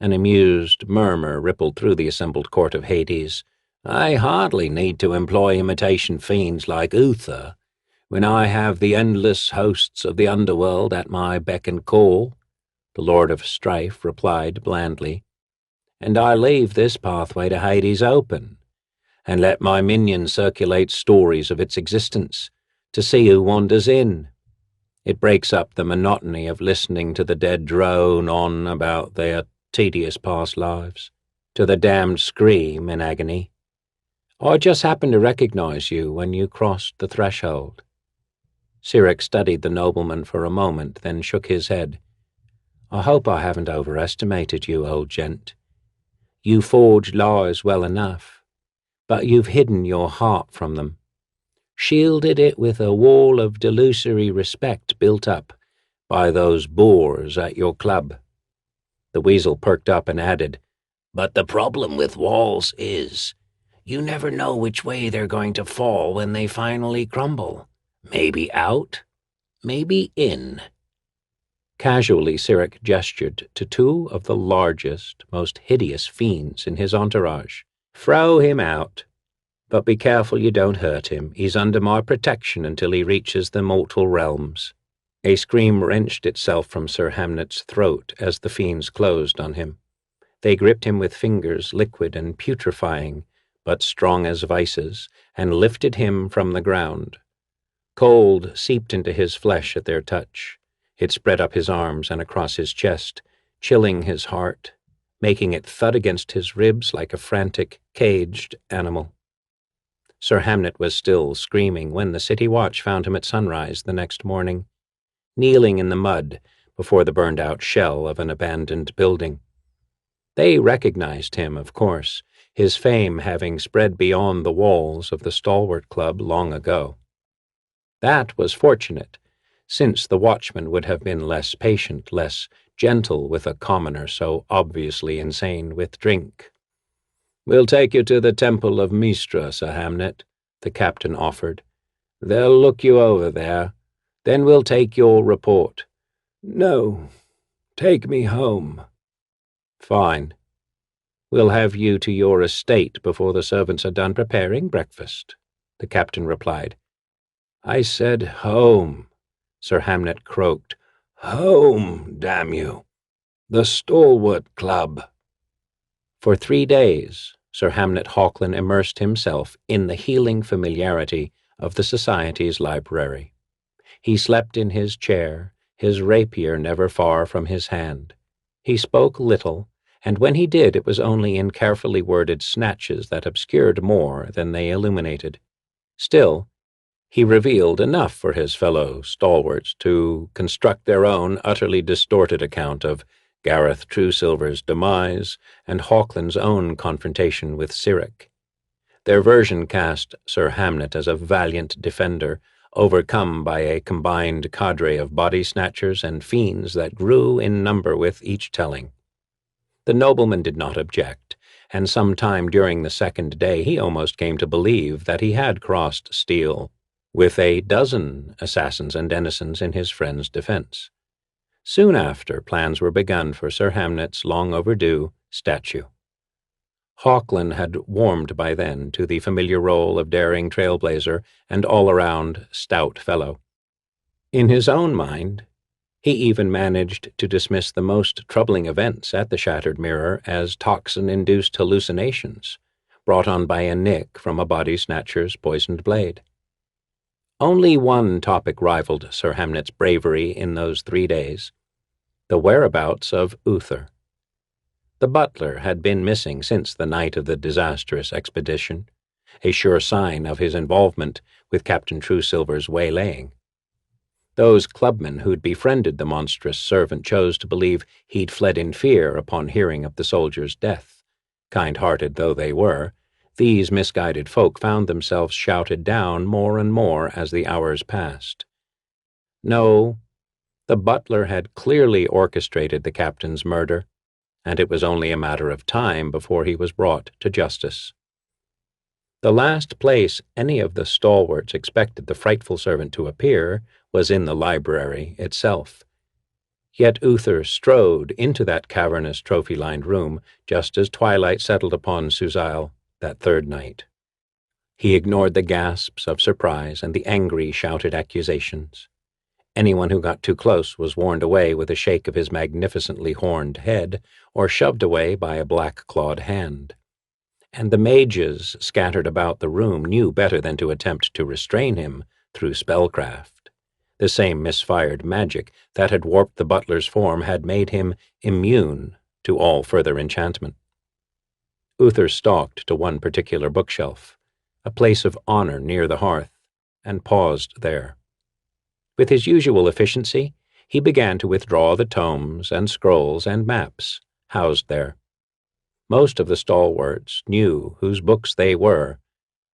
An amused murmur rippled through the assembled court of Hades. "I hardly need to employ imitation fiends like Uther when I have the endless hosts of the underworld at my beck and call," the Lord of Strife replied blandly. "And I leave this pathway to Hades open, and let my minions circulate stories of its existence to see who wanders in. It breaks up the monotony of listening to the dead drone on about their tedious past lives, to the damned scream in agony. I just happened to recognize you when you crossed the threshold." Sirach studied the nobleman for a moment, then shook his head. "I hope I haven't overestimated you, old gent. You forge laws well enough, but you've hidden your heart from them, shielded it with a wall of delusory respect built up by those boors at your club." The weasel perked up and added, "But the problem with walls is, you never know which way they're going to fall when they finally crumble. Maybe out, maybe in." Casually, Cyric gestured to two of the largest, most hideous fiends in his entourage. "Throw him out. But be careful you don't hurt him. He's under my protection until he reaches the mortal realms." A scream wrenched itself from Sir Hamnet's throat as the fiends closed on him. They gripped him with fingers liquid and putrefying, but strong as vices, and lifted him from the ground. Cold seeped into his flesh at their touch. It spread up his arms and across his chest, chilling his heart, making it thud against his ribs like a frantic, caged animal. Sir Hamnet was still screaming when the city watch found him at sunrise the next morning, kneeling in the mud before the burned-out shell of an abandoned building. They recognized him, of course, his fame having spread beyond the walls of the Stalwart Club long ago. That was fortunate, since the watchman would have been less patient, less gentle with a commoner so obviously insane with drink. "We'll take you to the Temple of Mistra, Sir Hamnet," the captain offered. "They'll look you over there. Then we'll take your report." "No, take me home." "Fine. We'll have you to your estate before the servants are done preparing breakfast," the captain replied. "I said home," Sir Hamnet croaked. "Home, damn you. The Stalwart Club." For 3 days, Sir Hamnet Hawklin immersed himself in the healing familiarity of the Society's library. He slept in his chair, his rapier never far from his hand. He spoke little, and when he did it was only in carefully worded snatches that obscured more than they illuminated. Still, he revealed enough for his fellow stalwarts to construct their own utterly distorted account of Gareth Truesilver's demise and Hawklin's own confrontation with Cyric. Their version cast Sir Hamnet as a valiant defender, overcome by a combined cadre of body-snatchers and fiends that grew in number with each telling. The nobleman did not object, and some time during the second day he almost came to believe that he had crossed steel, with a dozen assassins and denizens in his friend's defense. Soon after, plans were begun for Sir Hamnet's long-overdue statue. Hawklin had warmed by then to the familiar role of daring trailblazer and all-around stout fellow. In his own mind, he even managed to dismiss the most troubling events at the Shattered Mirror as toxin-induced hallucinations, brought on by a nick from a body-snatcher's poisoned blade. Only one topic rivaled Sir Hamnet's bravery in those 3 days: the whereabouts of Uther. The butler had been missing since the night of the disastrous expedition, a sure sign of his involvement with Captain Truesilver's waylaying. Those clubmen who'd befriended the monstrous servant chose to believe he'd fled in fear upon hearing of the soldier's death. Kind-hearted though they were, these misguided folk found themselves shouted down more and more as the hours passed. No, the butler had clearly orchestrated the captain's murder, and it was only a matter of time before he was brought to justice. The last place any of the stalwarts expected the frightful servant to appear was in the library itself. Yet Uther strode into that cavernous trophy-lined room just as twilight settled upon Suzail that third night. He ignored the gasps of surprise and the angry shouted accusations. Anyone who got too close was warned away with a shake of his magnificently horned head or shoved away by a black-clawed hand. And the mages scattered about the room knew better than to attempt to restrain him through spellcraft. The same misfired magic that had warped the butler's form had made him immune to all further enchantment. Uther stalked to one particular bookshelf, a place of honor near the hearth, and paused there. With his usual efficiency, he began to withdraw the tomes and scrolls and maps housed there. Most of the stalwarts knew whose books they were.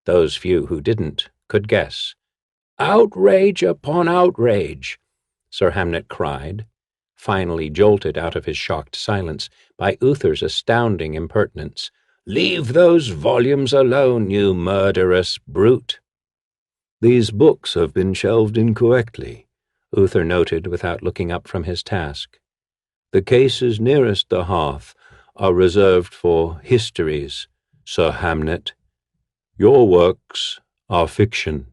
Those few who didn't could guess. "Outrage upon outrage!" Sir Hamnet cried, finally jolted out of his shocked silence by Uther's astounding impertinence. "Leave those volumes alone, you murderous brute!" "These books have been shelved incorrectly," Uther noted without looking up from his task. "The cases nearest the hearth are reserved for histories, Sir Hamnet. Your works are fiction."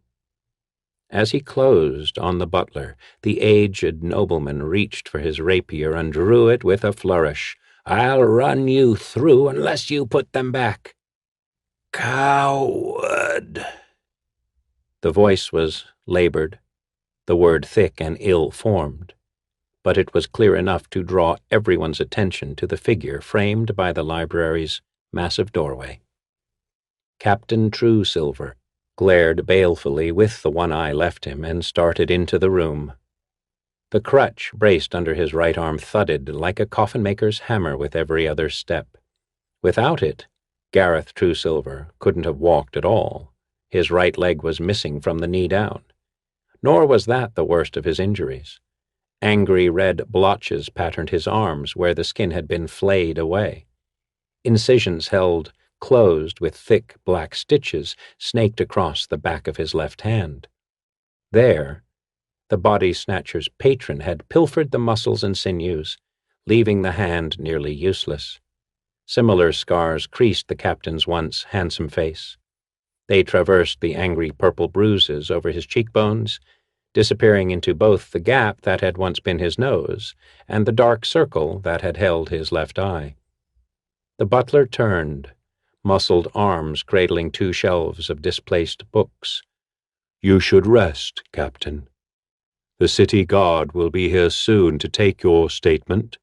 As he closed on the butler, the aged nobleman reached for his rapier and drew it with a flourish. "I'll run you through unless you put them back." "Coward!" The voice was labored, the word thick and ill-formed, but it was clear enough to draw everyone's attention to the figure framed by the library's massive doorway. Captain Truesilver glared balefully with the one eye left him and started into the room. The crutch braced under his right arm thudded like a coffin-maker's hammer with every other step. Without it, Gareth Truesilver couldn't have walked at all. His right leg was missing from the knee down. Nor was that the worst of his injuries. Angry red blotches patterned his arms where the skin had been flayed away. Incisions held closed with thick black stitches snaked across the back of his left hand. There, the body snatcher's patron had pilfered the muscles and sinews, leaving the hand nearly useless. Similar scars creased the captain's once handsome face. They traversed the angry purple bruises over his cheekbones, disappearing into both the gap that had once been his nose and the dark circle that had held his left eye. The butler turned, muscled arms cradling 2 shelves of displaced books. "You should rest, Captain. The city guard will be here soon to take your statement."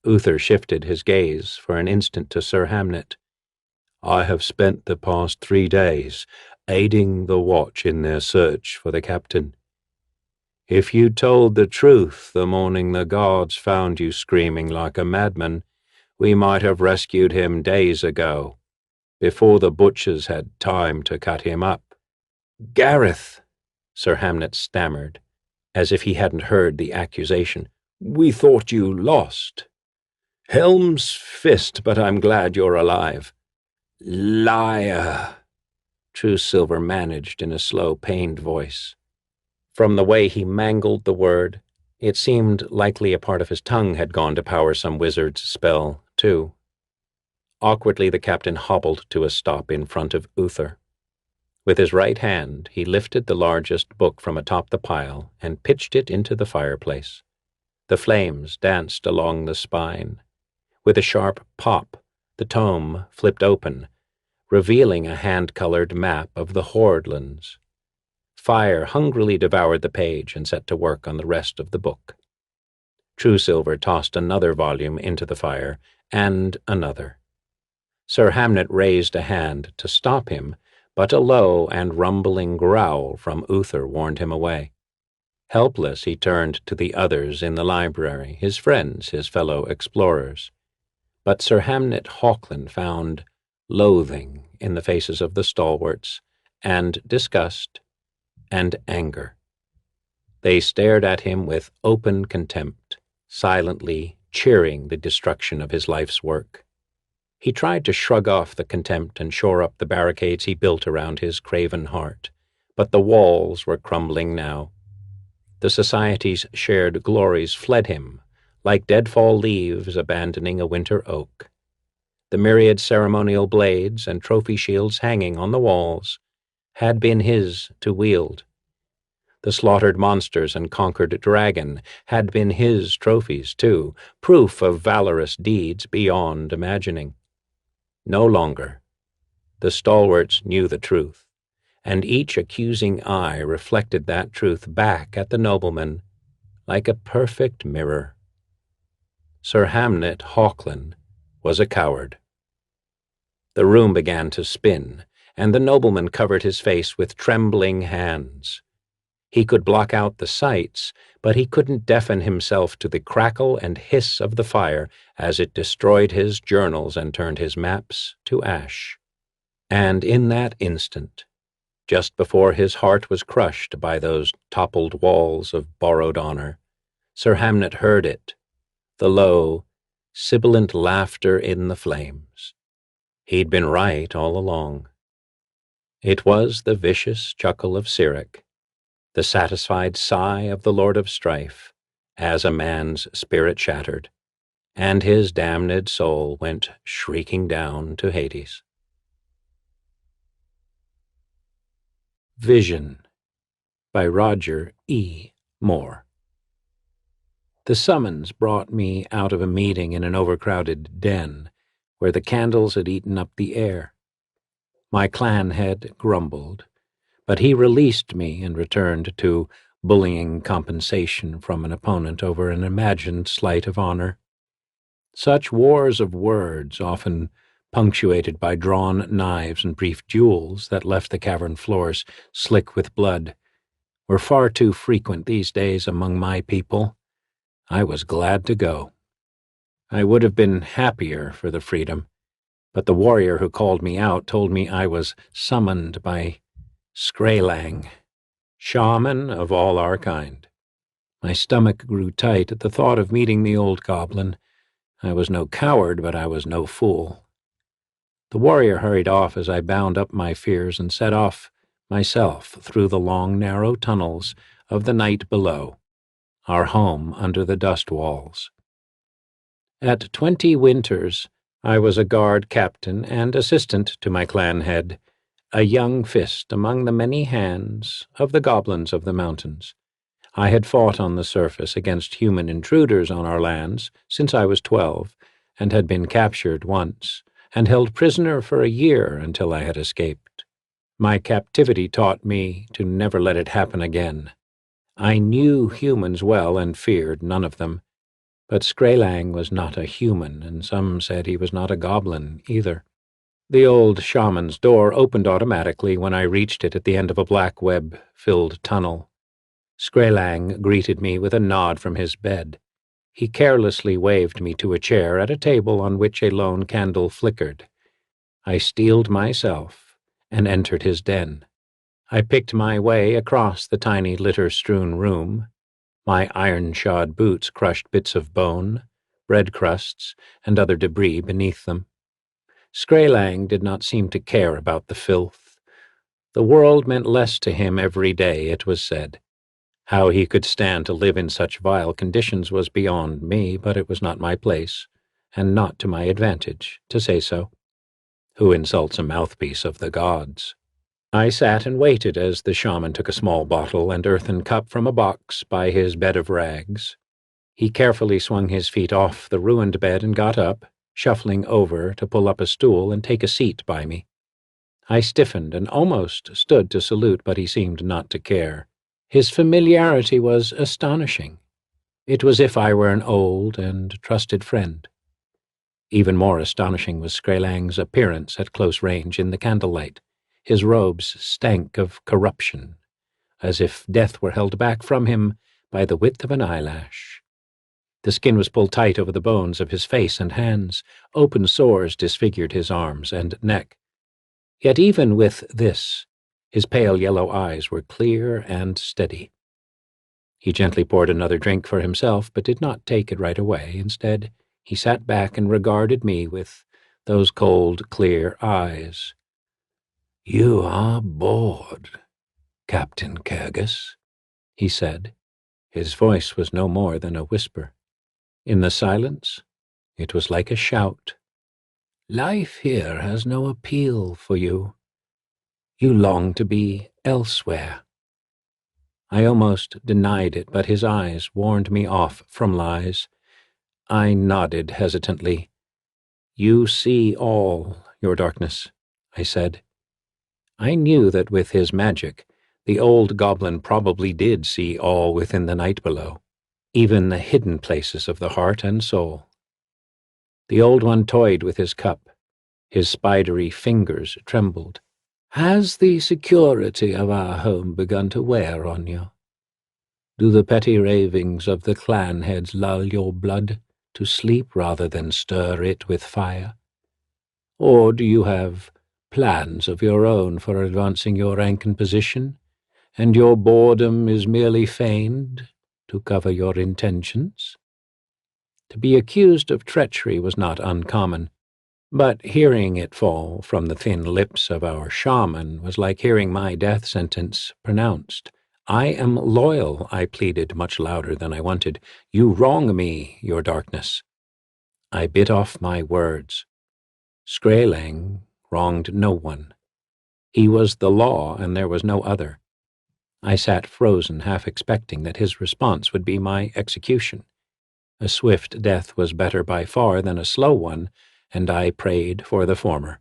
Uther shifted his gaze for an instant to Sir Hamnet. "I have spent the past 3 days aiding the watch in their search for the captain. If you told the truth the morning the guards found you screaming like a madman, we might have rescued him days ago, before the butchers had time to cut him up." "Gareth," Sir Hamnet stammered, as if he hadn't heard the accusation. "We thought you lost." "Helm's fist, but I'm glad you're alive." "Liar," Truesilver managed in a slow, pained voice. From the way he mangled the word, it seemed likely a part of his tongue had gone to power some wizard's spell, too. Awkwardly, the captain hobbled to a stop in front of Uther. With his right hand, he lifted the largest book from atop the pile and pitched it into the fireplace. The flames danced along the spine. With a sharp pop, the tome flipped open, revealing a hand-colored map of the Hordlands. Fire hungrily devoured the page and set to work on the rest of the book. Truesilver tossed another volume into the fire, and another. Sir Hamnet raised a hand to stop him, but a low and rumbling growl from Uther warned him away. Helpless, he turned to the others in the library, his friends, his fellow explorers. But Sir Hamnet Hawkland found loathing in the faces of the stalwarts, and disgust, and anger. They stared at him with open contempt, silently cheering the destruction of his life's work. He tried to shrug off the contempt and shore up the barricades he built around his craven heart, but the walls were crumbling now. The Society's shared glories fled him, like deadfall leaves abandoning a winter oak. The myriad ceremonial blades and trophy shields hanging on the walls had been his to wield. The slaughtered monsters and conquered dragon had been his trophies, too, proof of valorous deeds beyond imagining. No longer. The stalwarts knew the truth, and each accusing eye reflected that truth back at the nobleman like a perfect mirror. Sir Hamnet Hawkland was a coward. The room began to spin, and the nobleman covered his face with trembling hands. He could block out the sights, but he couldn't deafen himself to the crackle and hiss of the fire as it destroyed his journals and turned his maps to ash. And in that instant, just before his heart was crushed by those toppled walls of borrowed honor, Sir Hamnet heard it, the low, sibilant laughter in the flames. He'd been right all along. It was the vicious chuckle of Cyric, the satisfied sigh of the Lord of Strife, as a man's spirit shattered, and his damned soul went shrieking down to Hades. Vision by Roger E. Moore. The summons brought me out of a meeting in an overcrowded den where the candles had eaten up the air. My clan head grumbled, but he released me and returned to bullying compensation from an opponent over an imagined slight of honor. Such wars of words, often punctuated by drawn knives and brief duels that left the cavern floors slick with blood, were far too frequent these days among my people. I was glad to go. I would have been happier for the freedom, but the warrior who called me out told me I was summoned by Skraelang, shaman of all our kind. My stomach grew tight at the thought of meeting the old goblin. I was no coward, but I was no fool. The warrior hurried off as I bound up my fears and set off myself through the long, narrow tunnels of the night below, our home under the dust walls. At 20 winters, I was a guard captain and assistant to my clan head, a young fist among the many hands of the goblins of the mountains. I had fought on the surface against human intruders on our lands since I was 12, and had been captured once, and held prisoner for a year until I had escaped. My captivity taught me to never let it happen again. I knew humans well and feared none of them, but Skraelang was not a human, and some said he was not a goblin either. The old shaman's door opened automatically when I reached it at the end of a black web-filled tunnel. Skraelang greeted me with a nod from his bed. He carelessly waved me to a chair at a table on which a lone candle flickered. I steeled myself and entered his den. I picked my way across the tiny litter-strewn room. My iron-shod boots crushed bits of bone, bread crusts, and other debris beneath them. Skraelang did not seem to care about the filth. The world meant less to him every day, it was said. How he could stand to live in such vile conditions was beyond me, but it was not my place, and not to my advantage, to say so. Who insults a mouthpiece of the gods? I sat and waited as the shaman took a small bottle and earthen cup from a box by his bed of rags. He carefully swung his feet off the ruined bed and got up, shuffling over to pull up a stool and take a seat by me. I stiffened and almost stood to salute, but he seemed not to care. His familiarity was astonishing. It was as if I were an old and trusted friend. Even more astonishing was Skraelang's appearance at close range in the candlelight. His robes stank of corruption, as if death were held back from him by the width of an eyelash. The skin was pulled tight over the bones of his face and hands. Open sores disfigured his arms and neck. Yet even with this, his pale yellow eyes were clear and steady. He gently poured another drink for himself, but did not take it right away. Instead, he sat back and regarded me with those cold, clear eyes. "You are bored, Captain Kyrgyz," he said. His voice was no more than a whisper. In the silence, it was like a shout. "Life here has no appeal for you. You long to be elsewhere." I almost denied it, but his eyes warned me off from lies. I nodded hesitantly. "You see all, your darkness," I said. I knew that with his magic, the old goblin probably did see all within the night below, even the hidden places of the heart and soul. The old one toyed with his cup. His spidery fingers trembled. "Has the security of our home begun to wear on you?" Do the petty ravings of the clan heads lull your blood to sleep rather than stir it with fire? Or do you have plans of your own for advancing your rank and position, and your boredom is merely feigned to cover your intentions? To be accused of treachery was not uncommon, but hearing it fall from the thin lips of our shaman was like hearing my death sentence pronounced. I am loyal, I pleaded much louder than I wanted. You wrong me, your darkness. I bit off my words. Skraeling wronged no one. He was the law, and there was no other. I sat frozen, half expecting that his response would be my execution. A swift death was better by far than a slow one, and I prayed for the former.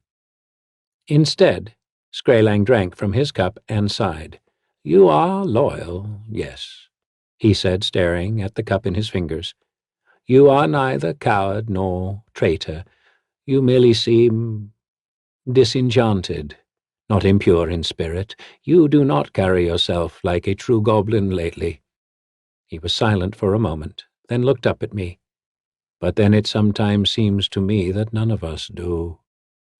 Instead, Skraeling drank from his cup and sighed. You are loyal, yes, he said, staring at the cup in his fingers. You are neither coward nor traitor. You merely seem disenchanted, not impure in spirit. You do not carry yourself like a true goblin lately. He was silent for a moment, then looked up at me. But then it sometimes seems to me that none of us do.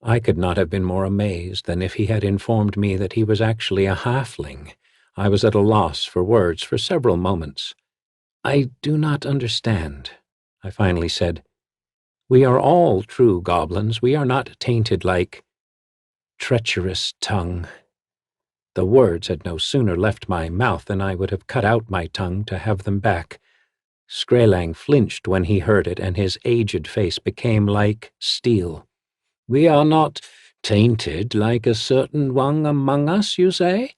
I could not have been more amazed than if he had informed me that he was actually a halfling. I was at a loss for words for several moments. I do not understand, I finally said. We are all true goblins. We are not tainted like treacherous tongue. The words had no sooner left my mouth than I would have cut out my tongue to have them back. Skraeling flinched when he heard it, and his aged face became like steel. We are not tainted like a certain one among us, you say?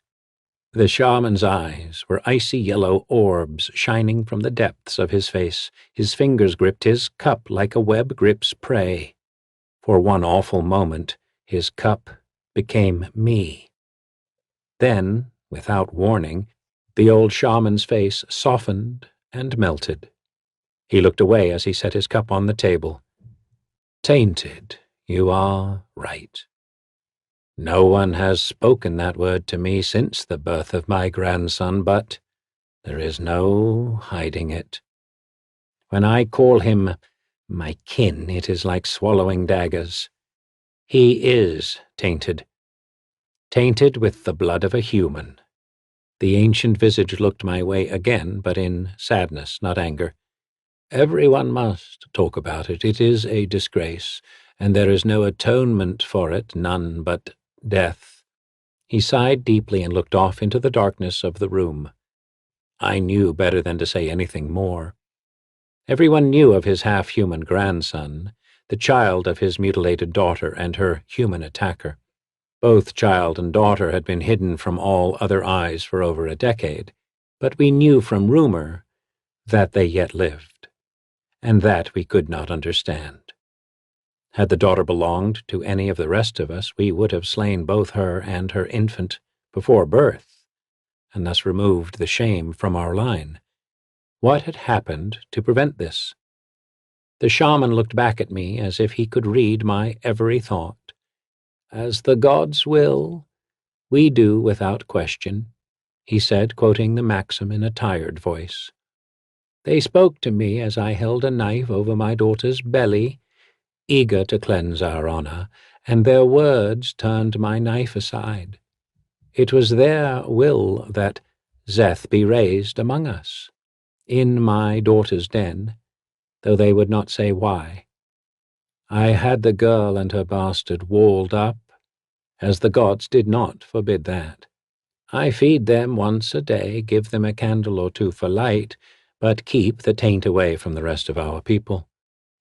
The shaman's eyes were icy yellow orbs shining from the depths of his face. His fingers gripped his cup like a web grips prey. For one awful moment, his cup became me. Then, without warning, the old shaman's face softened and melted. He looked away as he set his cup on the table. Tainted, you are right. No one has spoken that word to me since the birth of my grandson, but there is no hiding it. When I call him my kin, it is like swallowing daggers. He is tainted. Tainted with the blood of a human. The ancient visage looked my way again, but in sadness, not anger. Everyone must talk about it. It is a disgrace, and there is no atonement for it, none but death. He sighed deeply and looked off into the darkness of the room. I knew better than to say anything more. Everyone knew of his half-human grandson, the child of his mutilated daughter and her human attacker. Both child and daughter had been hidden from all other eyes for over a decade, but we knew from rumor that they yet lived, and that we could not understand. Had the daughter belonged to any of the rest of us, we would have slain both her and her infant before birth, and thus removed the shame from our line. What had happened to prevent this? The shaman looked back at me as if he could read my every thought. As the gods will, we do without question, he said, quoting the maxim in a tired voice. They spoke to me as I held a knife over my daughter's belly, eager to cleanse our honor, and their words turned my knife aside. It was their will that Szeth be raised among us, in my daughter's den, though they would not say why. I had the girl and her bastard walled up, as the gods did not forbid that. I feed them once a day, give them a candle or two for light, but keep the taint away from the rest of our people.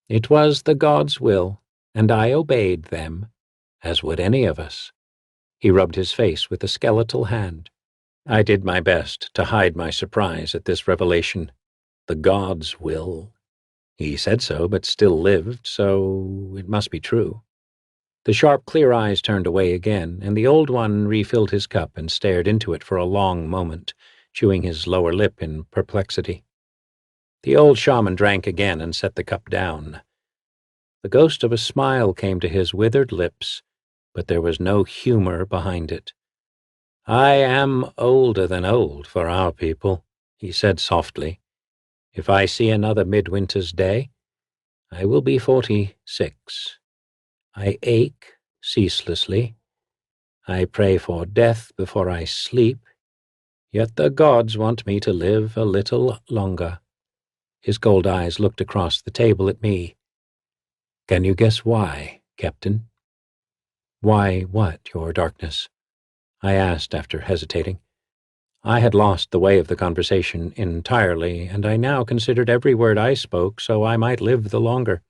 It was the gods' will, and I obeyed them, as would any of us. He rubbed his face with a skeletal hand. I did my best to hide my surprise at this revelation. The gods' will. He said so, but still lived, so it must be true. The sharp, clear eyes turned away again, and the old one refilled his cup and stared into it for a long moment, chewing his lower lip in perplexity. The old shaman drank again and set the cup down. The ghost of a smile came to his withered lips, but there was no humor behind it. I am older than old for our people, he said softly. If I see another midwinter's day, I will be 46. I ache ceaselessly. I pray for death before I sleep, yet the gods want me to live a little longer. His cold eyes looked across the table at me. Can you guess why, Captain? Why what, your darkness? I asked after hesitating. I had lost the way of the conversation entirely, and I now considered every word I spoke so I might live the longer.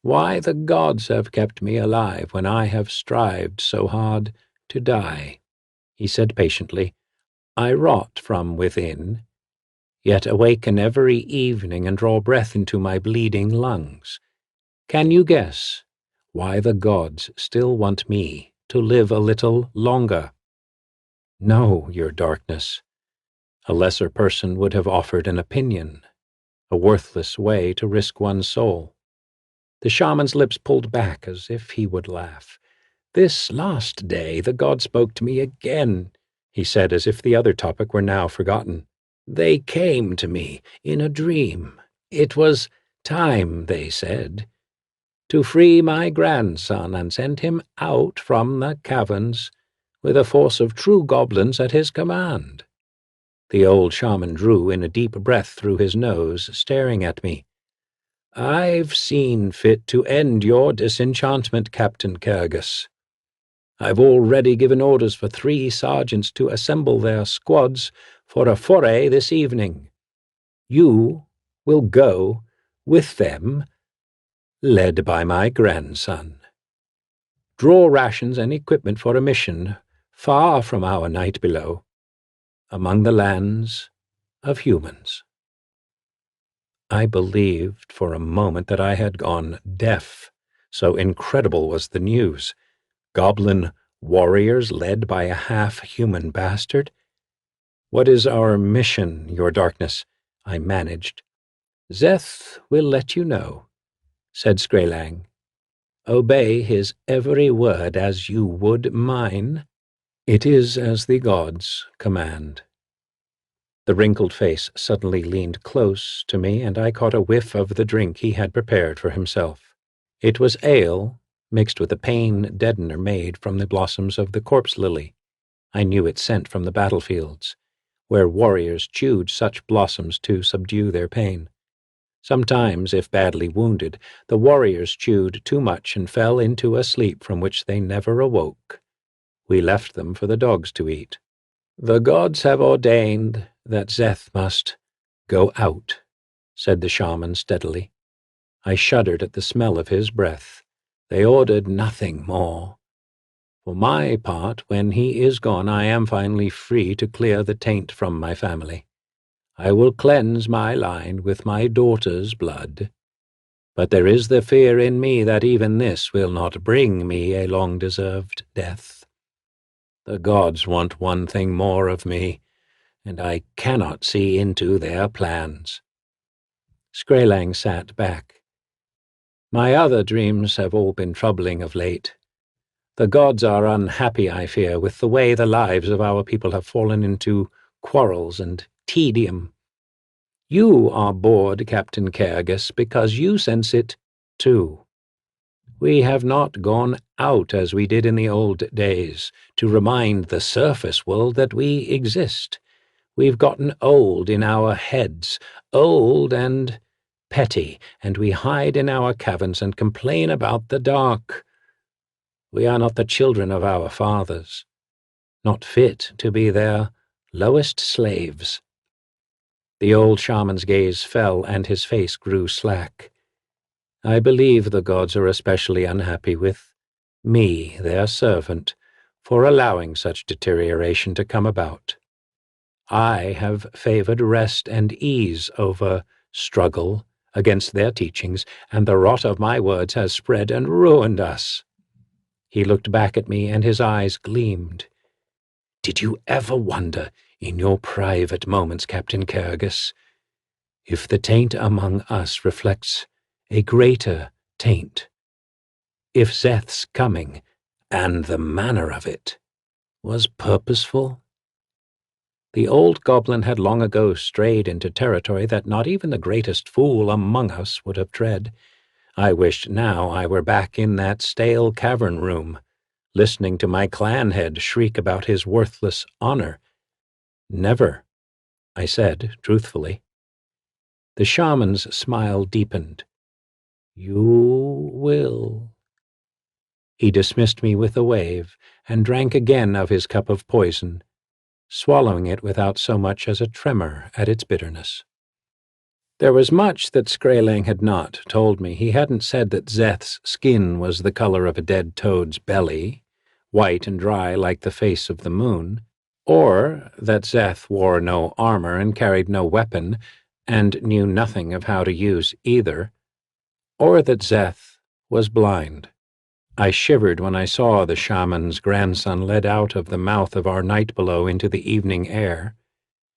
Why the gods have kept me alive when I have strived so hard to die, he said patiently. I rot from within, yet awaken every evening and draw breath into my bleeding lungs. Can you guess why the gods still want me to live a little longer? No, your darkness. A lesser person would have offered an opinion, a worthless way to risk one's soul. The shaman's lips pulled back as if he would laugh. This last day the god spoke to me again, he said, as if the other topic were now forgotten. They came to me in a dream. It was time, they said, to free my grandson and send him out from the caverns with a force of true goblins at his command. The old shaman drew in a deep breath through his nose, staring at me. I've seen fit to end your disenchantment, Captain Kyrgyz. I've already given orders for 3 sergeants to assemble their squads for a foray this evening. You will go with them, led by my grandson. Draw rations and equipment for a mission far from our night below, among the lands of humans. I believed for a moment that I had gone deaf, so incredible was the news. Goblin warriors led by a half-human bastard? What is our mission, your darkness? I managed. Zeth will let you know, said Skrailang. Obey his every word as you would mine. It is as the gods command. The wrinkled face suddenly leaned close to me, and I caught a whiff of the drink he had prepared for himself. It was ale, mixed with a pain deadener made from the blossoms of the corpse lily. I knew its scent from the battlefields, where warriors chewed such blossoms to subdue their pain. Sometimes, if badly wounded, the warriors chewed too much and fell into a sleep from which they never awoke. We left them for the dogs to eat. The gods have ordained that Zeth must go out, said the shaman steadily. I shuddered at the smell of his breath. They ordered nothing more. For my part, when he is gone, I am finally free to clear the taint from my family. I will cleanse my line with my daughter's blood. But there is the fear in me that even this will not bring me a long-deserved death. The gods want one thing more of me, and I cannot see into their plans. Skrailang sat back. My other dreams have all been troubling of late. The gods are unhappy, I fear, with the way the lives of our people have fallen into quarrels and tedium. You are bored, Captain Kyrgyz, because you sense it, too. We have not gone out as we did in the old days to remind the surface world that we exist. We've gotten old in our heads, old and petty, and we hide in our caverns and complain about the dark. We are not the children of our fathers, not fit to be their lowest slaves. The old shaman's gaze fell, and his face grew slack. I believe the gods are especially unhappy with me, their servant, for allowing such deterioration to come about. I have favored rest and ease over struggle against their teachings, and the rot of my words has spread and ruined us. He looked back at me, and his eyes gleamed. Did you ever wonder, in your private moments, Captain Kyrgyz, if the taint among us reflects a greater taint? If Zeth's coming, and the manner of it, was purposeful? The old goblin had long ago strayed into territory that not even the greatest fool among us would have tread. I wished now I were back in that stale cavern room, listening to my clan head shriek about his worthless honor. Never, I said truthfully. The shaman's smile deepened. You will. He dismissed me with a wave and drank again of his cup of poison, swallowing it without so much as a tremor at its bitterness. There was much that Skraeling had not told me. He hadn't said that Szeth's skin was the color of a dead toad's belly, white and dry like the face of the moon, or that Szeth wore no armor and carried no weapon and knew nothing of how to use either, or that Szeth was blind. I shivered when I saw the shaman's grandson led out of the mouth of our night below into the evening air.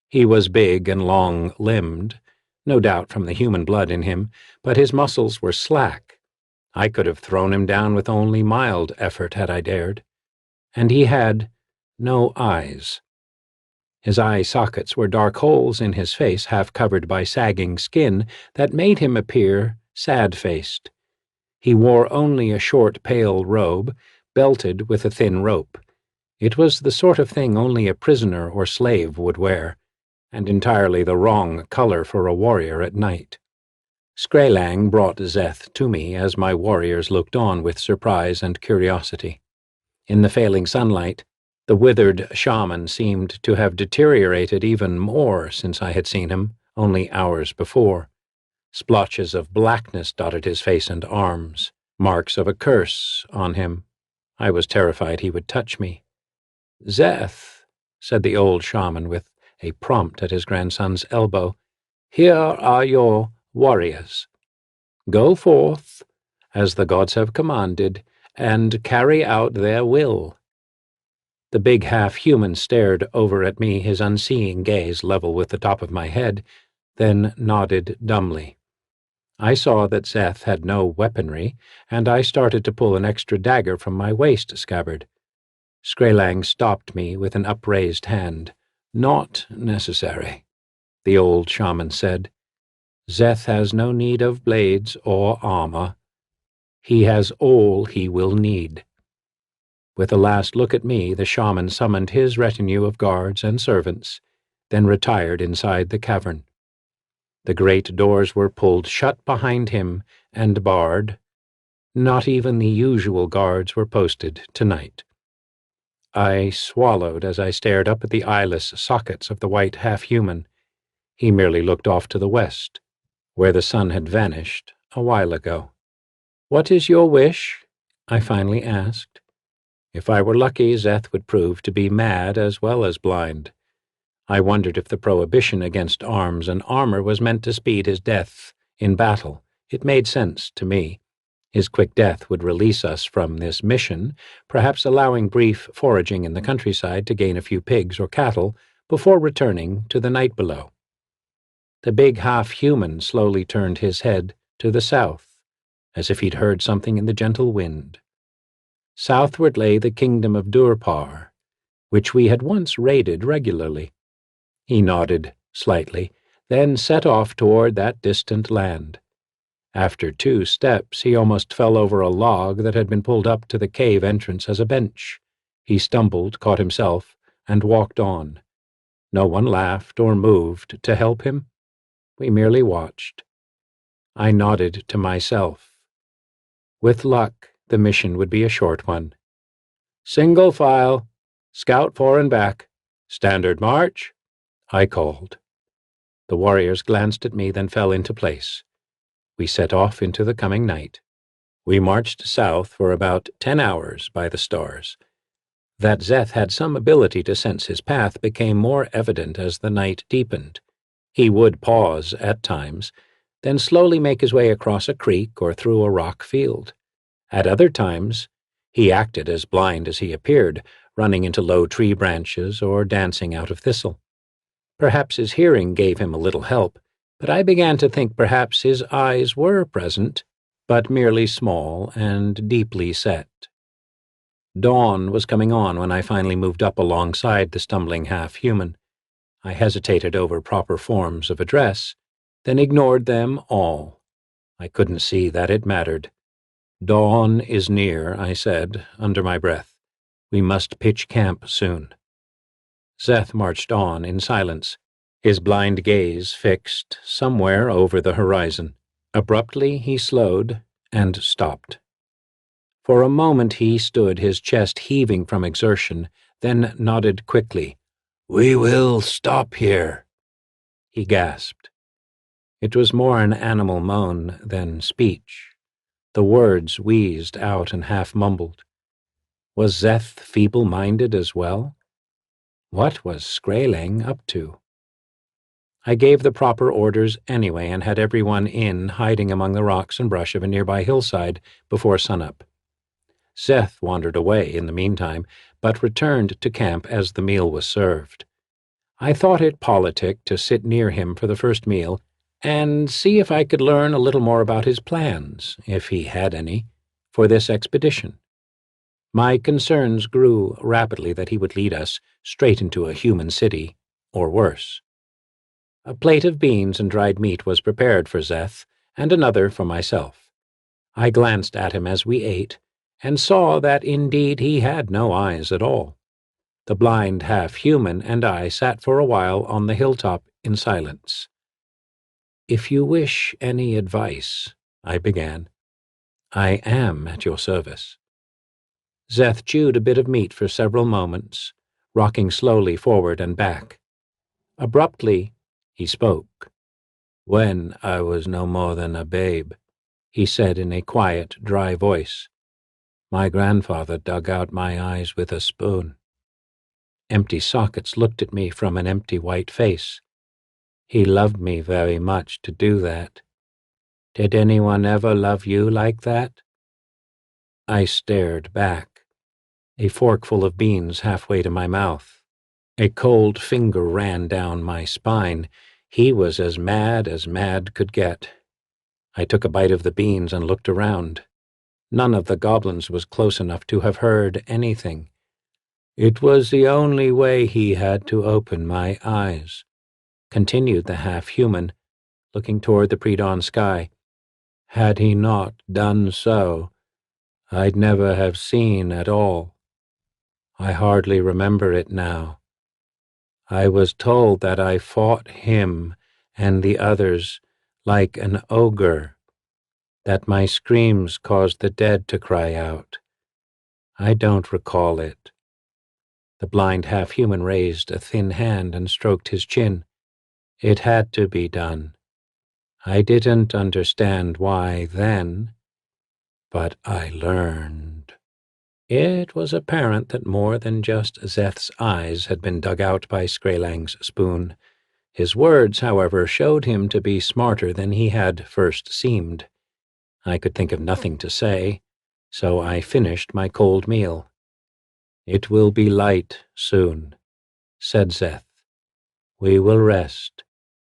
He was big and long-limbed, no doubt from the human blood in him, but his muscles were slack. I could have thrown him down with only mild effort had I dared. And he had no eyes. His eye sockets were dark holes in his face, half covered by sagging skin, that made him appear sad-faced. He wore only a short, pale robe, belted with a thin rope. It was the sort of thing only a prisoner or slave would wear, and entirely the wrong color for a warrior at night. Skraeling brought Szeth to me as my warriors looked on with surprise and curiosity. In the failing sunlight, the withered shaman seemed to have deteriorated even more since I had seen him only hours before. Splotches of blackness dotted his face and arms, marks of a curse on him. I was terrified he would touch me. "Szeth," said the old shaman with a prompt at his grandson's elbow, "here are your warriors. Go forth, as the gods have commanded, and carry out their will." The big half-human stared over at me, his unseeing gaze level with the top of my head, then nodded dumbly. I saw that Szeth had no weaponry, and I started to pull an extra dagger from my waist scabbard. Skraeling stopped me with an upraised hand. "Not necessary," the old shaman said. "Szeth has no need of blades or armor. He has all he will need." With a last look at me, the shaman summoned his retinue of guards and servants, then retired inside the cavern. The great doors were pulled shut behind him and barred. Not even the usual guards were posted tonight. I swallowed as I stared up at the eyeless sockets of the white half-human. He merely looked off to the west, where the sun had vanished a while ago. "What is your wish?" I finally asked. If I were lucky, Szeth would prove to be mad as well as blind. I wondered if the prohibition against arms and armor was meant to speed his death in battle. It made sense to me. His quick death would release us from this mission, perhaps allowing brief foraging in the countryside to gain a few pigs or cattle before returning to the night below. The big half-human slowly turned his head to the south, as if he'd heard something in the gentle wind. Southward lay the kingdom of Durpar, which we had once raided regularly. He nodded slightly, then set off toward that distant land. After 2 steps, he almost fell over a log that had been pulled up to the cave entrance as a bench. He stumbled, caught himself, and walked on. No one laughed or moved to help him. We merely watched. I nodded to myself. With luck, the mission would be a short one. "Single file, scout 4 and back, standard march," I called. The warriors glanced at me, then fell into place. We set off into the coming night. We marched south for about 10 hours by the stars. That Szeth had some ability to sense his path became more evident as the night deepened. He would pause at times, then slowly make his way across a creek or through a rock field. At other times, he acted as blind as he appeared, running into low tree branches or dancing out of thistle. Perhaps his hearing gave him a little help, but I began to think perhaps his eyes were present, but merely small and deeply set. Dawn was coming on when I finally moved up alongside the stumbling half-human. I hesitated over proper forms of address, then ignored them all. I couldn't see that it mattered. "Dawn is near," I said, under my breath. "We must pitch camp soon." Szeth marched on in silence, his blind gaze fixed somewhere over the horizon. Abruptly he slowed and stopped. For a moment he stood, his chest heaving from exertion, then nodded quickly. "We will stop here," he gasped. It was more an animal moan than speech. The words wheezed out and half-mumbled. Was Szeth feeble-minded as well? What was Skraeling up to? I gave the proper orders anyway and had everyone in, hiding among the rocks and brush of a nearby hillside before sunup. Szeth wandered away in the meantime, but returned to camp as the meal was served. I thought it politic to sit near him for the first meal and see if I could learn a little more about his plans, if he had any, for this expedition. My concerns grew rapidly that he would lead us straight into a human city, or worse. A plate of beans and dried meat was prepared for Szeth, and another for myself. I glanced at him as we ate, and saw that indeed he had no eyes at all. The blind half-human and I sat for a while on the hilltop in silence. "If you wish any advice," I began, "I am at your service." Szeth chewed a bit of meat for several moments, rocking slowly forward and back. Abruptly, he spoke. "When I was no more than a babe," he said in a quiet, dry voice, "my grandfather dug out my eyes with a spoon." Empty sockets looked at me from an empty white face. "He loved me very much to do that. Did anyone ever love you like that?" I stared back, a forkful of beans halfway to my mouth. A cold finger ran down my spine. He was as mad could get. I took a bite of the beans and looked around. None of the goblins was close enough to have heard anything. "It was the only way he had to open my eyes," continued the half-human, looking toward the pre-dawn sky. "Had he not done so, I'd never have seen at all. I hardly remember it now. I was told that I fought him and the others like an ogre, that my screams caused the dead to cry out. I don't recall it." The blind half-human raised a thin hand and stroked his chin. "It had to be done. I didn't understand why then, but I learned." It was apparent that more than just Szeth's eyes had been dug out by Skraelang's spoon. His words, however, showed him to be smarter than he had first seemed. I could think of nothing to say, so I finished my cold meal. "It will be light soon," said Szeth. "We will rest.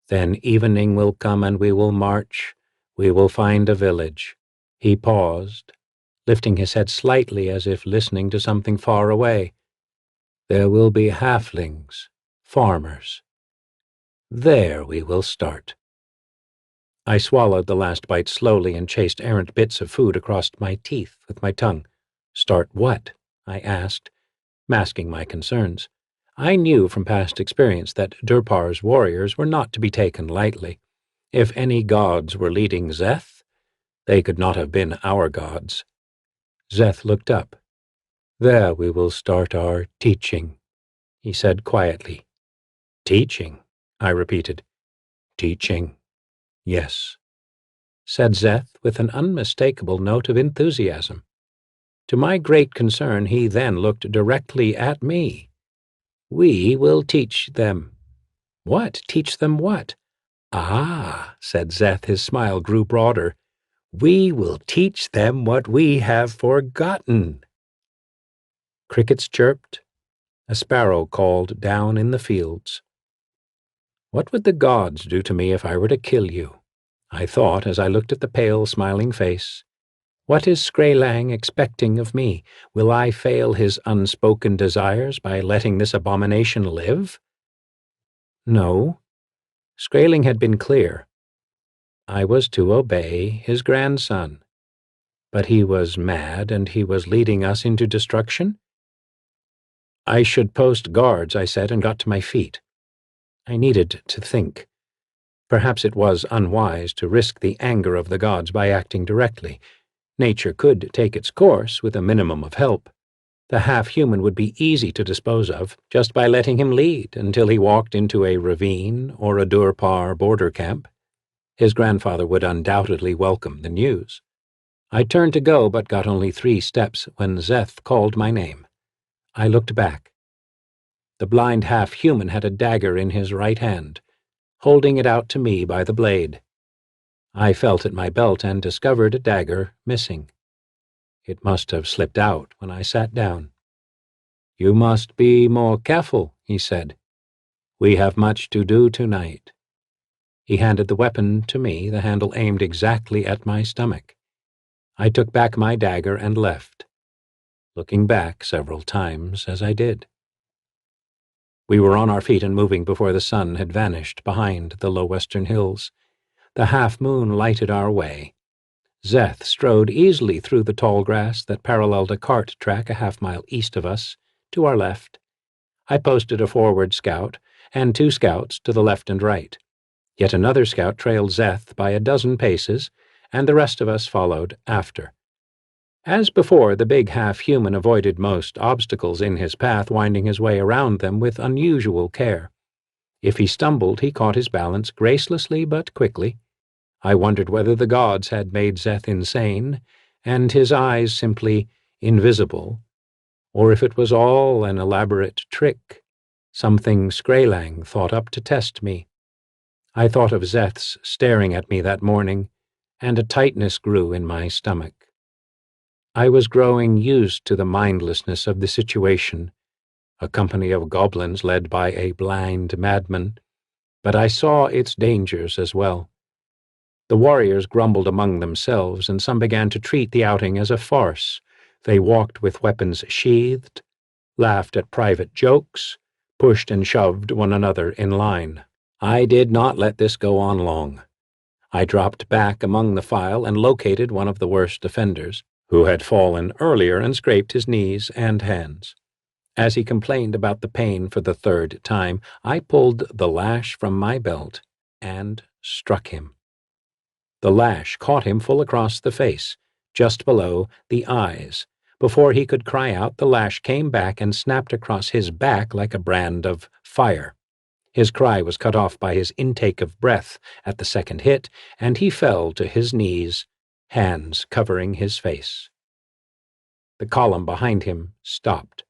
Then evening will come and we will march. We will find a village." He paused, lifting his head slightly as if listening to something far away. "There will be halflings, farmers. There we will start." I swallowed the last bite slowly and chased errant bits of food across my teeth with my tongue. "Start what?" I asked, masking my concerns. I knew from past experience that Durpar's warriors were not to be taken lightly. If any gods were leading Szeth, they could not have been our gods. Szeth looked up. "There we will start our teaching," he said quietly. "Teaching?" I repeated. "Teaching, yes," said Szeth with an unmistakable note of enthusiasm. To my great concern, he then looked directly at me. "We will teach them." "What? Teach them what?" "Ah," said Szeth, his smile grew broader. "We will teach them what we have forgotten." Crickets chirped. A sparrow called down in the fields. What would the gods do to me if I were to kill you? I thought as I looked at the pale, smiling face. What is Skraelang expecting of me? Will I fail his unspoken desires by letting this abomination live? No. Skraeling had been clear. I was to obey his grandson. But he was mad, and he was leading us into destruction? I should post guards, I said, and got to my feet. I needed to think. Perhaps it was unwise to risk the anger of the gods by acting directly. Nature could take its course with a minimum of help. The half-human would be easy to dispose of just by letting him lead until he walked into a ravine or a Durpar border camp. His grandfather would undoubtedly welcome the news. I turned to go, but got only 3 steps when Szeth called my name. I looked back. The blind half-human had a dagger in his right hand, holding it out to me by the blade. I felt at my belt and discovered a dagger missing. It must have slipped out when I sat down. "You must be more careful," he said. "We have much to do tonight." He handed the weapon to me, the handle aimed exactly at my stomach. I took back my dagger and left, looking back several times as I did. We were on our feet and moving before the sun had vanished behind the low western hills. The half-moon lighted our way. Szeth strode easily through the tall grass that paralleled a cart track a half-mile east of us, to our left. I posted a forward scout, and 2 scouts to the left and right. Yet another scout trailed Szeth by a dozen paces, and the rest of us followed after. As before, the big half-human avoided most obstacles in his path, winding his way around them with unusual care. If he stumbled, he caught his balance gracelessly but quickly. I wondered whether the gods had made Szeth insane, and his eyes simply invisible, or if it was all an elaborate trick, something Skraeling thought up to test me. I thought of Szeth's staring at me that morning, and a tightness grew in my stomach. I was growing used to the mindlessness of the situation, a company of goblins led by a blind madman, but I saw its dangers as well. The warriors grumbled among themselves, and some began to treat the outing as a farce. They walked with weapons sheathed, laughed at private jokes, pushed and shoved one another in line. I did not let this go on long. I dropped back among the file and located one of the worst offenders, who had fallen earlier and scraped his knees and hands. As he complained about the pain for the 3rd time, I pulled the lash from my belt and struck him. The lash caught him full across the face, just below the eyes. Before he could cry out, the lash came back and snapped across his back like a brand of fire. His cry was cut off by his intake of breath at the 2nd hit, and he fell to his knees, hands covering his face. The column behind him stopped,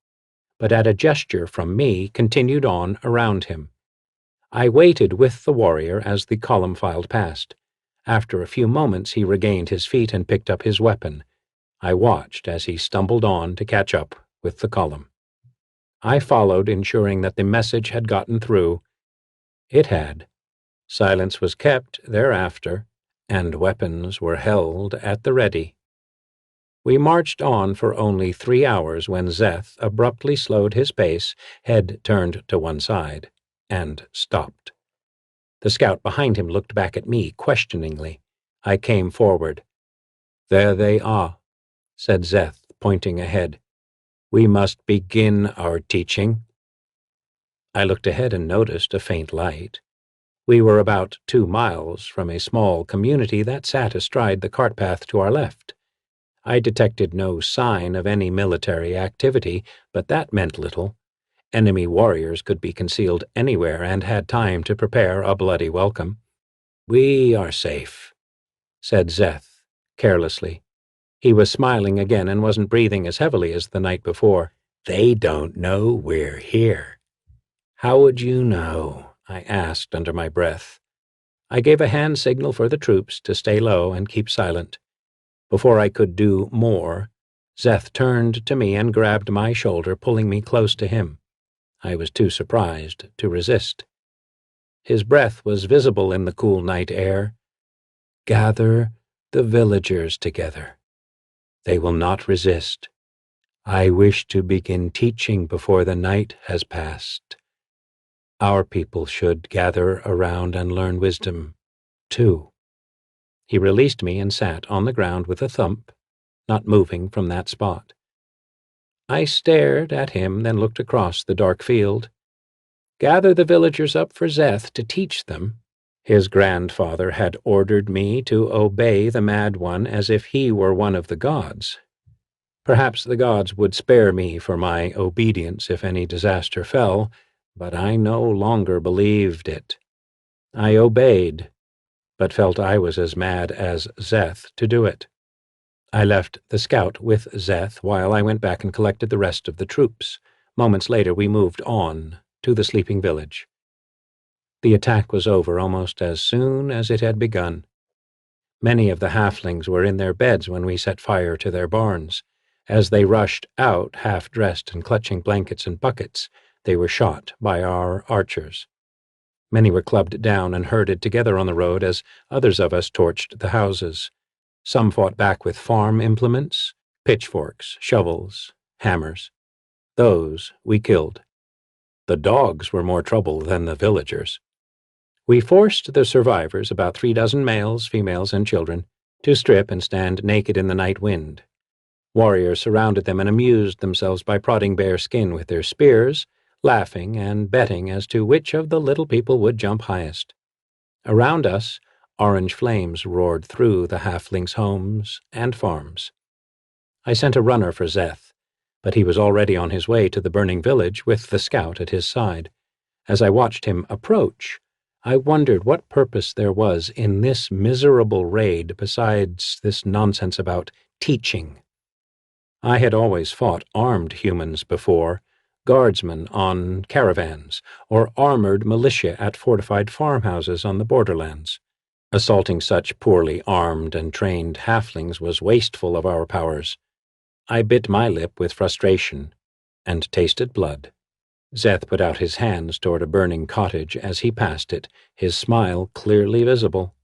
but at a gesture from me continued on around him. I waited with the warrior as the column filed past. After a few moments he regained his feet and picked up his weapon. I watched as he stumbled on to catch up with the column. I followed, ensuring that the message had gotten through. It had. Silence was kept thereafter, and weapons were held at the ready. We marched on for only 3 hours when Szeth abruptly slowed his pace, head turned to one side, and stopped. The scout behind him looked back at me questioningly. I came forward. "There they are," said Szeth, pointing ahead. "We must begin our teaching." I looked ahead and noticed a faint light. We were about 2 miles from a small community that sat astride the cart path to our left. I detected no sign of any military activity, but that meant little. Enemy warriors could be concealed anywhere and had time to prepare a bloody welcome. "We are safe," said Szeth, carelessly. He was smiling again and wasn't breathing as heavily as the night before. "They don't know we're here." "How would you know?" I asked under my breath. I gave a hand signal for the troops to stay low and keep silent. Before I could do more, Szeth turned to me and grabbed my shoulder, pulling me close to him. I was too surprised to resist. His breath was visible in the cool night air. "Gather the villagers together. They will not resist. I wish to begin teaching before the night has passed." Our people should gather around and learn wisdom, too. He released me and sat on the ground with a thump, not moving from that spot. I stared at him, then looked across the dark field. Gather the villagers up for Szeth to teach them. His grandfather had ordered me to obey the Mad One as if he were one of the gods. Perhaps the gods would spare me for my obedience if any disaster fell, but I no longer believed it. I obeyed, but felt I was as mad as Szeth to do it. I left the scout with Szeth while I went back and collected the rest of the troops. Moments later we moved on to the sleeping village. The attack was over almost as soon as it had begun. Many of the halflings were in their beds when we set fire to their barns. As they rushed out, half-dressed and clutching blankets and buckets, they were shot by our archers. Many were clubbed down and herded together on the road as others of us torched the houses. Some fought back with farm implements, pitchforks, shovels, hammers. Those we killed. The dogs were more trouble than the villagers. We forced the survivors, about 36 males, females, and children, to strip and stand naked in the night wind. Warriors surrounded them and amused themselves by prodding bare skin with their spears, laughing and betting as to which of the little people would jump highest. Around us, orange flames roared through the halflings' homes and farms. I sent a runner for Szeth, but he was already on his way to the burning village with the scout at his side. As I watched him approach, I wondered what purpose there was in this miserable raid besides this nonsense about teaching. I had always fought armed humans before, guardsmen on caravans, or armored militia at fortified farmhouses on the borderlands. Assaulting such poorly armed and trained halflings was wasteful of our powers. I bit my lip with frustration and tasted blood. Szeth put out his hands toward a burning cottage as he passed it, his smile clearly visible.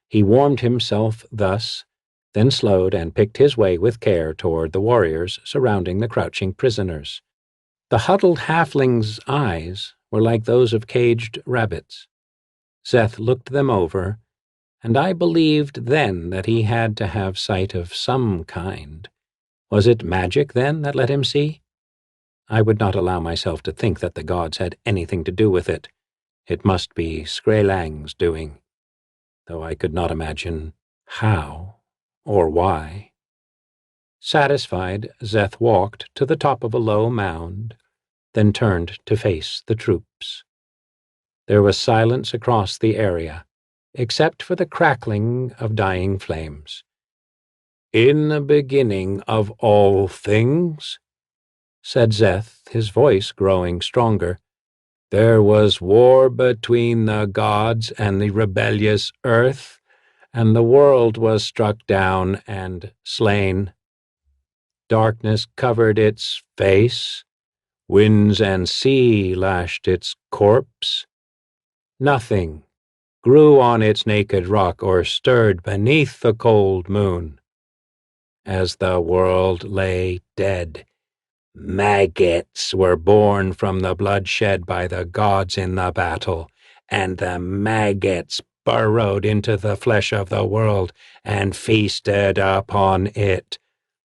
He warmed himself thus, then slowed and picked his way with care toward the warriors surrounding the crouching prisoners. The huddled halflings' eyes were like those of caged rabbits. Szeth looked them over, and I believed then that he had to have sight of some kind. Was it magic, then, that let him see? I would not allow myself to think that the gods had anything to do with it. It must be Skrelang's doing, though I could not imagine how or why. Satisfied, Szeth walked to the top of a low mound, then turned to face the troops. There was silence across the area, except for the crackling of dying flames. "In the beginning of all things," said Szeth, his voice growing stronger, "there was war between the gods and the rebellious earth, and the world was struck down and slain. Darkness covered its face, winds and sea lashed its corpse. Nothing grew on its naked rock or stirred beneath the cold moon. As the world lay dead, maggots were born from the blood shed by the gods in the battle, and the maggots burrowed into the flesh of the world and feasted upon it,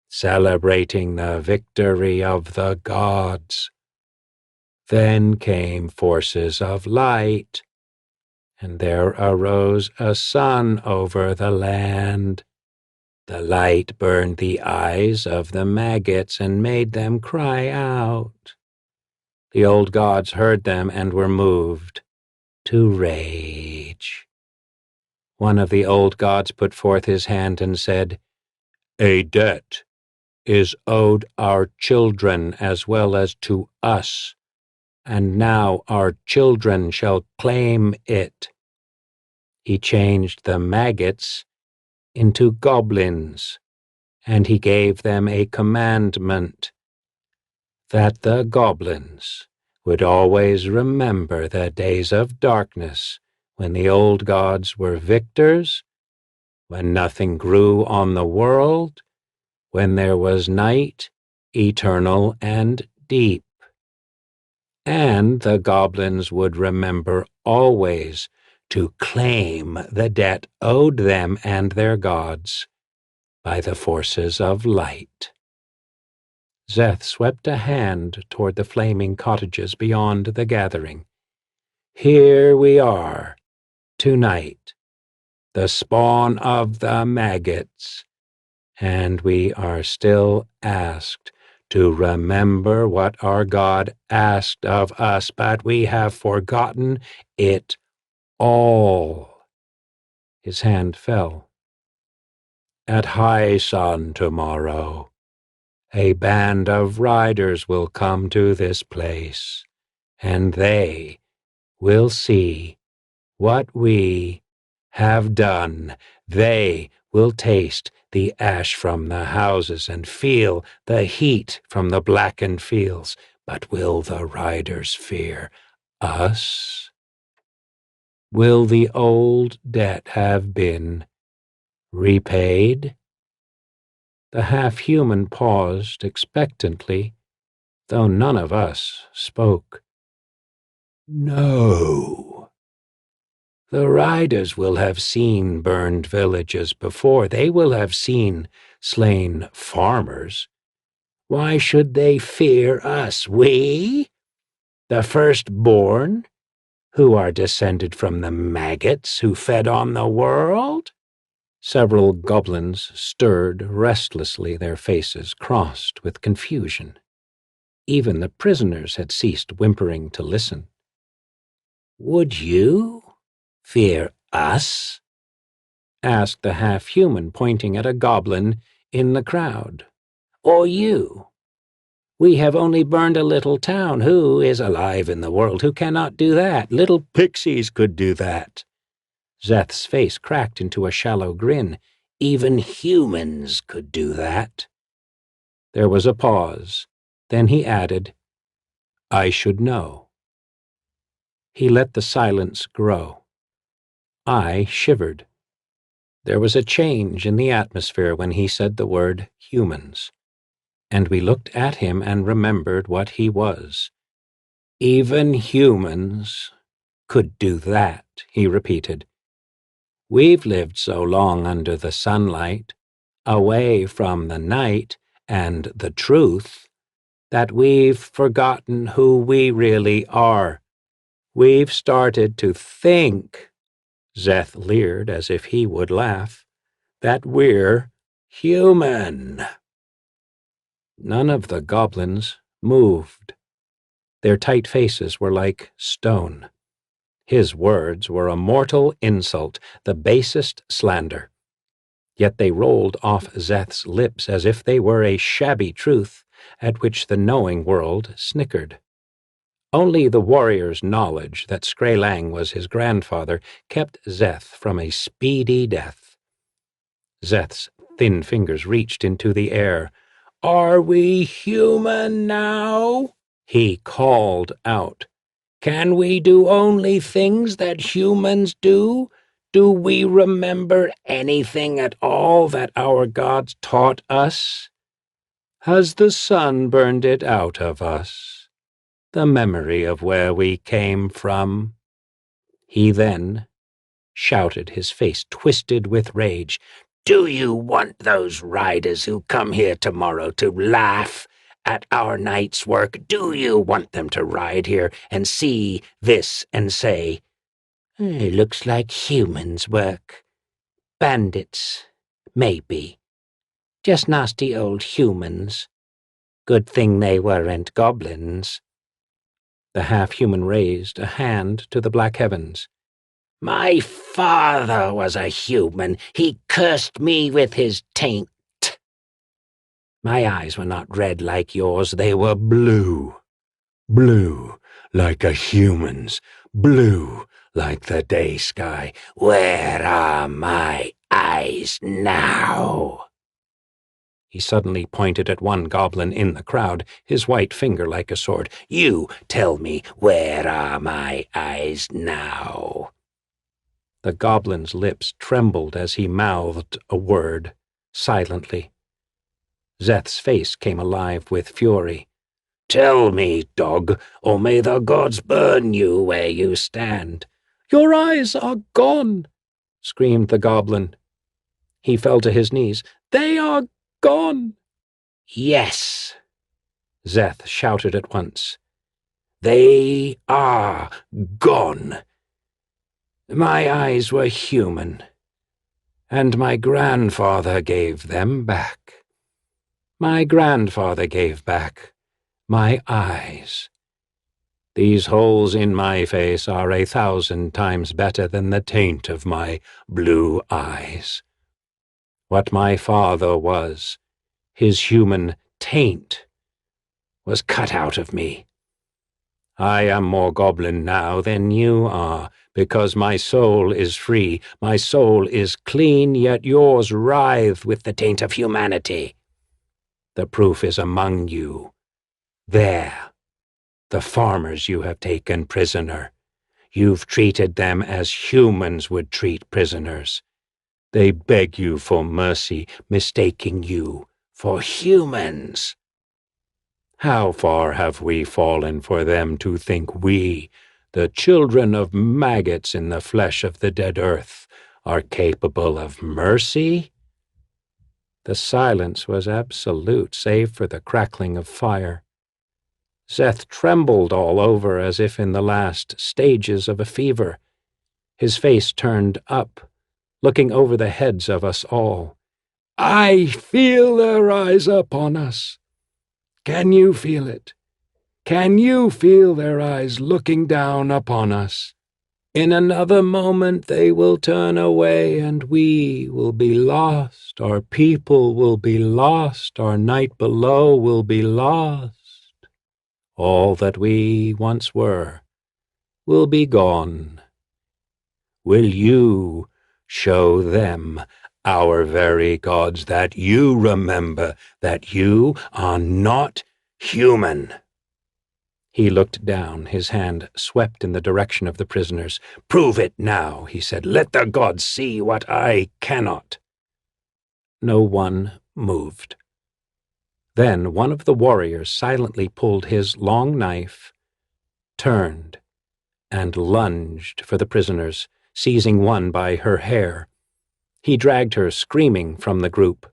celebrating the victory of the gods. Then came forces of light, and there arose a sun over the land. The light burned the eyes of the maggots and made them cry out. The old gods heard them and were moved to rage. One of the old gods put forth his hand and said, 'A debt is owed our children as well as to us, and now our children shall claim it.' He changed the maggots into goblins, and he gave them a commandment that the goblins would always remember the days of darkness when the old gods were victors, when nothing grew on the world, when there was night, eternal and deep. And the goblins would remember always to claim the debt owed them and their gods by the forces of light. Szeth swept a hand toward the flaming cottages beyond the gathering. Here we are, tonight, the spawn of the maggots, and we are still asked to remember what our God asked of us, but we have forgotten it all. His hand fell. At high sun tomorrow, a band of riders will come to this place, and they will see what we have done. They will taste the ash from the houses and feel the heat from the blackened fields. But will the riders fear us? Will the old debt have been repaid? The half-human paused expectantly, though none of us spoke. No. The riders will have seen burned villages before. They will have seen slain farmers. Why should they fear us? We, the firstborn, who are descended from the maggots who fed on the world? Several goblins stirred restlessly, their faces crossed with confusion. Even the prisoners had ceased whimpering to listen. Would you fear us? Asked the half-human, pointing at a goblin in the crowd. Or you? We have only burned a little town. Who is alive in the world who cannot do that? Little pixies could do that. Szeth's face cracked into a shallow grin. Even humans could do that. There was a pause. Then he added, I should know. He let the silence grow. I shivered. There was a change in the atmosphere when he said the word humans, and we looked at him and remembered what he was. Even humans could do that, he repeated. We've lived so long under the sunlight, away from the night and the truth, that we've forgotten who we really are. We've started to think, Szeth leered as if he would laugh, that we're human. None of the goblins moved. Their tight faces were like stone. His words were a mortal insult, the basest slander. Yet they rolled off Szeth's lips as if they were a shabby truth at which the knowing world snickered. Only the warrior's knowledge that Skrailang was his grandfather kept Szeth from a speedy death. Szeth's thin fingers reached into the air. Are we human now? He called out. Can we do only things that humans do? Do we remember anything at all that our gods taught us? Has the sun burned it out of us, the memory of where we came from? He then shouted, his face twisted with rage. Do you want those riders who come here tomorrow to laugh at our night's work? Do you want them to ride here and see this and say, it looks like humans' work. Bandits, maybe. Just nasty old humans. Good thing they weren't goblins. The half-human raised a hand to the black heavens. My father was a human. He cursed me with his taint. My eyes were not red like yours. They were blue. Blue like a human's. Blue like the day sky. Where are my eyes now? He suddenly pointed at one goblin in the crowd, his white finger like a sword. You tell me, where are my eyes now? The goblin's lips trembled as he mouthed a word, silently. Szeth's face came alive with fury. Tell me, dog, or may the gods burn you where you stand." "Your eyes are gone," screamed the goblin. He fell to his knees. "They are gone." "Yes," Szeth shouted at once. "They are gone. My eyes were human, and my grandfather gave them back. My grandfather gave back my eyes. These holes in my face are 1,000 times better than the taint of my blue eyes. What my father was, his human taint, was cut out of me. I am more goblin now than you are, because my soul is free, my soul is clean, yet yours writhed with the taint of humanity. The proof is among you. There, the farmers you have taken prisoner. You've treated them as humans would treat prisoners. They beg you for mercy, mistaking you for humans. How far have we fallen for them to think we, the children of maggots in the flesh of the dead earth, are capable of mercy?" The silence was absolute, save for the crackling of fire. Szeth trembled all over as if in the last stages of a fever. His face turned up, looking over the heads of us all. "I feel their eyes upon us. Can you feel it? Can you feel their eyes looking down upon us? In another moment they will turn away, and we will be lost. Our people will be lost. Our night below will be lost. All that we once were will be gone. Will you show them, our very gods, that you remember that you are not human?" He looked down, his hand swept in the direction of the prisoners. "Prove it now," he said. "Let the gods see what I cannot." No one moved. Then one of the warriors silently pulled his long knife, turned, and lunged for the prisoners, seizing one by her hair. He dragged her, screaming, from the group.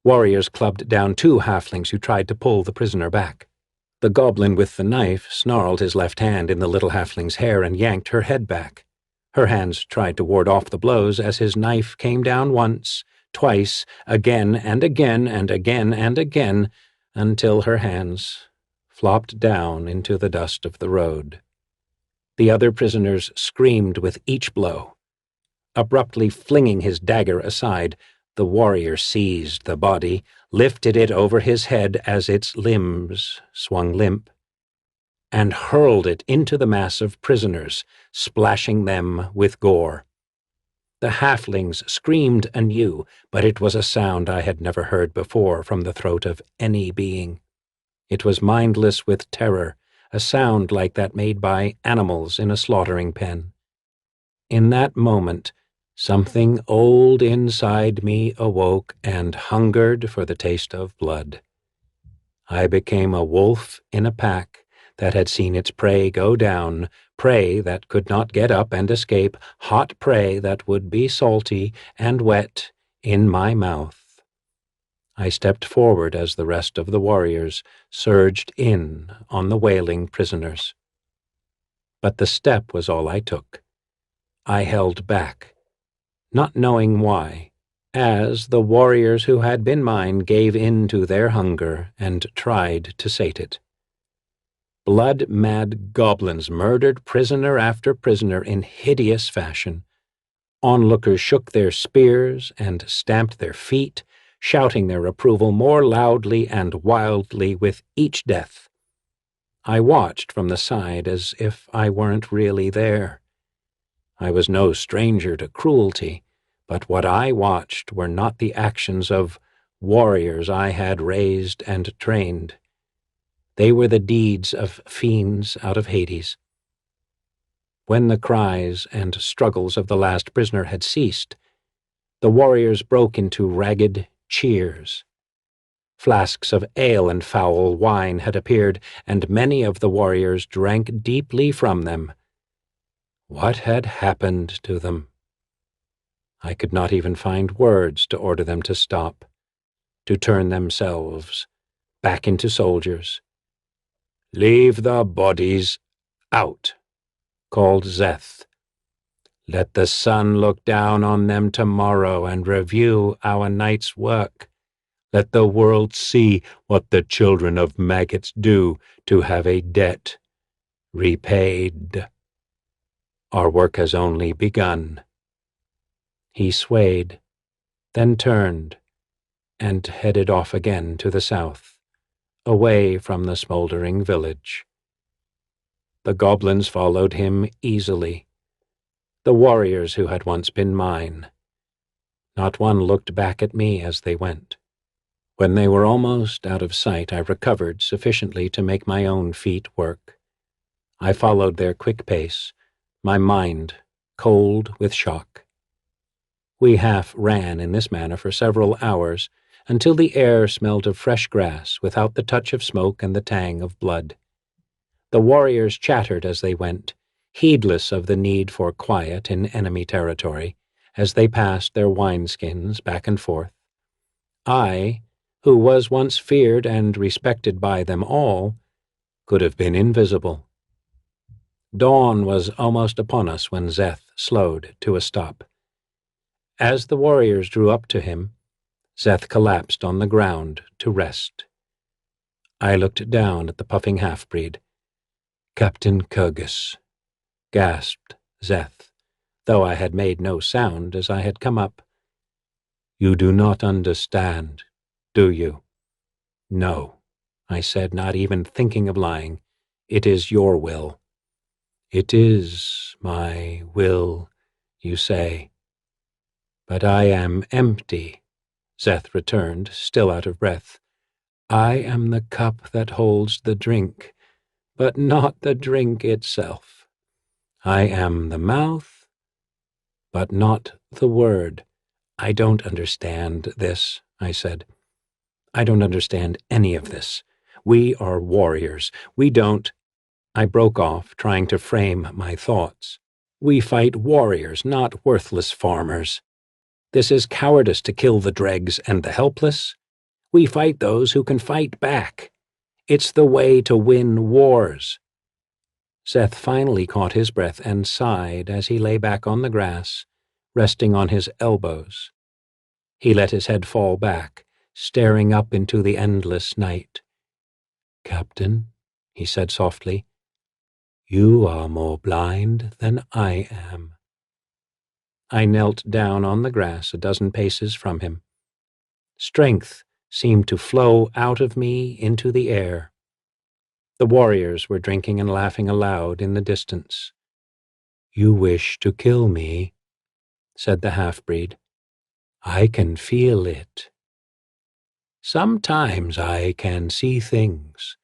Warriors clubbed down 2 halflings who tried to pull the prisoner back. The goblin with the knife snarled his left hand in the little halfling's hair and yanked her head back. Her hands tried to ward off the blows as his knife came down once, twice, again and again and again and again, until her hands flopped down into the dust of the road. The other prisoners screamed with each blow. Abruptly flinging his dagger aside, the warrior seized the body, lifted it over his head as its limbs swung limp, and hurled it into the mass of prisoners, splashing them with gore. The halflings screamed anew, but it was a sound I had never heard before from the throat of any being. It was mindless with terror, a sound like that made by animals in a slaughtering pen. In that moment, something old inside me awoke and hungered for the taste of blood. I became a wolf in a pack that had seen its prey go down, prey that could not get up and escape, hot prey that would be salty and wet in my mouth. I stepped forward as the rest of the warriors surged in on the wailing prisoners. But the step was all I took. I held back, not knowing why, as the warriors who had been mine gave in to their hunger and tried to sate it. Blood-mad goblins murdered prisoner after prisoner in hideous fashion. Onlookers shook their spears and stamped their feet, shouting their approval more loudly and wildly with each death. I watched from the side as if I weren't really there. I was no stranger to cruelty, but what I watched were not the actions of warriors I had raised and trained. They were the deeds of fiends out of Hades. When the cries and struggles of the last prisoner had ceased, the warriors broke into ragged cheers. Flasks of ale and foul wine had appeared, and many of the warriors drank deeply from them. What had happened to them? I could not even find words to order them to stop, to turn themselves back into soldiers. "Leave the bodies out," called Szeth. "Let the sun look down on them tomorrow and review our night's work. Let the world see what the children of maggots do to have a debt repaid. Our work has only begun." He swayed, then turned, and headed off again to the south, away from the smoldering village. The goblins followed him easily, the warriors who had once been mine. Not one looked back at me as they went. When they were almost out of sight, I recovered sufficiently to make my own feet work. I followed their quick pace, my mind cold with shock. We half ran in this manner for several hours, until the air smelled of fresh grass without the touch of smoke and the tang of blood. The warriors chattered as they went, heedless of the need for quiet in enemy territory, as they passed their wineskins back and forth. I, who was once feared and respected by them all, could have been invisible. Dawn was almost upon us when Szeth slowed to a stop. As the warriors drew up to him, Szeth collapsed on the ground to rest. I looked down at the puffing half-breed. "Captain Kyrgyz," gasped Szeth, though I had made no sound as I had come up. "You do not understand, do you?" "No," I said, not even thinking of lying. "It is your will." "It is my will, you say. But I am empty," Szeth returned, still out of breath. "I am the cup that holds the drink, but not the drink itself. I am the mouth, but not the word." "I don't understand this," I said. "I don't understand any of this. We are warriors. We don't—" I broke off, trying to frame my thoughts. "We fight warriors, not worthless farmers. This is cowardice to kill the dregs and the helpless. We fight those who can fight back. It's the way to win wars." Szeth finally caught his breath and sighed as he lay back on the grass, resting on his elbows. He let his head fall back, staring up into the endless night. "Captain," he said softly, "you are more blind than I am." I knelt down on the grass a dozen paces from him. Strength seemed to flow out of me into the air. The warriors were drinking and laughing aloud in the distance. "You wish to kill me," said the half-breed. "I can feel it. Sometimes I can see things.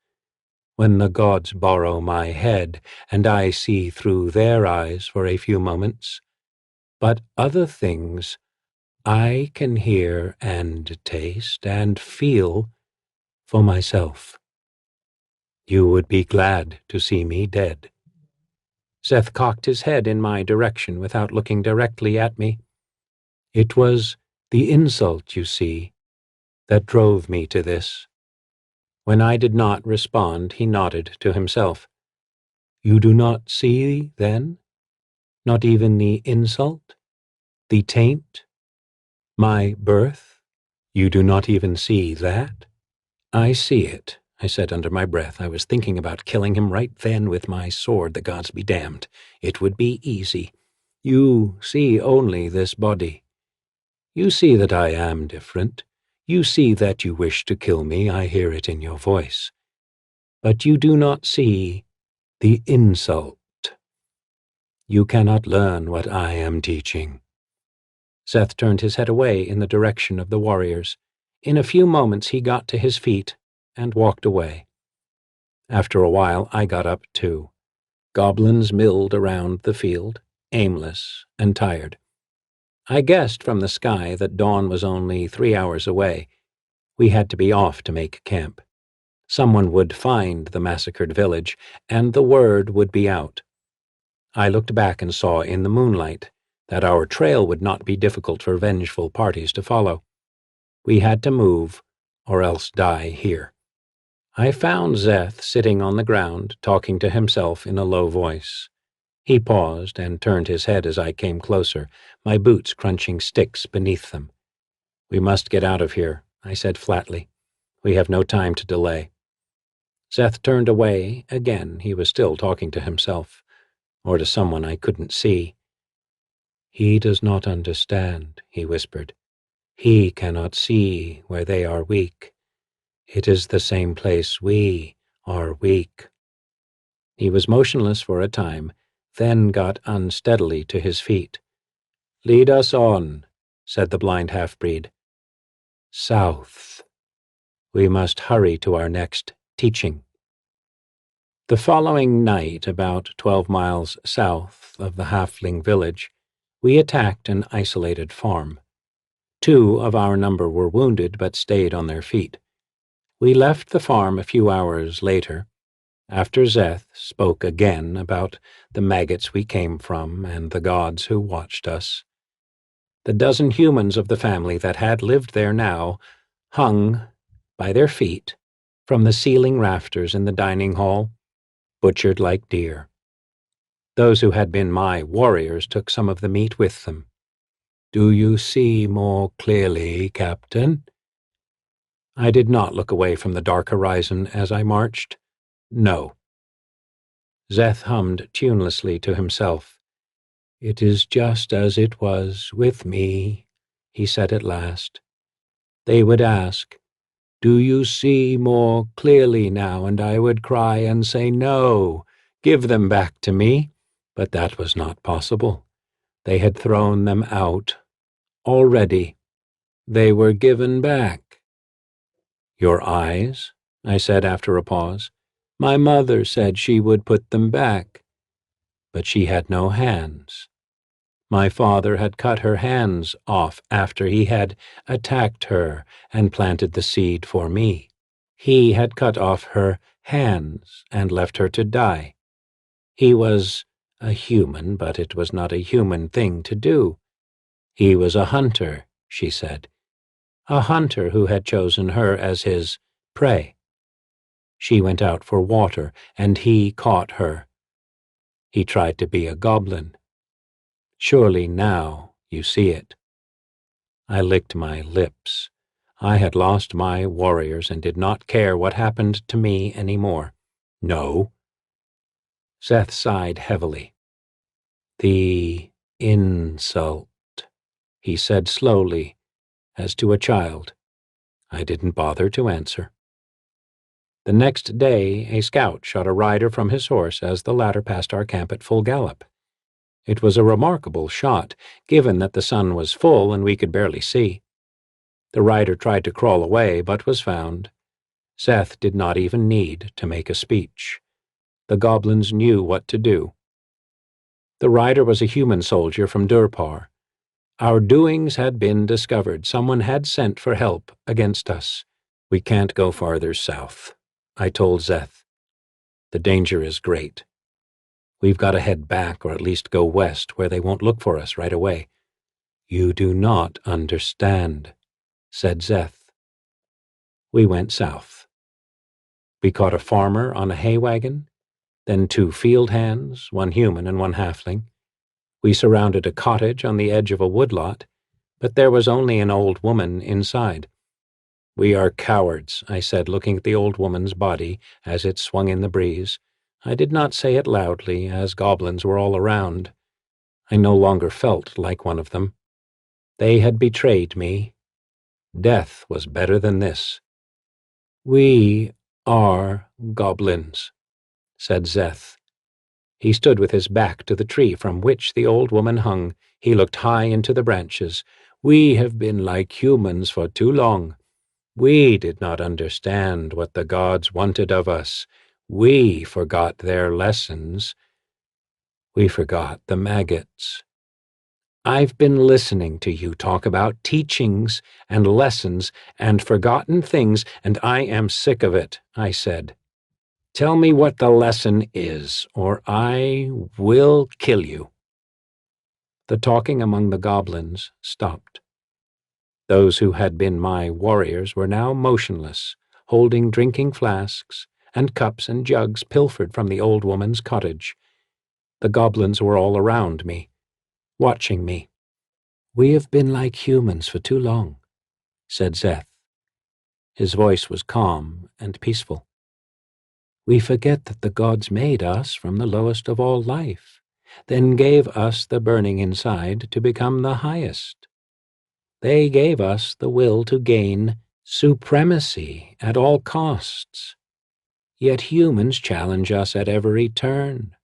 When the gods borrow my head, and I see through their eyes for a few moments. But other things I can hear and taste and feel for myself. You would be glad to see me dead." Szeth cocked his head in my direction without looking directly at me. "It was the insult, you see, that drove me to this." When I did not respond, he nodded to himself. "You do not see, then? Not even the insult? The taint? My birth? You do not even see that?" "I see it," I said under my breath. I was thinking about killing him right then with my sword, the gods be damned. It would be easy. "You see only this body. You see that I am different. You see that you wish to kill me. I hear it in your voice. But you do not see the insult. You cannot learn what I am teaching." Szeth turned his head away in the direction of the warriors. In a few moments he got to his feet and walked away. After a while I got up too. Goblins milled around the field, aimless and tired. I guessed from the sky that dawn was only 3 hours away. We had to be off to make camp. Someone would find the massacred village, and the word would be out. I looked back and saw in the moonlight that our trail would not be difficult for vengeful parties to follow. We had to move, or else die here. I found Zeth sitting on the ground, talking to himself in a low voice. He paused and turned his head as I came closer, my boots crunching sticks beneath them. "We must get out of here," I said flatly. "We have no time to delay." Zeth turned away again. He was still talking to himself, or to someone I couldn't see. "He does not understand," he whispered. "He cannot see where they are weak. It is the same place we are weak." He was motionless for a time, then got unsteadily to his feet. "Lead us on," said the blind half-breed. "South. We must hurry to our next teaching." The following night, about 12 miles south of the halfling village, we attacked an isolated farm. 2 of our number were wounded but stayed on their feet. We left the farm a few hours later, after Zeth spoke again about the maggots we came from and the gods who watched us. The dozen humans of the family that had lived there now hung by their feet from the ceiling rafters in the dining hall, butchered like deer. Those who had been my warriors took some of the meat with them. "Do you see more clearly, Captain?" I did not look away from the dark horizon as I marched. "No." Zeth hummed tunelessly to himself. "It is just as it was with me," he said at last. They would ask, "Do you see more clearly now?" And I would cry and say, "No, give them back to me." But that was not possible. They had thrown them out. Already. They were given back. "Your eyes?" I said after a pause. "My mother said she would put them back. But she had no hands. My father had cut her hands off after he had attacked her and planted the seed for me. He had cut off her hands and left her to die. He was a human, but it was not a human thing to do. He was a hunter," she said. "A hunter who had chosen her as his prey. She went out for water, and he caught her. He tried to be a goblin. Surely now you see it." I licked my lips. I had lost my warriors and did not care what happened to me any more. "No." Seth sighed heavily. "The insult," he said slowly, as to a child. I didn't bother to answer. The next day, a scout shot a rider from his horse as the latter passed our camp at full gallop. It was a remarkable shot, given that the sun was full and we could barely see. The rider tried to crawl away, but was found. Seth did not even need to make a speech. The goblins knew what to do. The rider was a human soldier from Durpar. Our doings had been discovered. Someone had sent for help against us. "We can't go farther south," I told Zeth. "The danger is great. We've got to head back, or at least go west, where they won't look for us right away." "You do not understand," said Zeth. We went south. We caught a farmer on a hay wagon, then 2 field hands, 1 human and 1 halfling. We surrounded a cottage on the edge of a woodlot, but there was only an old woman inside. "We are cowards," I said, looking at the old woman's body as it swung in the breeze. I did not say it loudly, as goblins were all around. I no longer felt like one of them. They had betrayed me. Death was better than this. "We are goblins," said Zeth. He stood with his back to the tree from which the old woman hung. He looked high into the branches. "We have been like humans for too long. We did not understand what the gods wanted of us. We forgot their lessons. We forgot the maggots. I've been listening to you talk about teachings and lessons and forgotten things, and I am sick of it, I said. Tell me what the lesson is, or I will kill you. The talking among the goblins stopped. Those who had been my warriors were now motionless, holding drinking flasks and cups and jugs pilfered from the old woman's cottage. The goblins were all around me, watching me. We have been like humans for too long, said Zeth. His voice was calm and peaceful. We forget that the gods made us from the lowest of all life, then gave us the burning inside to become the highest. They gave us the will to gain supremacy at all costs. Yet humans challenge us at every turn.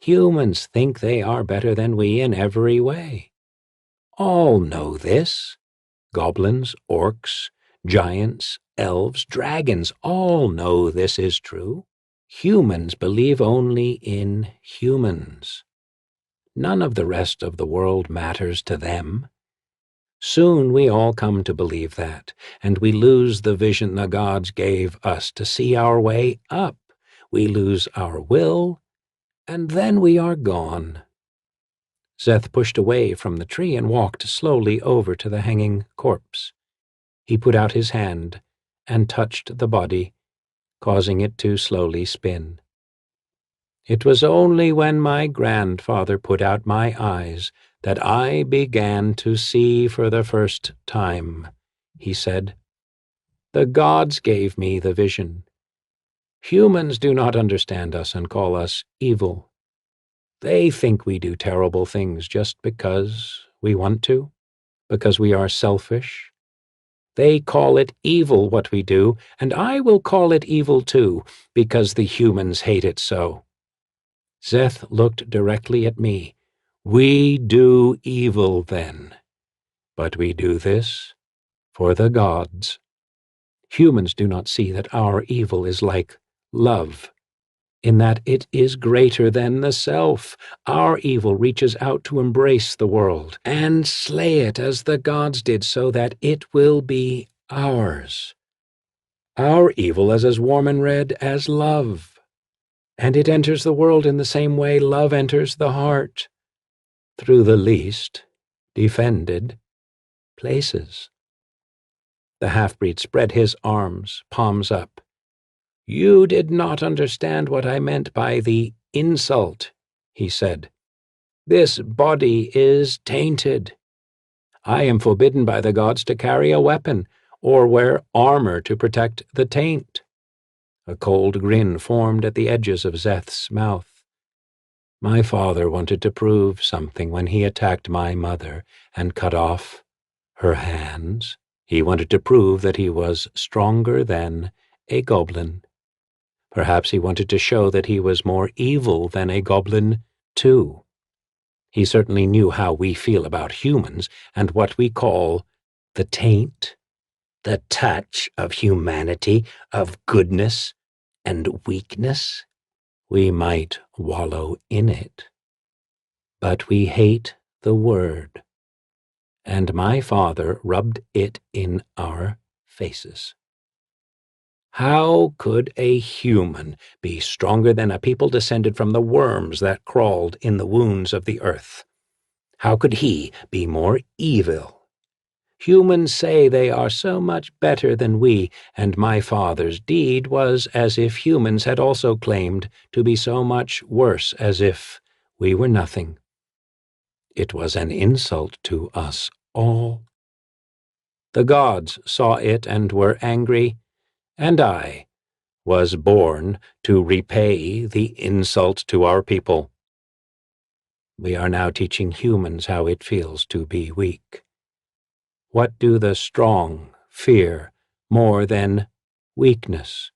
Humans think they are better than we in every way. All know this. Goblins, orcs, giants, elves, dragons, all know this is true. Humans believe only in humans. None of the rest of the world matters to them. Soon we all come to believe that, and we lose the vision the gods gave us to see our way up. We lose our will, and then we are gone. Zeth pushed away from the tree and walked slowly over to the hanging corpse. He put out his hand and touched the body, causing it to slowly spin. It was only when my grandfather put out my eyes that I began to see for the first time, he said. The gods gave me the vision. Humans do not understand us and call us evil. They think we do terrible things just because we want to, because we are selfish. They call it evil what we do, and I will call it evil too, because the humans hate it so. Zeth looked directly at me. We do evil then, but we do this for the gods. Humans do not see that our evil is like love, in that it is greater than the self. Our evil reaches out to embrace the world and slay it as the gods did so that it will be ours. Our evil is as warm and red as love, and it enters the world in the same way love enters the heart, through the least defended places. The half-breed spread his arms, palms up. You did not understand what I meant by the insult, he said. This body is tainted. I am forbidden by the gods to carry a weapon or wear armor to protect the taint. A cold grin formed at the edges of Zeth's mouth. My father wanted to prove something when he attacked my mother and cut off her hands. He wanted to prove that he was stronger than a goblin. Perhaps he wanted to show that he was more evil than a goblin, too. He certainly knew how we feel about humans and what we call the taint, the touch of humanity, of goodness and weakness. We might wallow in it, but we hate the word, and my father rubbed it in our faces. How could a human be stronger than a people descended from the worms that crawled in the wounds of the earth? How could he be more evil? Humans say they are so much better than we, and my father's deed was as if humans had also claimed to be so much worse, as if we were nothing. It was an insult to us all. The gods saw it and were angry, and I was born to repay the insult to our people. We are now teaching humans how it feels to be weak. What do the strong fear more than weakness?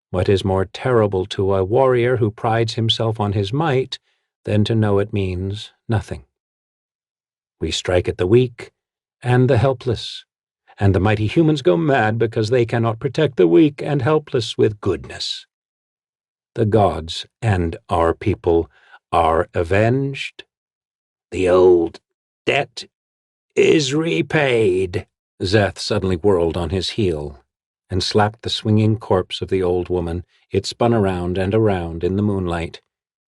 What is more terrible to a warrior who prides himself on his might than to know it means nothing? We strike at the weak and the helpless, and the mighty humans go mad because they cannot protect the weak and helpless with goodness. The gods and our people are avenged. The old debt is repaid." Zeth suddenly whirled on his heel and slapped the swinging corpse of the old woman. It spun around and around in the moonlight.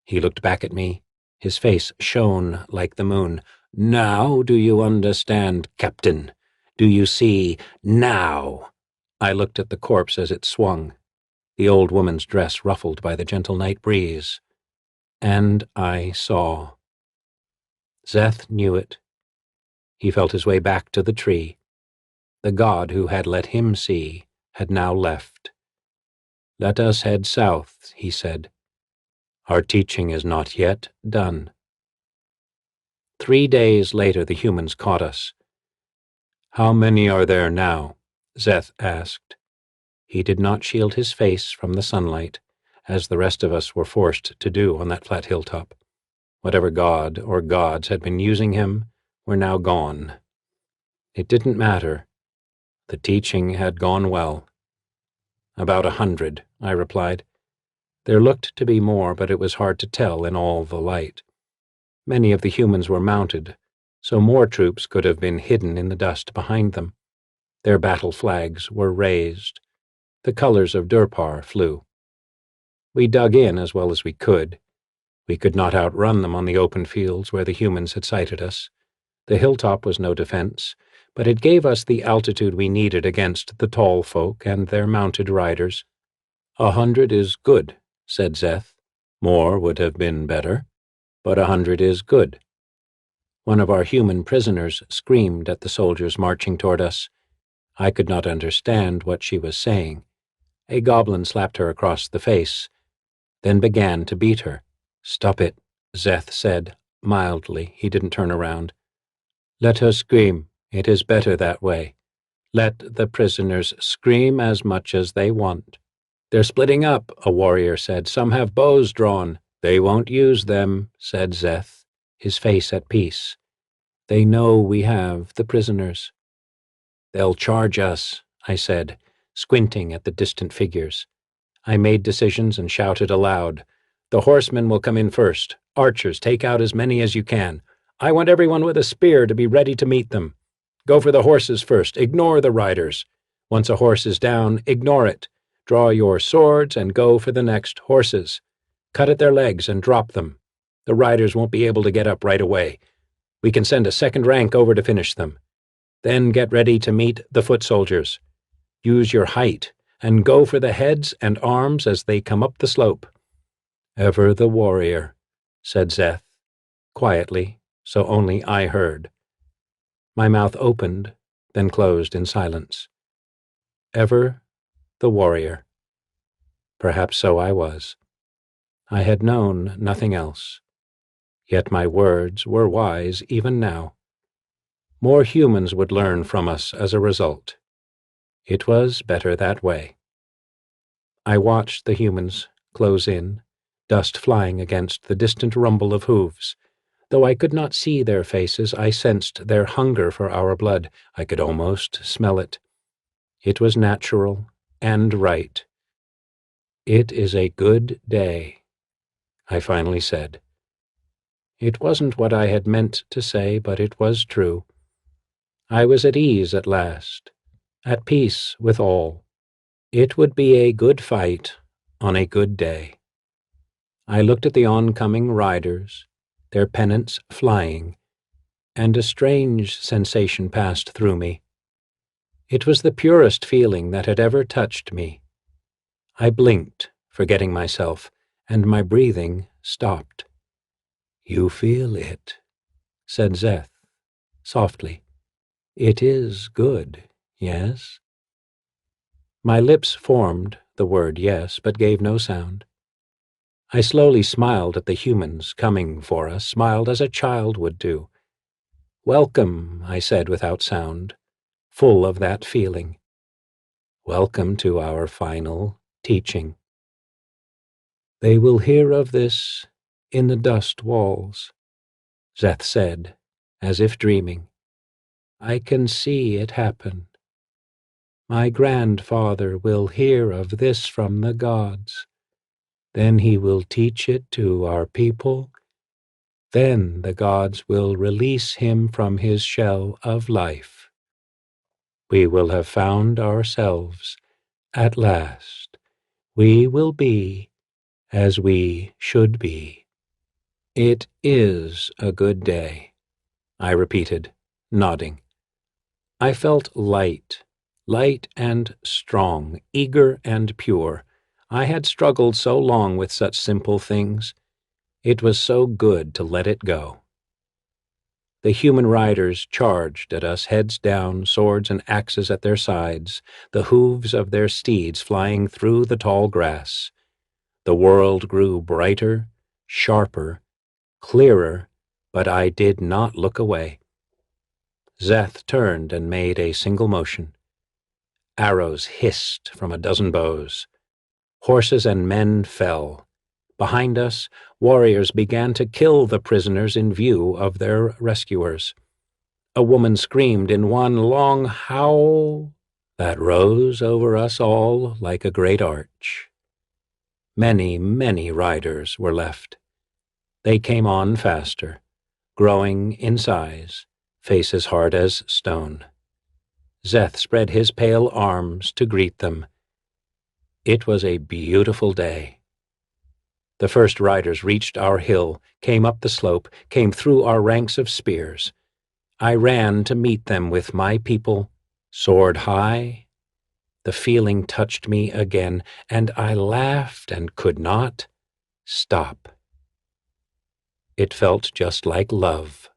He looked back at me. His face shone like the moon. "Now do you understand, Captain? Do you see now?" I looked at the corpse as it swung, the old woman's dress ruffled by the gentle night breeze. And I saw. Zeth knew it. He felt his way back to the tree. The god who had let him see had now left. "Let us head south," he said. "Our teaching is not yet done." 3 days later the humans caught us. "How many are there now?" Zeth asked. He did not shield his face from the sunlight, as the rest of us were forced to do on that flat hilltop. Whatever god or gods had been using him were now gone. It didn't matter. The teaching had gone well. "About 100, I replied. There looked to be more, but it was hard to tell in all the light. Many of the humans were mounted, so more troops could have been hidden in the dust behind them. Their battle flags were raised. The colors of Durpar flew. We dug in as well as we could. We could not outrun them on the open fields where the humans had sighted us. The hilltop was no defense, but it gave us the altitude we needed against the tall folk and their mounted riders. 100 is good, said Zeth. More would have been better, but 100 is good. One of our human prisoners screamed at the soldiers marching toward us. I could not understand what she was saying. A goblin slapped her across the face, then began to beat her. "Stop it," Zeth said, mildly. He didn't turn around. "Let her scream. It is better that way. Let the prisoners scream as much as they want." "They're splitting up," a warrior said. "Some have bows drawn." "They won't use them," said Zeth, his face at peace. "They know we have the prisoners." "They'll charge us," I said, squinting at the distant figures. I made decisions and shouted aloud. "The horsemen will come in first. Archers, take out as many as you can. I want everyone with a spear to be ready to meet them. Go for the horses first. Ignore the riders. Once a horse is down, ignore it. Draw your swords and go for the next horses. Cut at their legs and drop them. The riders won't be able to get up right away. We can send a second rank over to finish them. Then get ready to meet the foot soldiers. Use your height and go for the heads and arms as they come up the slope." "Ever the warrior," said Zeth, quietly, so only I heard. My mouth opened, then closed in silence. Ever the warrior. Perhaps so I was. I had known nothing else. Yet my words were wise even now. More humans would learn from us as a result. It was better that way. I watched the humans close in, dust flying against the distant rumble of hooves. Though I could not see their faces, I sensed their hunger for our blood. I could almost smell it. It was natural and right. "It is a good day," I finally said. It wasn't what I had meant to say, but it was true. I was at ease at last, at peace with all. It would be a good fight on a good day. I looked at the oncoming riders, their pennants flying, and a strange sensation passed through me. It was the purest feeling that had ever touched me. I blinked, forgetting myself, and my breathing stopped. "You feel it," said Zeth, softly. "It is good, yes?" My lips formed the word yes, but gave no sound. I slowly smiled at the humans coming for us, smiled as a child would do. "Welcome," I said without sound, full of that feeling. "Welcome to our final teaching. They will hear of this in the dust walls," Zeth said, as if dreaming. "I can see it happen. My grandfather will hear of this from the gods. Then he will teach it to our people Then the gods will release him from his shell of life. We will have found ourselves at last. We will be as we should be. It is a good day, I repeated, nodding. I felt light and strong, eager and pure. I had struggled so long with such simple things. It was so good to let it go. The human riders charged at us, heads down, swords and axes at their sides, the hooves of their steeds flying through the tall grass. The world grew brighter, sharper, clearer, but I did not look away. Szeth turned and made a single motion. Arrows hissed from a dozen bows. Horses and men fell. Behind us, warriors began to kill the prisoners in view of their rescuers. A woman screamed in one long howl that rose over us all like a great arch. Many, many riders were left. They came on faster, growing in size, faces hard as stone. Szeth spread his pale arms to greet them. It was a beautiful day. The first riders reached our hill, came up the slope, came through our ranks of spears. I ran to meet them with my people, sword high. The feeling touched me again, and I laughed and could not stop. It felt just like love.